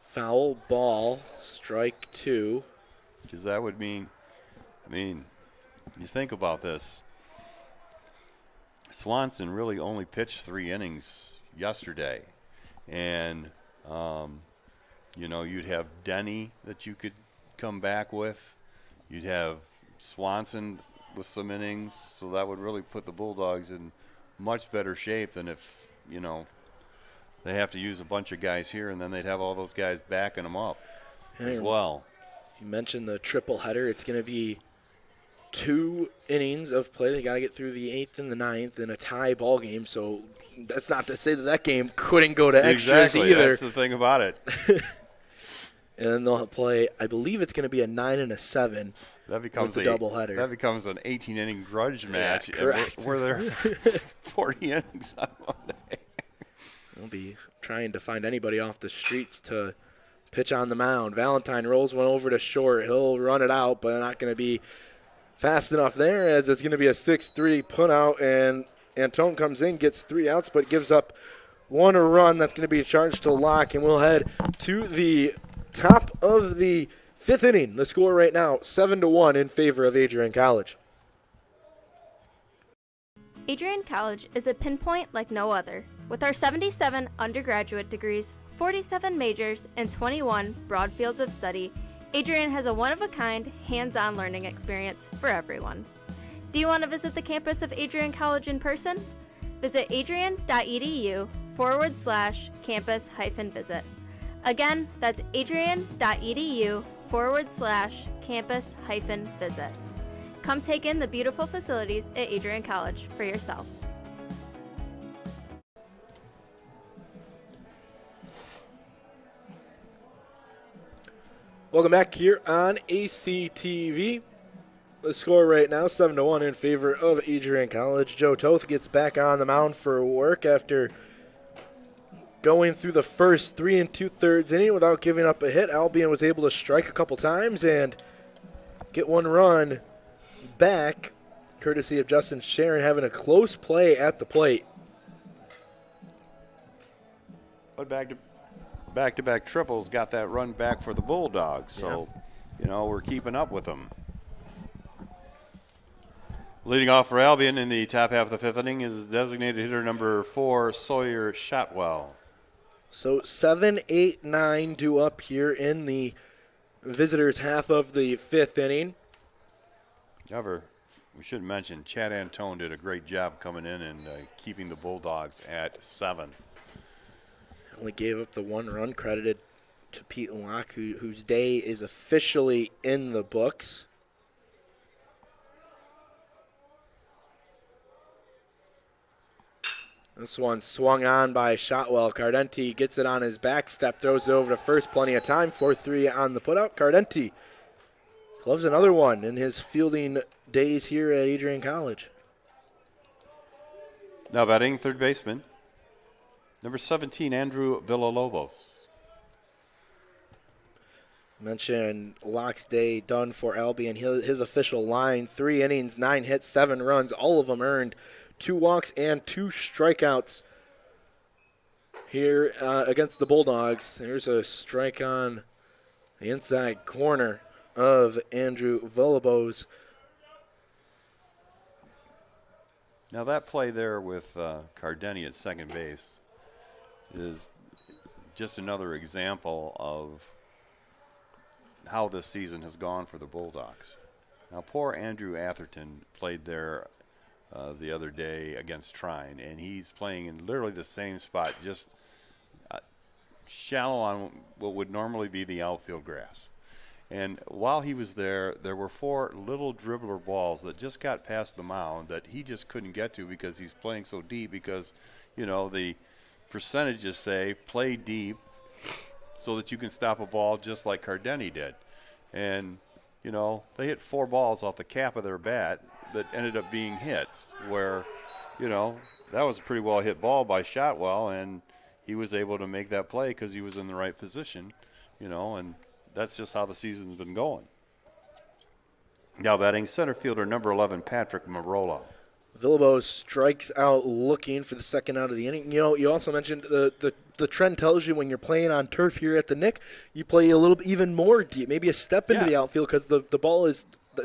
[SPEAKER 14] foul ball, strike 2.
[SPEAKER 12] Because that would mean, you think about this. Swanson really only pitched 3 innings yesterday. And, you'd have Denny that you could come back with. You'd have Swanson with some innings. So that would really put the Bulldogs in much better shape than if, they have to use a bunch of guys here and then they'd have all those guys backing them up as well.
[SPEAKER 14] You mentioned the triple header. It's going to be 2 innings of play. They got to get through the 8th and the 9th in a tie ball game. So that's not to say that game couldn't go to extras either.
[SPEAKER 12] That's the thing about it.
[SPEAKER 14] And then they'll play, I believe it's going to be a 9 and a 7.
[SPEAKER 12] That becomes
[SPEAKER 14] a doubleheader.
[SPEAKER 12] That becomes an 18-inning grudge match.
[SPEAKER 14] Correct.
[SPEAKER 12] We're there 40 innings on Monday.
[SPEAKER 14] We'll be trying to find anybody off the streets to pitch on the mound. Valentine rolls one over to short. He'll run it out, but not going to be fast enough there, as it's going to be a 6-3 put out, and Antone comes in, gets 3 outs, but gives up 1 run. That's going to be charged to Locke, and we'll head to the top of the 5th inning. The score right now, 7-1 in favor of Adrian College.
[SPEAKER 10] Adrian College is a pinpoint like no other. With our 77 undergraduate degrees, 47 majors, and 21 broad fields of study, Adrian has a one-of-a-kind, hands-on learning experience for everyone. Do you want to visit the campus of Adrian College in person? visit adrian.edu/campus-visit. Again, that's adrian.edu/campus-visit. Come take in the beautiful facilities at Adrian College for yourself.
[SPEAKER 14] Welcome back here on ACTV. The score right now, 7-1 in favor of Adrian College. Joe Toth gets back on the mound for work after going through the first 3 2/3 inning without giving up a hit. Albion was able to strike a couple times and get one run back, courtesy of Justin Sharon having a close play at the plate.
[SPEAKER 12] But back-to-back triples got that run back for the Bulldogs, so, we're keeping up with them. Leading off for Albion in the top half of the fifth inning is designated hitter number 4, Sawyer Shotwell.
[SPEAKER 14] So 7, 8, 9 due up here in the visitors' half of the fifth inning.
[SPEAKER 12] However, we should mention Chad Antone did a great job coming in and keeping the Bulldogs at 7.
[SPEAKER 14] Only gave up the one run, credited to Pete Locke, whose day is officially in the books. This one swung on by Shotwell. Cardenti gets it on his back step, throws it over to first. Plenty of time. 4-3 on the putout. Cardenti loves another one in his fielding days here at Adrian College.
[SPEAKER 12] Now batting third baseman, number 17, Andrew Villalobos.
[SPEAKER 14] Mentioned Locke's day done for Albion. His official line, 3 innings, 9 hits, 7 runs, all of them earned. 2 walks and 2 strikeouts here against the Bulldogs. There's a strike on the inside corner of Andrew Villalobos.
[SPEAKER 12] Now that play there with Cardeni at second base is just another example of how this season has gone for the Bulldogs. Now poor Andrew Atherton played there the other day against Trine, and he's playing in literally the same spot, just shallow on what would normally be the outfield grass. And while he was there, there were 4 little dribbler balls that just got past the mound that he just couldn't get to because he's playing so deep, because, the percentages say play deep so that you can stop a ball just like Cardeni did. And, they hit 4 balls off the cap of their bat that ended up being hits, where, that was a pretty well hit ball by Shotwell, and he was able to make that play because he was in the right position, and that's just how the season's been going. Now batting center fielder number 11, Patrick Marola.
[SPEAKER 14] Villalobos strikes out looking for the second out of the inning. You also mentioned the trend tells you when you're playing on turf here at the Nick, you play a little bit even more deep, maybe a step into the outfield, because the ball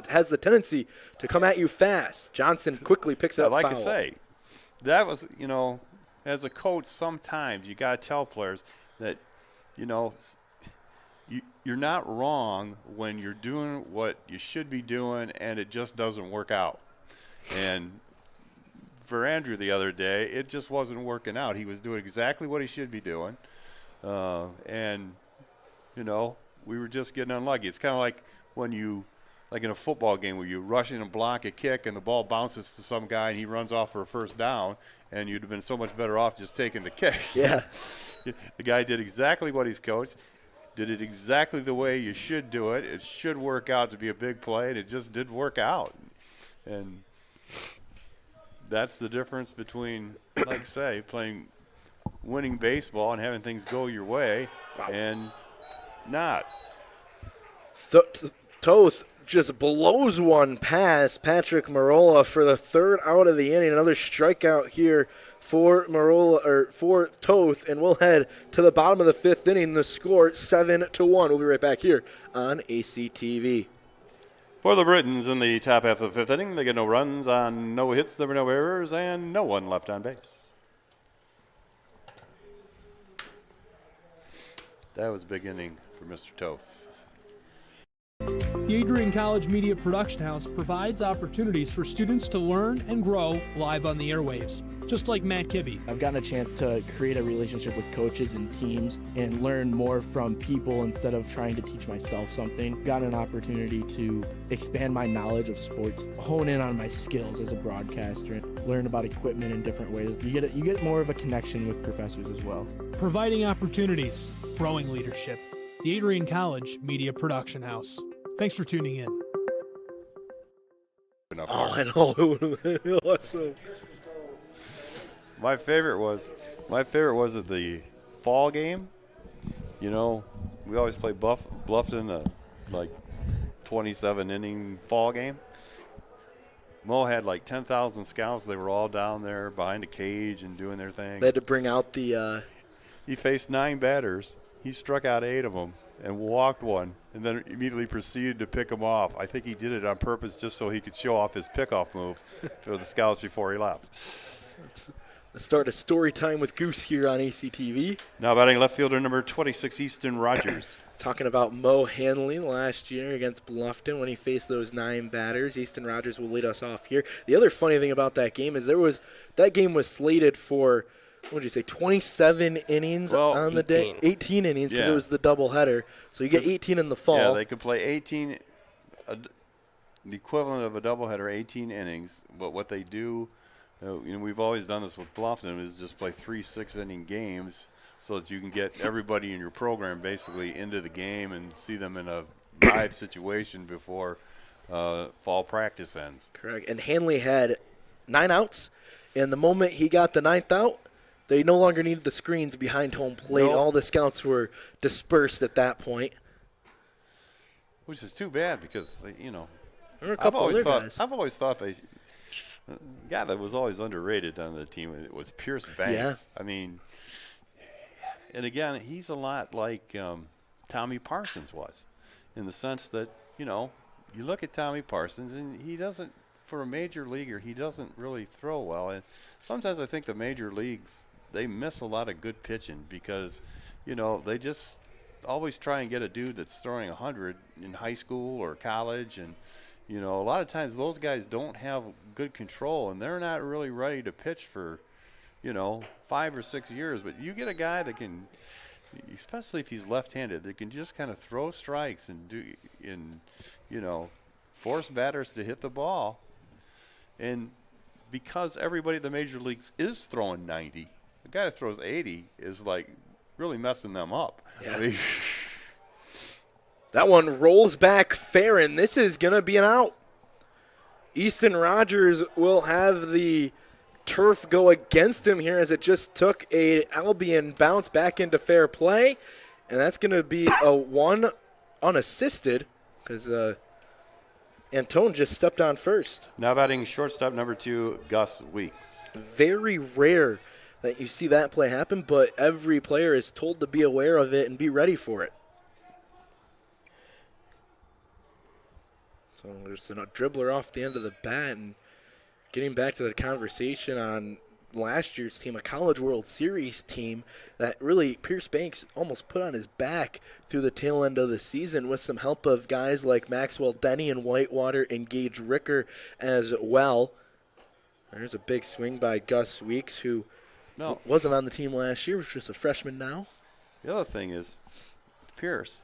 [SPEAKER 14] has the tendency to come at you fast. Johnson quickly picks it up foul.
[SPEAKER 12] Like I say, that was, as a coach, sometimes you got to tell players that, you're not wrong when you're doing what you should be doing and it just doesn't work out. And for Andrew the other day, it just wasn't working out. He was doing exactly what he should be doing. And, we were just getting unlucky. It's kind of like when you, like in a football game where you rush in and block a kick and the ball bounces to some guy and he runs off for a first down, and you'd have been so much better off just taking the kick.
[SPEAKER 14] Yeah.
[SPEAKER 12] The guy did exactly what he's coached, did it exactly the way you should do it. It should work out to be a big play, and it just didn't work out. And that's the difference between, like say, winning baseball and having things go your way and not.
[SPEAKER 14] Toth just blows one past Patrick Marola for the third out of the inning. Another strikeout here for for Toth, and we'll head to the bottom of the fifth inning. The score 7-1. We'll be right back here on ACTV.
[SPEAKER 12] For the Britons in the top half of the fifth inning, they get no runs on no hits, there were no errors, and no one left on base. That was a big inning for Mr. Toth.
[SPEAKER 7] The Adrian College Media Production House provides opportunities for students to learn and grow live on the airwaves, just like Matt Kibbe.
[SPEAKER 8] I've gotten a chance to create a relationship with coaches and teams and learn more from people instead of trying to teach myself something. Got an opportunity to expand my knowledge of sports, hone in on my skills as a broadcaster, and learn about equipment in different ways. You get more of a connection with professors as well.
[SPEAKER 7] Providing opportunities, growing leadership. The Adrian College Media Production House. Thanks for tuning in.
[SPEAKER 14] Oh, I know. It would have been awesome.
[SPEAKER 12] My favorite was at the fall game. You know, we always play Bluffton, like 27-inning fall game. Mo had like 10,000 scouts. They were all down there behind a cage and doing their thing.
[SPEAKER 14] They had to bring out the.
[SPEAKER 12] He faced 9 batters. He struck out 8 of them and walked one, and then immediately proceeded to pick them off. I think he did it on purpose just so he could show off his pickoff move to the scouts before he left.
[SPEAKER 14] Let's start a story time with Goose here on ACTV.
[SPEAKER 12] Now batting left fielder number 26, Easton Rogers.
[SPEAKER 14] Talking about Mo Hanley last year against Bluffton when he faced those 9 batters. Easton Rogers will lead us off here. The other funny thing about that game is that game was slated for, what did you say, 27 innings on the day? 18 innings because it was the doubleheader. So you get 18 in the fall.
[SPEAKER 12] Yeah, they could play 18, the equivalent of a doubleheader, 18 innings. But what they do, we've always done this with Bluffton, is just play 3 6-inning games so that you can get everybody in your program basically into the game and see them in a live situation before fall practice ends.
[SPEAKER 14] Correct. And Hanley had 9 outs, and the moment he got the 9th out, they no longer needed the screens behind home plate.
[SPEAKER 12] Nope.
[SPEAKER 14] All the scouts were dispersed at that point.
[SPEAKER 12] Which is too bad because,
[SPEAKER 14] There were a couple other guys.
[SPEAKER 12] I've always thought the guy that was always underrated on the team was Pierce Banks.
[SPEAKER 14] Yeah.
[SPEAKER 12] I mean, and again, he's a lot like Tommy Parsons was, in the sense that, you look at Tommy Parsons and he doesn't, for a major leaguer, he doesn't really throw well. And sometimes I think the major leagues, they miss a lot of good pitching because, they just always try and get a dude that's throwing 100 in high school or college. And, a lot of times those guys don't have good control and they're not really ready to pitch for, 5 or 6 years. But you get a guy that can, especially if he's left-handed, that can just kind of throw strikes and force batters to hit the ball. And because everybody in the major leagues is throwing 90, the guy that throws 80 is like really messing them up.
[SPEAKER 14] Yeah.
[SPEAKER 12] I mean,
[SPEAKER 14] that one rolls back fair, and this is going to be an out. Easton Rogers will have the turf go against him here as it just took a Albion bounce back into fair play. And that's going to be a 1 unassisted because Antone just stepped on first.
[SPEAKER 12] Now batting shortstop number 2, Gus Weeks.
[SPEAKER 14] Very rare that you see that play happen, but every player is told to be aware of it and be ready for it. So there's a dribbler off the end of the bat, and getting back to the conversation on last year's team, a College World Series team that really Pierce Banks almost put on his back through the tail end of the season with some help of guys like Maxwell Denny and Whitewater and Gage Ricker as well. There's a big swing by Gus Weeks, who wasn't on the team last year, was just a freshman now.
[SPEAKER 12] The other thing is, Pierce,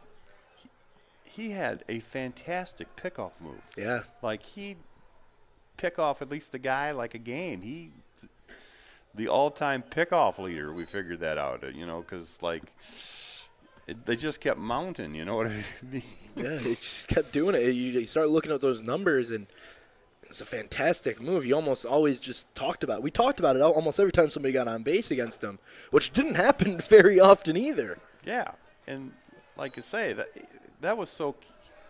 [SPEAKER 12] he had a fantastic pickoff move.
[SPEAKER 14] Yeah.
[SPEAKER 12] Like, he'd pick off at least the guy like a game. The all-time pickoff leader, we figured that out, because, they just kept mounting, you know what I mean?
[SPEAKER 14] Yeah, they just kept doing it. You start looking at those numbers, and it was a fantastic move. You almost always just talked about it. We talked about it almost every time somebody got on base against him, which didn't happen very often either.
[SPEAKER 12] Yeah, and like I say, that was so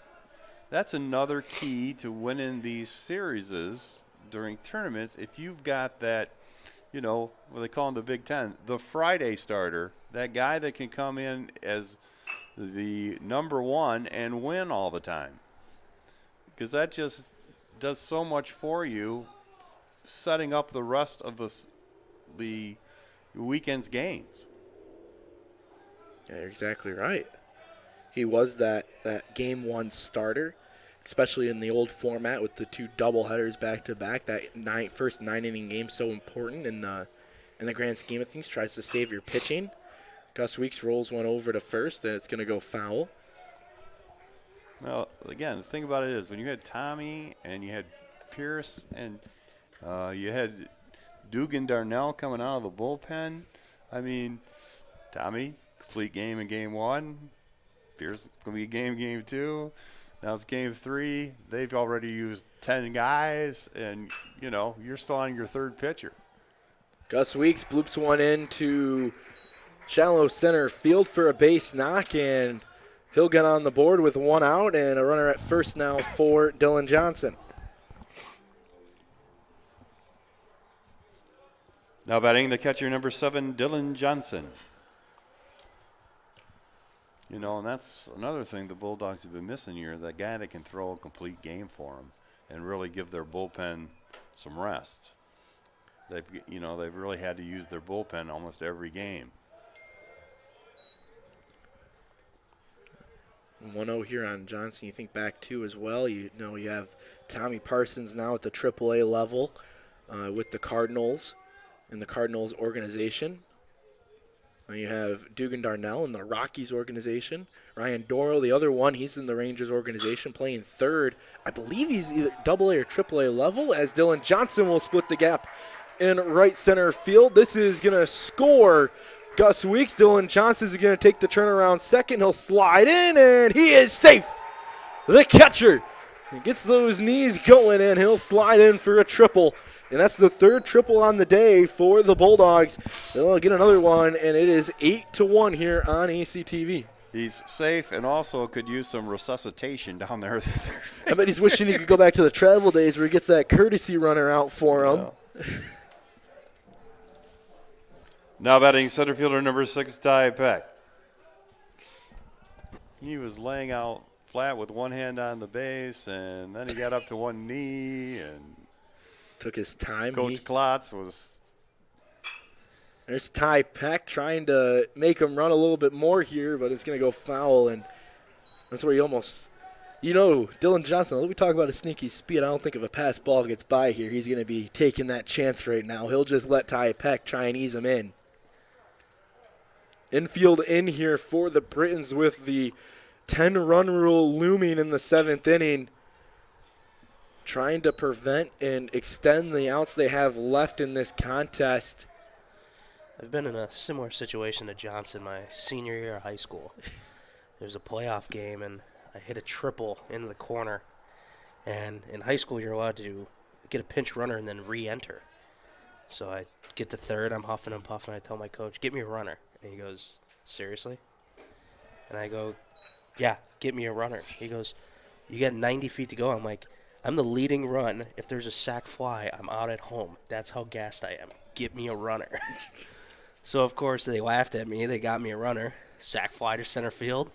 [SPEAKER 12] – that's another key to winning these series during tournaments. If you've got that – what they call in the Big Ten, the Friday starter, that guy that can come in as the number 1 and win all the time. Because that just does so much for you setting up the rest of the weekend's games.
[SPEAKER 14] Yeah, you're exactly right. He was that game 1 starter. especially in the old format with the 2 doubleheaders back-to-back. That first 9-inning game so important in the grand scheme of things. Tries to save your pitching. Gus Weeks rolls one over to first, and it's going to go foul.
[SPEAKER 12] Well, again, the thing about it is when you had Tommy and you had Pierce and you had Dugan Darnell coming out of the bullpen, I mean, Tommy, complete game in game 1. Pierce going to be game 2. Now it's game 3. They've already used 10 guys, and, you know, you're still on your 3rd pitcher.
[SPEAKER 14] Gus Weeks bloops one into shallow center field for a base knock, and he'll get on the board with 1 out and a runner at first now for Dylan Johnson.
[SPEAKER 12] Now batting the catcher, number 7, Dylan Johnson. You know, and that's another thing the Bulldogs have been missing here, that guy that can throw a complete game for them and really give their bullpen some rest. They've really had to use their bullpen almost every game.
[SPEAKER 14] 1-0 here on Johnson. You think back too as well. You know you have Tommy Parsons now at the AAA level with the Cardinals and the Cardinals organization. And you have Dugan Darnell in the Rockies organization. Ryan Doral, the other one, he's in the Rangers organization playing 3rd. I believe he's either AA or AAA level, as Dylan Johnson will split the gap in right center field. This is going to score Gus Weeks. Dylan Johnson is going to take the turnaround second. He'll slide in, and he is safe. The catcher gets those knees going, and he'll slide in for a triple. And that's the 3rd triple on the day for the Bulldogs. They'll get another one, and it is 8-1 here on ACTV.
[SPEAKER 12] He's safe and also could use some resuscitation down there.
[SPEAKER 14] I bet he's wishing he could go back to the travel days where he gets that courtesy runner out for him.
[SPEAKER 12] Yeah. Now batting center fielder number 6, Ty Peck. He was laying out flat with one hand on the base, and then he got up to one knee and
[SPEAKER 14] took his time.
[SPEAKER 12] Coach Klotz was.
[SPEAKER 14] There's Ty Peck trying to make him run a little bit more here, but it's going to go foul, and that's where you almost, Dylan Johnson, let me talk about his sneaky speed. I don't think if a pass ball gets by here, he's going to be taking that chance right now. He'll just let Ty Peck try and ease him in. Infield in here for the Britons with the 10-run rule looming in the 7th inning. Trying to prevent and extend the outs they have left in this contest.
[SPEAKER 13] I've been in a similar situation to Johnson my senior year of high school. There was a playoff game, and I hit a triple into the corner. And in high school, you're allowed to get a pinch runner and then re-enter. So I get to 3rd, I'm huffing and puffing. I tell my coach, get me a runner. And he goes, seriously? And I go, yeah, get me a runner. He goes, you got 90 feet to go. I'm like, I'm the leading run. If there's a sac fly, I'm out at home. That's how gassed I am. Get me a runner. So, of course, they laughed at me. They got me a runner. Sac fly to center field.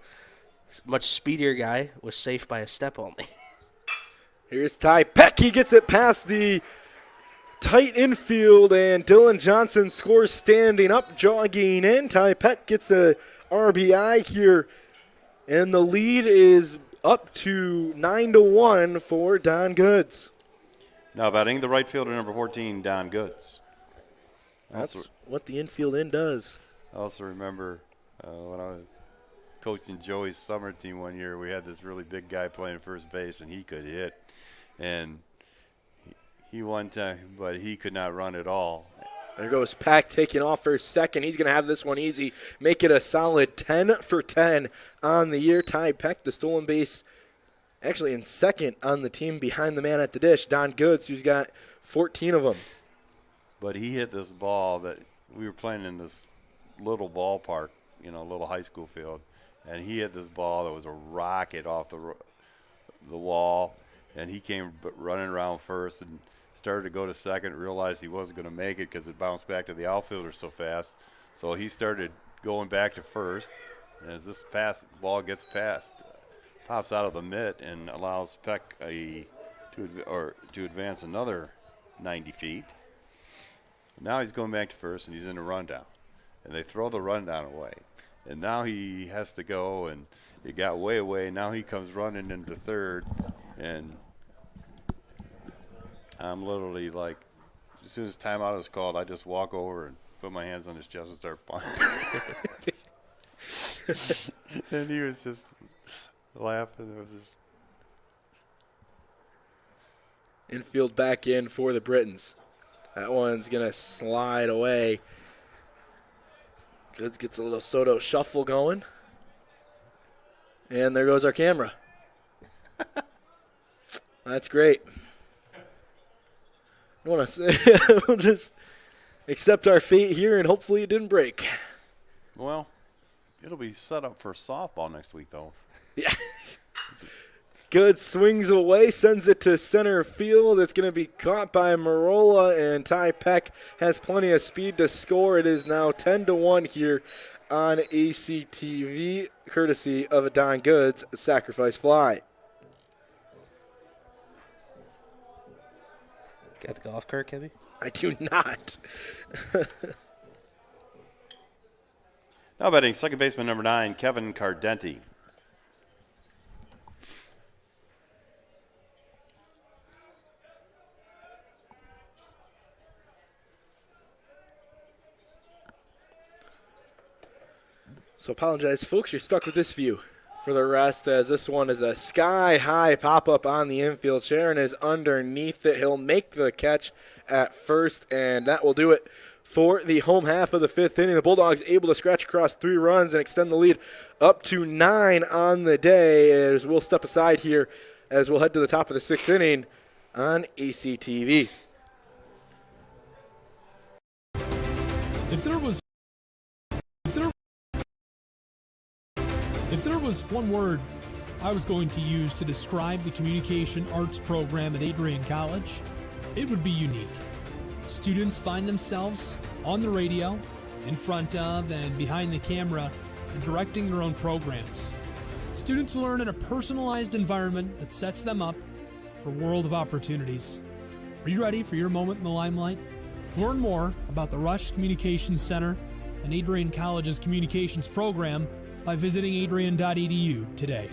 [SPEAKER 13] Much speedier guy was safe by a step only.
[SPEAKER 14] Here's Ty Peck. He gets it past the tight infield, and Dylan Johnson scores standing up, jogging in. Ty Peck gets a RBI here, and the lead is up to 9-1 for Don Goods.
[SPEAKER 12] Now batting the right fielder, number 14, Don Goods.
[SPEAKER 14] That's what the infield in does.
[SPEAKER 12] I also remember when I was coaching Joey's summer team one year, we had this really big guy playing first base, and he could hit. And he one time, but he could not run at all.
[SPEAKER 14] There goes Peck taking off for second. He's going to have this one easy. Make it a solid 10 for 10 on the year. Ty Peck, the stolen base, actually in second on the team behind the man at the dish, Don Goods, who's got 14 of them.
[SPEAKER 12] But he hit this ball that we were playing in this little ballpark, little high school field, and he hit this ball that was a rocket off the wall, and he came running around first and started to go to second, realized he wasn't going to make it because it bounced back to the outfielder so fast. So he started going back to first. And as this ball gets past, pops out of the mitt and allows Peck to advance another 90 feet. Now he's going back to first, and he's in a rundown. And they throw the rundown away. And now he has to go, and it got way away. Now he comes running into third, And I'm literally like, as soon as timeout is called, I just walk over and put my hands on his chest and start punching. And he was just laughing. It was just
[SPEAKER 14] Infield back in for the Britons. That one's going to slide away. Goods gets a little Soto shuffle going. And there goes our camera. That's great. I want to say, we'll just accept our fate here, and hopefully it didn't break.
[SPEAKER 12] Well, it'll be set up for softball next week, though.
[SPEAKER 14] Yeah. Good swings away, sends it to center field. It's going to be caught by Marola, and Ty Peck has plenty of speed to score. It is now 10-1 here on ACTV, courtesy of a Don Goods sacrifice fly.
[SPEAKER 13] Got the golf cart, Kevin?
[SPEAKER 14] I do not.
[SPEAKER 12] Now batting second baseman number 9, Kevin Cardenti.
[SPEAKER 14] So apologize, folks. You're stuck with this view for the rest, as this one is a sky-high pop-up on the infield. Sharon is underneath it. He'll make the catch at first, and that will do it for the home half of the fifth inning. The Bulldogs able to scratch across 3 runs and extend the lead up to 9 on the day, as we'll step aside here as we'll head to the top of the 6th inning on ACTV.
[SPEAKER 7] If there was one word I was going to use to describe the communication arts program at Adrian College, it would be unique. Students find themselves on the radio, in front of and behind the camera, and directing their own programs. Students learn in a personalized environment that sets them up for a world of opportunities. Are you ready for your moment in the limelight? Learn more about the Rush Communications Center and Adrian College's communications program by visiting adrian.edu today.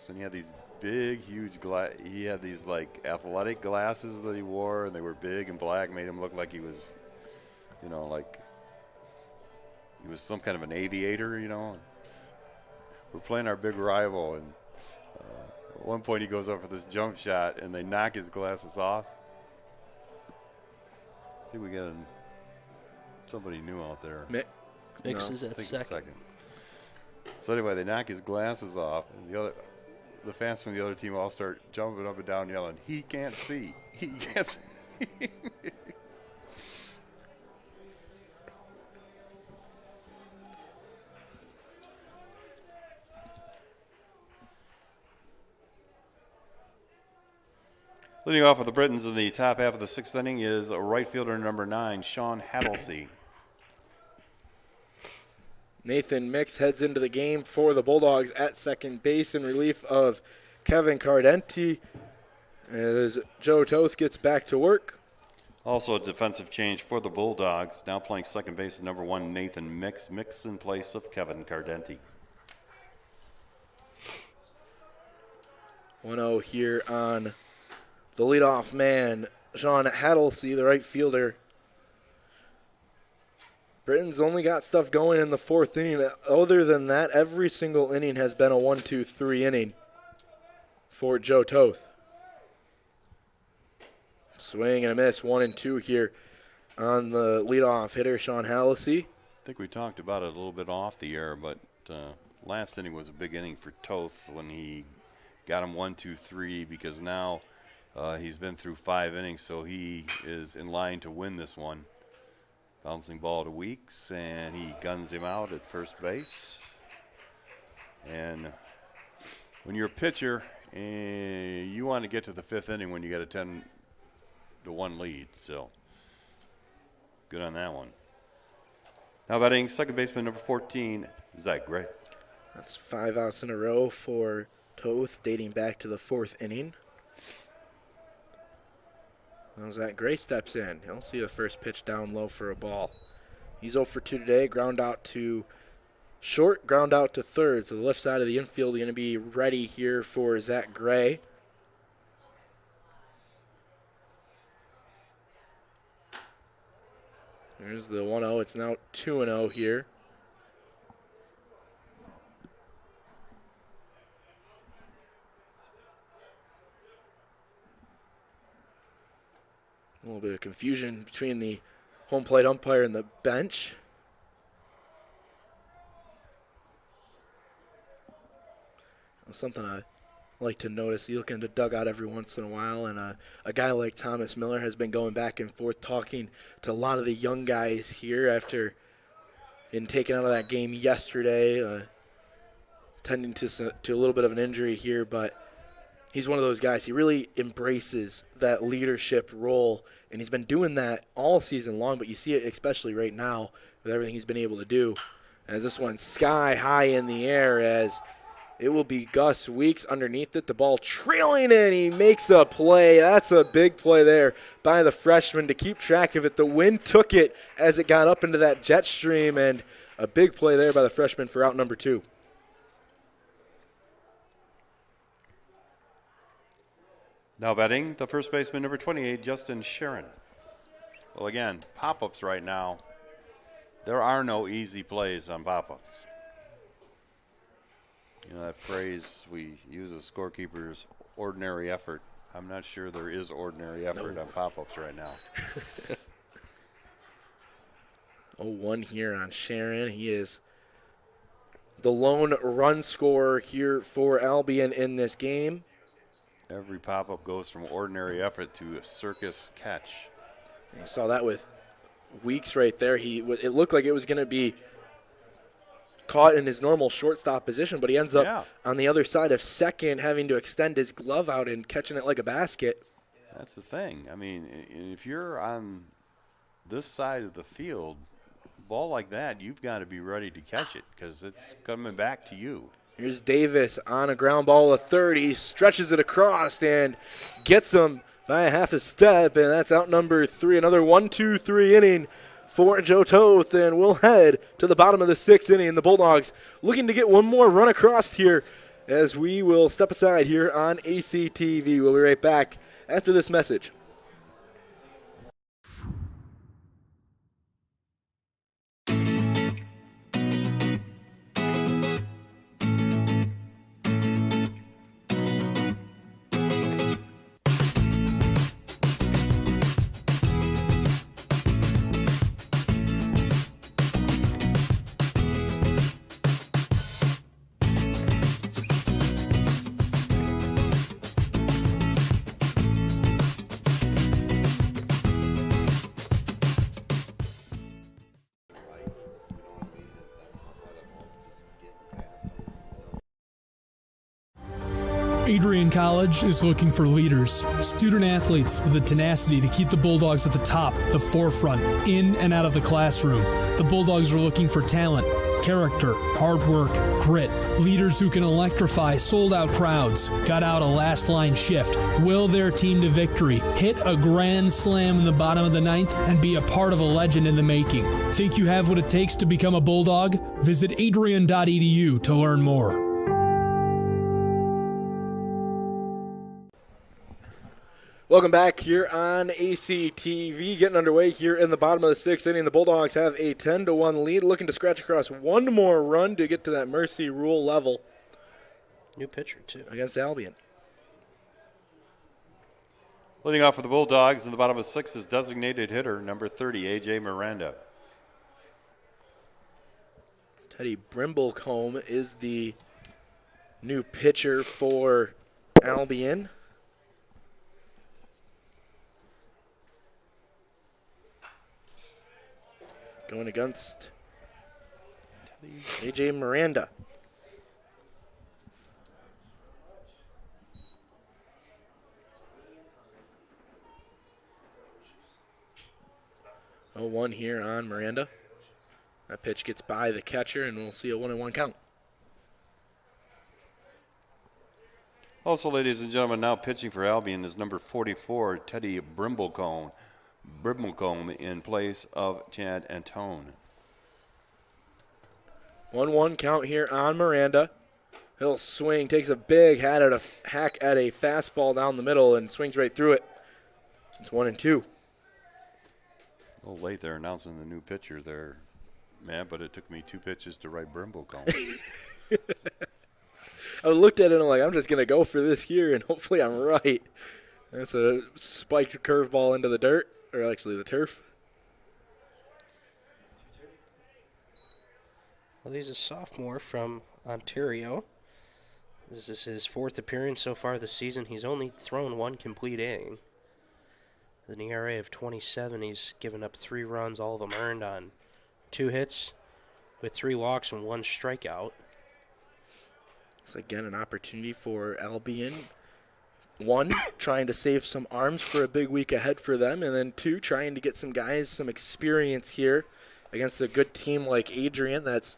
[SPEAKER 12] And he had these big, huge he had these like athletic glasses that he wore, and they were big and black, made him look like he was, you know, like he was some kind of an aviator, you know. We're playing our big rival, and at one point he goes up for this jump shot, and they knock his glasses off. I think we got somebody new out there.
[SPEAKER 13] Mix is at second.
[SPEAKER 12] So anyway, they knock his glasses off, and the fans from the other team all start jumping up and down yelling, "He can't see! He can't see!" Leading off with the Britons in the top half of the 6th inning is right fielder number 9, Sean Hattlesey.
[SPEAKER 14] Nathan Mix heads into the game for the Bulldogs at second base in relief of Kevin Cardenti, as Joe Toth gets back to work.
[SPEAKER 12] Also a defensive change for the Bulldogs. Now playing second base is number 1, Nathan Mix. Mix in place of Kevin Cardenti.
[SPEAKER 14] 1-0 here on the leadoff man, Sean Hattlesey, the right fielder. Britain's only got stuff going in the 4th inning. Other than that, every single inning has been a 1-2-3 inning for Joe Toth. Swing and a miss, 1-2 here on the leadoff hitter, Sean Hattlesey.
[SPEAKER 12] I think we talked about it a little bit off the air, but last inning was a big inning for Toth when he got him 1-2-3, because now he's been through 5 innings, so he is in line to win this one. Bouncing ball to Weeks, and he guns him out at first base. And when you're a pitcher, you want to get to the 5th inning when you got a 10-1 lead. So good on that one. Now batting second baseman number 14, Zach Gray.
[SPEAKER 14] That's 5 outs in a row for Toth, dating back to the 4th inning. As that Gray steps in, he'll see the first pitch down low for a ball. He's 0 for 2 today, ground out to Short, ground out to third. So the left side of the infield going to be ready here for Zach Gray. There's the 1-0. It's now 2-0 here. A little bit of confusion between the home plate umpire and the bench. Something I like to notice, you look into dugout every once in a while, and a guy like Thomas Miller has been going back and forth talking to a lot of the young guys here after being taken out of that game yesterday, tending to a little bit of an injury here, but he's one of those guys. He really embraces that leadership role, and he's been doing that all season long, but you see it especially right now with everything he's been able to do. As this one's sky high in the air, as it will be Gus Weeks underneath it. The ball trailing in. He makes a play. That's a big play there by the freshman to keep track of it. The wind took it as it got up into that jet stream, and a big play there by the freshman for out number 2.
[SPEAKER 12] Now batting, the first baseman, number 28, Justin Sharon. Well, again, pop-ups right now. There are no easy plays on pop-ups. You know that phrase we use as scorekeepers, ordinary effort. I'm not sure there is ordinary effort on pop-ups right now.
[SPEAKER 14] 0-1 here on Sharon. He is the lone run scorer here for Albion in this game.
[SPEAKER 12] Every pop-up goes from ordinary effort to a circus catch.
[SPEAKER 14] You saw that with Weeks right there. It looked like it was going to be caught in his normal shortstop position, but he ends up on the other side of second, having to extend his glove out and catching it like a basket.
[SPEAKER 12] That's the thing. I mean, if you're on this side of the field, a ball like that, you've got to be ready to catch it because it's coming back to you.
[SPEAKER 14] Here's Davis on a ground ball of third. He stretches it across and gets him by a half a step, and that's out number 3. Another 1-2-3 inning for Joe Toth, and we'll head to the bottom of the 6th inning. The Bulldogs looking to get one more run across here as we will step aside here on ACTV. We'll be right back after this message.
[SPEAKER 7] Adrian College is looking for leaders, student athletes with the tenacity to keep the Bulldogs at the top, the forefront, in and out of the classroom. The Bulldogs are looking for talent, character, hard work, grit, leaders who can electrify sold-out crowds, got out a last-line shift, will their team to victory, hit a grand slam in the bottom of the 9th, and be a part of a legend in the making. Think you have what it takes to become a Bulldog? Visit adrian.edu to learn more.
[SPEAKER 14] Welcome back here on ACTV. Getting underway here in the bottom of the 6th inning. The Bulldogs have a 10-1 lead, looking to scratch across one more run to get to that Mercy Rule level.
[SPEAKER 13] New pitcher, too.
[SPEAKER 14] Against Albion.
[SPEAKER 12] Leading off for the Bulldogs in the bottom of the 6th is designated hitter number 30, A.J. Miranda.
[SPEAKER 14] Teddy Brimblecombe is the new pitcher for Albion. Going against A.J. Miranda. Oh, 1 here on Miranda. That pitch gets by the catcher, and we'll see a 1-1 count.
[SPEAKER 12] Also, ladies and gentlemen, now pitching for Albion is number 44, Teddy Brimblecombe in place of Chad Antone.
[SPEAKER 14] 1-1 count here on Miranda. He'll swing, takes a big hack at a fastball down the middle and swings right through it. It's 1-2.
[SPEAKER 12] A little late there announcing the new pitcher there, man, but it took me 2 pitches to write Brimble call.
[SPEAKER 14] I looked at it and I'm like, I'm just going to go for this here, and hopefully I'm right. That's a spiked curveball into the dirt, or actually the turf.
[SPEAKER 13] Well, he's a sophomore from Ontario. This is his 4th appearance so far this season. He's only thrown 1 complete inning. With an ERA of 27, he's given up 3 runs, all of them earned on 2 hits with 3 walks and 1 strikeout.
[SPEAKER 14] It's again an opportunity for Albion. 1, trying to save some arms for a big week ahead for them, and then 2, trying to get some guys some experience here against a good team like Adrian that's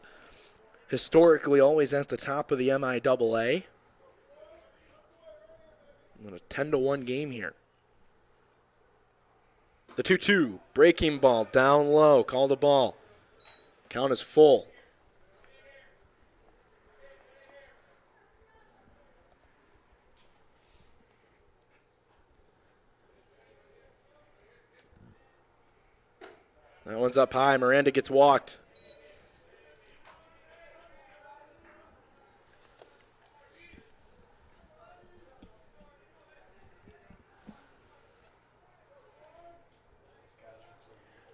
[SPEAKER 14] historically always at the top of the MIAA. A 10-1 game here. The 2-2, breaking ball, down low, called a ball. Count is full. That one's up high. Miranda gets walked.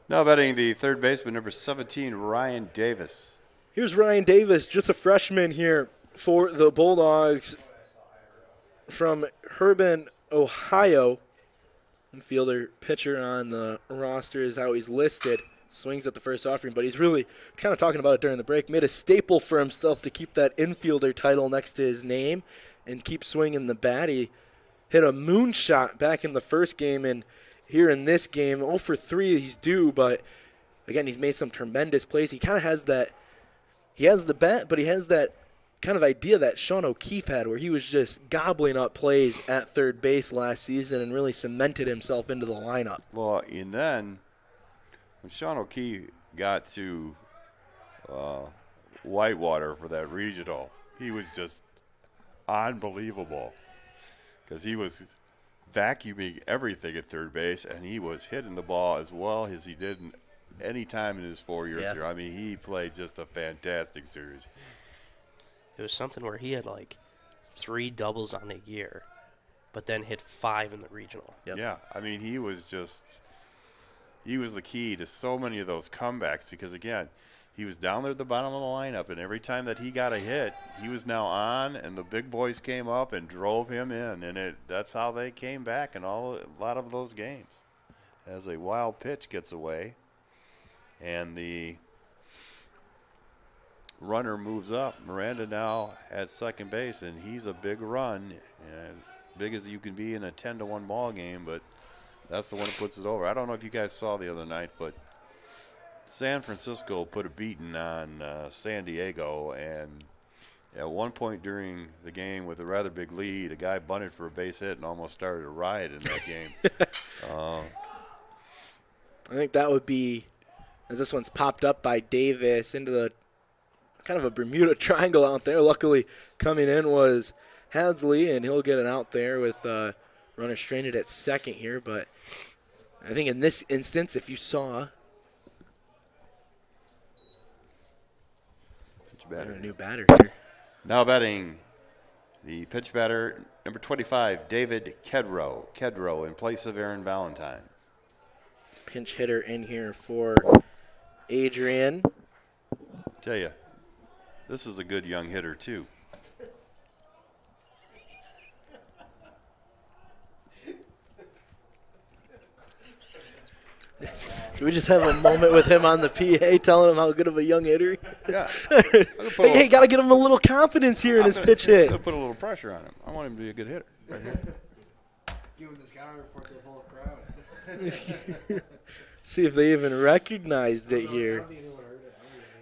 [SPEAKER 12] Now batting the third baseman, number 17, Ryan Davis.
[SPEAKER 14] Here's Ryan Davis, just a freshman here for the Bulldogs from Herban, Ohio. Infielder pitcher on the roster is how he's listed. Swings at the first offering, but he's really kind of talking about it during the break. Made a staple for himself to keep that infielder title next to his name and keep swinging the bat. He hit a moonshot back in the first game, and here in this game, 0 for 3 he's due, but again, he's made some tremendous plays. He kind of has that, he has the bat, but he has that kind of idea that Sean O'Keefe had where he was just gobbling up plays at third base last season and really cemented himself into the lineup.
[SPEAKER 12] Well, and then when Sean O'Keefe got to Whitewater for that regional, he was just unbelievable because he was vacuuming everything at third base, and he was hitting the ball as well as he did any time in his 4 years here. I mean, he played just a fantastic series.
[SPEAKER 13] It was something where he had like 3 doubles on the year, but then hit 5 in the regional.
[SPEAKER 12] Yeah, I mean, he was the key to so many of those comebacks because, again, he was down there at the bottom of the lineup, and every time that he got a hit, he was now on, and the big boys came up and drove him in, and that's how they came back in a lot of those games. As a wild pitch gets away, and the runner moves up. Miranda now at second base, and he's a big run, as big as you can be in a 10-1 ball game, but that's the one that puts it over. I don't know if you guys saw the other night, but San Francisco put a beating on San Diego, and at one point during the game with a rather big lead, a guy bunted for a base hit and almost started a riot in that game.
[SPEAKER 14] I think that would be, as this one's popped up by Davis into the kind of a Bermuda Triangle out there. Luckily coming in was Hadley, and he'll get it out there with runner stranded at second here. But I think in this instance, if you saw a new batter here.
[SPEAKER 12] Now batting the pitch batter, number 25, David Kedrow. Kedrow in place of Aaron Valentine.
[SPEAKER 14] Pinch hitter in here for Adrian.
[SPEAKER 12] Tell you, this is a good young hitter too.
[SPEAKER 14] Do we just have a moment with him on the PA telling him how good of a young hitter he is?
[SPEAKER 12] Yeah.
[SPEAKER 14] Hey, got to get him a little confidence here in his pitch hit.
[SPEAKER 12] I'm going to put a little pressure on him. I want him to be a good hitter. Right here.
[SPEAKER 18] Give him the scouting report to the whole crowd.
[SPEAKER 14] See if they even recognized it here.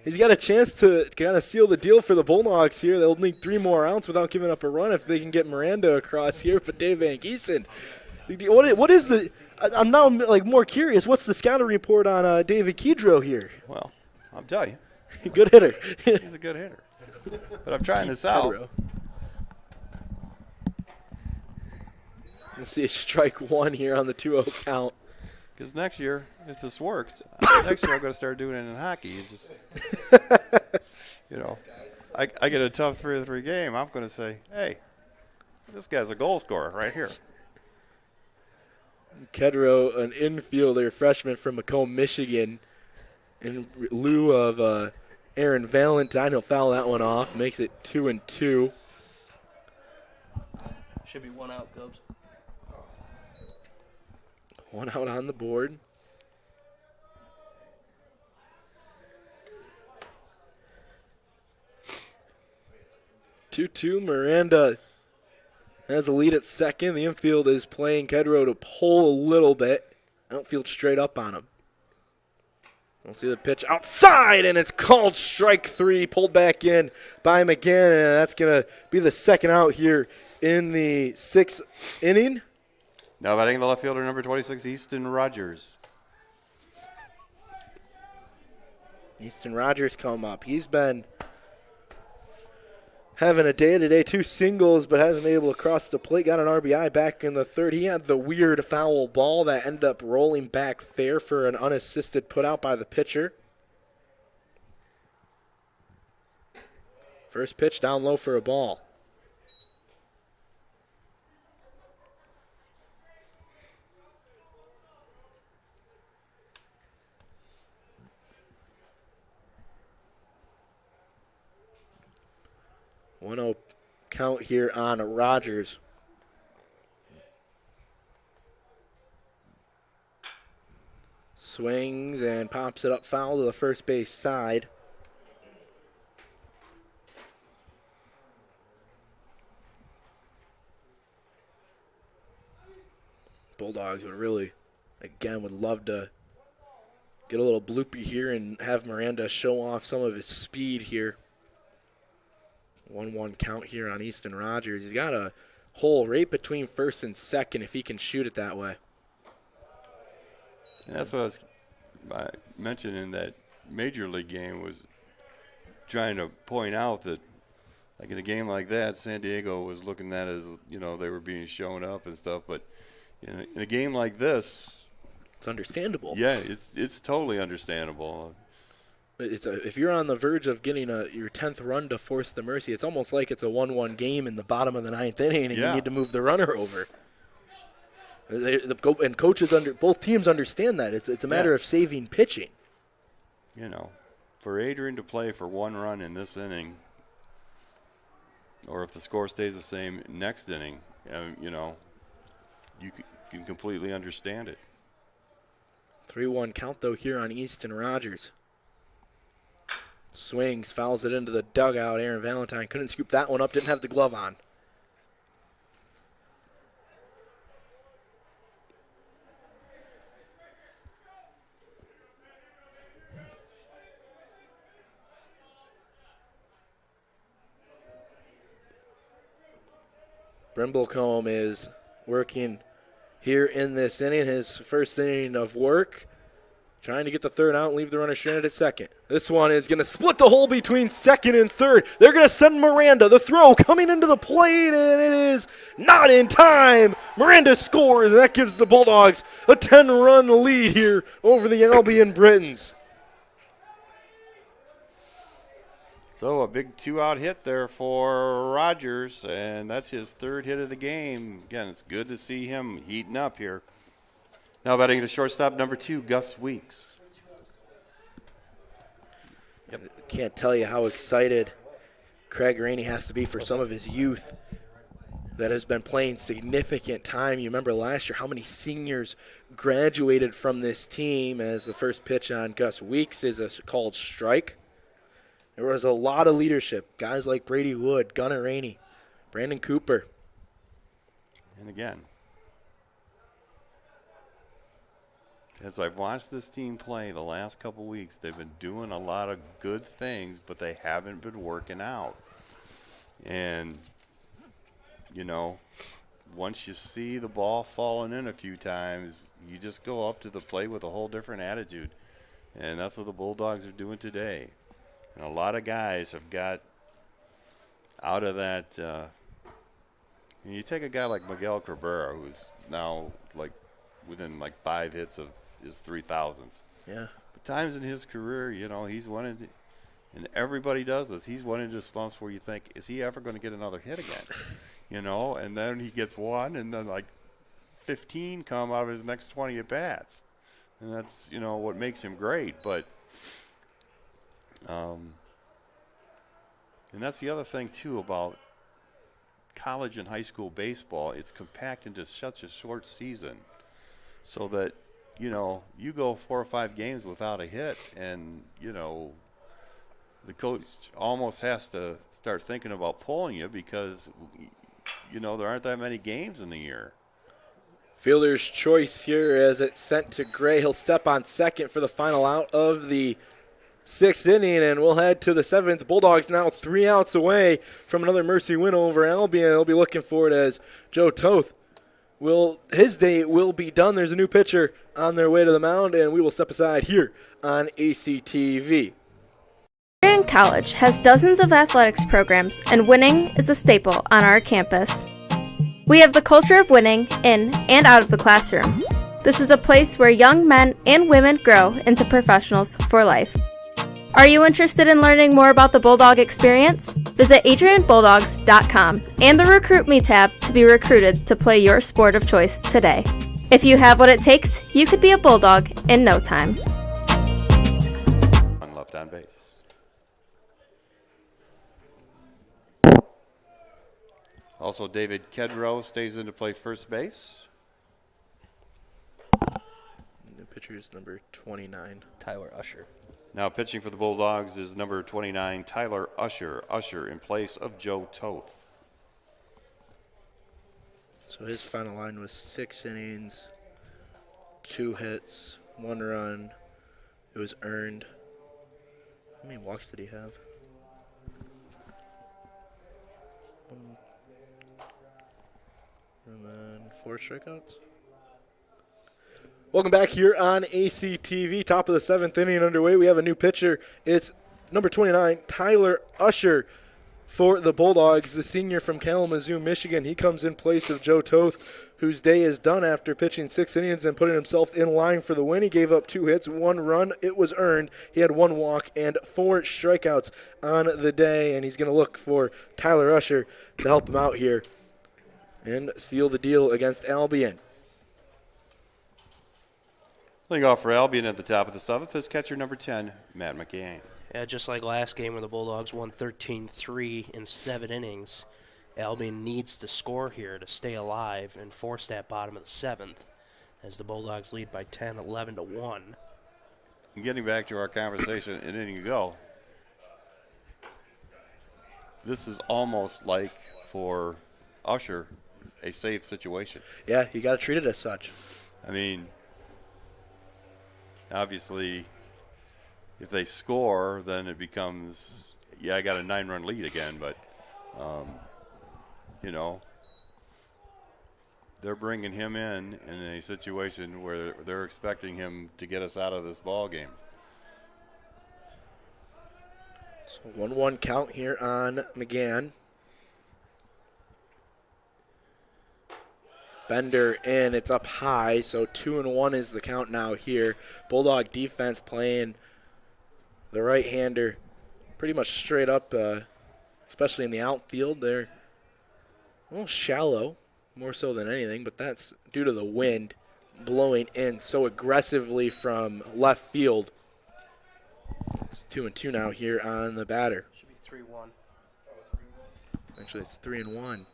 [SPEAKER 14] He's got a chance to kind of seal the deal for the Bulldogs here. They'll need 3 more outs without giving up a run if they can get Miranda across here. But Dave Van Giesen, what is the? I'm now like more curious. What's the scouting report on David Kedrow here?
[SPEAKER 12] Well, I'll tell you.
[SPEAKER 14] Good hitter.
[SPEAKER 12] He's a good hitter. But I'm trying this out.
[SPEAKER 14] Kedro. Let's see a strike one here on the 2-0 count.
[SPEAKER 12] Because next year, if this works, next year I'm going to start doing it in hockey. It just, I get a tough 3-3 game. I'm going to say, hey, this guy's a goal scorer right here.
[SPEAKER 14] Kedro, an infielder, freshman from Macomb, Michigan, in lieu of Aaron Valentine. He'll foul that one off. Makes it 2-2.
[SPEAKER 13] Should be one out, Cubs.
[SPEAKER 14] One out on the board. Two-two. Miranda has a lead at second. The infield is playing Kedro to pull a little bit. Outfield straight up on him. We'll see the pitch outside, and it's called strike three. Pulled back in by McGinn, and that's going to be the second out here in the 6th inning.
[SPEAKER 12] Now batting the left fielder, number 26, Easton Rogers.
[SPEAKER 14] Easton Rogers come up. He's been having a day today, 2 singles, but hasn't been able to cross the plate. Got an RBI back in the 3rd. He had the weird foul ball that ended up rolling back fair for an unassisted put out by the pitcher. First pitch down low for a ball. One-0 count here on Rogers. Swings and pops it up foul to the first base side. Bulldogs would really, again, would love to get a little bloopy here and have Miranda show off some of his speed here. 1-1 count here on Easton Rogers. He's got a hole right between first and second if he can shoot it that way.
[SPEAKER 12] And that's what I was mentioning in that major league game, was trying to point out that, like in a game like that, San Diego was looking at as, they were being shown up and stuff. But in a game like this,
[SPEAKER 14] it's understandable.
[SPEAKER 12] Yeah, it's totally understandable.
[SPEAKER 14] If you're on the verge of getting your 10th run to force the mercy, it's almost like it's a 1-1 game in the bottom of the 9th inning, and you need to move the runner over. And coaches both teams understand that. It's a matter of saving pitching.
[SPEAKER 12] For Adrian to play for 1 run in this inning, or if the score stays the same next inning, you can completely understand it.
[SPEAKER 14] 3-1 count, though, here on Easton Rogers. Swings, fouls it into the dugout. Aaron Valentine couldn't scoop that one up, didn't have the glove on. Brimblecombe is working here in this inning, his first inning of work. Trying to get the 3rd out and leave the runner stranded at second. This one is going to split the hole between 2nd and 3rd. They're going to send Miranda. The throw coming into the plate, and it is not in time. Miranda scores, and that gives the Bulldogs a 10-run lead here over the Albion Britons.
[SPEAKER 12] So a big 2-out hit there for Rogers, and that's his 3rd hit of the game. Again, it's good to see him heating up here. Now batting the shortstop, number 2, Gus Weeks.
[SPEAKER 14] Can't tell you how excited Craig Rainey has to be for some of his youth that has been playing significant time. You remember last year how many seniors graduated from this team, as the first pitch on Gus Weeks is a called strike. There was a lot of leadership. Guys like Brady Wood, Gunnar Rainey, Brandon Cooper.
[SPEAKER 12] And again, as I've watched this team play the last couple weeks, they've been doing a lot of good things, but they haven't been working out. And, once you see the ball falling in a few times, you just go up to the plate with a whole different attitude. And that's what the Bulldogs are doing today. And a lot of guys have got out of that. You take a guy like Miguel Cabrera, who's now like within like 5 hits of his 3,000s.
[SPEAKER 14] Yeah.
[SPEAKER 12] But times in his career, you know, he's one of the, and everybody does this. He's one of those slumps where you think, is he ever going to get another hit again? You know, and then he gets one, and then like 15 come out of his next 20 at bats, and that's, you know, what makes him great. But and that's the other thing too about college and high school baseball. It's compact into such a short season, so that, you know, you go 4 or 5 games without a hit, and, you know, the coach almost has to start thinking about pulling you because, you know, there aren't that many games in the year.
[SPEAKER 14] Fielder's choice here as it's sent to Gray. He'll step on second for the final out of the 6th inning, and we'll head to the 7th. Bulldogs now 3 outs away from another mercy win over Albion. They'll be looking for it as Joe Toth his day will be done. There's a new pitcher on their way to the mound, and we will step aside here on ACTV.
[SPEAKER 10] Adrian College has dozens of athletics programs, and winning is a staple on our campus. We have the culture of winning in and out of the classroom. This is a place where young men and women grow into professionals for life. Are you interested in learning more about the Bulldog experience? Visit adrianbulldogs.com and the Recruit Me tab to be recruited to play your sport of choice today. If you have what it takes, you could be a Bulldog in no time.
[SPEAKER 12] One left on base. Also, David Kedrow stays in to play first base.
[SPEAKER 14] New pitcher is number 29,
[SPEAKER 13] Tyler Usher.
[SPEAKER 12] Now pitching for the Bulldogs is number 29, Tyler Usher. Usher in place of Joe Toth.
[SPEAKER 14] So his final line was 6 innings, 2 hits, 1 run. It was earned. How many walks did he have? And then 4 strikeouts. Welcome back here on ACTV. Top of the 7th inning underway. We have a new pitcher. It's number 29, Tyler Usher for the Bulldogs, the senior from Kalamazoo, Michigan. He comes in place of Joe Toth, whose day is done after pitching 6 innings and putting himself in line for the win. He gave up 2 hits, 1 run. It was earned. He had 1 walk and 4 strikeouts on the day, and he's going to look for Tyler Usher to help him out here and seal the deal against Albion.
[SPEAKER 12] Leading off for Albion at the top of the 7th is catcher number 10, Matt McCain.
[SPEAKER 13] Yeah, just like last game where the Bulldogs won 13-3 in 7 innings, Albion needs to score here to stay alive and force that bottom of the 7th as the Bulldogs lead by 10, 11-1.
[SPEAKER 12] And getting back to our conversation an inning ago, this is almost like, for Usher, a safe situation.
[SPEAKER 14] Yeah, you got to treat it as such.
[SPEAKER 12] I mean, obviously, if they score, then it becomes, yeah, I got a 9-run lead again, but, you know, they're bringing him in a situation where they're expecting him to get us out of this ball game.
[SPEAKER 14] So 1-1 count here on McGann. Bender in, it's up high, so 2-1 is the count now here. Bulldog defense playing the right-hander pretty much straight up, especially in the outfield. They're a little shallow, more so than anything, but that's due to the wind blowing in so aggressively from left field. It's 2-2 now here on the batter.
[SPEAKER 13] Should be 3-1.
[SPEAKER 14] Actually, it's 3-1.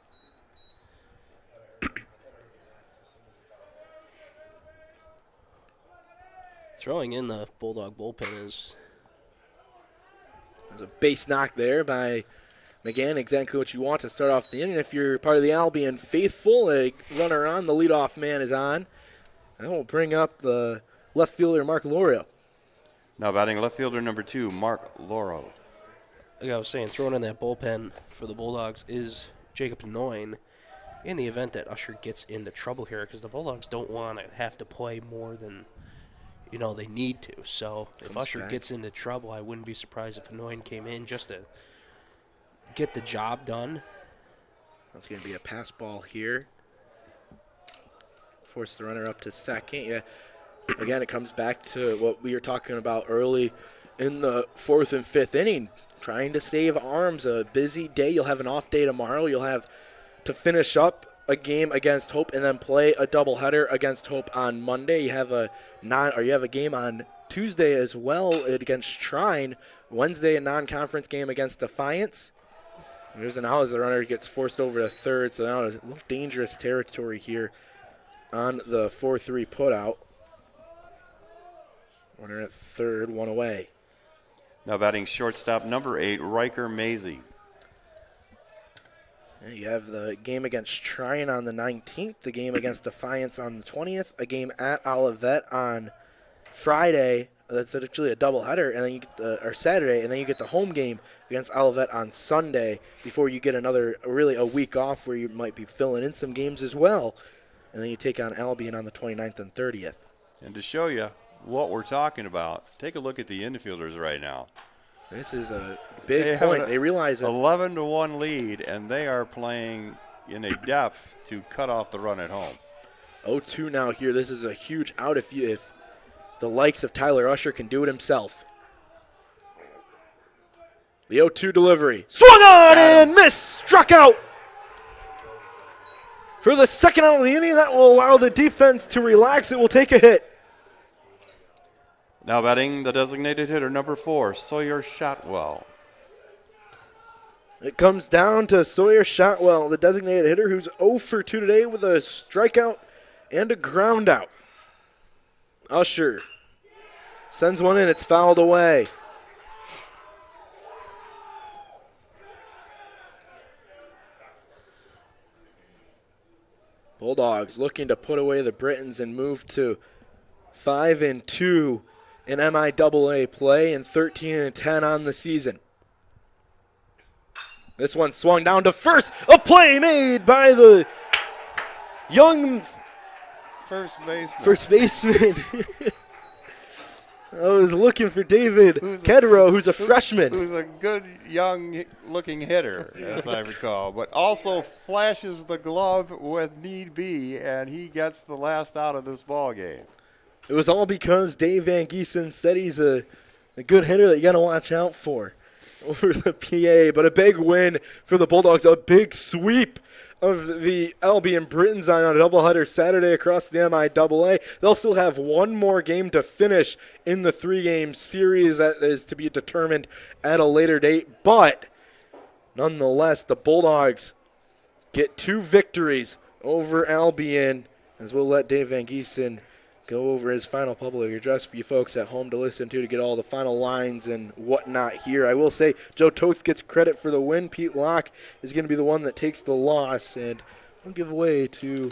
[SPEAKER 13] Throwing in the Bulldog bullpen is...
[SPEAKER 14] There's a base knock there by McGann, exactly what you want to start off the inning. If you're part of the Albion faithful, a runner on, the leadoff man is on. And we'll bring up the left fielder, Mark Lorio.
[SPEAKER 12] Now batting left fielder number 2, Mark Loro.
[SPEAKER 13] Like I was saying, throwing in that bullpen for the Bulldogs is Jacob Denoyne in the event that Usher gets into trouble here, because the Bulldogs don't want to have to play more than, they need to. So if
[SPEAKER 14] Comes
[SPEAKER 13] Usher
[SPEAKER 14] back.
[SPEAKER 13] gets into trouble, I wouldn't be surprised if Anoyne came in just to get the job done.
[SPEAKER 14] That's going to be a pass ball here. Force the runner up to second. Yeah. Again, it comes back to what we were talking about early in the 4th and 5th inning, trying to save arms. A busy day. You'll have an off day tomorrow. You'll have to finish up a game against Hope and then play a doubleheader against Hope on Monday. You have a game on Tuesday as well against Trine. Wednesday, a non-conference game against Defiance. There's an out as the runner gets forced over to third, so now a little dangerous territory here on the 4-3 putout. Runner at third, one away.
[SPEAKER 12] Now batting shortstop number 8, Riker Maisie.
[SPEAKER 14] You have the game against Tryon on the 19th, the game against Defiance on the 20th, a game at Olivet on Friday. That's actually a doubleheader, and then you get Saturday, and then you get the home game against Olivet on Sunday before you get a week off where you might be filling in some games as well. And then you take on Albion on the 29th and 30th.
[SPEAKER 12] And to show you what we're talking about, take a look at the infielders right now.
[SPEAKER 14] This is a big point. They realize it.
[SPEAKER 12] 11-1 lead, and they are playing in a depth to cut off the run at home.
[SPEAKER 14] 0-2 now here. This is a huge out if the likes of Tyler Usher can do it himself. The 0-2 delivery. Swung on and missed. Struck out. For the second out of the inning, that will allow the defense to relax. It will take a hit.
[SPEAKER 12] Now batting the designated hitter, number 4, Sawyer Shotwell.
[SPEAKER 14] It comes down to Sawyer Shotwell, the designated hitter, who's 0 for 2 today with a strikeout and a ground out. Usher sends one in. It's fouled away. Bulldogs looking to put away the Britons and move to 5-2 in MIAA play and 13-10 on the season. This one swung down to first. A play made by the young
[SPEAKER 12] first
[SPEAKER 14] baseman. I was looking for David Kedro, who's a freshman.
[SPEAKER 12] Who's a good young-looking hitter, as I recall, but also flashes the glove with need be, and he gets the last out of this ball game.
[SPEAKER 14] It was all because Dave Van Giesen said he's a good hitter that you got to watch out for over the PA. But a big win for the Bulldogs, a big sweep of the Albion Britons on a doubleheader Saturday across the MIAA. They'll still have one more game to finish in the 3-game series that is to be determined at a later date. But nonetheless, the Bulldogs get 2 victories over Albion, as we'll let Dave Van Giesen go over his final public address for you folks at home to listen to get all the final lines and whatnot here. I will say Joe Toth gets credit for the win. Pete Locke is going to be the one that takes the loss, and I'll give way to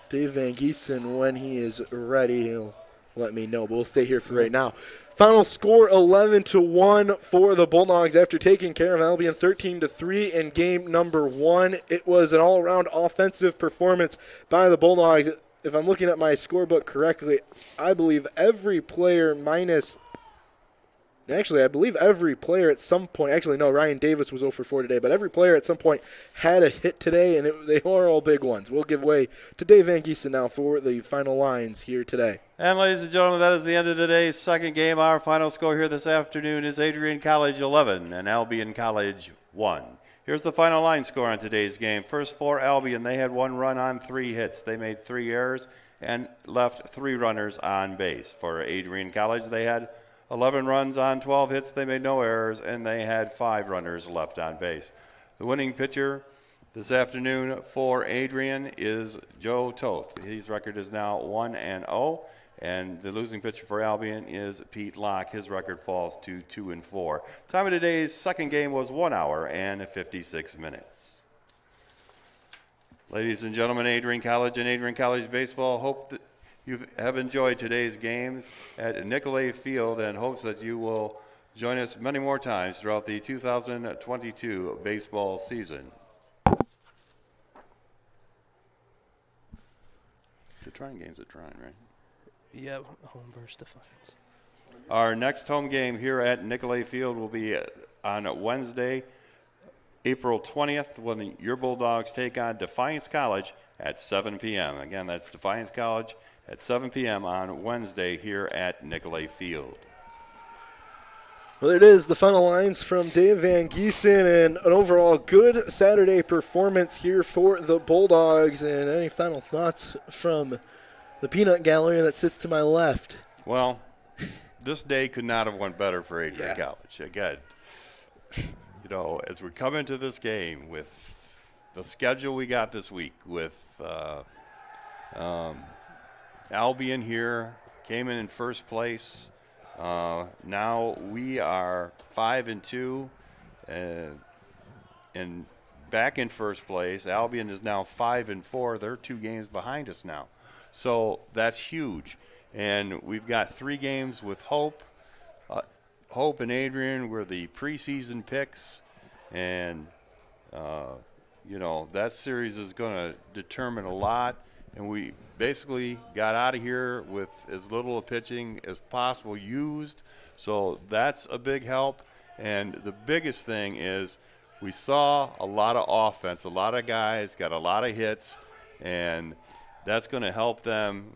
[SPEAKER 14] Dave Van Giesen when he is ready. He'll let me know, but we'll stay here for right now. Final score 11-1 for the Bulldogs after taking care of Albion 13-3 in game number 1. It was an all-around offensive performance by the Bulldogs. If I'm looking at my scorebook correctly, I believe every player I believe every player at some point, Ryan Davis was 0 for 4 today, but every player at some point had a hit today, and they are all big ones. We'll give way to Dave Van Giesen now for the final lines here today.
[SPEAKER 12] And ladies and gentlemen, that is the end of today's second game. Our final score here this afternoon is Adrian College 11 and Albion College 1. Here's the final line score on today's game. First for Albion, they had 1 run on 3 hits. They made 3 errors and left 3 runners on base. For Adrian College, they had 11 runs on 12 hits. They made no errors, and they had 5 runners left on base. The winning pitcher this afternoon for Adrian is Joe Toth. His record is now 1-0. And the losing pitcher for Albion is Pete Locke. His record falls to 2-4. Time of today's second game was 1 hour and 56 minutes. Ladies and gentlemen, Adrian College and Adrian College baseball hope that you have enjoyed today's games at Nicolay Field and hopes that you will join us many more times throughout the 2022 baseball season. The Trine game's at Trine, right?
[SPEAKER 13] Yeah, home versus Defiance.
[SPEAKER 12] Our next home game here at Nicolay Field will be on Wednesday, April 20th, when your Bulldogs take on Defiance College at 7 p.m. Again, that's Defiance College at 7 p.m. on Wednesday here at Nicolay Field.
[SPEAKER 11] Well, there it is, the final lines from Dave Van Giesen, and an overall good Saturday performance here for the Bulldogs. And any final thoughts from the peanut gallery that sits to my left?
[SPEAKER 12] Well, this day could not have went better for Adrian College. Again, as we come into this game with the schedule we got this week with Albion here, came in first place. Now we are 5-2 and back in first place. Albion is now 5-4. They're 2 games behind us now. So that's huge. And we've got 3 games with Hope. Hope and Adrian were the preseason picks. And, that series is going to determine a lot. And we basically got out of here with as little of pitching as possible used. So that's a big help. And the biggest thing is we saw a lot of offense. A lot of guys got a lot of hits. And that's going to help them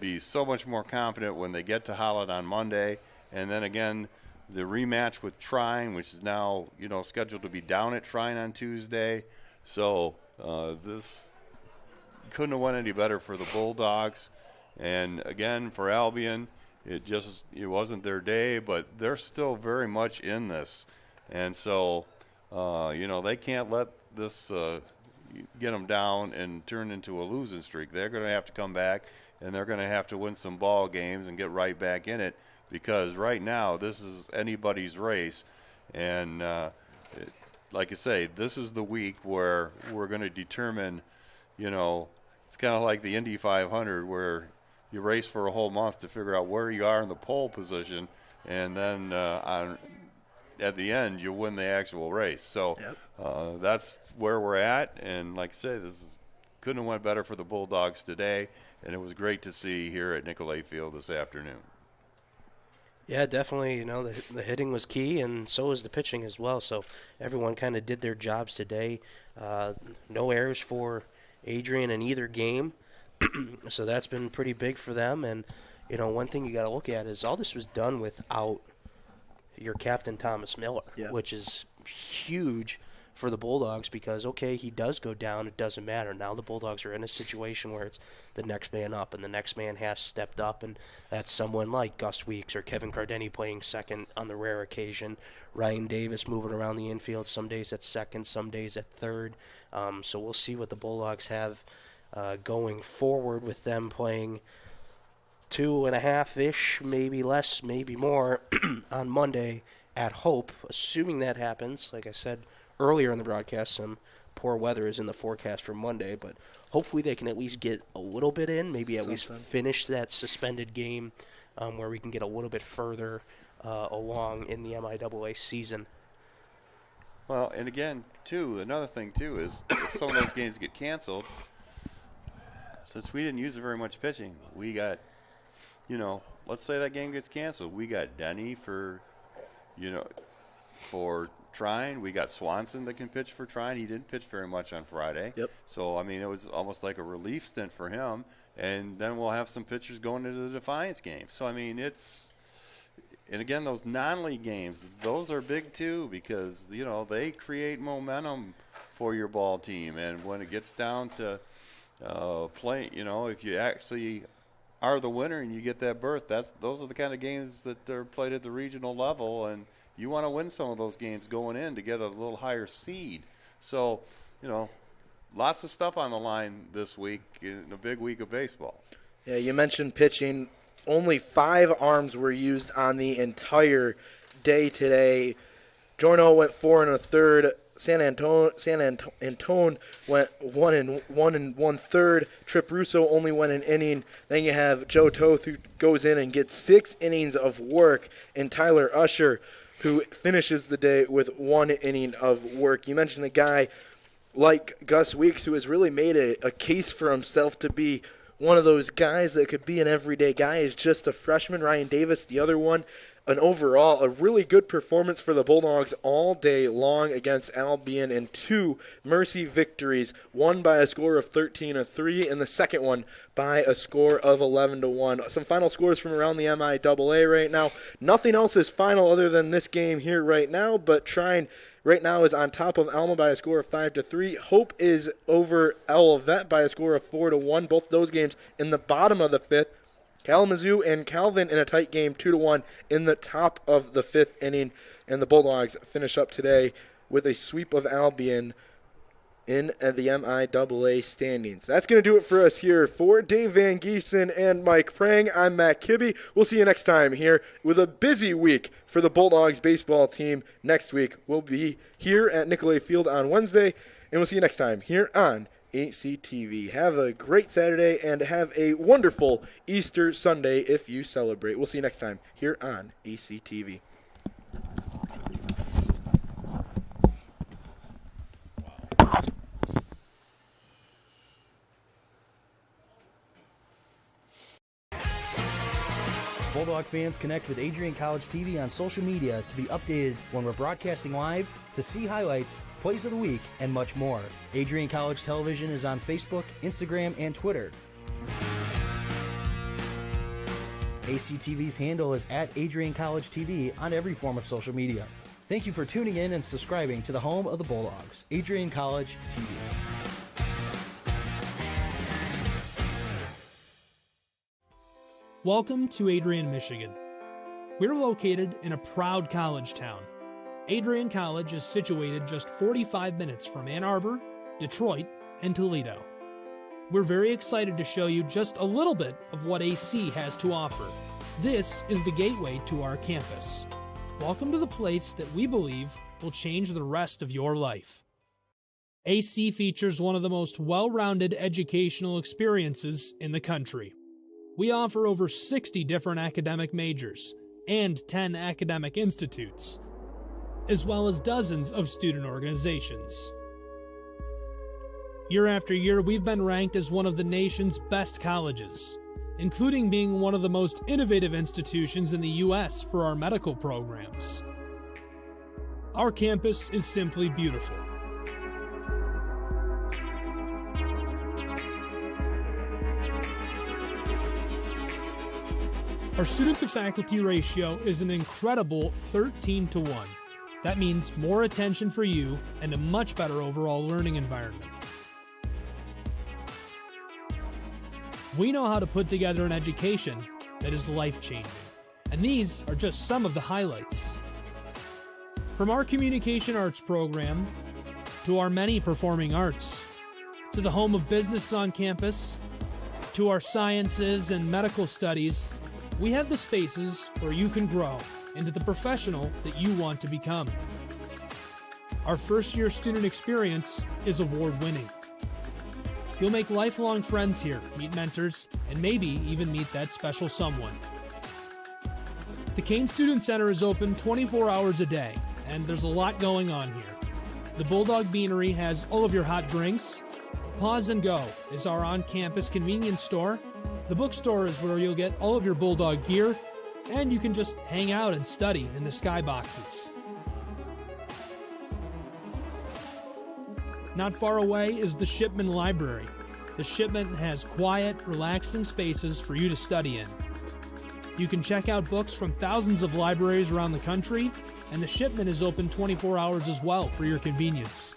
[SPEAKER 12] be so much more confident when they get to Holland on Monday. And then again, the rematch with Trine, which is now, scheduled to be down at Trine on Tuesday. So this couldn't have went any better for the Bulldogs. And again, for Albion, it wasn't their day, but they're still very much in this. And so, they can't let this get them down and turn into a losing streak. They're going to have to come back, and they're going to have to win some ball games and get right back in it, because right now this is anybody's race. And like I say, this is the week where we're going to determine, it's kind of like the Indy 500 where you race for a whole month to figure out where you are in the pole position, and then at the end you win the actual race. So that's where we're at, and like I say, couldn't have went better for the Bulldogs today, and it was great to see here at Nicolay Field this afternoon.
[SPEAKER 13] Yeah, definitely. The hitting was key, and so was the pitching as well. So everyone kind of did their jobs today. No errors for Adrian in either game, so that's been pretty big for them. And one thing you got to look at is all this was done without your captain Thomas Miller, which is huge for the Bulldogs, because he does go down, it doesn't matter. Now the Bulldogs are in a situation where it's the next man up, and the next man has stepped up, and that's someone like Gus Weeks or Kevin Cardeni playing second on the rare occasion. Ryan Davis moving around the infield, some days at second, some days at third. So we'll see what the Bulldogs have going forward with them playing 2.5-ish, maybe less, maybe more, on Monday at Hope, assuming that happens. Like I said earlier in the broadcast, some poor weather is in the forecast for Monday, but hopefully they can at least get a little bit in, maybe at least finish that suspended game where we can get a little bit further along in the MIAA season.
[SPEAKER 12] Well, and again, another thing, is if some of those games get canceled, since we didn't use very much pitching, we got, let's say that game gets canceled, we got Denny for Trine. We got Swanson that can pitch for Trine. He didn't pitch very much on Friday. So, it was almost like a relief stint for him. And then we'll have some pitchers going into the Defiance game. So, and again, those non-league games, those are big too, because, they create momentum for your ball team. And when it gets down to play, if you actually are the winner and you get that berth, those are the kind of games that are played at the regional level, and you want to win some of those games going in to get a little higher seed. So, lots of stuff on the line this week in a big week of baseball.
[SPEAKER 11] Yeah, you mentioned pitching. Only 5 arms were used on the entire day today. Jorno went 4 1/3. San Antone went 1 1/3. Trip Russo only went an inning. Then you have Joe Toth, who goes in and gets 6 innings of work, and Tyler Usher, who finishes the day with 1 inning of work. You mentioned a guy like Gus Weeks, who has really made a case for himself to be
[SPEAKER 20] one of those guys that could be an everyday guy is just a freshman. Ryan Davis, the other one. An overall, a really good performance for the Bulldogs all day long against Albion, and 2 mercy victories, one by a score of 13-3 and the second one by a score of 11-1. Some final scores from around the MIAA right now. Nothing else is final other than this game here right now, but Trine right now is on top of Alma by a score of 5-3. Hope is over Olivet by a score of 4-1. Both those games in the bottom of the 5th. Kalamazoo and Calvin in a tight game, 2-1 in the top of the 5th inning. And the Bulldogs finish up today with a sweep of Albion in the MIAA standings. That's going to do it for us here. For Dave Van Giesen and Mike Prang, I'm Matt Kibbe. We'll see you next time here with a busy week for the Bulldogs baseball team. Next week, we'll be here at Nicolay Field on Wednesday, and we'll see you next time here on ACTV. Have a great Saturday and have a wonderful Easter Sunday if you celebrate. We'll see you next time here on ACTV.
[SPEAKER 15] Bulldog fans, connect with Adrian College TV on social media to be updated when we're broadcasting live, to see highlights, plays of the week, and much more. Adrian College Television is on Facebook, Instagram, and Twitter. ACTV's handle is at Adrian College TV on every form of social media. Thank you for tuning in and subscribing to the home of the Bulldogs, Adrian College TV.
[SPEAKER 7] Welcome to Adrian, Michigan. We're located in a proud college town. Adrian College is situated just 45 minutes from Ann Arbor, Detroit, and Toledo. We're very excited to show you just a little bit of what AC has to offer. This is the gateway to our campus. Welcome to the place that we believe will change the rest of your life. AC features one of the most well-rounded educational experiences in the country. We offer over 60 different academic majors and 10 academic institutes, as well as dozens of student organizations. Year after year, we've been ranked as one of the nation's best colleges, including being one of the most innovative institutions in the U.S. for our medical programs. Our campus is simply beautiful. Our student-to-faculty ratio is an incredible 13-1. That means more attention for you and a much better overall learning environment. We know how to put together an education that is life-changing, and these are just some of the highlights. From our communication arts program, to our many performing arts, to the home of business on campus, to our sciences and medical studies, we have the spaces where you can grow into the professional that you want to become. Our first-year student experience is award-winning. You'll make lifelong friends here, meet mentors, and maybe even meet that special someone. The Kane Student Center is open 24 hours a day, and there's a lot going on here. The Bulldog Beanery has all of your hot drinks. Pause and Go is our on-campus convenience store. The bookstore is where you'll get all of your Bulldog gear, and you can just hang out and study in the skyboxes. Not far away is the Shipman Library. The Shipman has quiet, relaxing spaces for you to study in. You can check out books from thousands of libraries around the country, and the Shipman is open 24 hours as well for your convenience.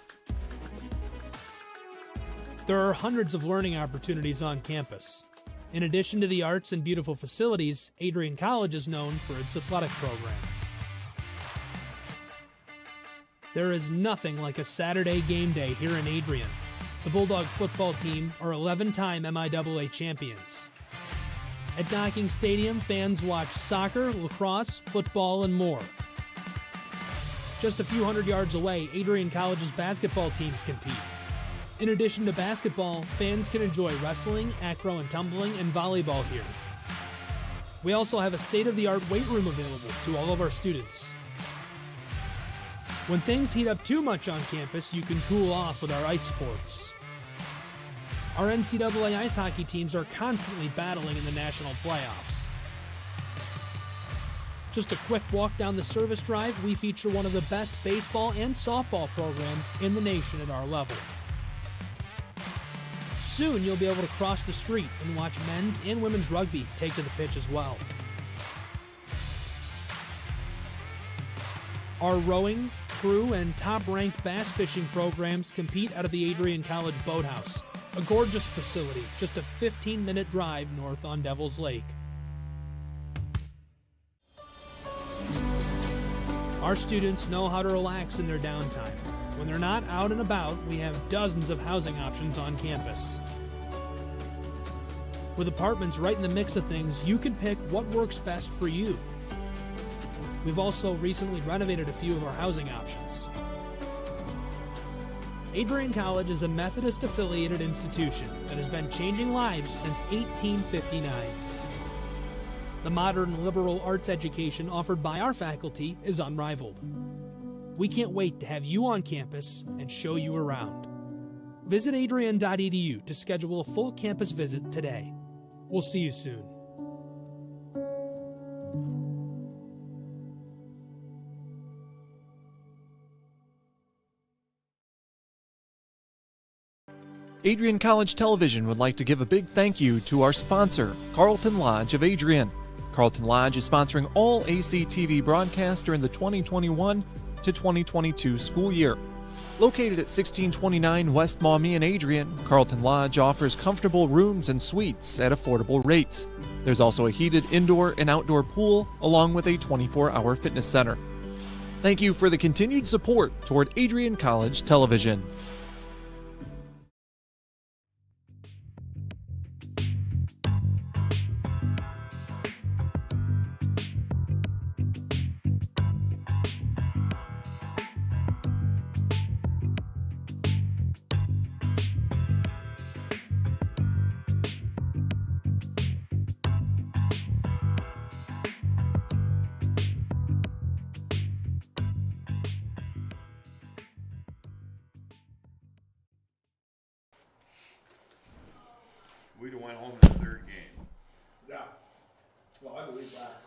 [SPEAKER 7] There are hundreds of learning opportunities on campus. In addition to the arts and beautiful facilities, Adrian College is known for its athletic programs. There is nothing like a Saturday game day here in Adrian. The Bulldog football team are 11-time MIAA champions. At Docking Stadium, fans watch soccer, lacrosse, football, and more. Just a few hundred yards away, Adrian College's basketball teams compete. In addition to basketball, fans can enjoy wrestling, acro and tumbling, and volleyball here. We also have a state-of-the-art weight room available to all of our students. When things heat up too much on campus, you can cool off with our ice sports. Our NCAA ice hockey teams are constantly battling in the national playoffs. Just a quick walk down the service drive, we feature one of the best baseball and softball programs in the nation at our level. Soon you'll be able to cross the street and watch men's and women's rugby take to the pitch as well. Our rowing, crew, and top-ranked bass fishing programs compete out of the Adrian College Boathouse, a gorgeous facility just a 15-minute drive north on Devil's Lake. Our students know how to relax in their downtime. When they're not out and about, we have dozens of housing options on campus. With apartments right in the mix of things, you can pick what works best for you. We've also recently renovated a few of our housing options. Adrian College is a Methodist-affiliated institution that has been changing lives since 1859. The modern liberal arts education offered by our faculty is unrivaled. We can't wait to have you on campus and show you around. Visit adrian.edu to schedule a full campus visit today. We'll see you soon.
[SPEAKER 2] Adrian College Television would like to give a big thank you to our sponsor, Carlton Lodge of Adrian. Carlton Lodge is sponsoring all ACTV broadcasts during the 2021 to 2022 school year. Located at 1629 West Maumee in Adrian, Carlton Lodge offers comfortable rooms and suites at affordable rates. There's also a heated indoor and outdoor pool, along with a 24-hour fitness center. Thank you for the continued support toward Adrian College Television.
[SPEAKER 12] We'd have went home in the third game.
[SPEAKER 18] Yeah. Well, I believe that.